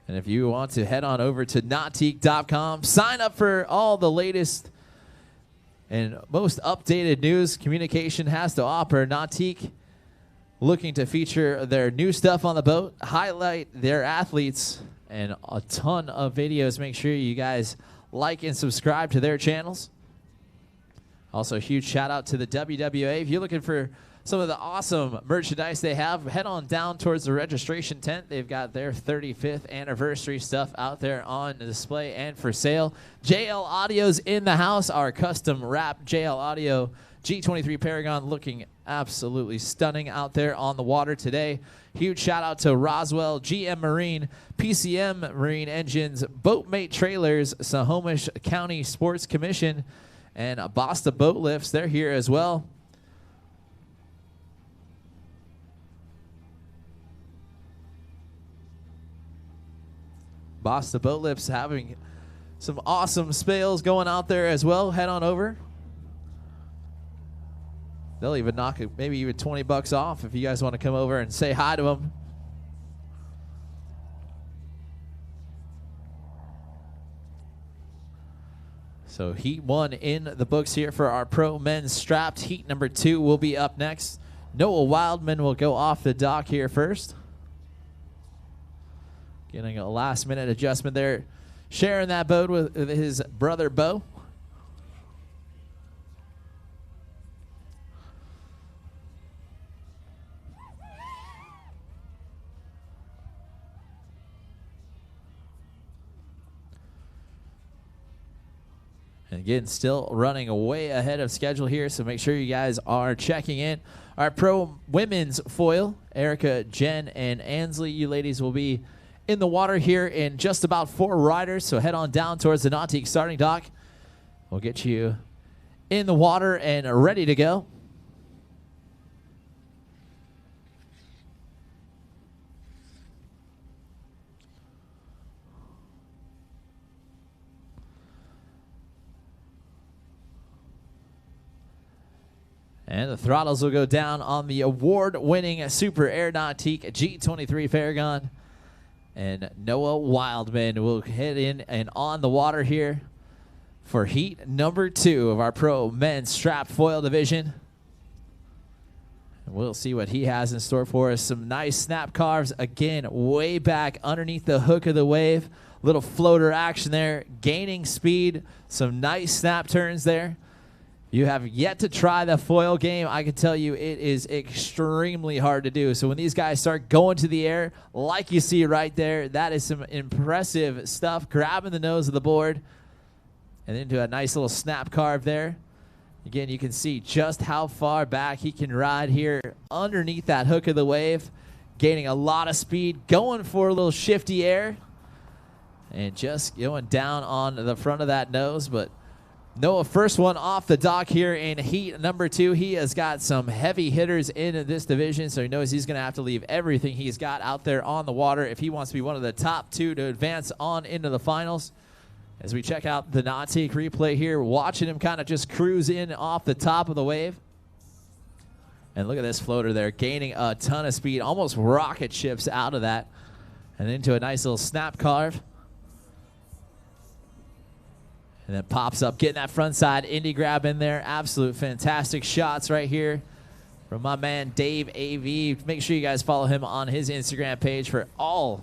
And if you want to head on over to Nautique.com, sign up for all the latest and most updated news communication has to offer. Nautique looking to feature their new stuff on the boat, highlight their athletes, and a ton of videos. Make sure you guys like and subscribe to their channels. Also, a huge shout out to the WWA. If you're looking for some of the awesome merchandise they have, head on down towards the registration tent. They've got their 35th anniversary stuff out there on display and for sale. JL Audio's in the house, our custom wrap JL Audio G23 Paragon, looking absolutely stunning out there on the water today. Huge shout out to Roswell, GM Marine, PCM Marine Engines, Boatmate Trailers, Snohomish County Sports Commission, and Basta Boat Lifts. They're here as well. Basta Boat Lifts having some awesome spales going out there as well. Head on over. They'll even knock it, maybe even $20 off if you guys want to come over and say hi to them. So Heat 1 in the books here for our pro men's strapped. Heat number 2 will be up next. Noah Wildman will go off the dock here first. Getting a last-minute adjustment there. Sharing that boat with his brother, Bo. And again, still running way ahead of schedule here, so make sure you guys are checking in. Our pro women's foil, Erica, Jen, and Ansley, you ladies will be in the water here in just about 4 riders, so head on down towards the Nautique starting dock. We'll get you in the water and ready to go. And the throttles will go down on the award-winning Super Air Nautique G23 Paragon. And Noah Wildman will head in and on the water here for heat number 2 of our pro men's strap foil division. And we'll see what he has in store for us. Some nice snap carves, again, way back underneath the hook of the wave. Little floater action there, gaining speed, some nice snap turns there. You have yet to try the foil game. I can tell you it is extremely hard to do. So when these guys start going to the air, like you see right there, that is some impressive stuff. Grabbing the nose of the board and into a nice little snap carve there. Again, you can see just how far back he can ride here underneath that hook of the wave. Gaining a lot of speed, going for a little shifty air. And just going down on the front of that nose, but Noah, first one off the dock here in heat number 2. He has got some heavy hitters in this division, so he knows he's going to have to leave everything he's got out there on the water if he wants to be one of the top 2 to advance on into the finals. As we check out the Nautique replay here, watching him kind of just cruise in off the top of the wave. And look at this floater there, gaining a ton of speed, almost rocket ships out of that and into a nice little snap carve. And then pops up, getting that front side indie grab in there. Absolute fantastic shots right here from my man Dave AV. Make sure you guys follow him on his Instagram page for all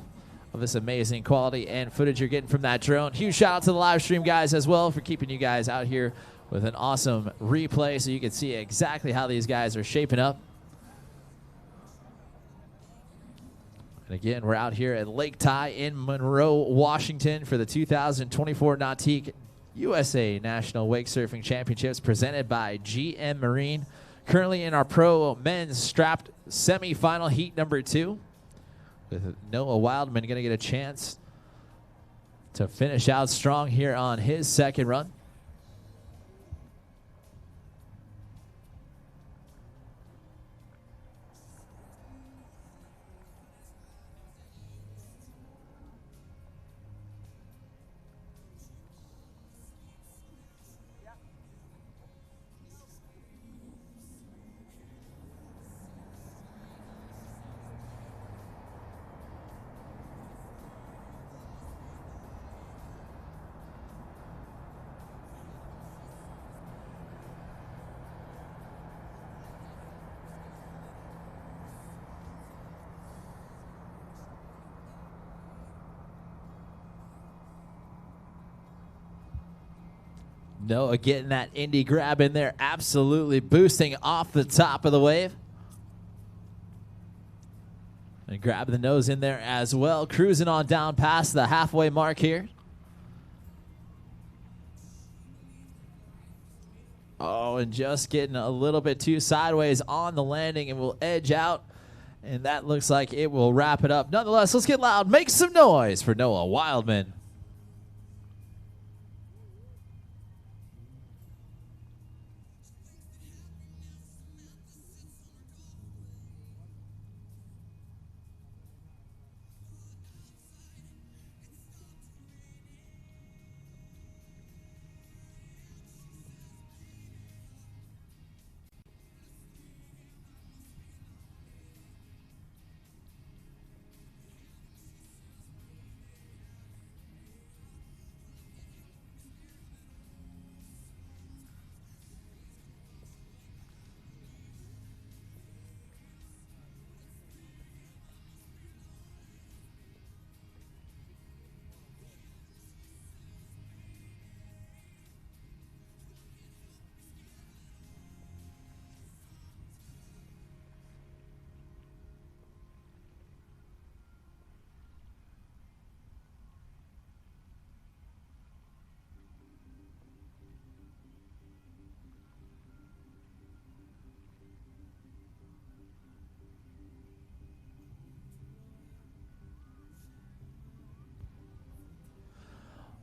of this amazing quality and footage you're getting from that drone. Huge shout out to the live stream guys as well for keeping you guys out here with an awesome replay so you can see exactly how these guys are shaping up. And again, we're out here at Lake Ty in Monroe, Washington for the 2024 Nautique USA National Wake Surfing Championships presented by GM Marine. Currently in our pro men's strapped semifinal heat number 2 with Noah Wildman going to get a chance to finish out strong here on his second run. Noah getting that indie grab in there, absolutely boosting off the top of the wave. And grab the nose in there as well, cruising on down past the halfway mark here. Oh, and just getting a little bit too sideways on the landing and will edge out. And that looks like it will wrap it up. Nonetheless, let's get loud. Make some noise for Noah Wildman.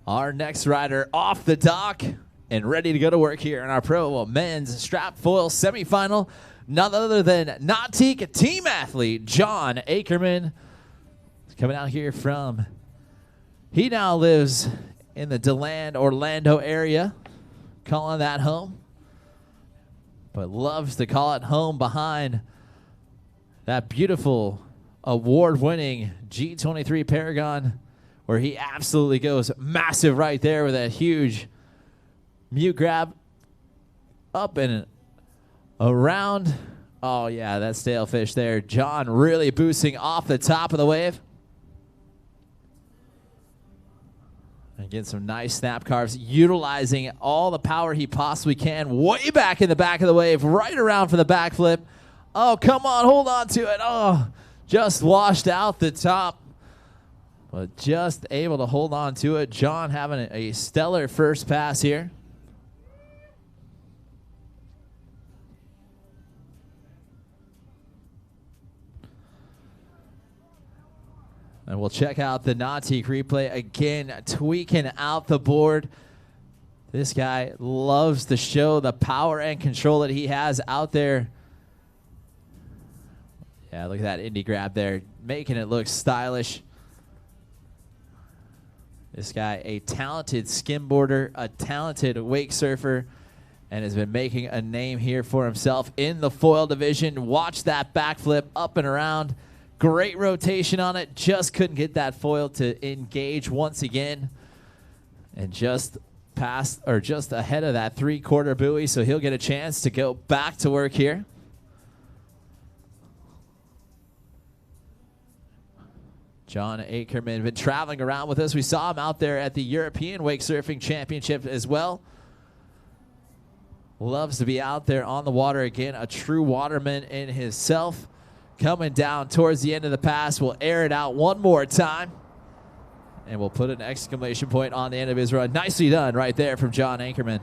Our next rider off the dock and ready to go to work here in our pro men's strap foil semifinal. None other than Nautique team athlete John Ackerman. Coming out here from, he now lives in the DeLand, Orlando area, calling that home. But loves to call it home behind that beautiful award-winning G23 Paragon, where he absolutely goes massive right there with that huge mute grab up and around. Oh, yeah, that stale fish there. John really boosting off the top of the wave. And getting some nice snap carves, utilizing all the power he possibly can. Way back in the back of the wave, right around for the backflip. Oh, come on, hold on to it. Oh, just washed out the top. But just able to hold on to it. John having a stellar first pass here. And we'll check out the Nautique replay again, tweaking out the board. This guy loves to show the power and control that he has out there. Yeah, look at that indie grab there, making it look stylish. This guy, a talented skimboarder, a talented wake surfer, and has been making a name here for himself in the foil division. Watch that backflip up and around. Great rotation on it. Just couldn't get that foil to engage once again. And just past, or just ahead of that three-quarter buoy, so he'll get a chance to go back to work here. John Ackerman been traveling around with us. We saw him out there at the European Wake Surfing Championship as well. Loves to be out there on the water again. A true waterman in himself. Coming down towards the end of the pass. We'll air it out one more time. And we'll put an exclamation point on the end of his run. Nicely done right there from John Ackerman.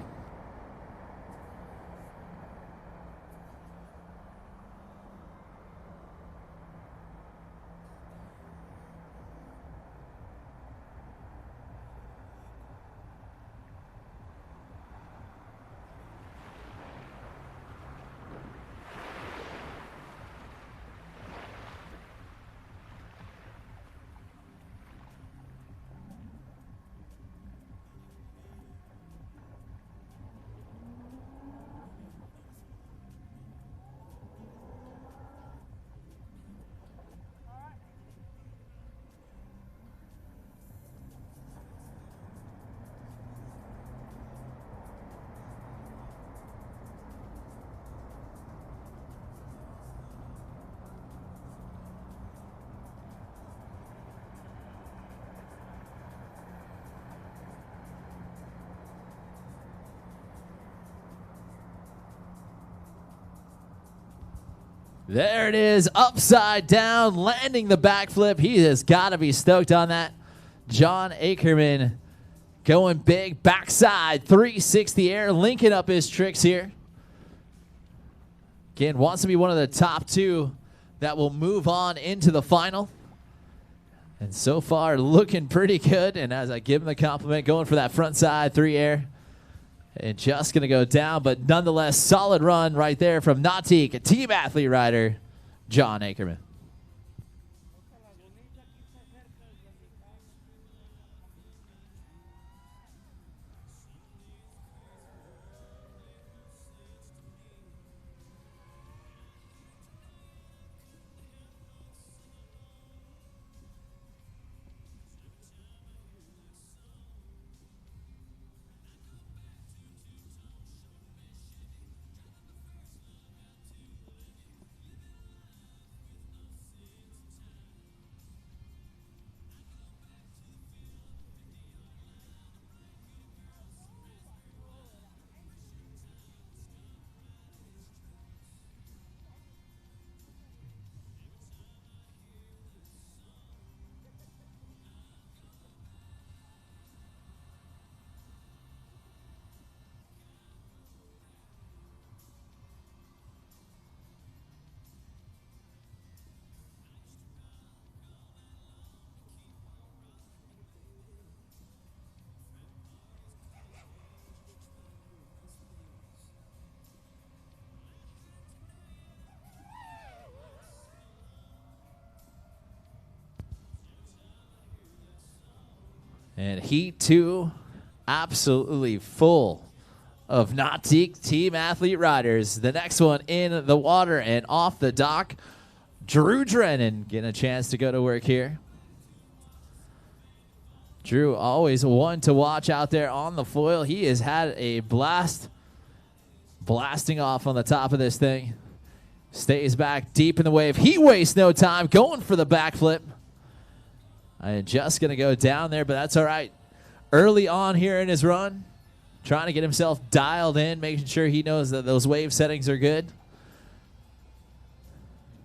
There it is, upside down, landing the backflip. He has got to be stoked on that. John Ackerman going big, backside, 360 air, linking up his tricks here. Again, wants to be one of the top two that will move on into the final. And so far, looking pretty good. And as I give him the compliment, going for that front side 3 air. And just going to go down, but nonetheless, solid run right there from Nautique, team athlete rider, John Ackerman. And Heat 2, absolutely full of Nautique team athlete riders. The next one in the water and off the dock, Drew Drennan getting a chance to go to work here. Drew, always one to watch out there on the foil. He has had a blast, blasting off on the top of this thing. Stays back deep in the wave. He wastes no time going for the backflip. And just going to go down there, but that's all right. Early on here in his run, trying to get himself dialed in, making sure he knows that those wave settings are good.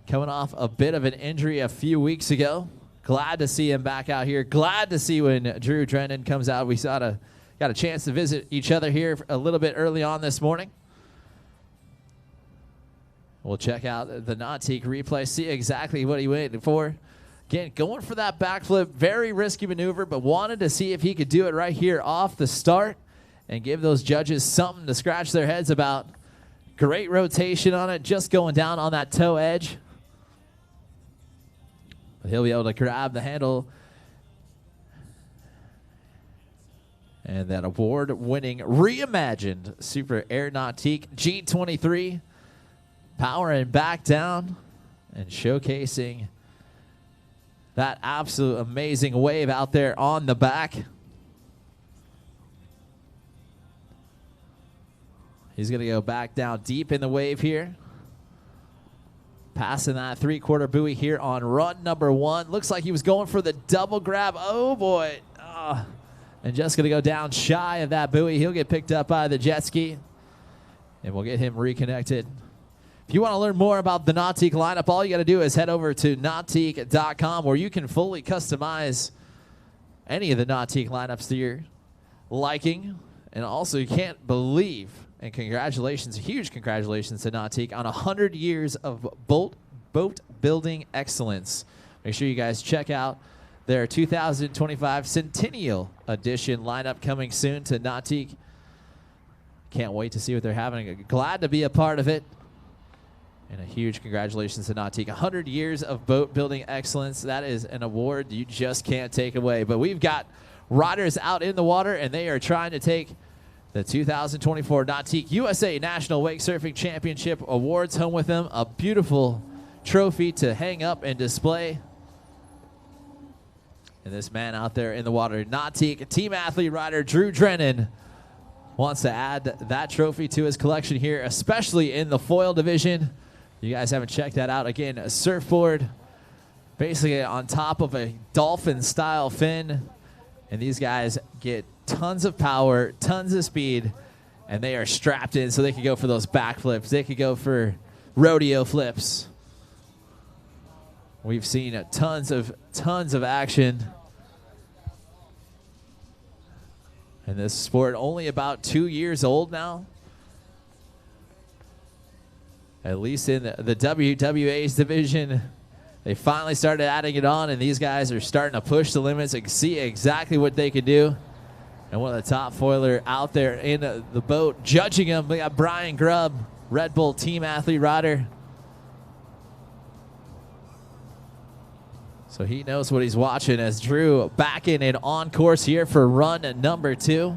Coming off a bit of an injury a few weeks ago. Glad to see him back out here. Glad to see when Drew Drennan comes out. We got a chance to visit each other here a little bit early on this morning. We'll check out the Nautique replay, see exactly what he went for. Again, going for that backflip, very risky maneuver, but wanted to see if he could do it right here off the start and give those judges something to scratch their heads about. Great rotation on it, just going down on that toe edge. But he'll be able to grab the handle. And that award-winning reimagined Super Air Nautique G23 powering back down and showcasing that absolute amazing wave out there on the back. He's going to go back down deep in the wave here. Passing that 3/4 buoy here on run number 1. Looks like he was going for the double grab. Oh, boy. And just going to go down shy of that buoy. He'll get picked up by the jet ski. And we'll get him reconnected. If you want to learn more about the Nautique lineup, all you got to do is head over to Nautique.com, where you can fully customize any of the Nautique lineups to your liking. And also, you can't believe, and congratulations, huge congratulations to Nautique on 100 years of boat building excellence. Make sure you guys check out their 2025 Centennial Edition lineup coming soon to Nautique. Can't wait to see what they're having. Glad to be a part of it. And a huge congratulations to Nautique. 100 years of boat building excellence. That is an award you just can't take away. But we've got riders out in the water, and they are trying to take the 2024 Nautique USA National Wake Surfing Championship Awards home with them. A beautiful trophy to hang up and display. And this man out there in the water, Nautique team athlete rider Drew Drennan, wants to add that trophy to his collection here, especially in the foil division. You guys haven't checked that out. Again, a surfboard basically on top of a dolphin-style fin. And these guys get tons of power, tons of speed, and they are strapped in so they can go for those backflips. They could go for rodeo flips. We've seen tons of action in this sport. Only about 2 years old now. At least in the WWA's division, they finally started adding it on, and these guys are starting to push the limits and see exactly what they can do. And one of the top foiler out there in the boat judging him. We got Brian Grubb, Red Bull team athlete rider. So he knows what he's watching as Drew back in and on course here for run number 2.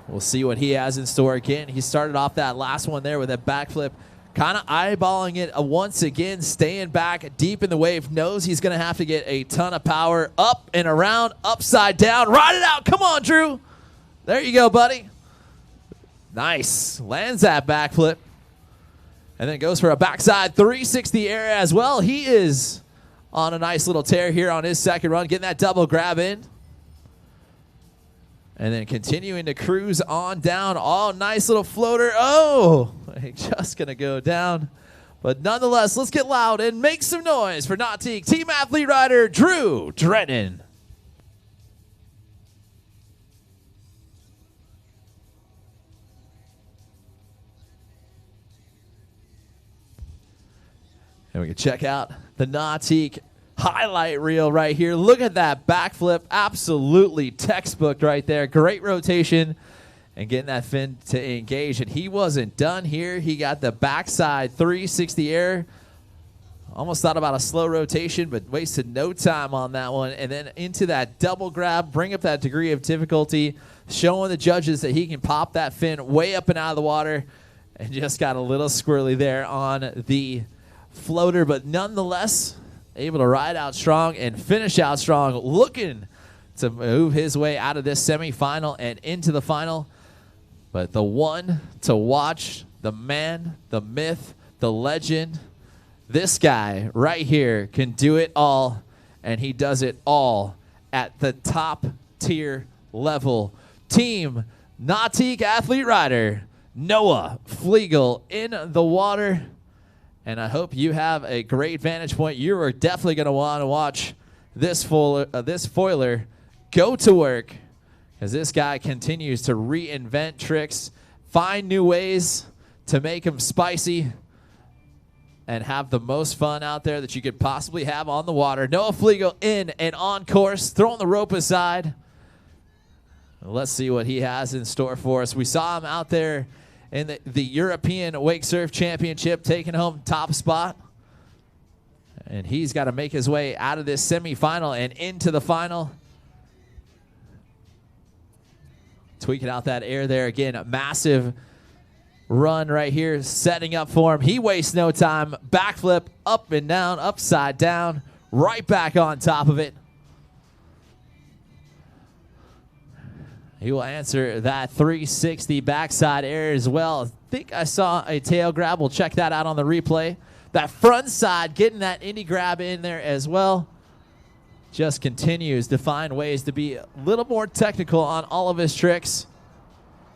We'll see what he has in store again. He started off that last one there with a backflip, kind of eyeballing it once again, staying back deep in the wave. Knows he's going to have to get a ton of power up and around, upside down. Ride it out. Come on, Drew. There you go, buddy. Nice. Lands that backflip. And then goes for a backside 360 air as well. He is on a nice little tear here on his second run, getting that double grab in. And then continuing to cruise on down. Oh, nice little floater. Oh, just going to go down. But nonetheless, let's get loud and make some noise for Nautique team athlete rider Drew Drennan. And we can check out the Nautique highlight reel right here. Look at that backflip. Absolutely textbook right there. Great rotation and getting that fin to engage. And he wasn't done here. He got the backside 360 air. Almost thought about a slow rotation, but wasted no time on that one. And then into that double grab, bring up that degree of difficulty, showing the judges that he can pop that fin way up and out of the water. And just got a little squirrely there on the floater, but nonetheless able to ride out strong and finish out strong, looking to move his way out of this semifinal and into the final. But the one to watch, the man, the myth, the legend, this guy right here can do it all, and he does it all at the top tier level. Team Nautique athlete rider Noah Flegel in the water. And I hope you have a great vantage point. You are definitely going to want to watch this foiler go to work, as this guy continues to reinvent tricks, find new ways to make them spicy, and have the most fun out there that you could possibly have on the water. Noah Flegel in and on course, throwing the rope aside. Let's see what he has in store for us. We saw him out there in the European Wakesurf Championship, taking home top spot. And he's got to make his way out of this semifinal and into the final. Tweaking out that air there again. A massive run right here, setting up for him. He wastes no time. Backflip, up and down, upside down, right back on top of it. He will answer that 360 backside air as well. I think I saw a tail grab. We'll check that out on the replay. That front side, getting that indie grab in there as well. Just continues to find ways to be a little more technical on all of his tricks.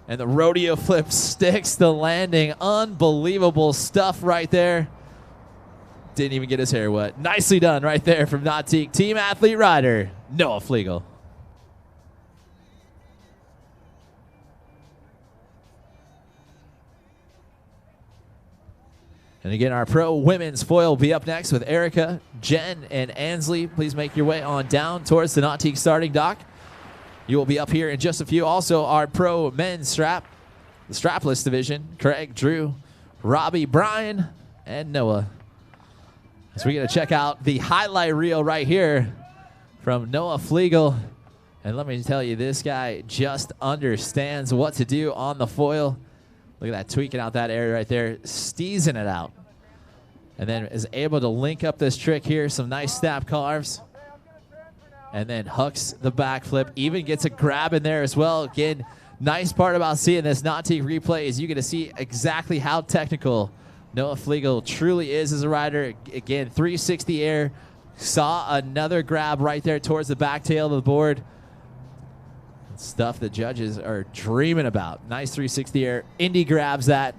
And the rodeo flip sticks the landing. Unbelievable stuff right there. Didn't even get his hair wet. Nicely done right there from Nautique team athlete rider Noah Flegel. And again, our pro women's foil will be up next with Erica, Jen, and Ansley. Please make your way on down towards the Nautique starting dock. You will be up here in just a few. Also, our pro men's strap, the strapless division, Craig, Drew, Robbie, Brian, and Noah. So we're going to check out the highlight reel right here from Noah Flegel. And let me tell you, this guy just understands what to do on the foil. Look at that, tweaking out that area right there, steezing it out. And then is able to link up this trick here, some nice snap carves. And then hooks the backflip, even gets a grab in there as well. Again, nice part about seeing this Nautique replay is you get to see exactly how technical Noah Flegel truly is as a rider. Again, 360 air, saw another grab right there towards the back tail of the board. Stuff the judges are dreaming about. Nice 360 air. Indy grabs that.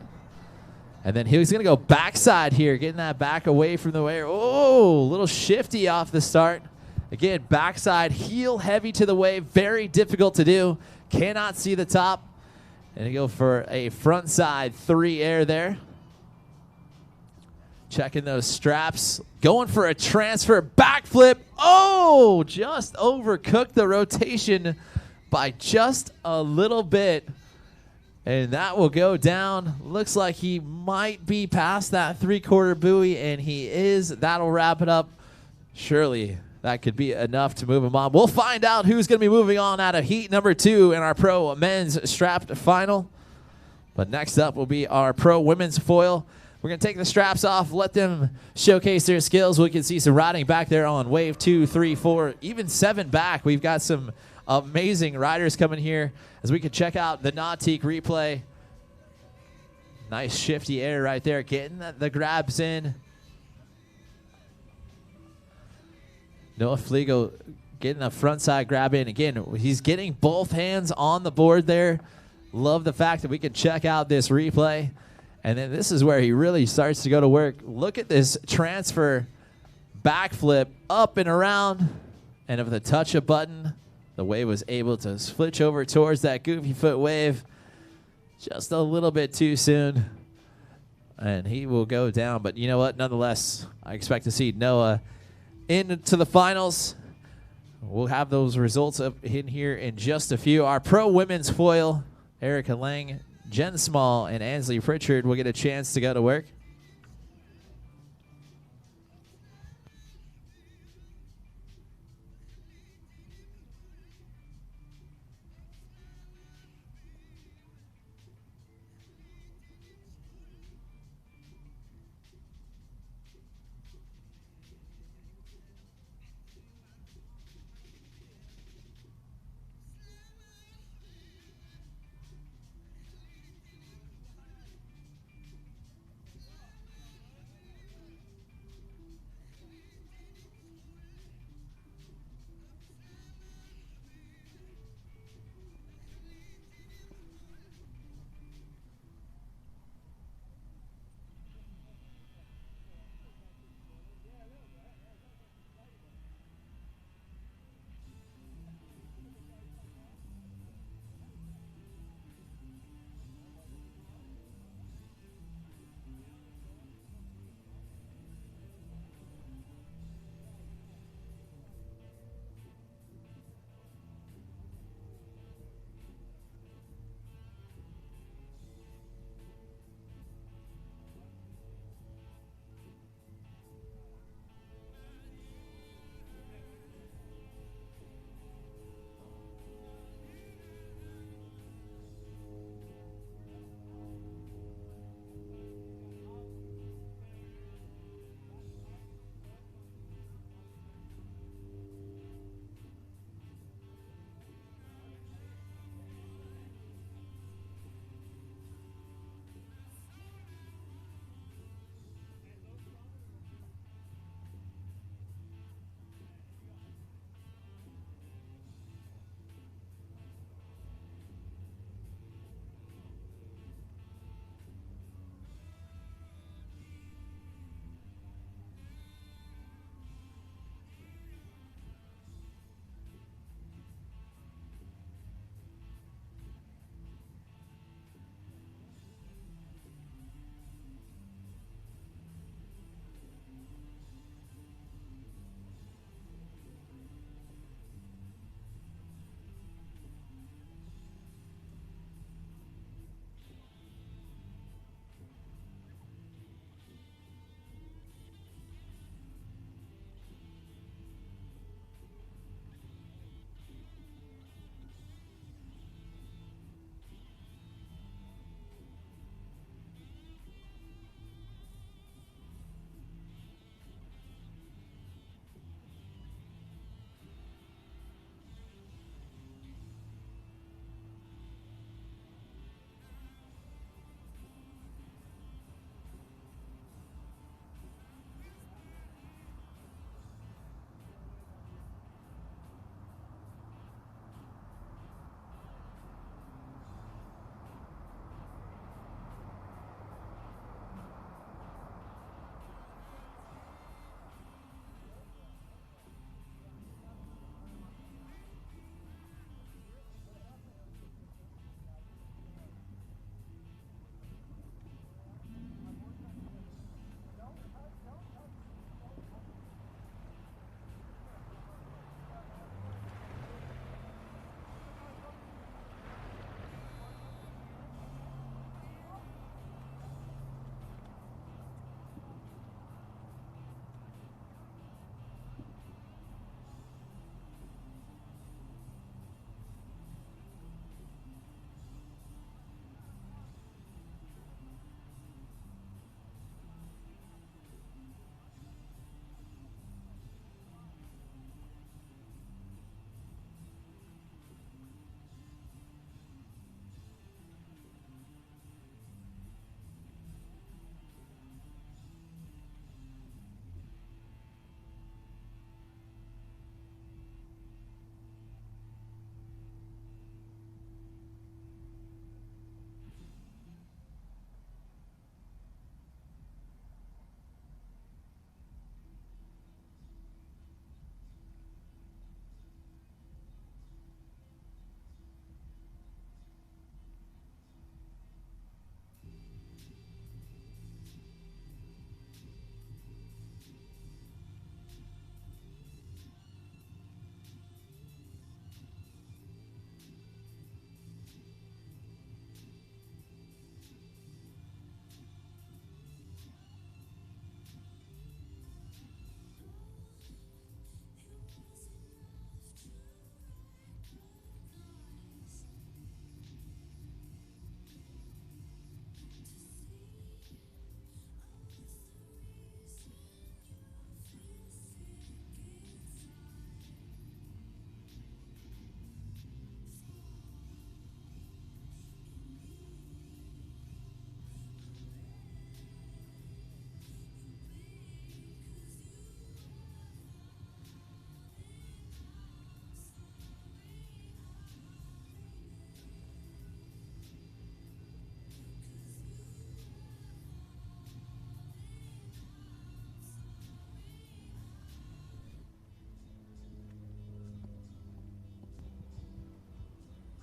And then he's going to go backside here, getting that back away from the wave. Oh, a little shifty off the start. Again, backside, heel heavy to the wave. Very difficult to do. Cannot see the top. And he go for a front side 3 air there. Checking those straps. Going for a transfer backflip. Oh, just overcooked the rotation by just a little bit. And that will go down. Looks like he might be past that 3/4 buoy, and he is. That'll wrap it up. Surely that could be enough to move him on. We'll find out who's going to be moving on out of heat number 2 in our pro men's strapped final. But next up will be our pro women's foil. We're going to take the straps off, let them showcase their skills. We can see some riding back there on wave 2, 3, 4, even 7 back. We've got some amazing riders coming here as we can check out the Nautique replay. Nice shifty air right there, getting the grabs in. Noah Fliegel getting a front side grab in. Again, he's getting both hands on the board there. Love the fact that we can check out this replay. And then this is where he really starts to go to work. Look at this transfer backflip up and around. And with a touch of button, the wave was able to switch over towards that goofy foot wave just a little bit too soon. And he will go down. But you know what? Nonetheless, I expect to see Noah into the finals. We'll have those results up in here in just a few. Our pro women's foil, Erica Lang, Jen Small, and Ansley Pritchard will get a chance to go to work.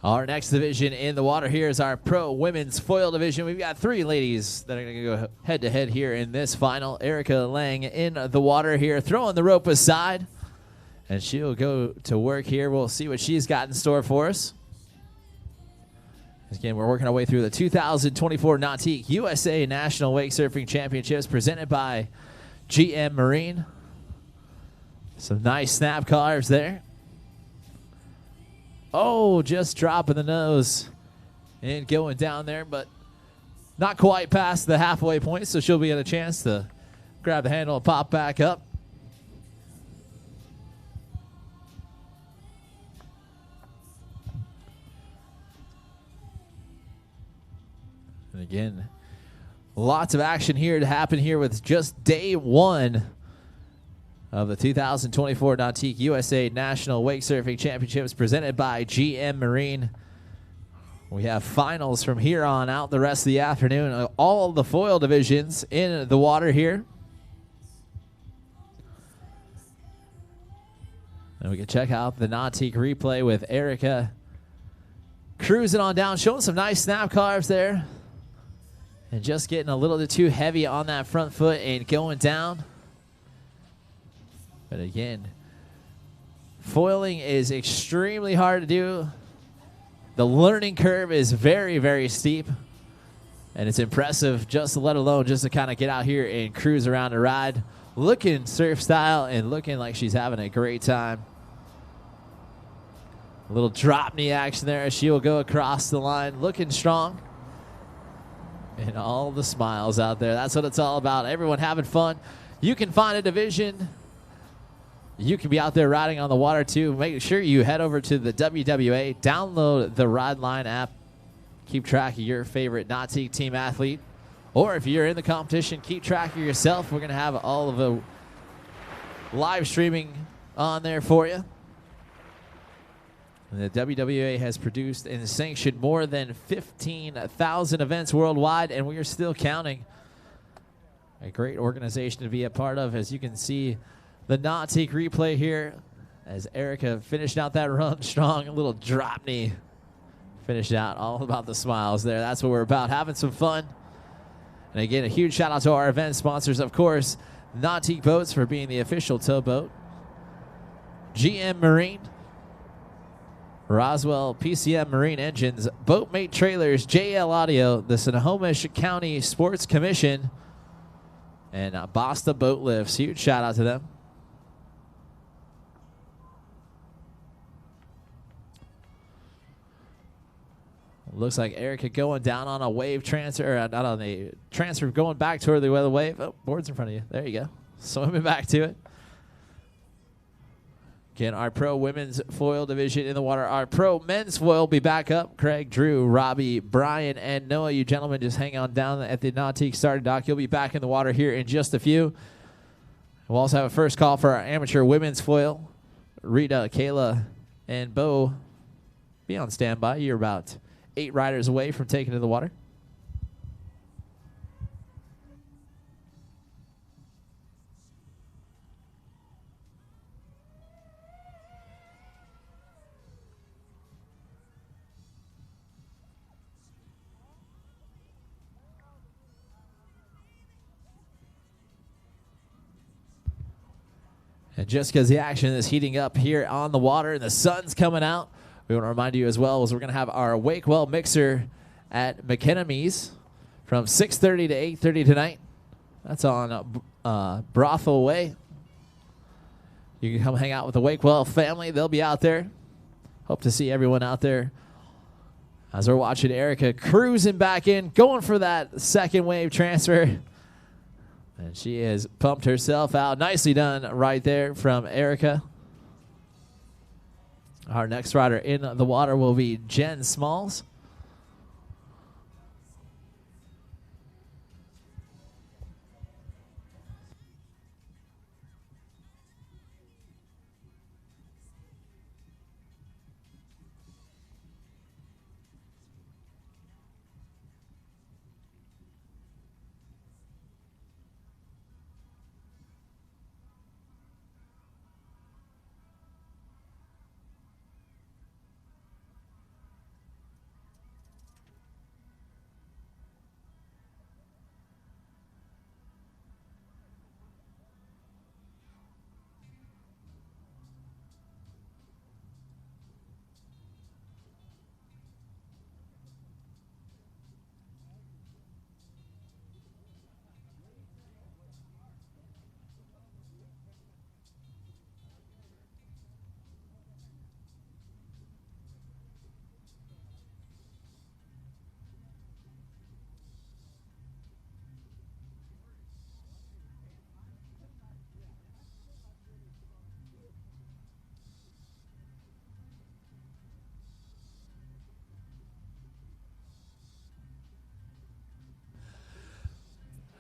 Our next division in the water here is our pro women's foil division. We've got 3 ladies that are going to go head-to-head here in this final. Erica Lang in the water here, throwing the rope aside. And she'll go to work here. We'll see what she's got in store for us. Again, we're working our way through the 2024 Nautique USA National Wake Surfing Championships presented by GM Marine. Some nice snap carves there. Oh, just dropping the nose and going down there, but not quite past the halfway point, so she'll be at a chance to grab the handle and pop back up. And again, lots of action here to happen here with just day 1 of the 2024 Nautique USA National Wake Surfing Championships presented by GM Marine. We have finals from here on out the rest of the afternoon. All of the foil divisions in the water here. And we can check out the Nautique replay with Erica cruising on down, showing some nice snap carves there. And just getting a little bit too heavy on that front foot and going down. But again, foiling is extremely hard to do. The learning curve is very, very steep. And it's impressive just let alone just to kind of get out here and cruise around a ride. Looking surf style and looking like she's having a great time. A little drop knee action there as she will go across the line. Looking strong. And all the smiles out there. That's what it's all about. Everyone having fun. You can find a division. You can be out there riding on the water too. Make sure you head over to the WWA. Download the Ride Line app. Keep track of your favorite Nautique team athlete. Or if you're in the competition, keep track of yourself. We're going to have all of the live streaming on there for you. And the WWA has produced and sanctioned more than 15,000 events worldwide, and we are still counting. A great organization to be a part of. As you can see, the Nautique replay here as Erica finished out that run strong. A little drop knee. Finished out. All about the smiles there. That's what we're about, having some fun. And again, a huge shout out to our event sponsors, of course, Nautique Boats for being the official towboat. GM Marine. Roswell PCM Marine Engines, Boatmate Trailers, JL Audio, the Snohomish County Sports Commission, and Basta Boat Lifts. Huge shout out to them. Looks like Erica going down on a wave transfer, not on the transfer, going back toward the other wave. Oh, board's in front of you. There you go. Swimming back to it. Again, our pro women's foil division in the water. Our pro men's foil will be back up. Craig, Drew, Robbie, Brian, and Noah. You gentlemen just hang on down at the Nautique starting dock. You'll be back in the water here in just a few. We'll also have a first call for our amateur women's foil. Rita, Kayla, and Bo, be on standby. You're about 8 riders away from taking to the water. And just because the action is heating up here on the water and the sun's coming out, we want to remind you as well as we're going to have our Wakewell mixer at McKennamee's from 6:30 to 8:30 tonight. That's on Brothel Way. You can come hang out with the Wakewell family. They'll be out there. Hope to see everyone out there as we're watching Erica cruising back in, going for that second wave transfer. And she has pumped herself out. Nicely done right there from Erica. Our next rider in the water will be Jen Smalls.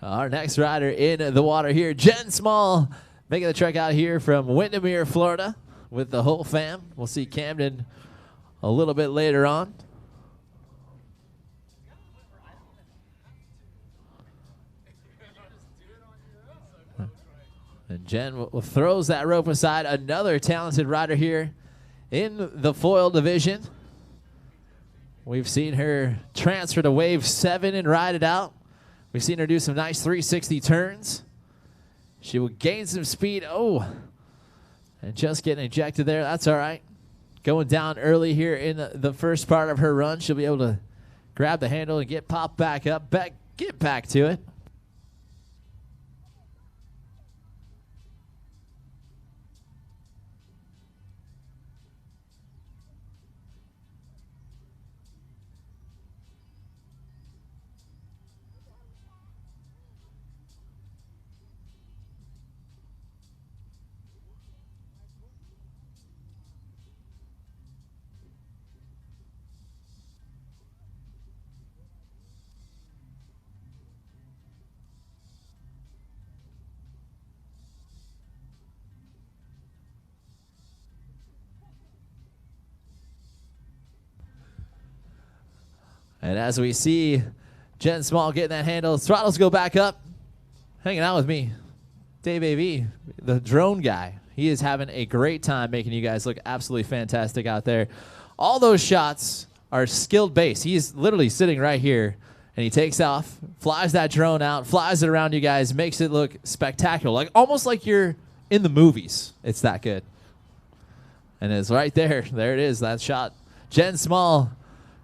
Our next rider in the water here, Jen Small, making the trek out here from Windermere, Florida, with the whole fam. We'll see Camden a little bit later on. And Jen throws that rope aside. Another talented rider here in the foil division. We've seen her transfer to wave 7 and ride it out. We've seen her do some nice 360 turns. She will gain some speed. Oh, and just getting ejected there. That's all right. Going down early here in the first part of her run. She'll be able to grab the handle and get popped back up. Get back to it. And as we see Jen Small getting that handle, throttles go back up. Hanging out with me, Dave AV, the drone guy. He is having a great time making you guys look absolutely fantastic out there. All those shots are skilled based. He's literally sitting right here, and he takes off, flies that drone out, flies it around you guys, makes it look spectacular, like almost like you're in the movies. It's that good. And it's right there. There it is, that shot. Jen Small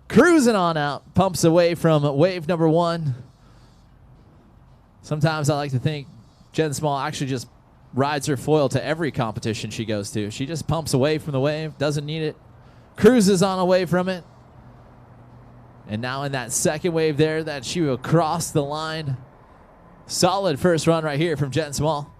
cruising on out, pumps away from wave number 1. Sometimes I like to think Jen Small actually just rides her foil to every competition she goes to. She just pumps away from the wave, doesn't need it, cruises on away from it. And now in that second wave there that she will cross the line. Solid first run right here from Jen Small.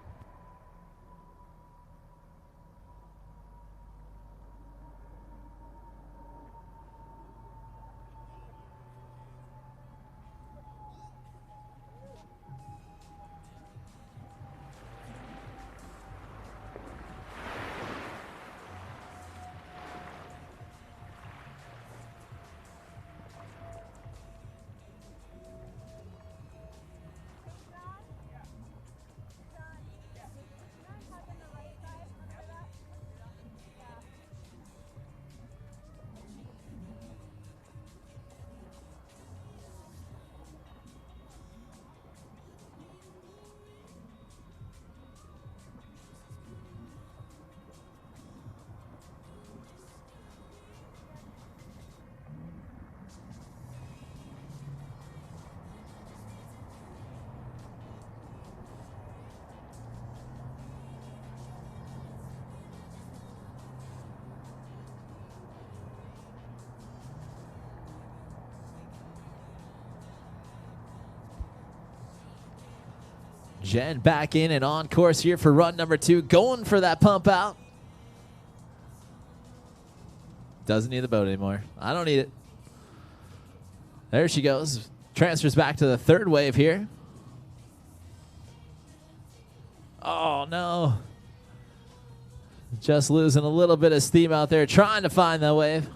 Jen back in and on course here for run number 2. Going for that pump out. Doesn't need the boat anymore. I don't need it. There she goes. Transfers back to the third wave here. Oh, no. Just losing a little bit of steam out there, trying to find that wave.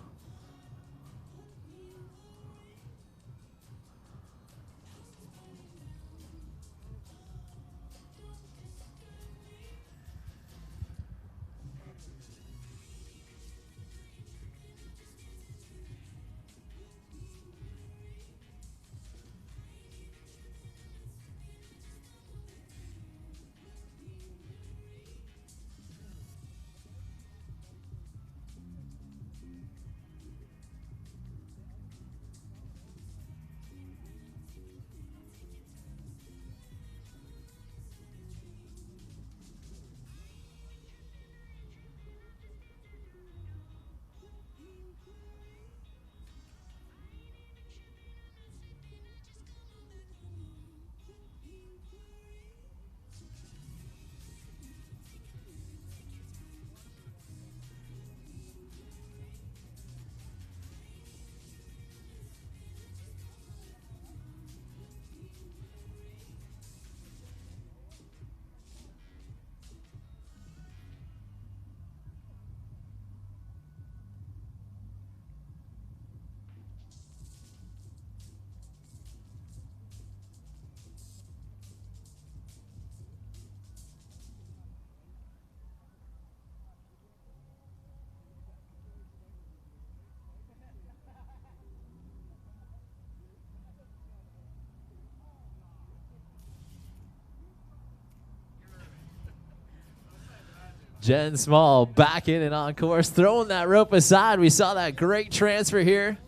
Jen Small back in and on course, throwing that rope aside. We saw that great transfer here.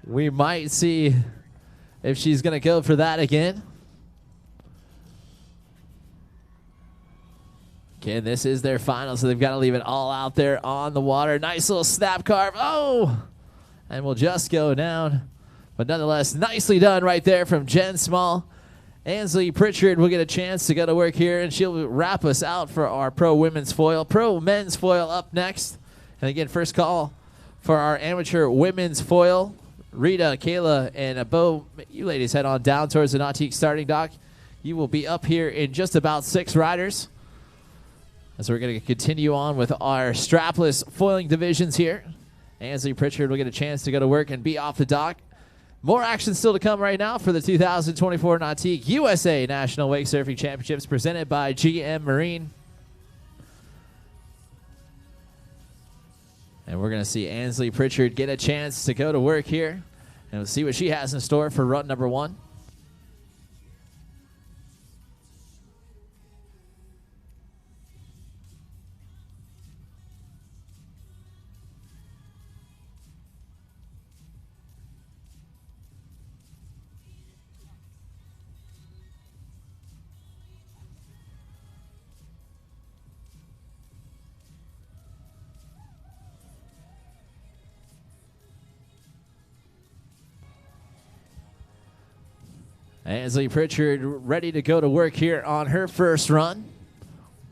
We might see if she's going to go for that again. Again, this is their final, so they've got to leave it all out there on the water. Nice little snap carve. Oh! And we'll just go down. But nonetheless, nicely done right there from Jen Small. Ansley Pritchard will get a chance to go to work here, and she'll wrap us out for our pro women's foil. Pro men's foil up next. And again, first call for our amateur women's foil. Rita, Kayla, and Bo, you ladies head on down towards the Nautique starting dock. You will be up here in just about 6 riders. As we're going to continue on with our strapless foiling divisions here. Ansley Pritchard will get a chance to go to work and be off the dock. More action still to come right now for the 2024 Nautique USA National Wake Surfing Championships presented by GM Marine. And we're going to see Ansley Pritchard get a chance to go to work here. And we'll see what she has in store for run number 1. Ansley Pritchard ready to go to work here on her first run.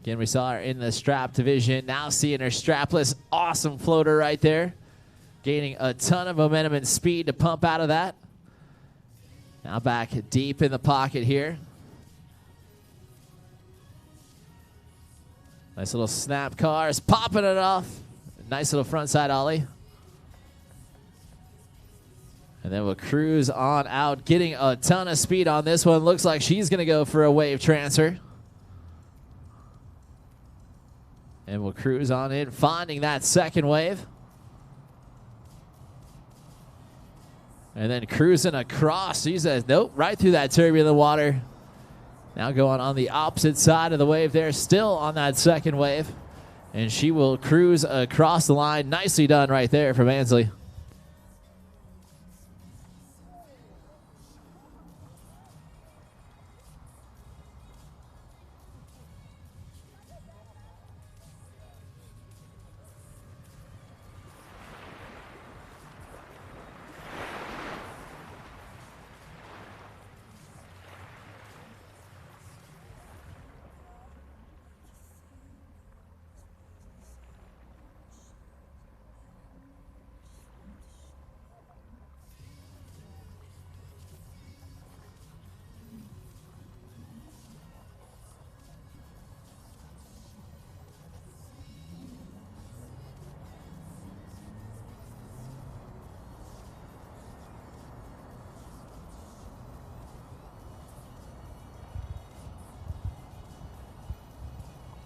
Again, we saw her in the strap division. Now seeing her strapless, awesome floater right there. Gaining a ton of momentum and speed to pump out of that. Now back deep in the pocket here. Nice little snap cars, popping it off. Nice little front side ollie. And then we'll cruise on out, getting a ton of speed on this one. Looks like she's going to go for a wave transfer. And we'll cruise on in, finding that second wave. And then cruising across. She says, nope, right through that turbulent water. Now going on the opposite side of the wave there, still on that second wave. And she will cruise across the line. Nicely done right there from Ansley.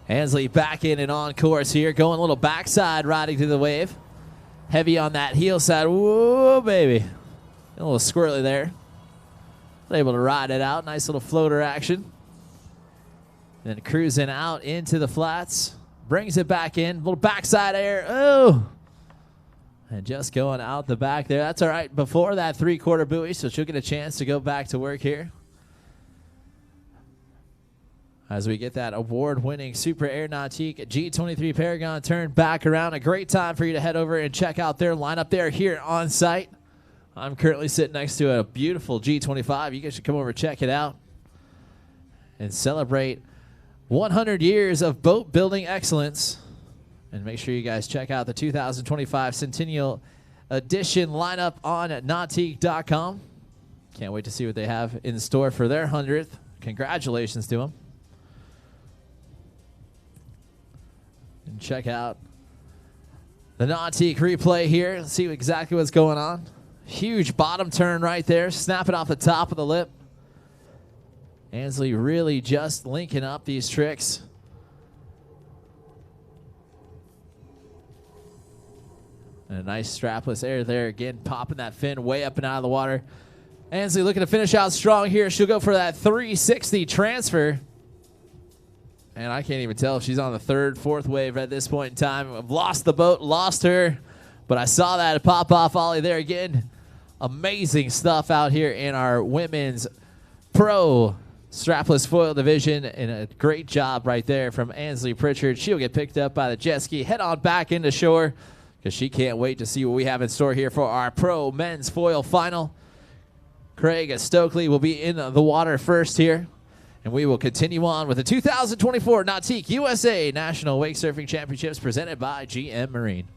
Ansley back in and on course here, going a little backside riding through the wave. Heavy on that heel side. Whoa, baby. A little squirrely there. Able to ride it out. Nice little floater action. Then cruising out into the flats. Brings it back in. Little backside air. Oh! And just going out the back there. That's all right. Before that 3/4 buoy, so she'll get a chance to go back to work here. As we get that award-winning Super Air Nautique G23 Paragon turned back around. A great time for you to head over and check out their lineup there here on site. I'm currently sitting next to a beautiful G25. You guys should come over and check it out and celebrate 100 years of boat building excellence. And make sure you guys check out the 2025 Centennial Edition lineup on Nautique.com. Can't wait to see what they have in store for their 100th. Congratulations to them. And check out the Nautique replay here and see exactly what's going on. Huge bottom turn right there, snapping off the top of the lip. Ansley really just linking up these tricks. And a nice strapless air there again, popping that fin way up and out of the water. Ansley looking to finish out strong here. She'll go for that 360 transfer. And I can't even tell if she's on the third, fourth wave at this point in time. I've lost the boat, lost her. But I saw that pop-off ollie there again. Amazing stuff out here in our women's pro strapless foil division. And a great job right there from Ansley Pritchard. She'll get picked up by the jet ski. Head on back into shore because she can't wait to see what we have in store here for our pro men's foil final. Craig Stokely will be in the water first here. And we will continue on with the 2024 Nautique USA National Wake Surfing Championships presented by GM Marine.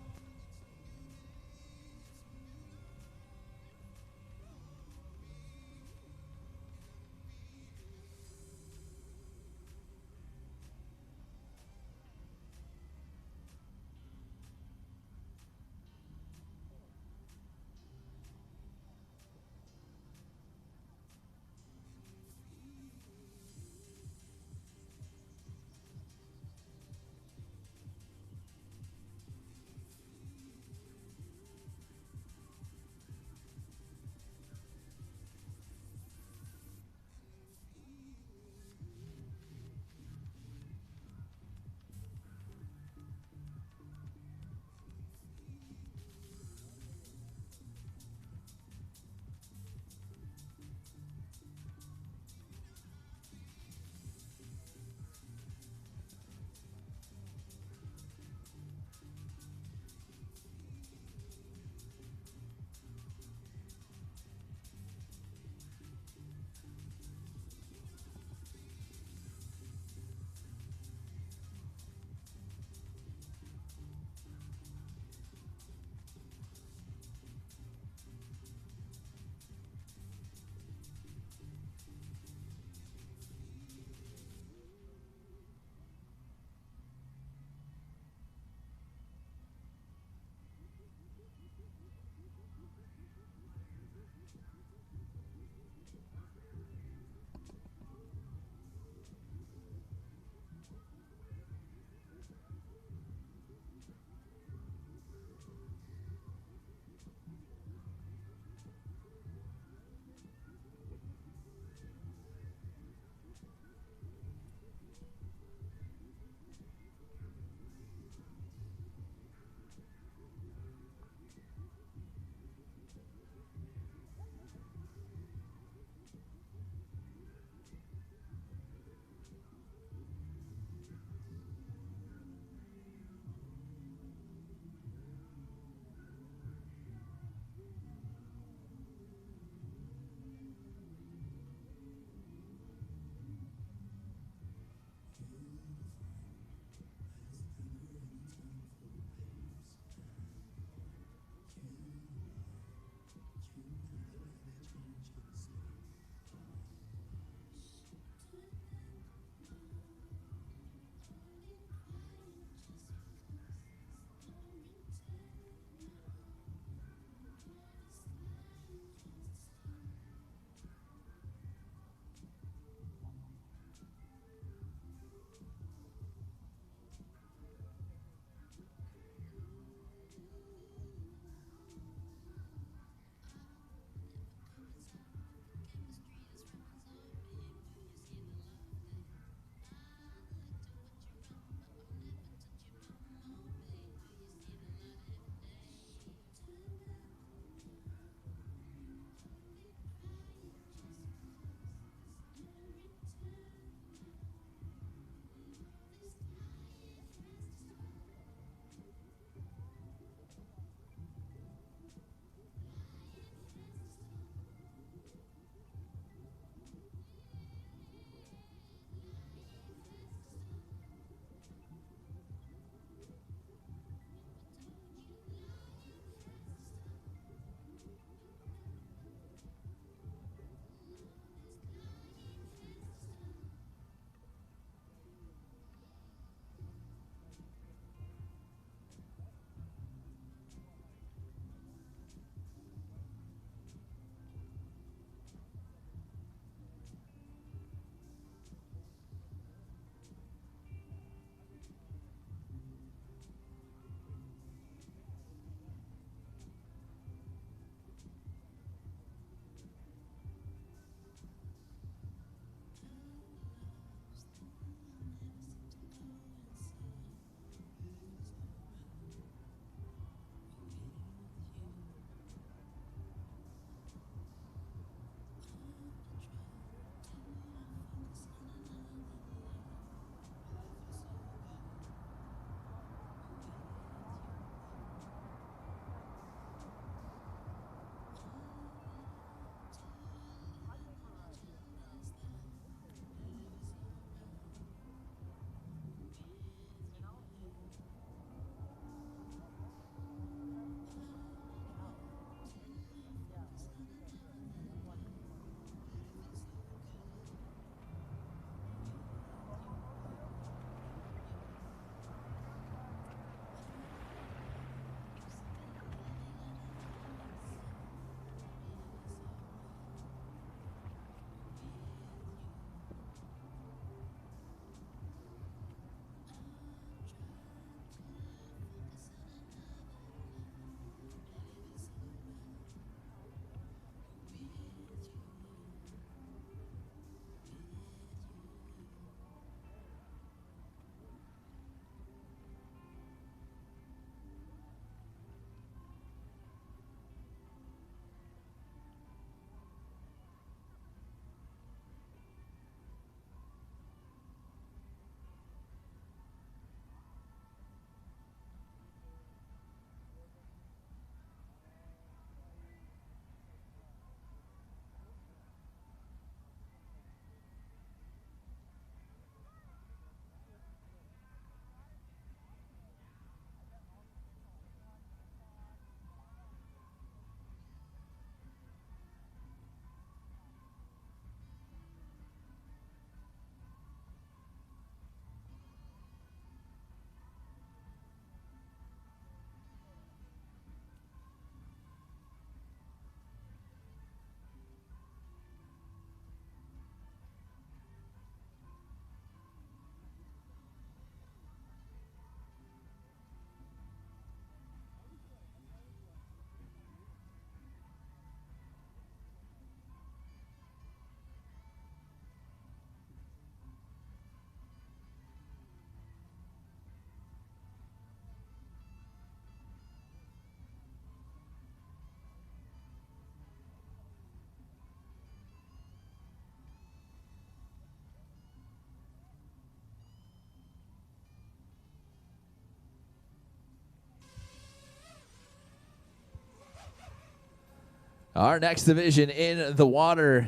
Our next division in the water,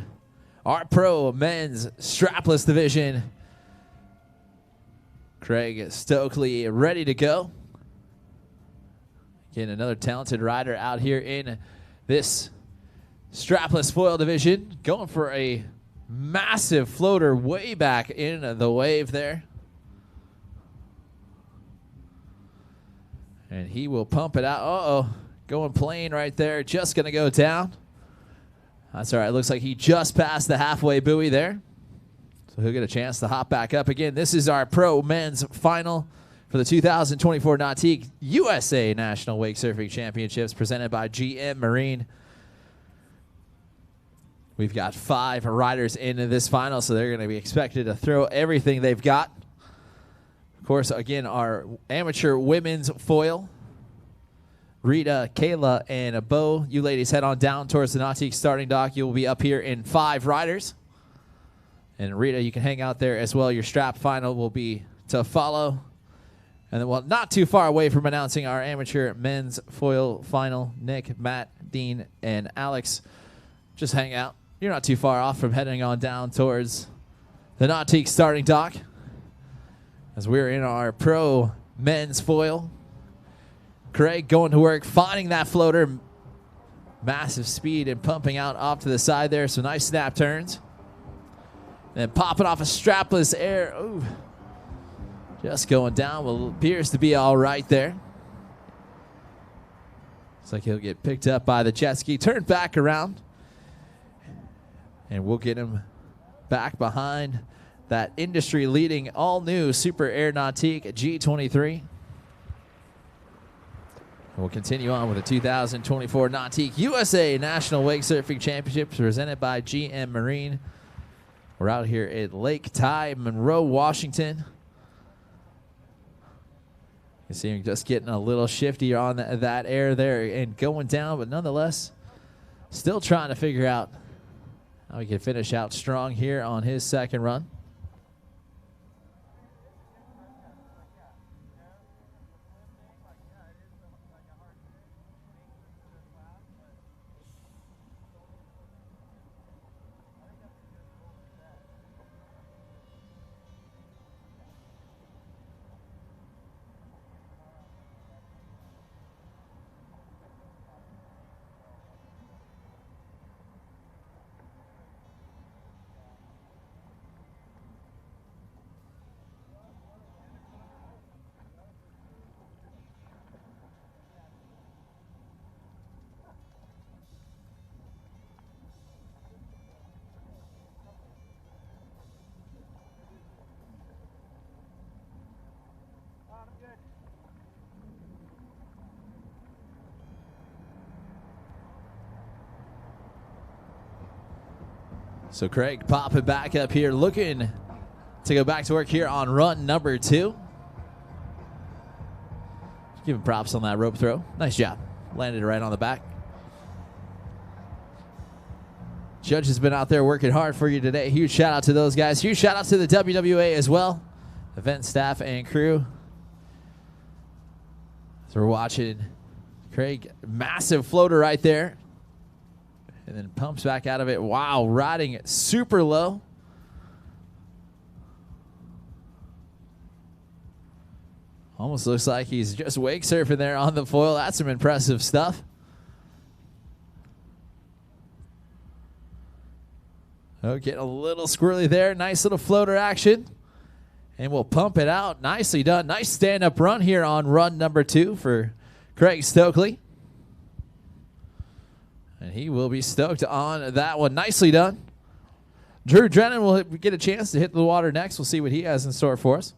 our pro men's strapless division. Craig Stokely ready to go. Again, another talented rider out here in this strapless foil division, going for a massive floater way back in the wave there. And he will pump it out. Uh-oh, going plain right there, just going to go down. That's all right, looks like he just passed the halfway buoy there. So he'll get a chance to hop back up again. This is our pro men's final for the 2024 Nautique USA National Wake Surfing Championships presented by GM Marine. We've got 5 riders into this final, so they're going to be expected to throw everything they've got. Of course, again, our amateur women's foil. Rita, Kayla, and Bo, you ladies head on down towards the Nautique starting dock. You will be up here in 5 riders. And Rita, you can hang out there as well. Your strap final will be to follow. And then, well, not too far away from announcing our amateur men's foil final, Nick, Matt, Dean, and Alex. Just hang out. You're not too far off from heading on down towards the Nautique starting dock as we're in our pro men's foil. Craig going to work, finding that floater. Massive speed and pumping out off to the side there. Some nice snap turns. And popping off a strapless air. Ooh. Just going down. Well, appears to be all right there. Looks like he'll get picked up by the jet ski. Turn back around. And we'll get him back behind that industry-leading all-new Super Air Nautique G23. We'll continue on with the 2024 Nautique USA National Wake Surfing Championships presented by GM Marine. We're out here at Lake Ty, Monroe, Washington. You see him just getting a little shifty on that air there and going down, but nonetheless, still trying to figure out how he can finish out strong here on his second run. So Craig popping back up here, looking to go back to work here on run number 2. Give him props on that rope throw. Nice job. Landed right on the back. Judge has been out there working hard for you today. Huge shout out to those guys. Huge shout out to the WWA as well. Event staff and crew. So we're watching Craig, massive floater right there. And then pumps back out of it. Wow, riding it super low. Almost looks like he's just wake surfing there on the foil. That's some impressive stuff. Oh, getting a little squirrely there. Nice little floater action. And we'll pump it out. Nicely done. Nice stand-up run here on run number 2 for Craig Stokely. And he will be stoked on that one. Nicely done. Drew Drennan will get a chance to hit the water next. We'll see what he has in store for us.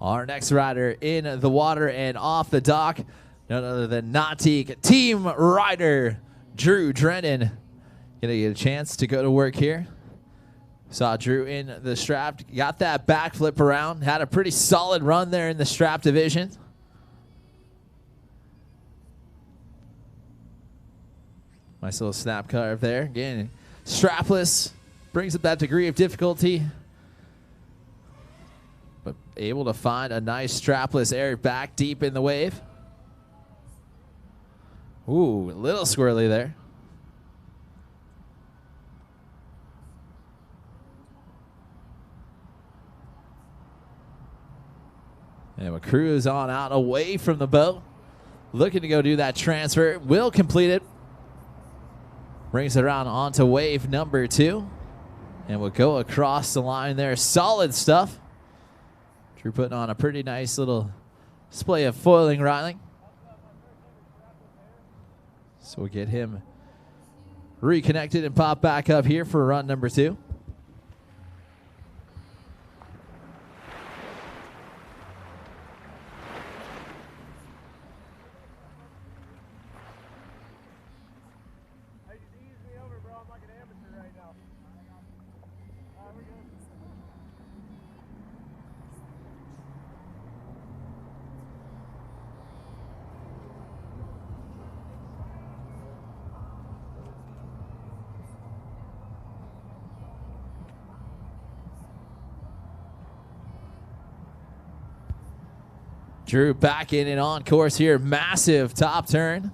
Our next rider in the water and off the dock, none other than Nautique team rider Drew Drennan. Gonna get a chance to go to work here. Saw Drew in the strap, got that backflip around, had a pretty solid run there in the strap division. Nice little snap carve there. Again, strapless, brings up that degree of difficulty. But able to find a nice strapless air back deep in the wave. Ooh, a little squirrely there. And we cruise on out away from the boat. Looking to go do that transfer. Will complete it. Brings it around onto wave number 2. And we'll go across the line there. Solid stuff. Drew putting on a pretty nice little display of foiling riling. So we'll get him reconnected and pop back up here for run number 2. Drew back in and on course here. Massive top turn.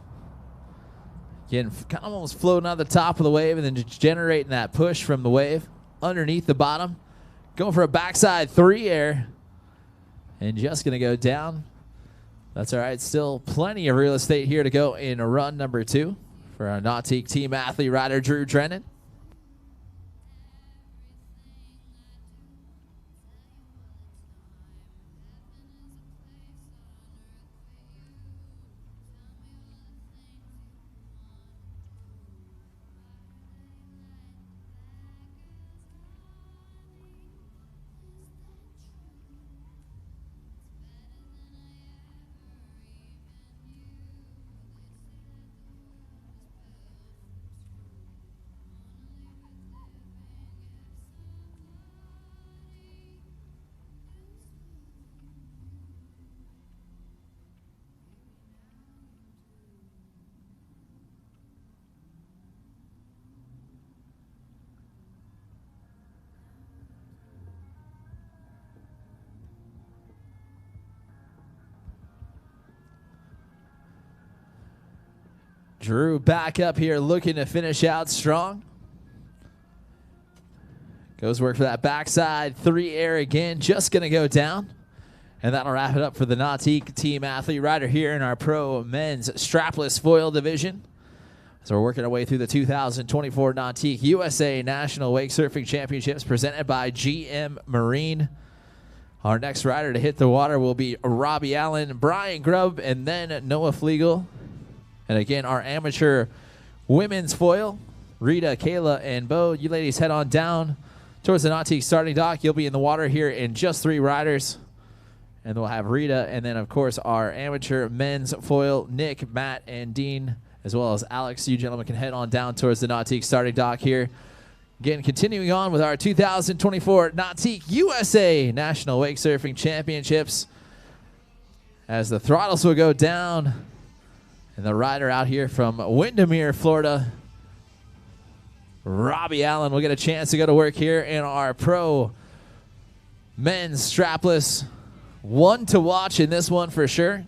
Again, kind of almost floating on the top of the wave and then just generating that push from the wave underneath the bottom. Going for a backside 3 air. And just going to go down. That's all right. Still plenty of real estate here to go in run number 2 for our Nautique team athlete rider Drew Drennan. Drew back up here looking to finish out strong. Goes work for that backside 3 air again. Just going to go down. And that'll wrap it up for the Nautique team athlete rider here in our pro men's strapless foil division. So we're working our way through the 2024 Nautique USA National Wake Surfing Championships presented by GM Marine. Our next rider to hit the water will be Robbie Allen, Brian Grubb, and then Noah Flegel. And again, our amateur women's foil, Rita, Kayla, and Bo. You ladies head on down towards the Nautique starting dock. You'll be in the water here in just 3 riders. And we'll have Rita, and then, of course, our amateur men's foil, Nick, Matt, and Dean, as well as Alex. You gentlemen can head on down towards the Nautique starting dock here. Again, continuing on with our 2024 Nautique USA National Wake Surfing Championships. As the throttles will go down. And the rider out here from Windermere, Florida, Robbie Allen, will get a chance to go to work here in our pro men's strapless. One to watch in this one for sure.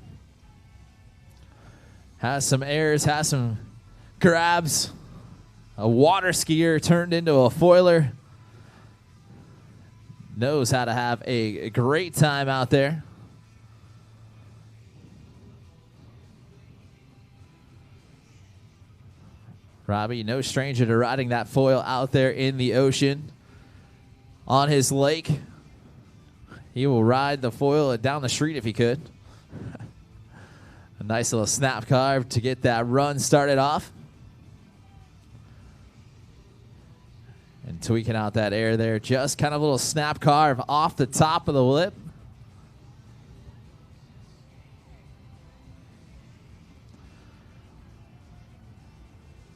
Has some airs, has some grabs. A water skier turned into a foiler. Knows how to have a great time out there. Robbie, no stranger to riding that foil out there in the ocean. On his lake. He will ride the foil down the street if he could. A nice little snap carve to get that run started off. And tweaking out that air there. Just kind of a little snap carve off the top of the lip.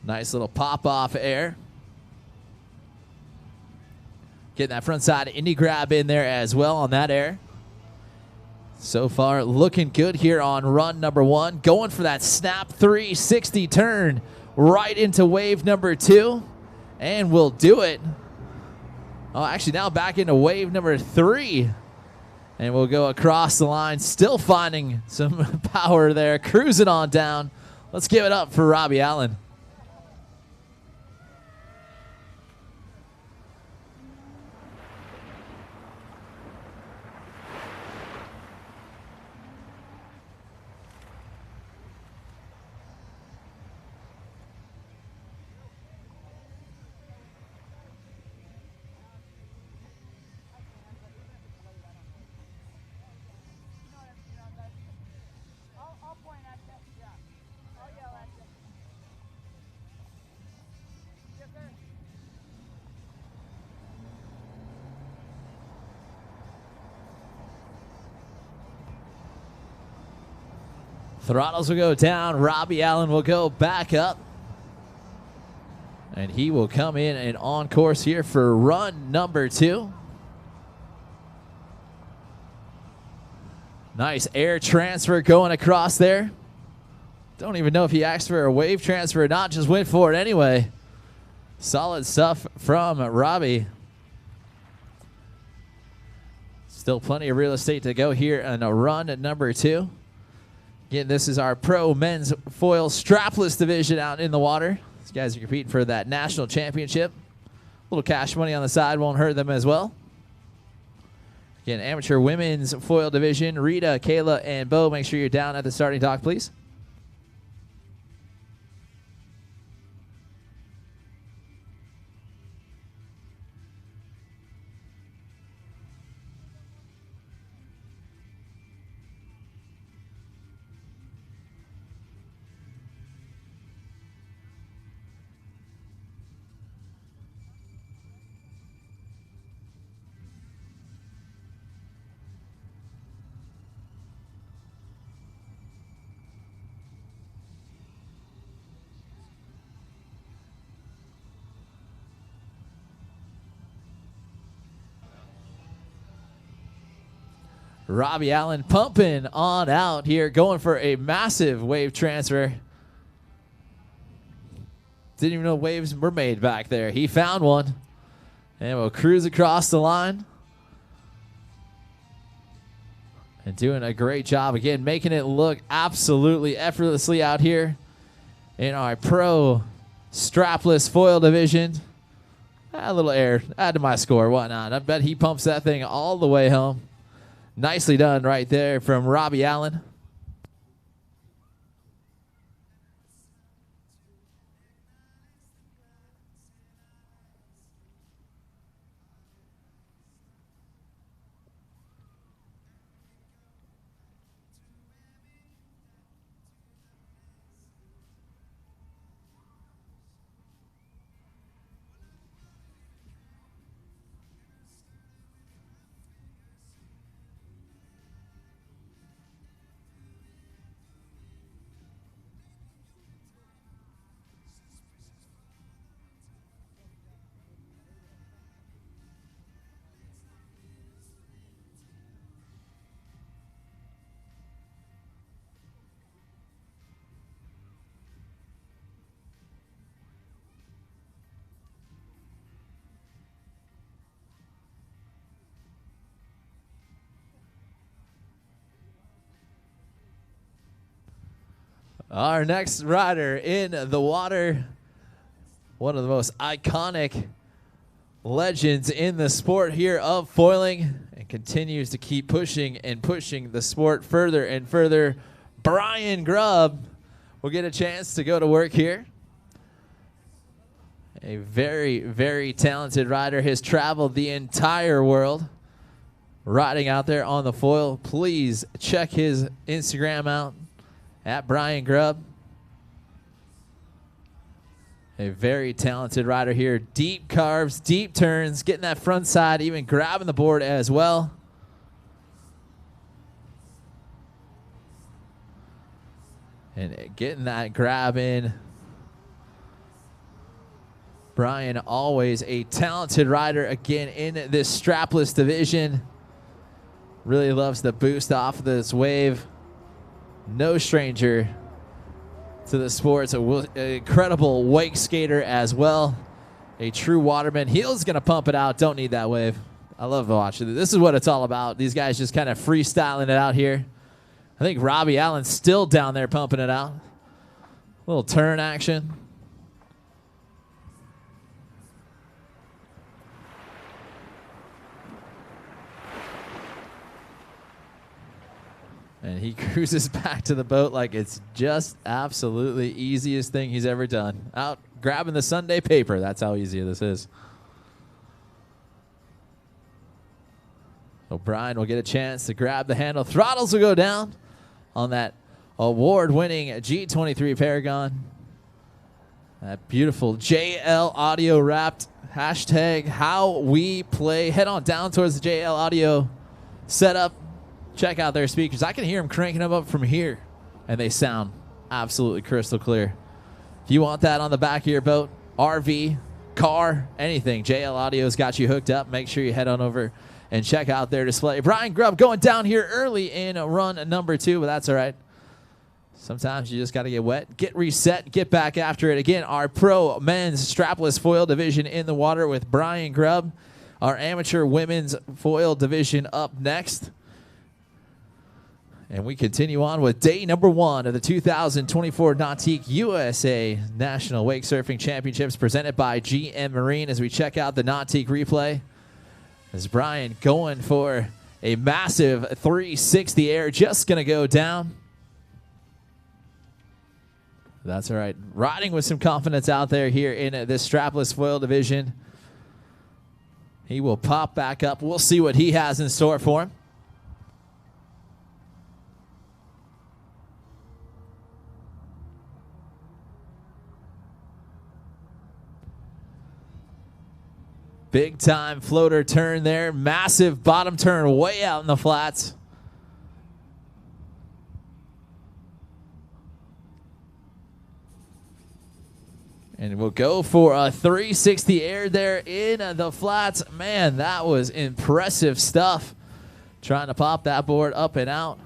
Nice little pop-off air. Getting that front side indie grab in there as well on that air. So far, looking good here on run number 1. Going for that snap 360 turn right into wave number 2. And we'll do it. Oh, actually now back into wave number 3. And we'll go across the line. Still finding some power there. Cruising on down. Let's give it up for Robbie Allen. I'll point at that. Yeah. I'll yell at you. Yes, sir. Throttles will go down. Robbie Allen will go back up. And he will come in and on course here for run number 2. Nice air transfer going across there. Don't even know if he asked for a wave transfer or not. Just went for it anyway. Solid stuff from Robbie. Still plenty of real estate to go here in a run at number 2. Again, this is our pro men's foil strapless division out in the water. These guys are competing for that national championship. A little cash money on the side won't hurt them as well. Again, amateur women's foil division. Rita, Kayla, and Bo, make sure you're down at the starting dock, please. Robbie Allen pumping on out here, going for a massive wave transfer. Didn't even know waves were made back there. He found one. And we'll cruise across the line. And doing a great job, again, making it look absolutely effortlessly out here in our pro strapless foil division. A little air, add to my score, whatnot. I bet he pumps that thing all the way home. Nicely done right there from Robbie Allen. Our next rider in the water, one of the most iconic legends in the sport here of foiling, and continues to keep pushing and pushing the sport further and further. Brian Grubb will get a chance to go to work here. A very, very talented rider, has traveled the entire world riding out there on the foil. Please check his Instagram out. At Brian Grubb. A very talented rider here. Deep carves, deep turns, getting that front side, even grabbing the board as well. And getting that grab in Brian, always a talented rider again in this strapless division. Really loves the boost off of this wave. No stranger to the sports. An incredible wake skater as well. A true waterman. Heel's going to pump it out. Don't need that wave. I love watching it. This is what it's all about. These guys just kind of freestyling it out here. I think Robbie Allen's still down there pumping it out. Little turn action. And he cruises back to the boat like it's just absolutely easiest thing he's ever done. Out grabbing the Sunday paper. That's how easy this is. O'Brien will get a chance to grab the handle. Throttles will go down on that award-winning G23 Paragon. That beautiful JL Audio wrapped hashtag how we play. Head on down towards the JL Audio setup. Check out their speakers. I can hear them cranking them up from here, and they sound absolutely crystal clear. If you want that on the back of your boat, RV, car, anything, JL Audio's got you hooked up. Make sure you head on over and check out their display. Brian Grubb going down here early in run number 2, but that's all right. Sometimes you just got to get wet, get reset, get back after it. Again, our pro men's strapless foil division in the water with Brian Grubb. Our amateur women's foil division up next. And we continue on with day number 1 of the 2024 Nautique USA National Wake Surfing Championships presented by GM Marine as we check out the Nautique replay. As Brian going for a massive 360 air, just going to go down. That's all right. Riding with some confidence out there here in this strapless foil division. He will pop back up. We'll see what he has in store for him. Big time floater turn there. Massive bottom turn way out in the flats. And we'll go for a 360 air there in the flats. Man, that was impressive stuff. Trying to pop that board up and out.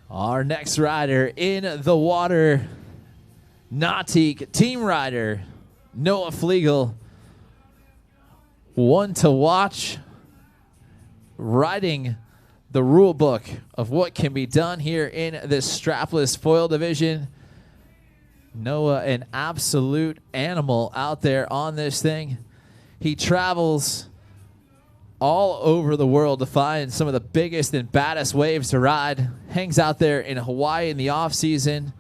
Our next rider in the water, Nautique team rider, Noah Flegel. One to watch, writing the rule book of what can be done here in this strapless foil division. Noah, an absolute animal out there on this thing. He travels all over the world to find some of the biggest and baddest waves to ride. Hangs out there in Hawaii in the off season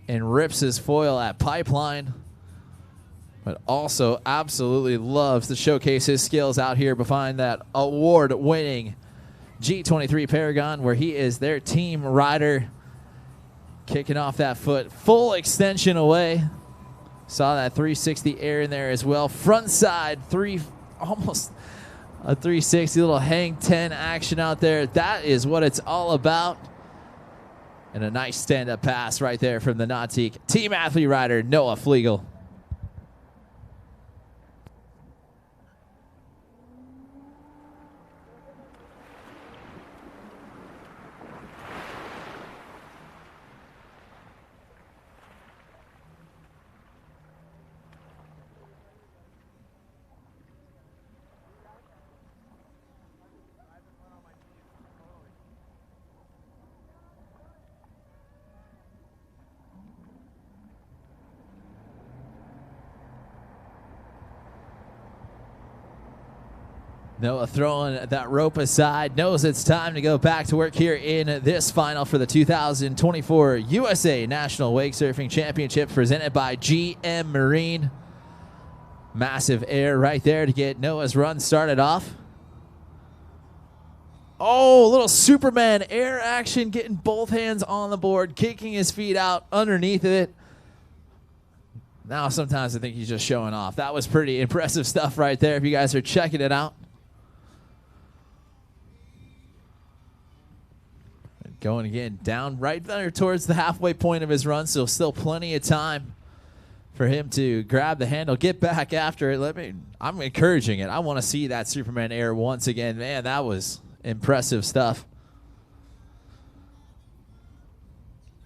and rips his foil at Pipeline. But also absolutely loves to showcase his skills out here behind that award-winning G23 Paragon, where he is their team rider. Kicking off that foot, full extension away. Saw that 360 air in there as well. Front side, almost a 360, little hang 10 action out there. That is what it's all about. And a nice stand-up pass right there from the Nautique team athlete rider, Noah Flegel. Noah throwing that rope aside, knows it's time to go back to work here in this final for the 2024 USA National Wake Surfing Championship presented by GM Marine. Massive air right there to get Noah's run started off. Oh, a little Superman air action, getting both hands on the board, kicking his feet out underneath it. Now sometimes I think he's just showing off. That was pretty impressive stuff right there if you guys are checking it out. Going again down right there towards the halfway point of his run, so still plenty of time for him to grab the handle, get back after it. I'm encouraging it. I want to see that Superman air once again. Man, that was impressive stuff.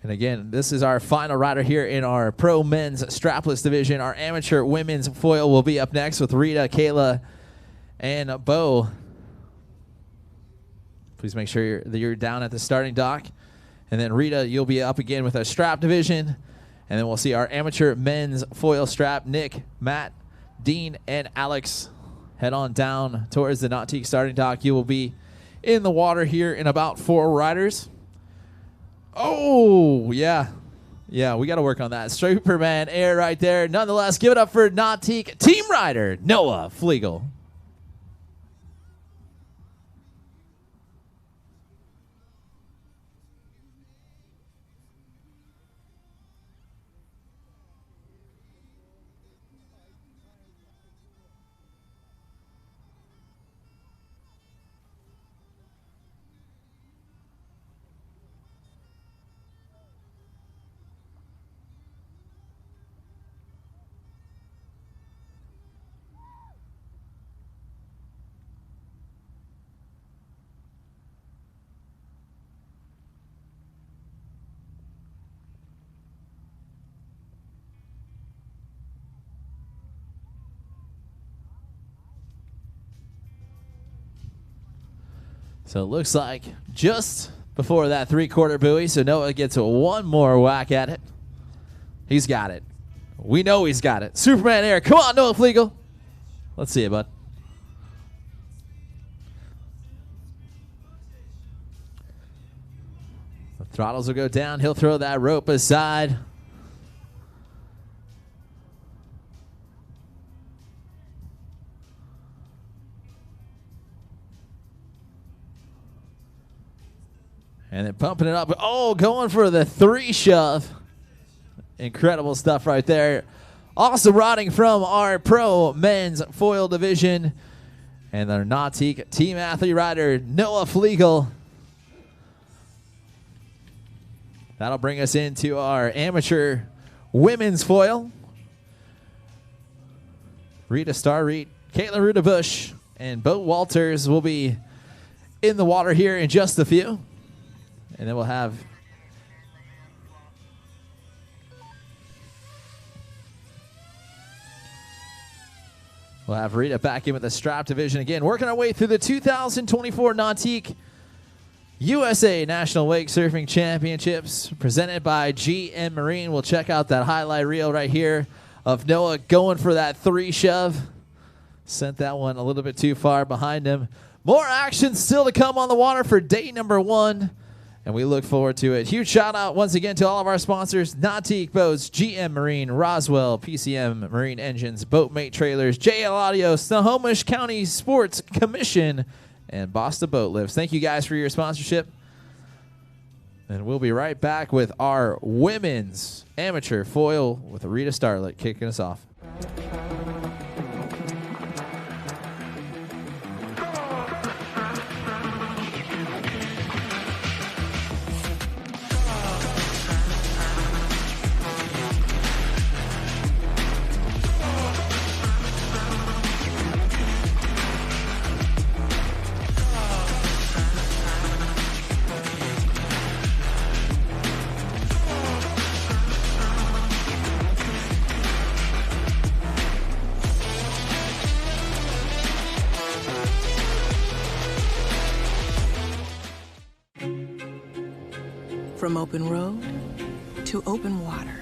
And again, this is our final rider here in our pro men's strapless division. Our amateur women's foil will be up next with Rita, Kayla, and Bo. Please make sure you're down at the starting dock. And then Rita, you'll be up again with a strap division. And then we'll see our amateur men's foil strap. Nick, Matt, Dean, and Alex head on down towards the Nautique starting dock. You will be in the water here in about 4 riders. Oh, yeah. Yeah, we got to work on that. Superman air right there. Nonetheless, give it up for Nautique team rider, Noah Flegel. So it looks like just before that 3/4 buoy, so Noah gets one more whack at it. He's got it. We know he's got it. Superman air. Come on, Noah Flegel. Let's see it, bud. The throttles will go down. He'll throw that rope aside. And then pumping it up. Oh, going for the 3 shove. Incredible stuff right there. Awesome riding from our pro men's foil division. And their Nautique team athlete rider, Noah Flegel. That'll bring us into our amateur women's foil. Rita Starrett, Kayla Roudabush, and Bo Walters will be in the water here in just a few. And then we'll have Rita back in with the strap division again, working our way through the 2024 Nautique USA National Wake Surfing Championships presented by GM Marine. We'll check out that highlight reel right here of Noah going for that 3 shove. Sent that one a little bit too far behind him. More action still to come on the water for day number 1. And we look forward to it. Huge shout out once again to all of our sponsors: Nautique Boats, GM Marine, Roswell, PCM Marine Engines, Boatmate Trailers, JL Audio, Snohomish County Sports Commission, and Boston Boat Lifts. Thank you guys for your sponsorship. And we'll be right back with our women's amateur foil with Rita Starrett kicking us off. From open road to open water,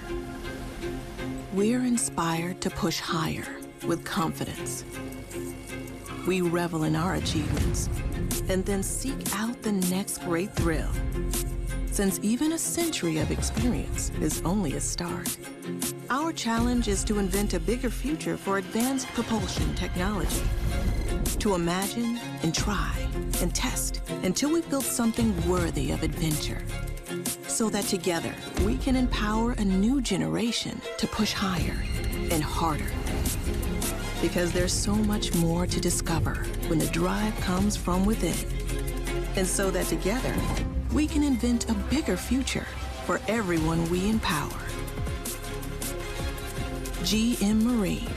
we're inspired to push higher with confidence. We revel in our achievements and then seek out the next great thrill. Since even a century of experience is only a start, our challenge is to invent a bigger future for advanced propulsion technology. To imagine and try and test until we've built something worthy of adventure. So that together we can empower a new generation to push higher and harder. Because there's so much more to discover when the drive comes from within. And so that together we can invent a bigger future for everyone we empower. GM Marine.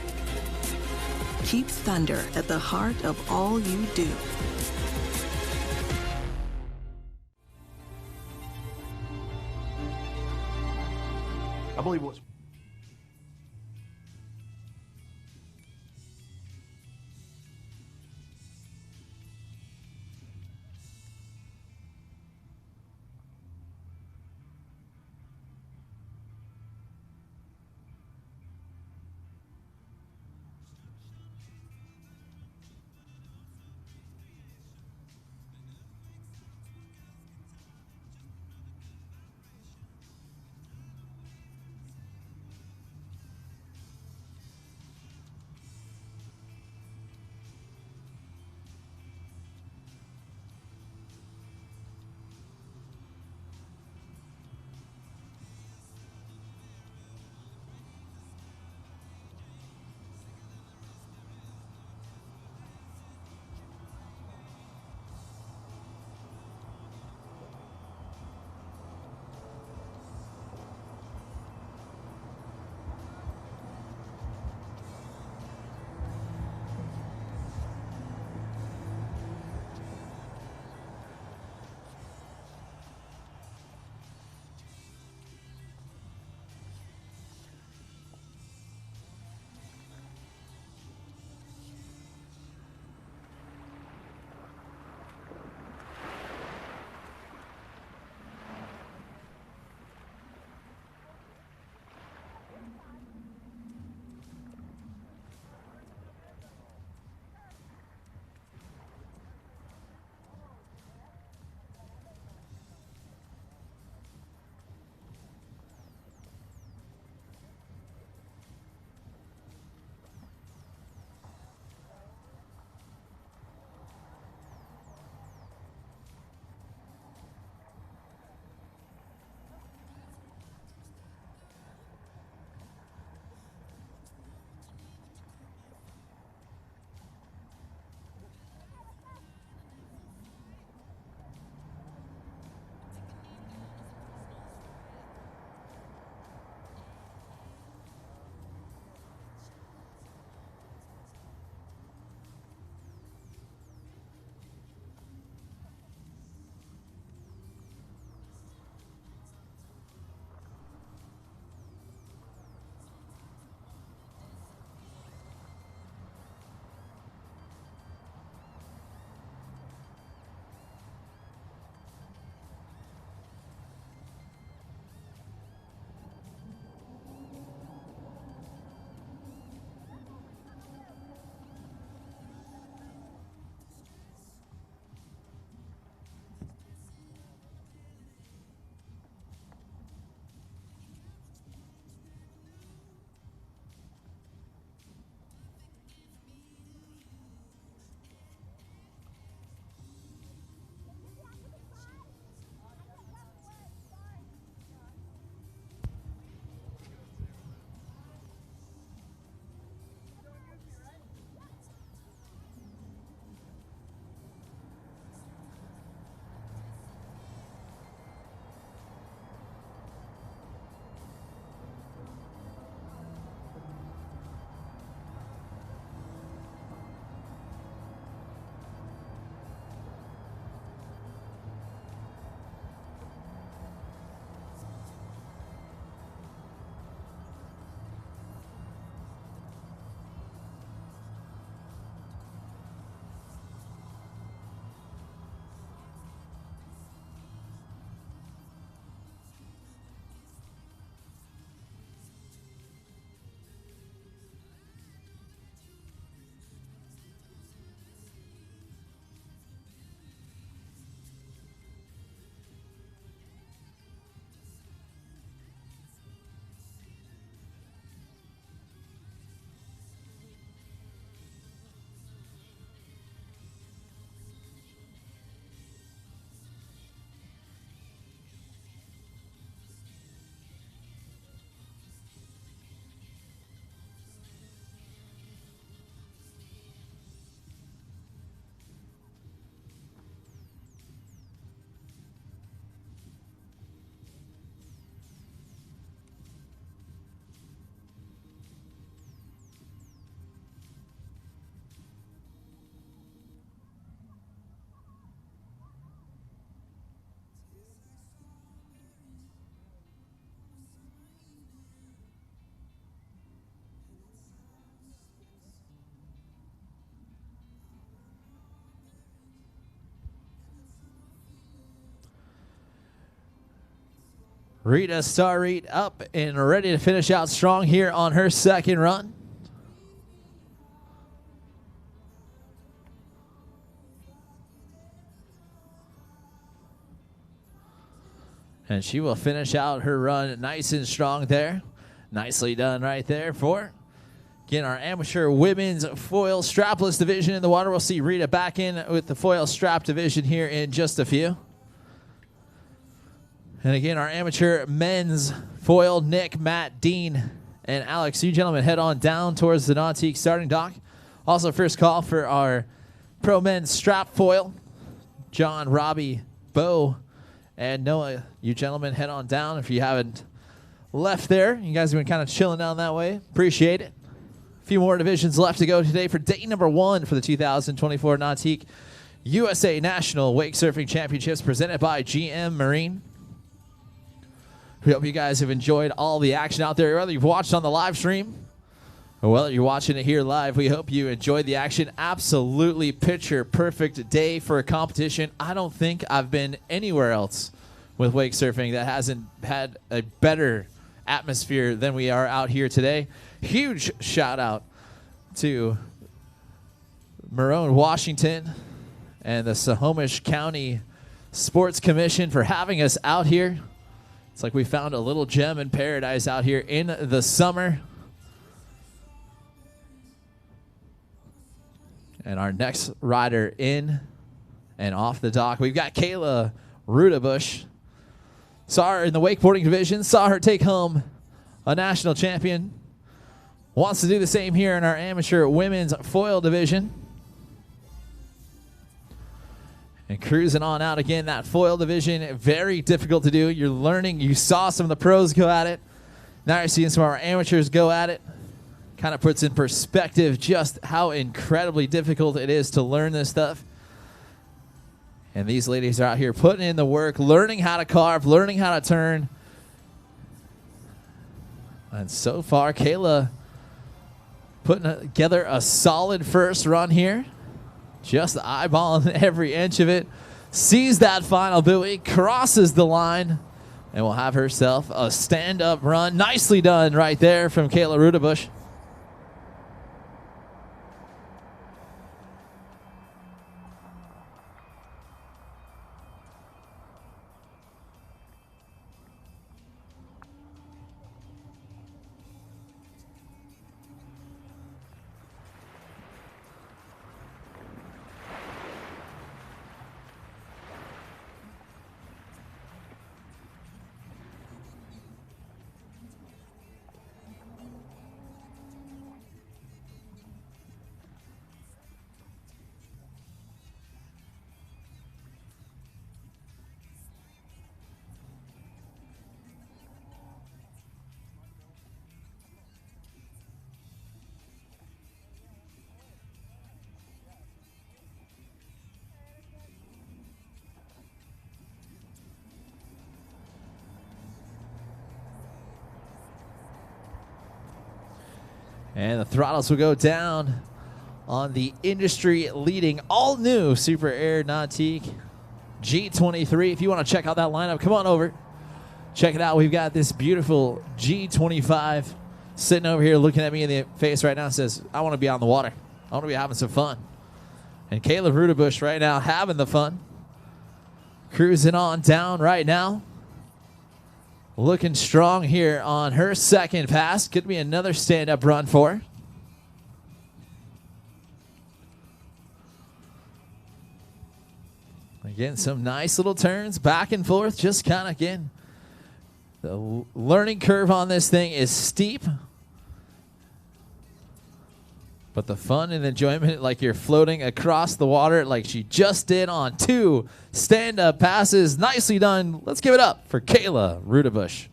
Keep thunder at the heart of all you do. I believe what's Rita Starrett up and ready to finish out strong here on her second run. And she will finish out her run nice and strong there. Nicely done right there for, again, our amateur women's foil strapless division in the water. We'll see Rita back in with the foil strap division here in just a few. And again, our amateur men's foil, Nick, Matt, Dean, and Alex. You gentlemen head on down towards the Nautique starting dock. Also, first call for our pro men's strap foil. John, Robbie, Bo, and Noah. You gentlemen head on down if you haven't left there. You guys have been kind of chilling down that way. Appreciate it. A few more divisions left to go today for day number 1 for the 2024 Nautique USA National Wake Surfing Championships presented by GM Marine. We hope you guys have enjoyed all the action out there, whether you've watched on the live stream or whether you're watching it here live. We hope you enjoyed the action. Absolutely picture perfect day for a competition. I don't think I've been anywhere else with wake surfing that hasn't had a better atmosphere than we are out here today. Huge shout out to Marone, Washington, and the Snohomish County Sports Commission for having us out here. It's like we found a little gem in paradise out here in the summer. And our next rider in and off the dock, we've got Kayla Roudabush. Saw her in the wakeboarding division, saw her take home a national champion. Wants to do the same here in our amateur women's foil division. And cruising on out again, that foil division, very difficult to do. You're learning. You saw some of the pros go at it. Now you're seeing some of our amateurs go at it. Kind of puts in perspective just how incredibly difficult it is to learn this stuff. And these ladies are out here putting in the work, learning how to carve, learning how to turn. And so far, Kayla putting together a solid first run here. Just eyeballing every inch of it. Sees that final buoy, crosses the line, and will have herself a stand-up run. Nicely done right there from Kayla Roudabush. And the throttles will go down on the industry-leading, all-new Super Air Nautique G23. If you want to check out that lineup, come on over. Check it out. We've got this beautiful G25 sitting over here looking at me in the face right now and says, I want to be on the water. I want to be having some fun. And Kayla Roudabush right now having the fun. Cruising on down right now. Looking strong here on her second pass. Could be another stand-up run for her. Again, some nice little turns back and forth. Just kind of, again, the learning curve on this thing is steep. But the fun and enjoyment, like you're floating across the water like she just did on 2 stand-up passes. Nicely done. Let's give it up for Kayla Roudabush.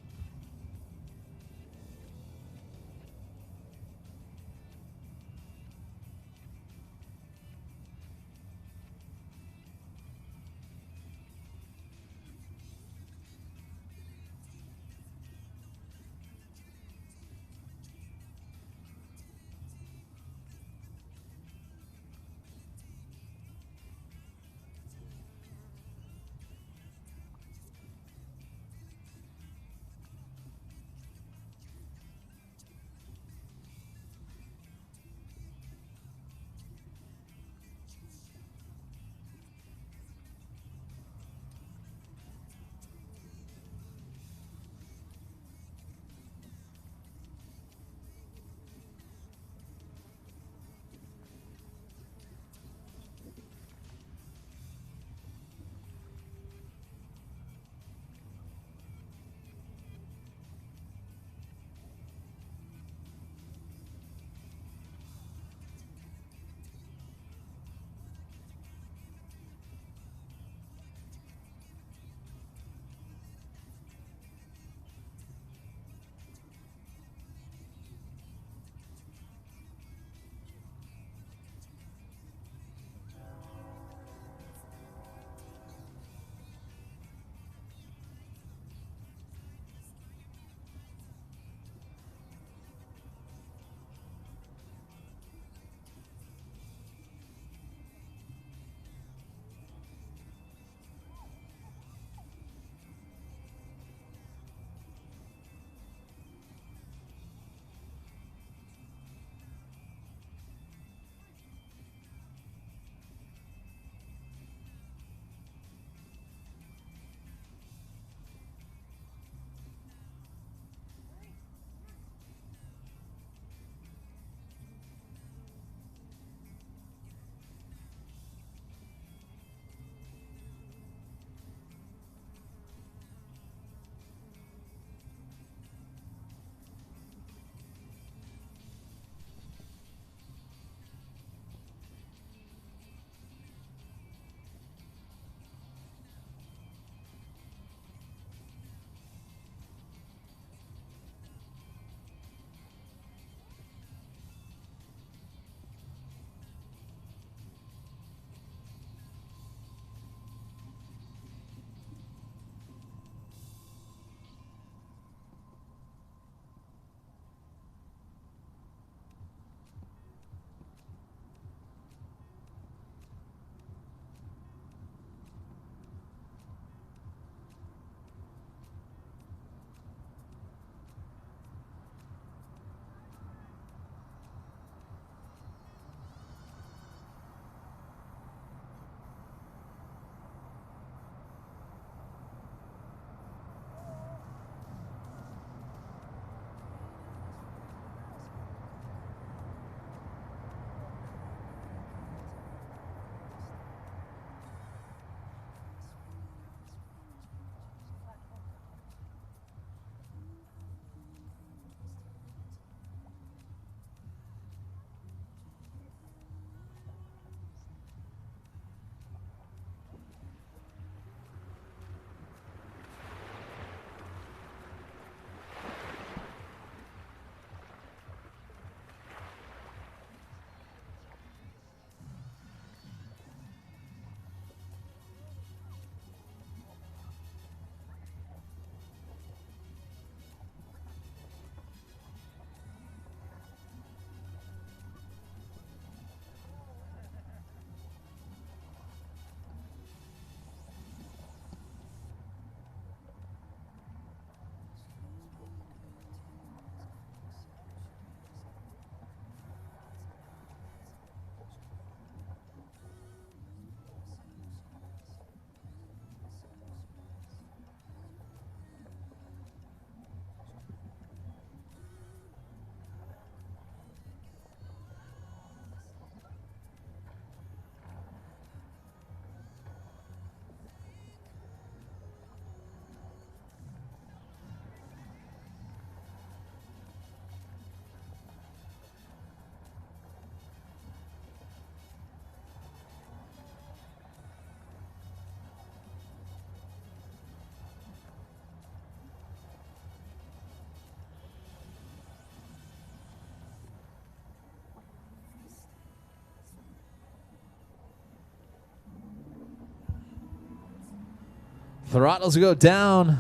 throttles go down,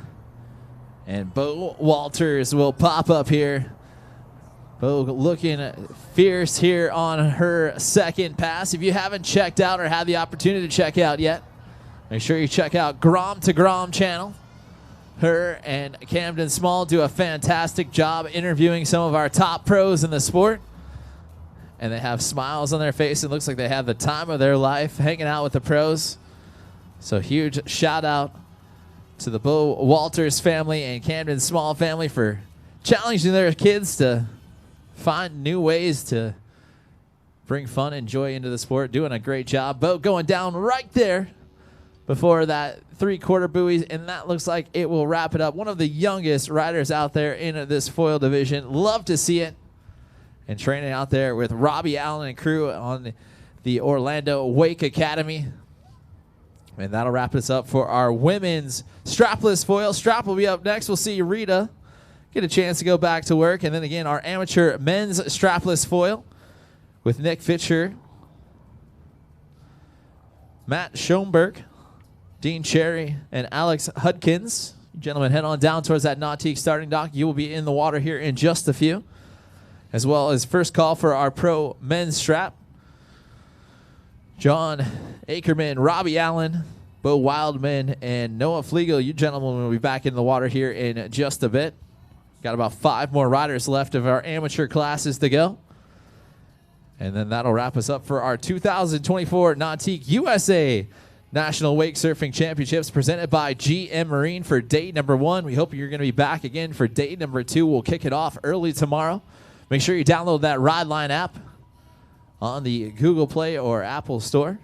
and Bo Walters will pop up here. Bo looking fierce here on her second pass. If you haven't checked out or had the opportunity to check out yet, make sure you check out Grom to Grom channel. Her and Camden Small do a fantastic job interviewing some of our top pros in the sport. And they have smiles on their face. It looks like they have the time of their life hanging out with the pros. So huge shout out to the Bo Walters family and Camden Small family for challenging their kids to find new ways to bring fun and joy into the sport. Doing a great job. Bo going down right there before that 3/4 buoy, and that looks like it will wrap it up. One of the youngest riders out there in this foil division. Love to see it. And training out there with Robbie Allen and crew on the Orlando Wake Academy. And that'll wrap us up for our women's strapless foil. Strap will be up next. We'll see Rita get a chance to go back to work. And then again, our amateur men's strapless foil with Nick Fitcher, Matt Schoenberg, Dean Cherry, and Alex Hudkins. You gentlemen, head on down towards that Nautique starting dock. You will be in the water here in just a few. As well as first call for our pro men's strap. John Ackerman, Robbie Allen, Bo Wildman, and Noah Flegel. You gentlemen will be back in the water here in just a bit. Got about 5 more riders left of our amateur classes to go. And then that'll wrap us up for our 2024 Nautique USA National Wake Surfing Championships presented by GM Marine for day number 1. We hope you're going to be back again for day number 2. We'll kick it off early tomorrow. Make sure you download that Rideline app on the Google Play or Apple Store.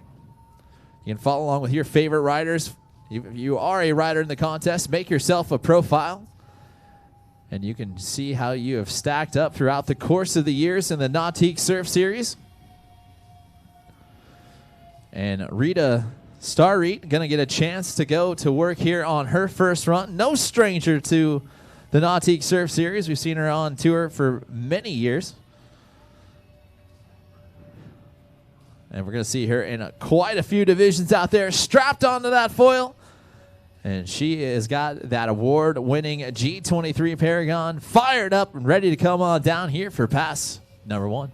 You can follow along with your favorite riders. If you are a rider in the contest, make yourself a profile. And you can see how you have stacked up throughout the course of the years in the Nautique Surf Series. And Rita Starrett going to get a chance to go to work here on her first run. No stranger to the Nautique Surf Series. We've seen her on tour for many years. And we're going to see her in quite a few divisions out there, strapped onto that foil. And she has got that award-winning G23 Paragon fired up and ready to come on down here for pass number 1.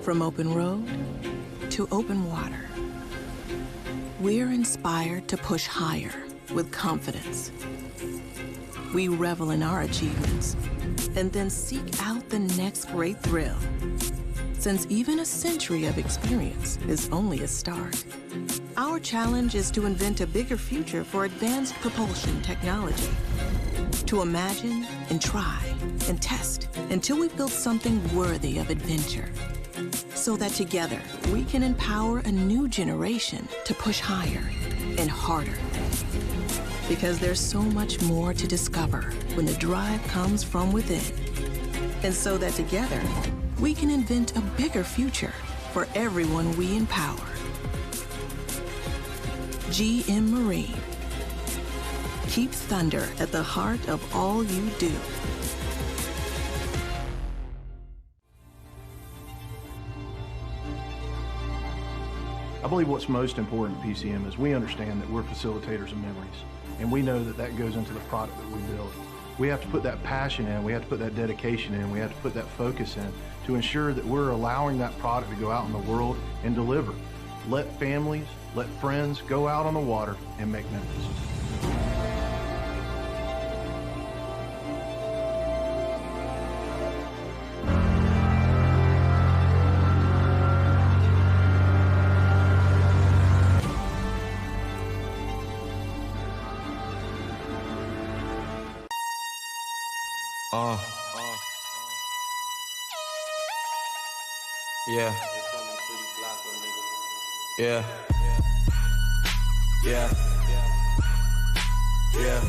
From open road to open water, we're inspired to push higher with confidence. We revel in our achievements and then seek out the next great thrill. Since even a century of experience is only a start, our challenge is to invent a bigger future for advanced propulsion technology. To imagine and try and test until we build something worthy of adventure. So that together we can empower a new generation to push higher and harder. Because there's so much more to discover when the drive comes from within. And so that together we can invent a bigger future for everyone we empower. GM Marine. Keep thunder at the heart of all you do. I believe what's most important at PCM is we understand that we're facilitators of memories, and we know that that goes into the product that we build. We have to put that passion in, we have to put that dedication in, we have to put that focus in to ensure that we're allowing that product to go out in the world and deliver. Let families, let friends go out on the water and make memories. Yeah. Yeah. Yeah. Yeah.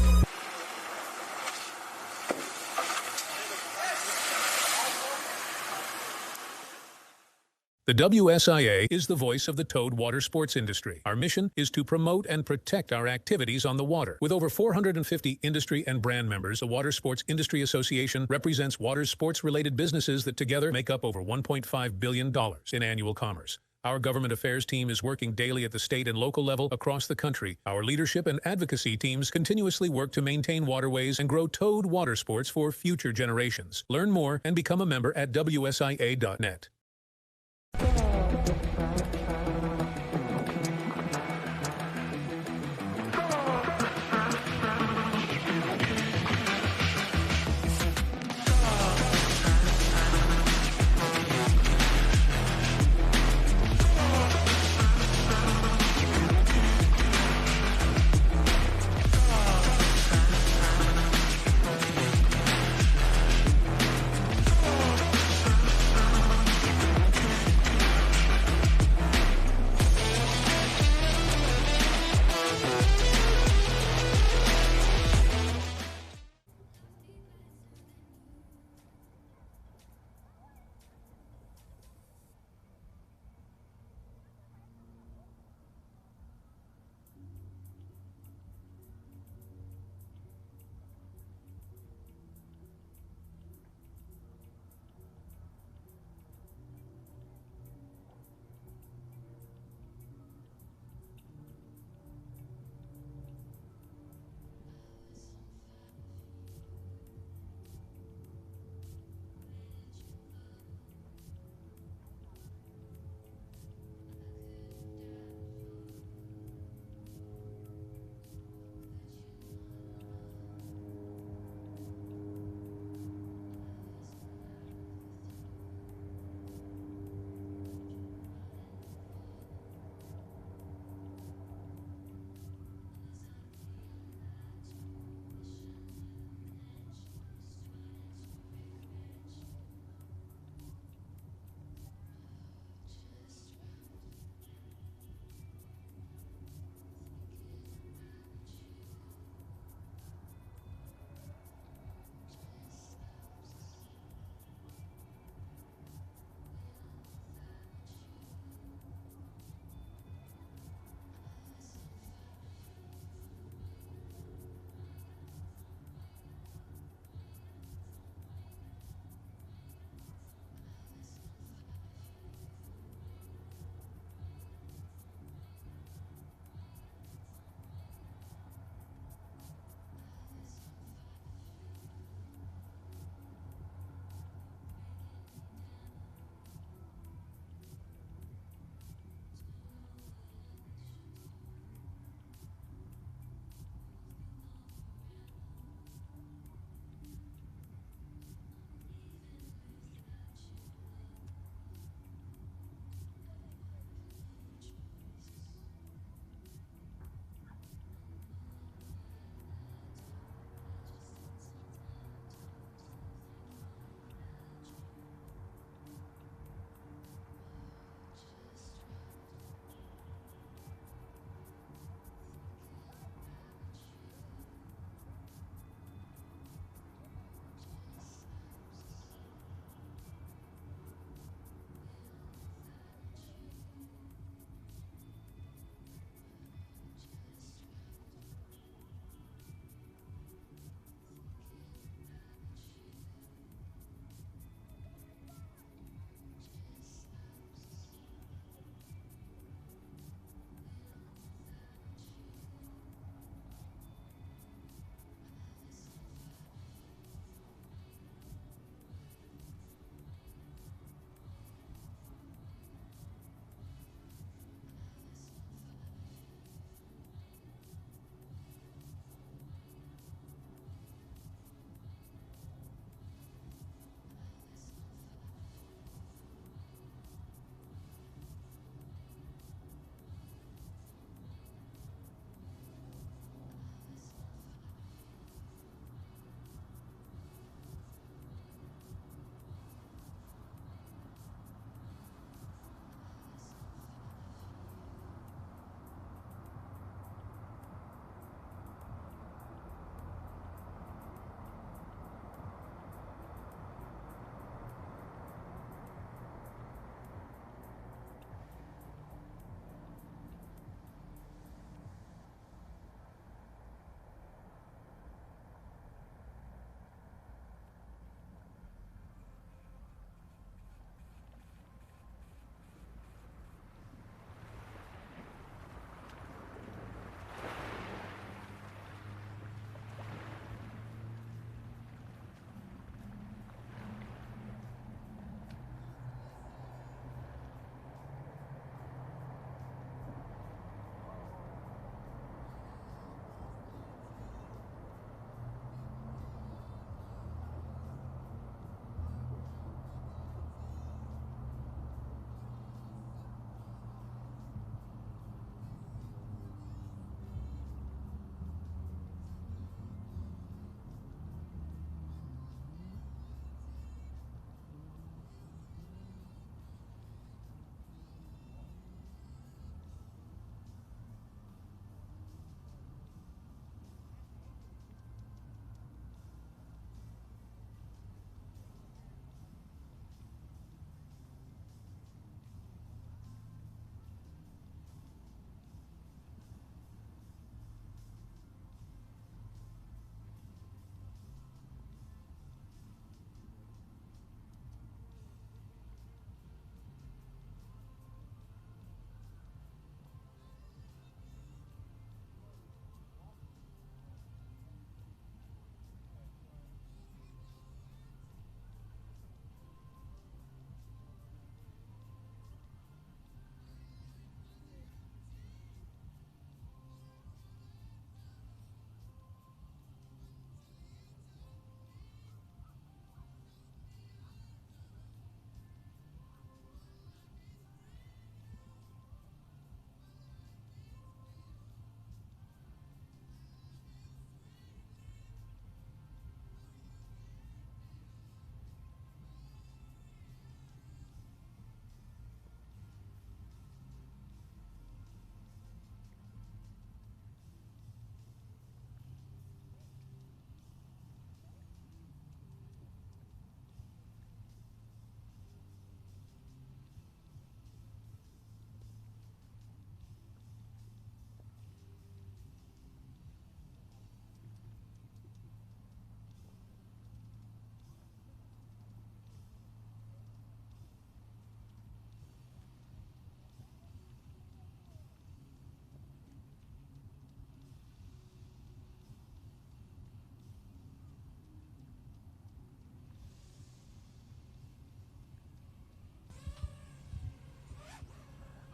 The WSIA is the voice of the towed water sports industry. Our mission is to promote and protect our activities on the water. With over 450 industry and brand members, the Water Sports Industry Association represents water sports-related businesses that together make up over $1.5 billion in annual commerce. Our government affairs team is working daily at the state and local level across the country. Our leadership and advocacy teams continuously work to maintain waterways and grow towed water sports for future generations. Learn more and become a member at WSIA.net.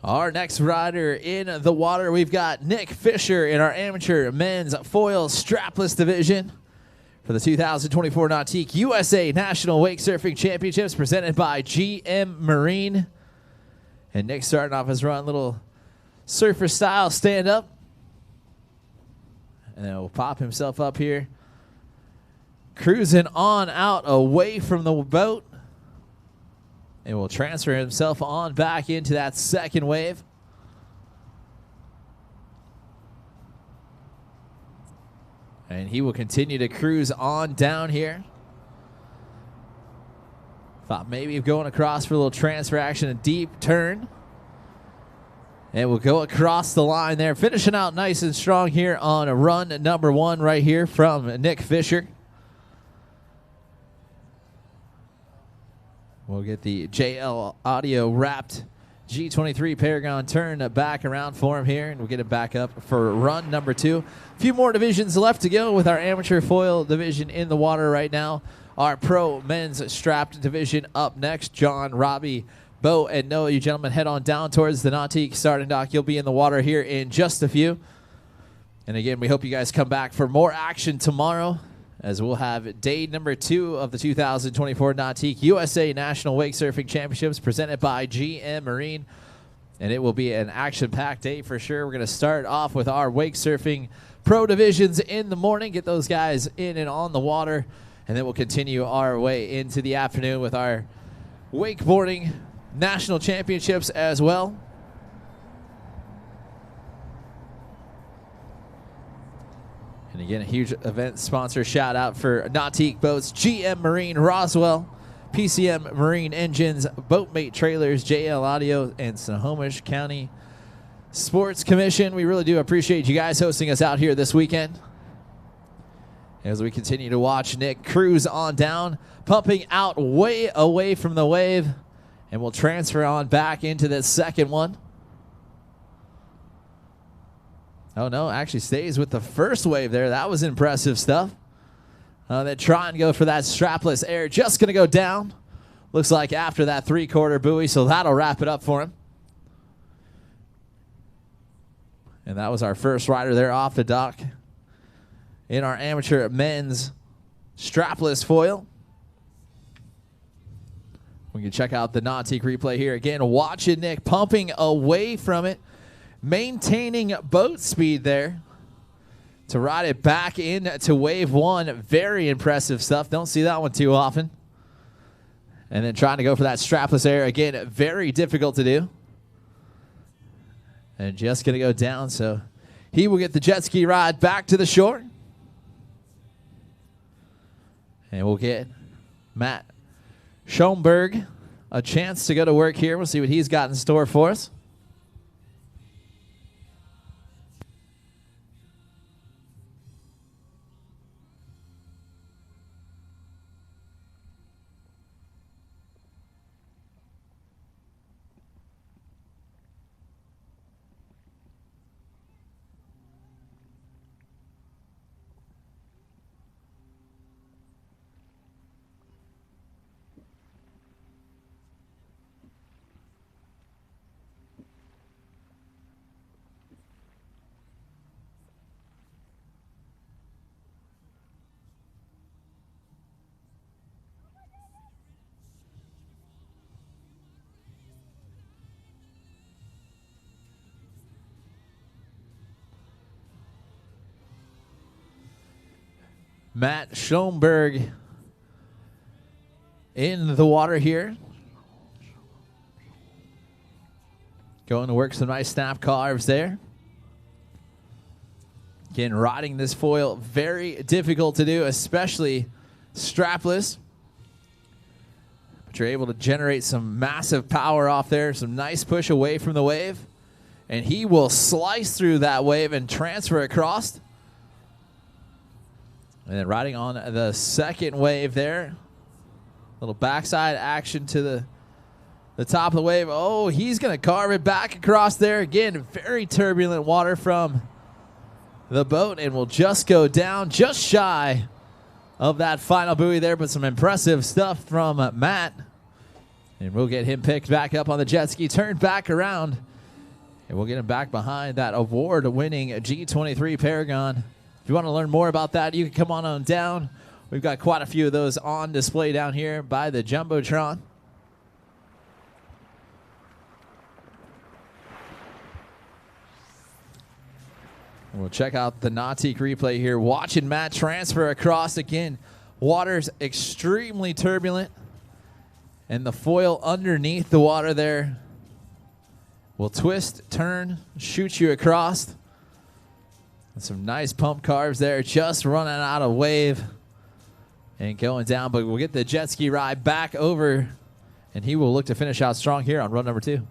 Our next rider in the water, we've got Nick Fisher in our amateur men's foil strapless division for the 2024 Nautique USA National Wake Surfing Championships presented by GM Marine. And Nick starting off his run, little surfer style stand up. And then he'll pop himself up here. Cruising on out away from the boat. And will transfer himself on back into that second wave. And he will continue to cruise on down here. Thought maybe of going across for a little transfer action, a deep turn. And we'll go across the line there, finishing out nice and strong here on a run number 1 right here from Nick Fisher. We'll get the JL Audio wrapped G23 Paragon turn back around for him here, and we'll get it back up for run number 2. A few more divisions left to go with our amateur foil division in the water right now. Our pro men's strapped division up next. John, Robbie, Bo, and Noah, you gentlemen head on down towards the Nautique starting dock. You'll be in the water here in just a few. And again, we hope you guys come back for more action tomorrow, as we'll have day number 2 of the 2024 Nautique USA National Wake Surfing Championships presented by GM Marine. And it will be an action-packed day for sure. We're going to start off with our wake surfing pro divisions in the morning, get those guys in and on the water, and then we'll continue our way into the afternoon with our wakeboarding national championships as well. And again, a huge event sponsor shout out for Nautique Boats, GM Marine Roswell, PCM Marine Engines, Boatmate Trailers, JL Audio, and Snohomish County Sports Commission. We really do appreciate you guys hosting us out here this weekend. As we continue to watch Nick cruise on down, pumping out way away from the wave, and we'll transfer on back into the second one. Oh, no, actually stays with the first wave there. That was impressive stuff. Then try and go for that strapless air. Just going to go down. Looks like after that 3/4 buoy, so that'll wrap it up for him. And that was our first rider there off the dock in our amateur men's strapless foil. We can check out the Nautique replay here. Again, watching Nick pumping away from it, maintaining boat speed there to ride it back into wave 1. Very impressive stuff. Don't see that one too often. And then trying to go for that strapless air. Again, very difficult to do. And just going to go down, so he will get the jet ski ride back to the shore. And we'll get Matt Schoenberg a chance to go to work here. We'll see what he's got in store for us. Matt Schoenberg in the water here. Going to work some nice snap carves there. Again, riding this foil, very difficult to do, especially strapless. But you're able to generate some massive power off there, some nice push away from the wave. And he will slice through that wave and transfer across. And then riding on the second wave there. Little backside action to the top of the wave. Oh, he's going to carve it back across there. Again, very turbulent water from the boat. And will just go down just shy of that final buoy there. But some impressive stuff from Matt. And we'll get him picked back up on the jet ski. Turned back around And we'll get him back behind that award-winning G23 Paragon. If you want to learn more about that, you can come on down. We've got quite a few of those on display down here by the Jumbotron. We'll check out the Nautique replay here. Watching Matt transfer across again. Water's extremely turbulent. And the foil underneath the water there will twist, turn, shoot you across. And some nice pump carves there. Just running out of wave and going down. But we'll get the jet ski ride back over. And he will look to finish out strong here on run number 2.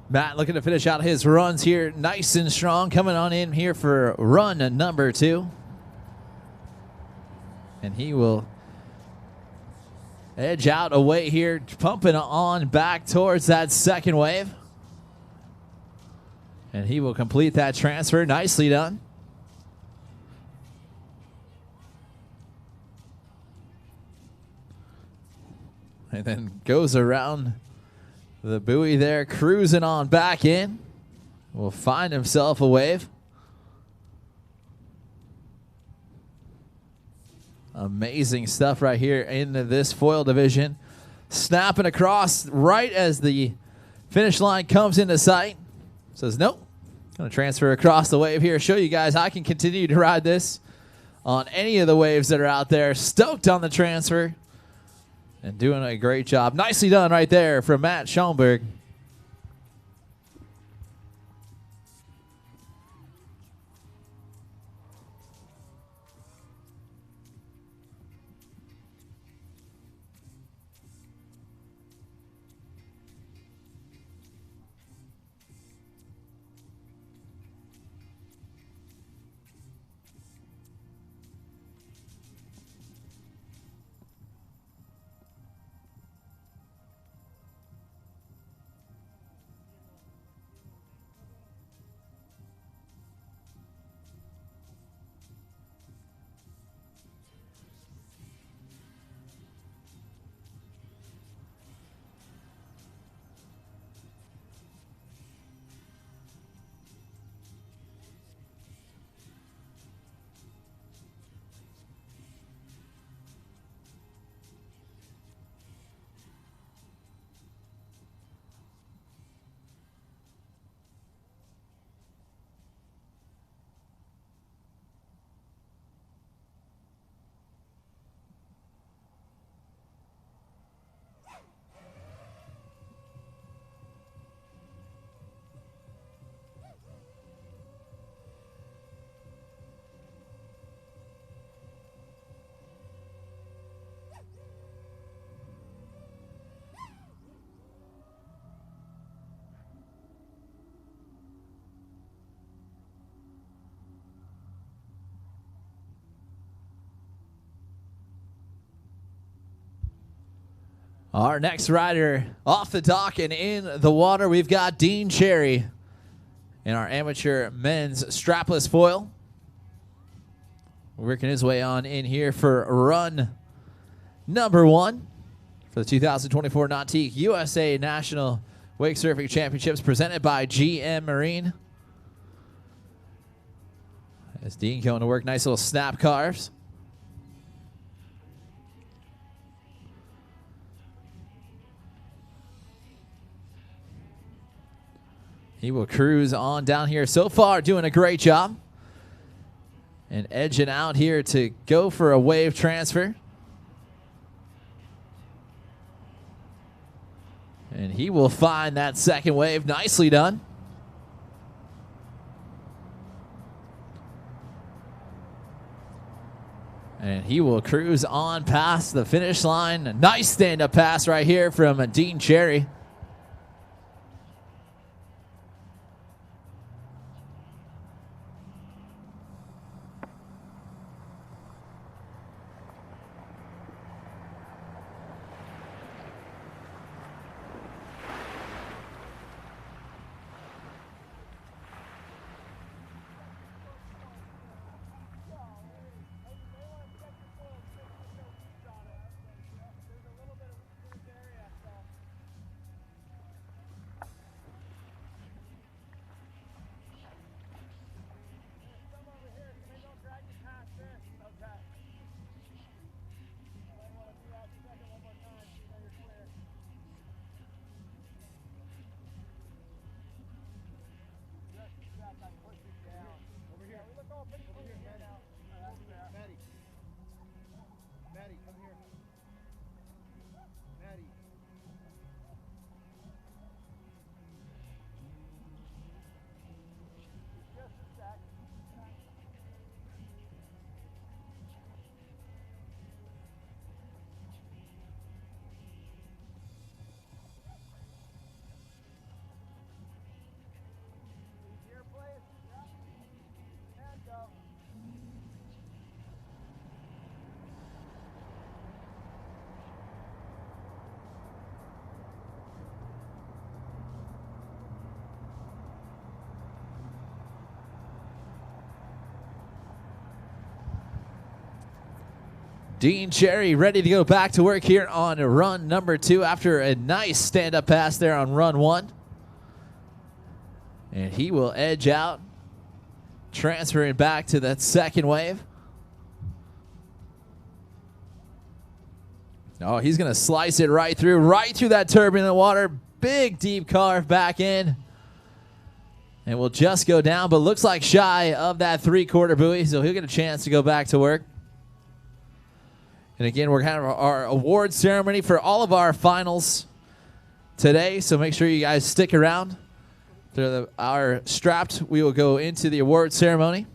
Matt looking to finish out his runs here nice and strong. Coming on in here for run number 2. And he will edge out away here, pumping on back towards that second wave. And he will complete that transfer. Nicely done. And then goes around the buoy there, cruising on back in. Will find himself a wave. Amazing stuff right here in this foil division. Snapping across right as the finish line comes into sight. Says, nope. Going to transfer across the wave here. Show you guys I can continue to ride this on any of the waves that are out there. Stoked on the transfer. And doing a great job. Nicely done right there from Matt Schoenberg. Our next rider off the dock and in the water, we've got Dean Cherry in our amateur men's strapless foil. Working his way on in here for run number 1 for the 2024 Nautique USA National Wake Surfing Championships presented by GM Marine. As Dean going to work nice little snap carves. he will cruise on down here. So far, doing a great job. And edging out here to go for a wave transfer. And he will find that second wave. Nicely done. And he will cruise on past the finish line. A nice stand-up pass right here from Dean Cherry. Dean Cherry ready to go back to work here on run number 2 after a nice stand-up pass there on run 1. And he will edge out, transferring back to that second wave. Oh, he's going to slice it right through that turbulent water. Big deep carve back in. And will just go down, but looks like shy of that 3/4 buoy, so he'll get a chance to go back to work. And again, we're kind of our award ceremony for all of our finals today, so make sure you guys stick around. Through our strapped, we will go into the award ceremony.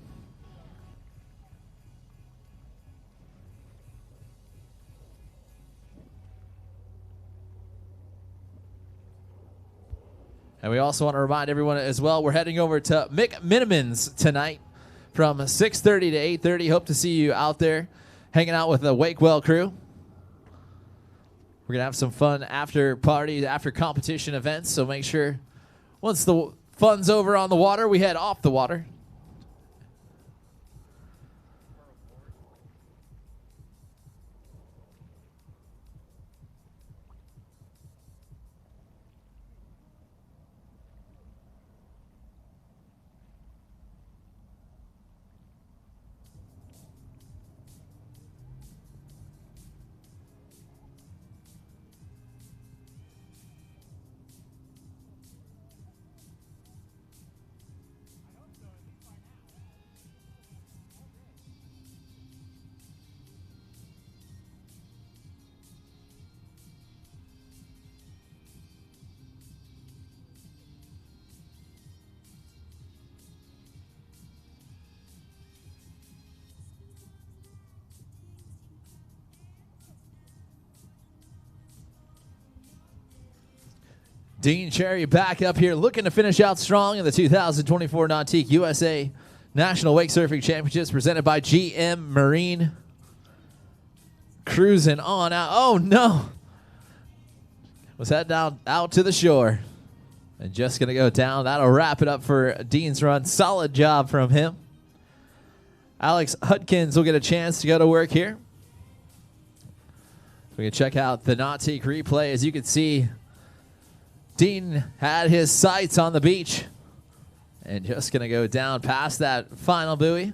And we also want to remind everyone as well, we're heading over to McMinimans tonight from 6:30 to 8:30. Hope to see you out there hanging out with the Wakewell crew. We're going to have some fun after parties, after competition events, so make sure once the fun's over on the water, we head off the water. Dean Cherry back up here looking to finish out strong in the 2024 Nautique USA National Wake Surfing Championships presented by GM Marine. Cruising on out. Oh, no. Was heading down out to the shore. And just going to go down. That'll wrap it up for Dean's run. Solid job from him. Alex Hudkins will get a chance to go to work here. We can check out the Nautique replay. As you can see, Dean had his sights on the beach and just going to go down past that final buoy.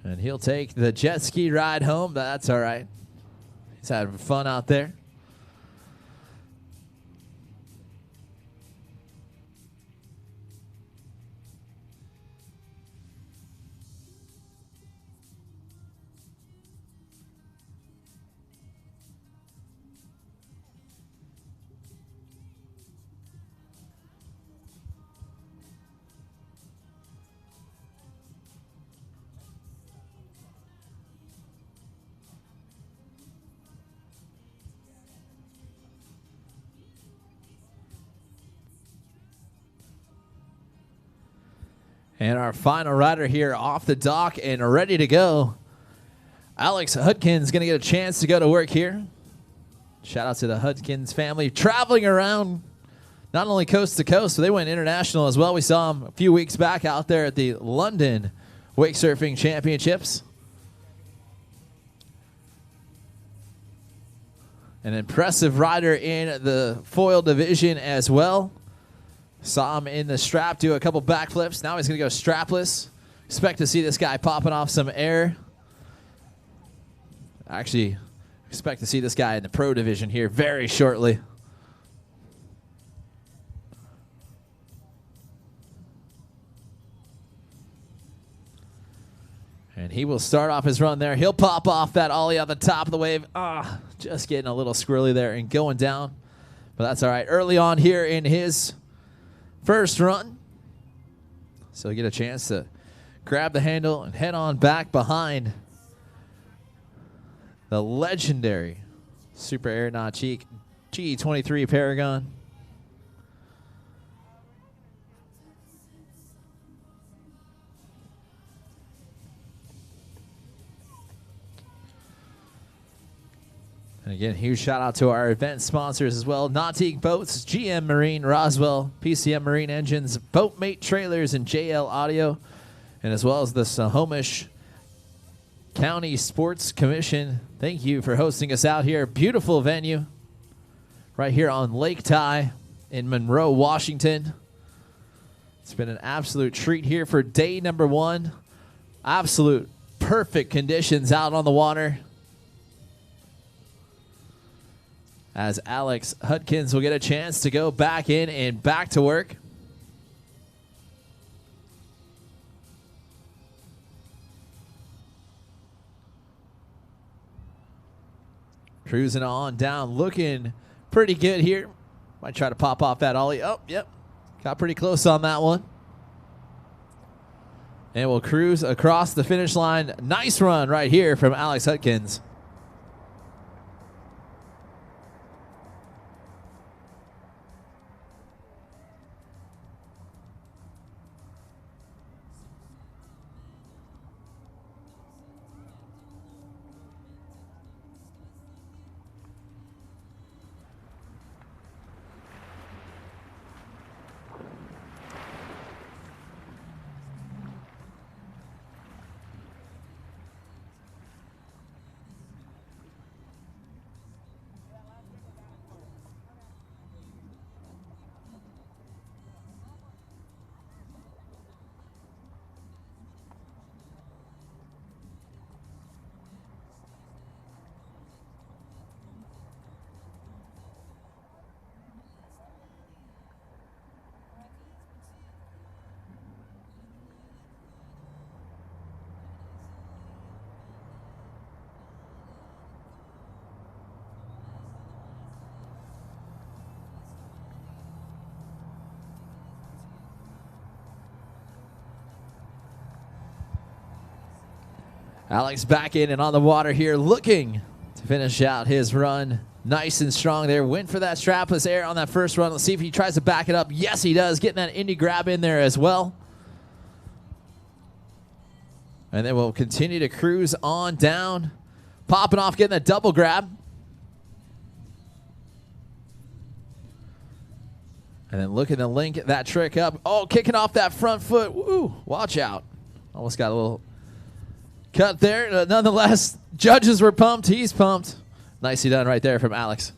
And he'll take the jet ski ride home. That's all right. He's having fun out there. And our final rider here off the dock and ready to go. Alex Hudkins going to get a chance to go to work here. Shout out to the Hudkins family traveling around not only coast to coast, but they went international as well. We saw them a few weeks back out there at the London Wake Surfing Championships. An impressive rider in the foil division as well. Saw him in the strap do a couple backflips. Now he's going to go strapless. Expect to see this guy popping off some air. Actually, expect to see this guy in the pro division here very shortly. And he will start off his run there. He'll pop off that ollie at the top of the wave. Just getting a little squirrely there and going down. But that's all right. Early on here in his first run. So he'll get a chance to grab the handle and head on back behind the legendary Super Air Nautique G23 Paragon. And again, huge shout out to our event sponsors as well. Nautique Boats, GM Marine, Roswell, PCM Marine Engines, Boatmate Trailers, and JL Audio. And as well as the Snohomish County Sports Commission. Thank you for hosting us out here. Beautiful venue right here on Lake Ty in Monroe, Washington. It's been an absolute treat here for day number 1. Absolute perfect conditions out on the water. As Alex Hudkins will get a chance to go back in and back to work. Cruising on down, looking pretty good here. Might try to pop off that ollie. Oh, yep. Got pretty close on that one. And we'll cruise across the finish line. Nice run right here from Alex Hudkins. Alex back in and on the water here, looking to finish out his run nice and strong there. Went for that strapless air on that first run. Let's see if he tries to back it up. Yes, he does. Getting that indie grab in there as well. And then we'll continue to cruise on down. Popping off, getting a double grab. And then looking to link that trick up. Oh, kicking off that front foot. Woo, watch out. Almost got a little cut there. Nonetheless, judges were pumped. He's pumped. Nicely done right there from Alex.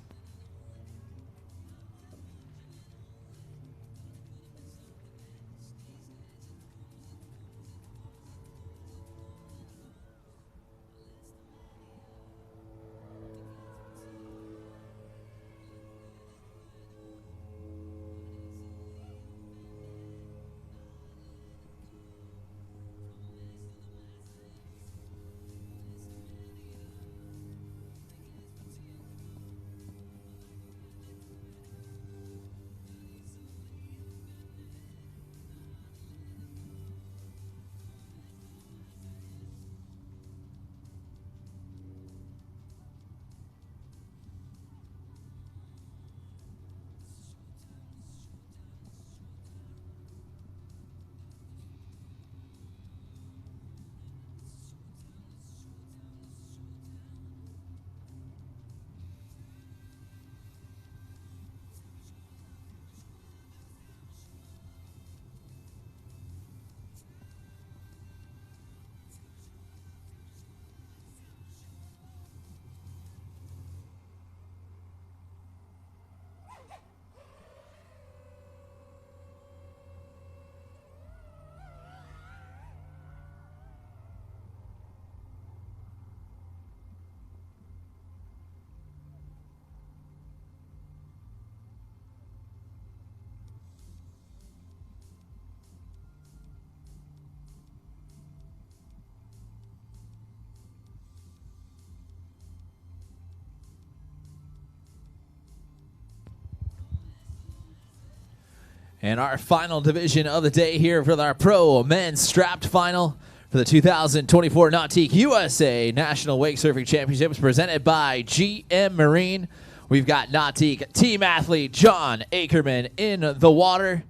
And our final division of the day here for our pro men's strapped final for the 2024 Nautique USA National Wake Surfing Championships presented by GM Marine. We've got Nautique team athlete John Ackerman in the water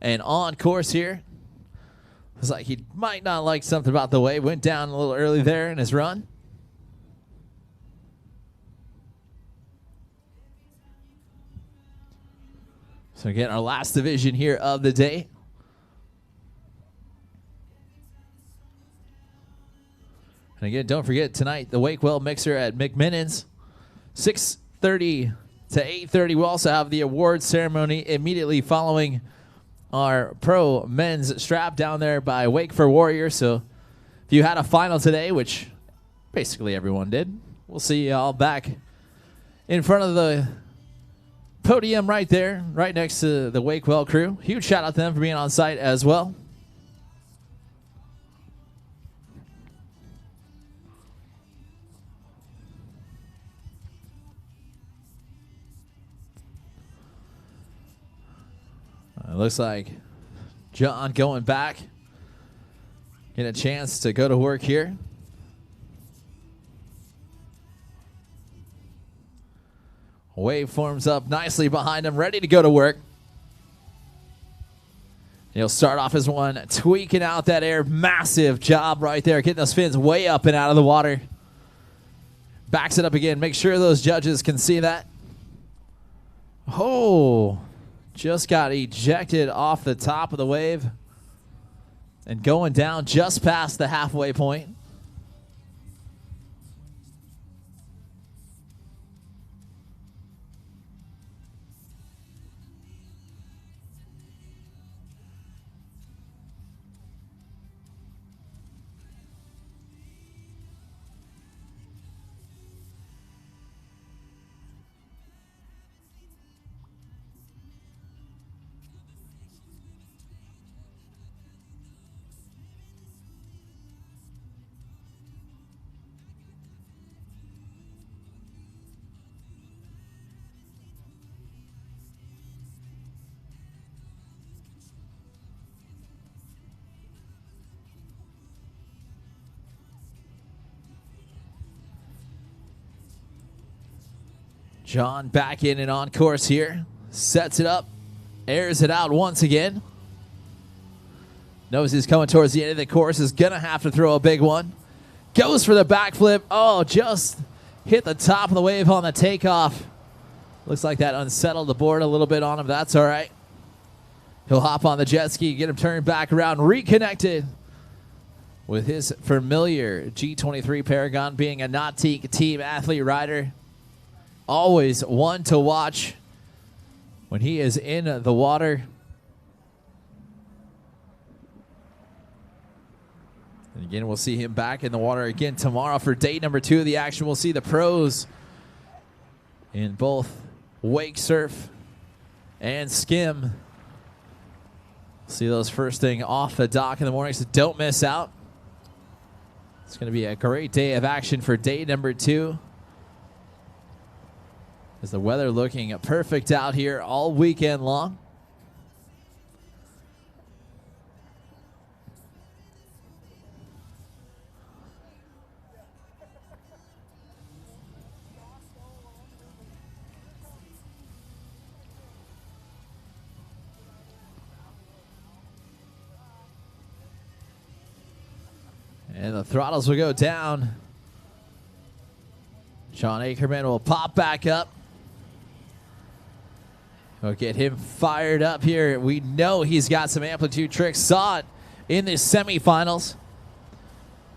and on course here. Looks like he might not like something about the wave. Went down a little early there in his run. So again, our last division here of the day. And again, don't forget tonight, the Wakewell Mixer at McMinnon's, 6:30 to 8:30. We'll also have the awards ceremony immediately following our pro men's strap down there by Wake for Warrior. So if you had a final today, which basically everyone did, we'll see you all back in front of the podium right there, right next to the Wakewell crew. Huge shout out to them for being on site as well. It looks like John going back, get a chance to go to work here. Wave forms up nicely behind him, ready to go to work. He'll start off as one, tweaking out that air. Massive job right there, getting those fins way up and out of the water. Backs it up again. Make sure those judges can see that. Oh, just got ejected off the top of the wave and going down just past the halfway point. John back in and on course here. Sets it up. Airs it out once again. Knows he's coming towards the end of the course. Is going to have to throw a big one. Goes for the backflip. Oh, just hit the top of the wave on the takeoff. Looks like that unsettled the board a little bit on him. That's all right. He'll hop on the jet ski, get him turned back around, reconnected with his familiar G23 Paragon, being a Nautique team athlete rider. Always one to watch when he is in the water. And again, we'll see him back in the water again tomorrow for day number 2 of the action. We'll see the pros in both wake surf and skim. See those first thing off the dock in the morning, so don't miss out. It's going to be a great day of action for day number 2. As the weather looking perfect out here all weekend long. And the throttles will go down. John Ackerman will pop back up. We'll get him fired up here. We know he's got some amplitude tricks. Saw it in the semifinals.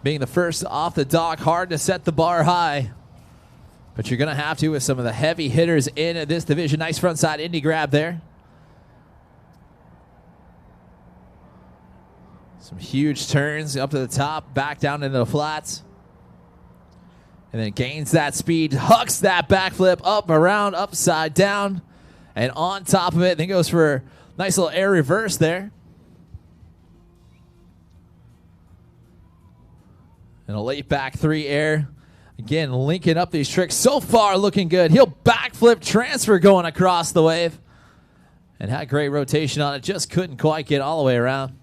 Being the first off the dock, hard to set the bar high. But you're going to have to with some of the heavy hitters in this division. Nice front side indie grab there. Some huge turns up to the top, back down into the flats. And then gains that speed, hucks that backflip up, around, upside down. And on top of it, then goes for a nice little air reverse there. And a late back 3 air. Again, linking up these tricks. So far, looking good. He'll backflip transfer going across the wave. And had great rotation on it. Just couldn't quite get all the way around.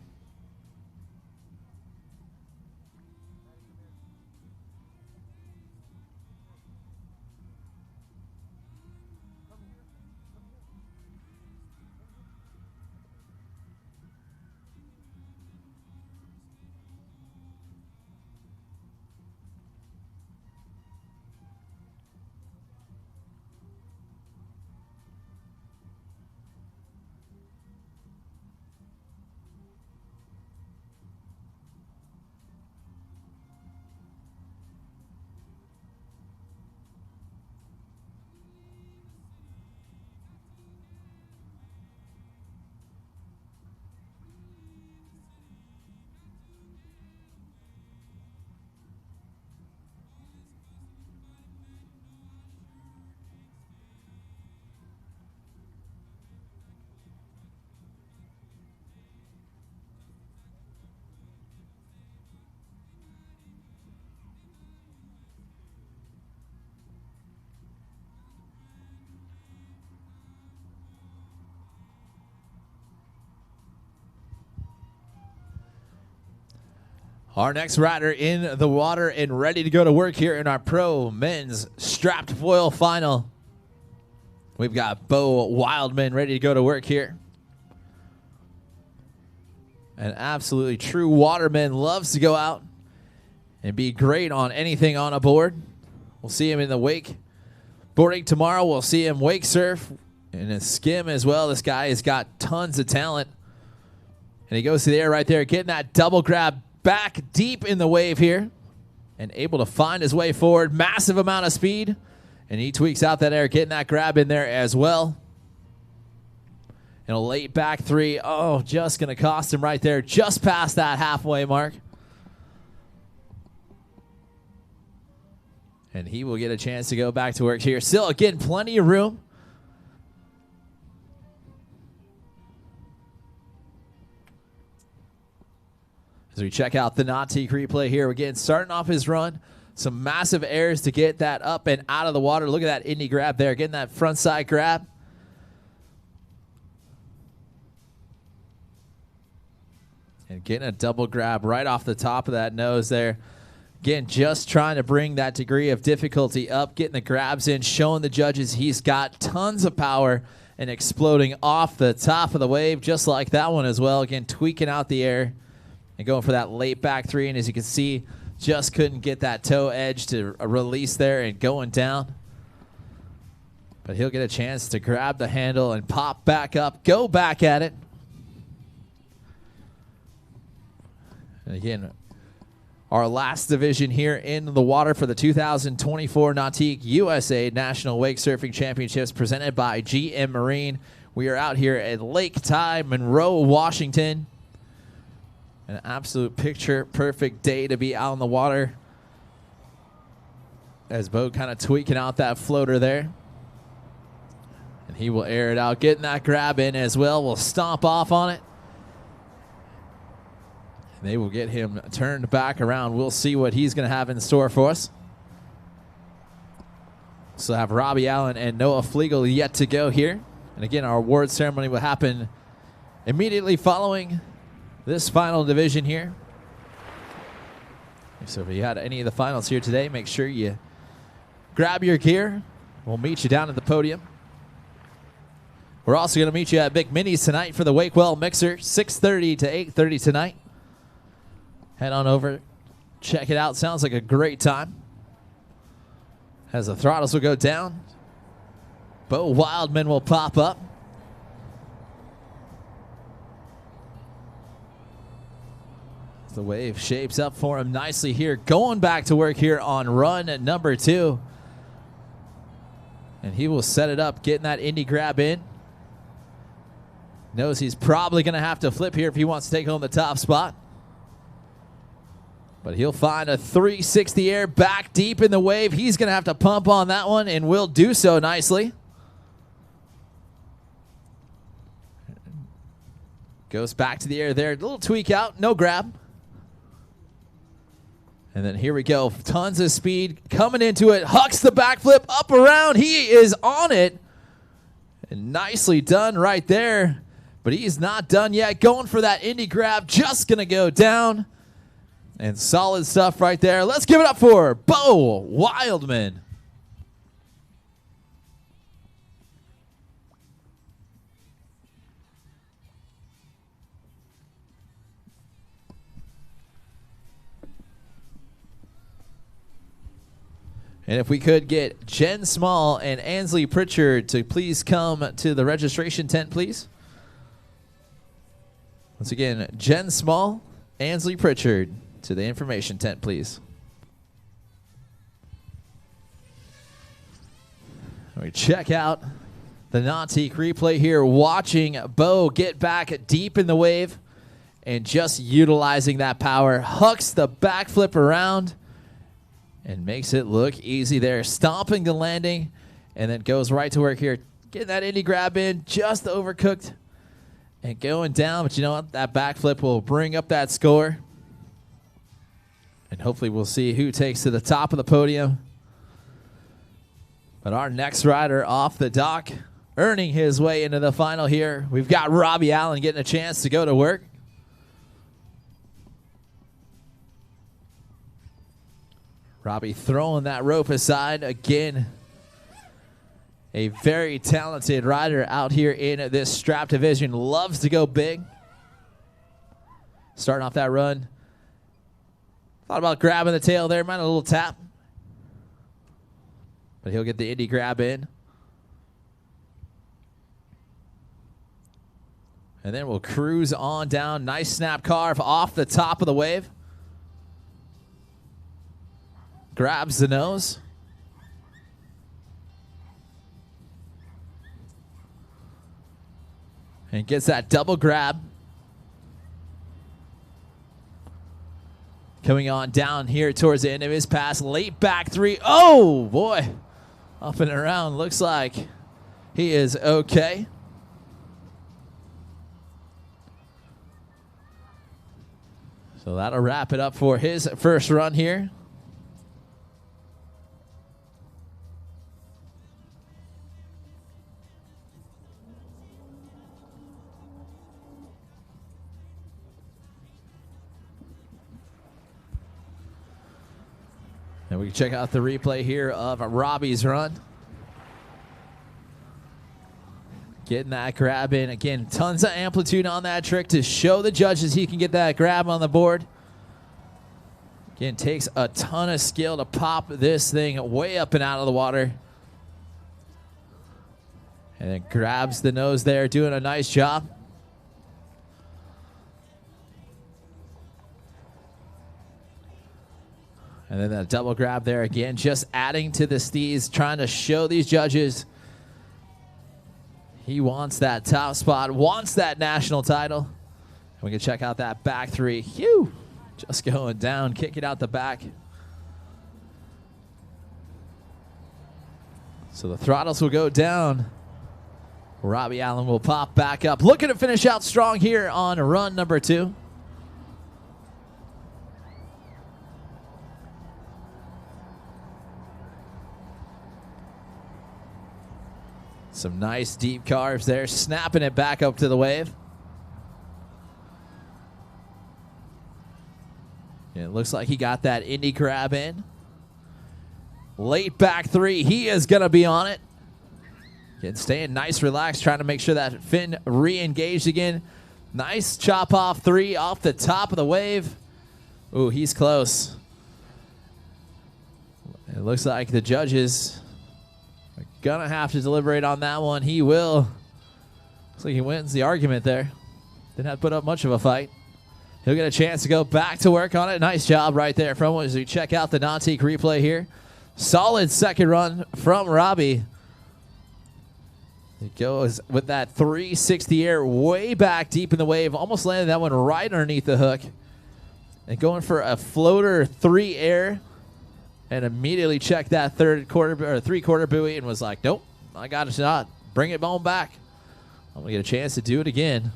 Our next rider in the water and ready to go to work here in our pro men's strapped foil final. We've got Bo Wildman ready to go to work here. An absolutely true waterman, loves to go out and be great on anything on a board. We'll see him in the wake boarding tomorrow. We'll see him wake surf and a skim as well. This guy has got tons of talent. And he goes to the air right there, getting that double grab back deep in the wave here and able to find his way forward. Massive amount of speed, and he tweaks out that air, getting that grab in there as well. And a late back three. Oh, just going to cost him right there, just past that halfway mark. And he will get a chance to go back to work here. Still getting plenty of room. As we check out the Nautique replay here, again, starting off his run, some massive airs to get that up and out of the water. Look at that indie grab there, getting that front side grab. And getting a double grab right off the top of that nose there. Again, just trying to bring that degree of difficulty up, getting the grabs in, showing the judges he's got tons of power and exploding off the top of the wave, just like that one as well. Again, tweaking out the air. And going for that late back three, and as you can see, just couldn't get that toe edge to release there and going down. But he'll get a chance to grab the handle and pop back up, go back at it. And again, our last division here in the water for the 2024 Nautique USA National Wake Surfing Championships presented by GM Marine. We are out here at Lake Ty, Monroe, Washington. An absolute picture-perfect day to be out in the water. As Bo kind of tweaking out that floater there. And he will air it out, getting that grab in as well. We'll stomp off on it. And they will get him turned back around. We'll see what he's going to have in store for us. So have Robbie Allen and Noah Flegel yet to go here. And again, our award ceremony will happen immediately following this final division here. So if you had any of the finals here today, make sure you grab your gear. We'll meet you down at the podium. We're also going to meet you at Big Minis tonight for the Wakewell Mixer, 6:30 to 8:30 tonight. Head on over, check it out. Sounds like a great time. As the throttles will go down, Bo Wildman will pop up. The wave shapes up for him nicely here. Going back to work here on run at number 2. And he will set it up, getting that indie grab in. Knows he's probably going to have to flip here if he wants to take home the top spot. But he'll find a 360 air back deep in the wave. He's going to have to pump on that one and will do so nicely. Goes back to the air there. A little tweak out, no grab. And then here we go. Tons of speed coming into it. Hucks the backflip up around. He is on it. And nicely done right there. But he's not done yet. Going for that indie grab. Just going to go down. And solid stuff right there. Let's give it up for Bo Wildman. And if we could get Jen Small and Ansley Pritchard to please come to the registration tent, please. Once again, Jen Small, Ansley Pritchard to the information tent, please. We check out the Nautique replay here, watching Bo get back deep in the wave and just utilizing that power. Hucks the backflip around and makes it look easy there. Stomping the landing and then goes right to work here. Getting that indie grab in, just overcooked and going down. But you know what? That backflip will bring up that score. And hopefully we'll see who takes to the top of the podium. But our next rider off the dock, earning his way into the final here. We've got Robbie Allen getting a chance to go to work. Robbie throwing that rope aside again. A very talented rider out here in this strap division. Loves to go big. Starting off that run. Thought about grabbing the tail there. Might a little tap. But he'll get the indie grab in. And then we'll cruise on down. Nice snap carve off the top of the wave. Grabs the nose. And gets that double grab. Coming on down here towards the end of his pass. Late back three. Oh, boy. Up and around. Looks like he is okay. So that'll wrap it up for his first run here. And we can check out the replay here of Robbie's run. Getting that grab in. Again, tons of amplitude on that trick to show the judges he can get that grab on the board. Again, takes a ton of skill to pop this thing way up and out of the water. And then grabs the nose there, doing a nice job. And then that double grab there again, just adding to the steez, trying to show these judges he wants that top spot, wants that national title. And we can check out that back three. Phew! Just going down, kick it out the back. So the throttles will go down. Robbie Allen will pop back up. Looking to finish out strong here on run number 2. Some nice deep carves there, snapping it back up to the wave. And it looks like he got that indie grab in. Late back three, he is going to be on it. Again, staying nice, relaxed, trying to make sure that fin re-engaged again. Nice chop off three off the top of the wave. Ooh, he's close. It looks like the judges are gonna have to deliberate on that one. He will. Looks like he wins the argument there. Didn't have to put up much of a fight. He'll get a chance to go back to work on it. Nice job right there from as we check out the Nautique replay here. Solid second run from Robbie. He goes with that 360 air way back deep in the wave. Almost landed that one right underneath the hook. And going for a floater 3 air. And immediately checked that three-quarter buoy and was like, nope, I got a shot. Bring it on back. I'm going to get a chance to do it again.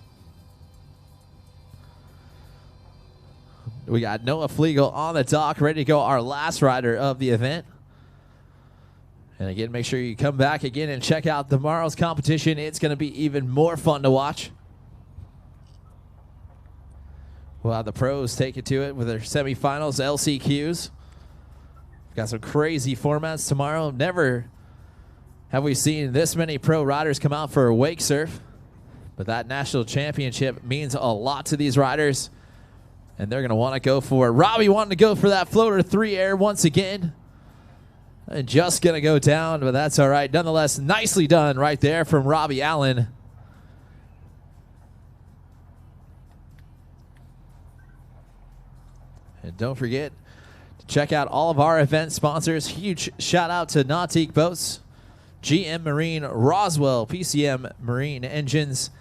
We got Noah Flegel on the dock, ready to go, our last rider of the event. And again, make sure you come back again and check out tomorrow's competition. It's going to be even more fun to watch. We'll have the pros take it to it with their semifinals, LCQs. Got some crazy formats tomorrow. Never have we seen this many pro riders come out for Wakesurf. But that national championship means a lot to these riders. And they're going to want to go for it. Robbie wanting to go for that floater 3-air once again. And just going to go down, but that's all right. Nonetheless, nicely done right there from Robbie Allen. And don't forget to check out all of our event sponsors. Huge shout out to Nautique Boats, GM Marine, Roswell, PCM Marine Engines,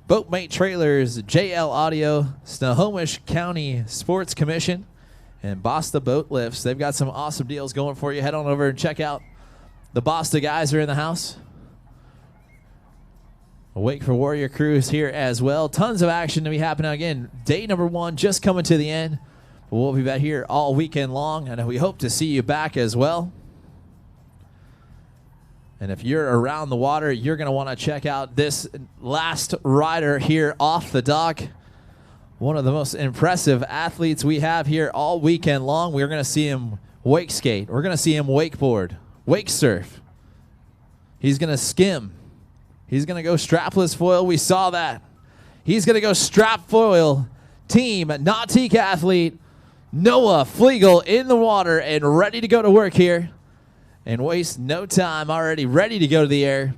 Boatmate Trailers, JL Audio, Snohomish County Sports Commission, and Basta Boat Lifts. They've got some awesome deals going for you. Head on over and check out the Basta guys are in the house. A Wake for Warrior crews here as well. Tons of action to be happening. Again, day number 1 just coming to the end. We'll be back here all weekend long, and we hope to see you back as well. And if you're around the water, you're going to want to check out this last rider here off the dock. One of the most impressive athletes we have here all weekend long. We're going to see him wake skate. We're going to see him wakeboard, wake surf. He's going to skim. He's going to go strapless foil. We saw that. He's going to go strap foil. Team Nautique athlete Noah Flegel in the water and ready to go to work here. And waste no time, already ready to go to the air.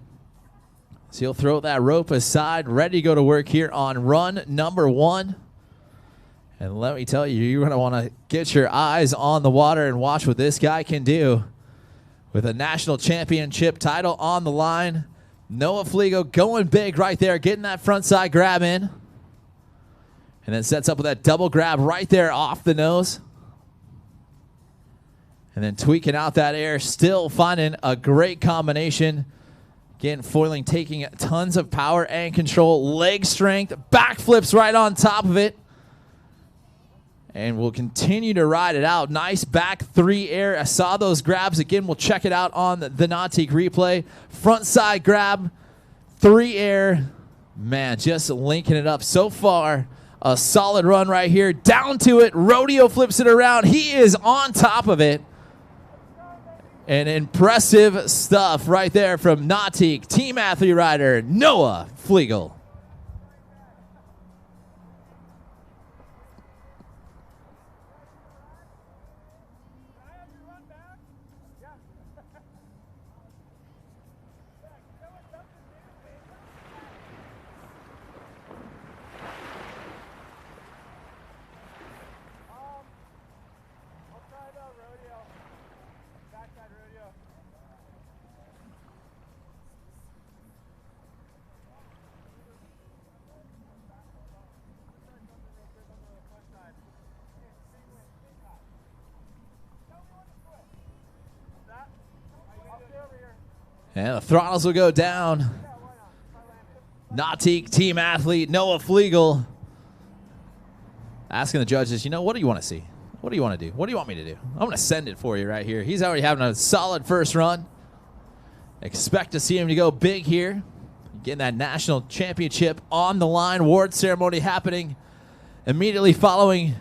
So he'll throw that rope aside, ready to go to work here on run number 1. And let me tell you, you're going to want to get your eyes on the water and watch what this guy can do. With a national championship title on the line, Noah Flegel going big right there, getting that front side grab in. And then sets up with that double grab right there off the nose. And then tweaking out that air, still finding a great combination. Again, foiling, taking tons of power and control. Leg strength, backflips right on top of it. And we'll continue to ride it out. Nice back 3-air. I saw those grabs. Again, we'll check it out on the Nautique replay. Front side grab, 3-air. Man, just linking it up so far. A solid run right here. Down to it. Rodeo flips it around. He is on top of it. And impressive stuff right there from Nautique team athlete rider Noah Flegel. And the throttles will go down. Nautique team athlete Noah Flegel asking the judges, what do you want to see? What do you want to do? What do you want me to do? I'm going to send it for you right here. He's already having a solid first run. Expect to see him to go big here. Getting that national championship on the line. Award ceremony happening immediately following.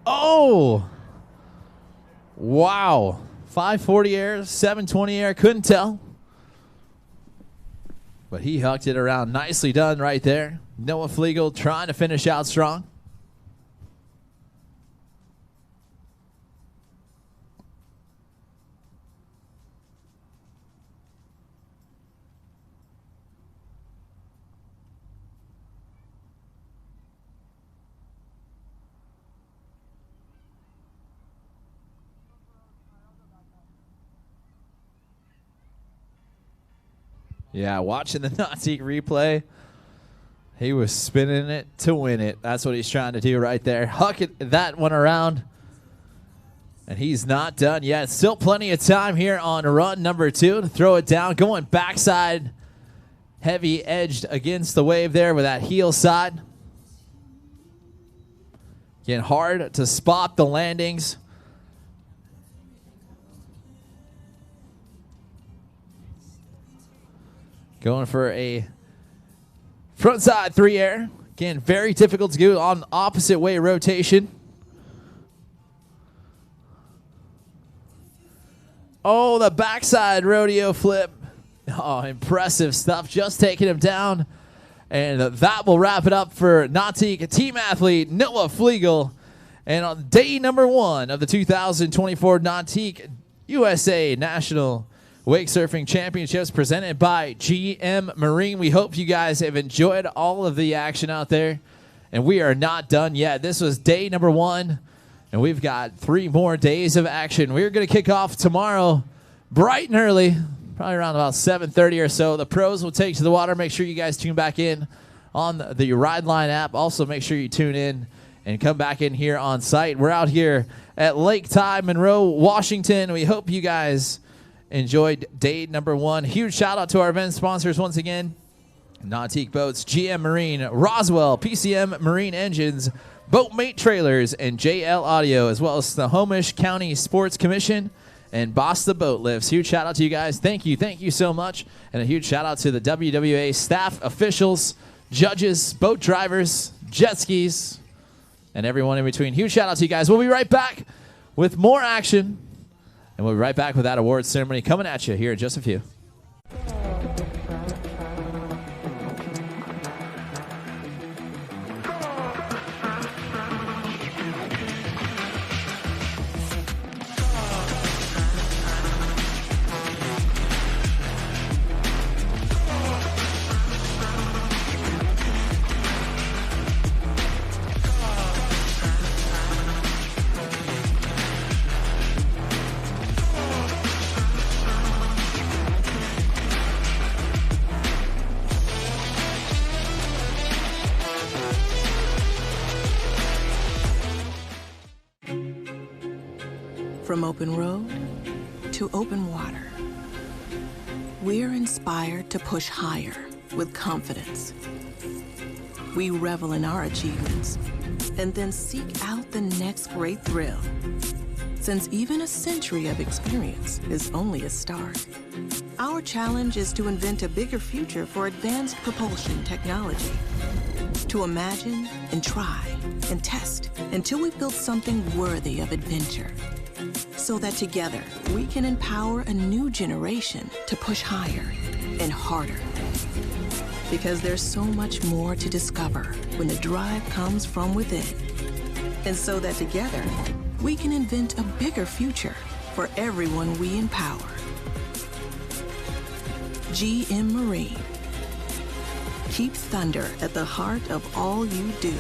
Oh! Wow. 540 air, 720 air. Couldn't tell. But he hucked it around. Nicely done right there. Noah Flegel trying to finish out strong. Yeah, watching the Nautique replay, he was spinning it to win it. That's what he's trying to do right there. Huck it, that one around. And he's not done yet. Still plenty of time here on run number 2 to throw it down. Going backside, heavy edged against the wave there with that heel side. Again, hard to spot the landings. Going for a frontside 3-air. Again, very difficult to do on opposite way rotation. Oh, the backside rodeo flip. Oh, impressive stuff. Just taking him down. And that will wrap it up for Nautique team athlete Noah Flegel. And on day number 1 of the 2024 Nautique USA National Wake Surfing Championships presented by GM Marine. We hope you guys have enjoyed all of the action out there. And we are not done yet. This was day number 1. And we've got 3 more days of action. We're going to kick off tomorrow bright and early, probably around about 7:30 or so. The pros will take to the water. Make sure you guys tune back in on the Ride Line app. Also, make sure you tune in and come back in here on site. We're out here at Lake Ty, Monroe, Washington. We hope you guys enjoyed day number 1. Huge shout out to our event sponsors once again. Nautique Boats, GM Marine, Roswell, PCM Marine Engines, Boatmate Trailers, and JL Audio, as well as the Homish County Sports Commission and Basta Boat Lifts. Huge shout out to you guys. Thank you so much. And a huge shout out to the WWA staff, officials, judges, boat drivers, jet skis, and everyone in between. Huge shout out to you guys. We'll be right back with more action. And we'll be right back with that awards ceremony coming at you here in just a few. From open road to open water, we're inspired to push higher with confidence. We revel in our achievements and then seek out the next great thrill. Since even a century of experience is only a start, our challenge is to invent a bigger future for advanced propulsion technology. To imagine and try and test until we've built something worthy of adventure. So that together we can empower a new generation to push higher and harder. Because there's so much more to discover when the drive comes from within. And so that together we can invent a bigger future for everyone we empower. GM Marine. Keep thunder at the heart of all you do.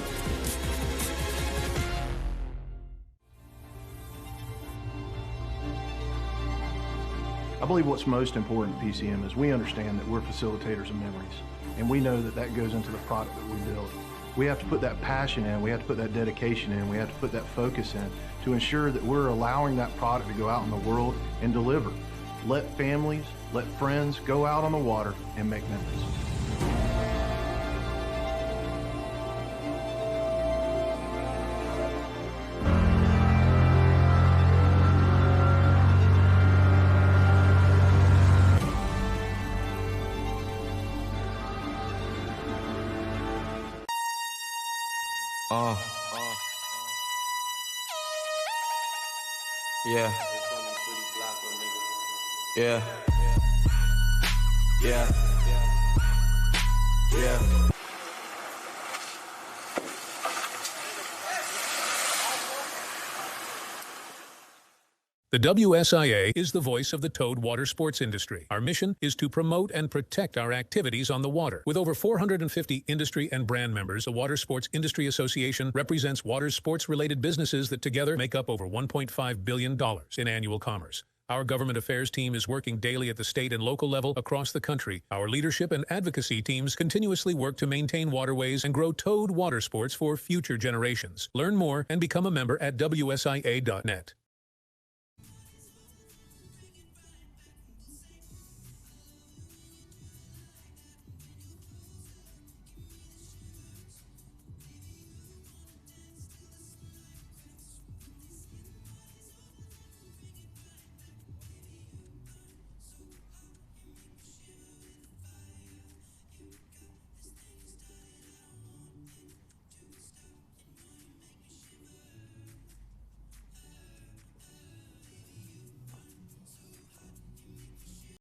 I believe what's most important at PCM is we understand that we're facilitators of memories, and we know that that goes into the product that we build. We have to put that passion in, we have to put that dedication in, we have to put that focus in to ensure that we're allowing that product to go out in the world and deliver. Let families, let friends go out on the water and make memories. Yeah. Yeah. Yeah. Yeah. The WSIA is the voice of the towed water sports industry. Our mission is to promote and protect our activities on the water. With over 450 industry and brand members, the Water Sports Industry Association represents water sports-related businesses that together make up over $1.5 billion in annual commerce. Our government affairs team is working daily at the state and local level across the country. Our leadership and advocacy teams continuously work to maintain waterways and grow towed water sports for future generations. Learn more and become a member at WSIA.net.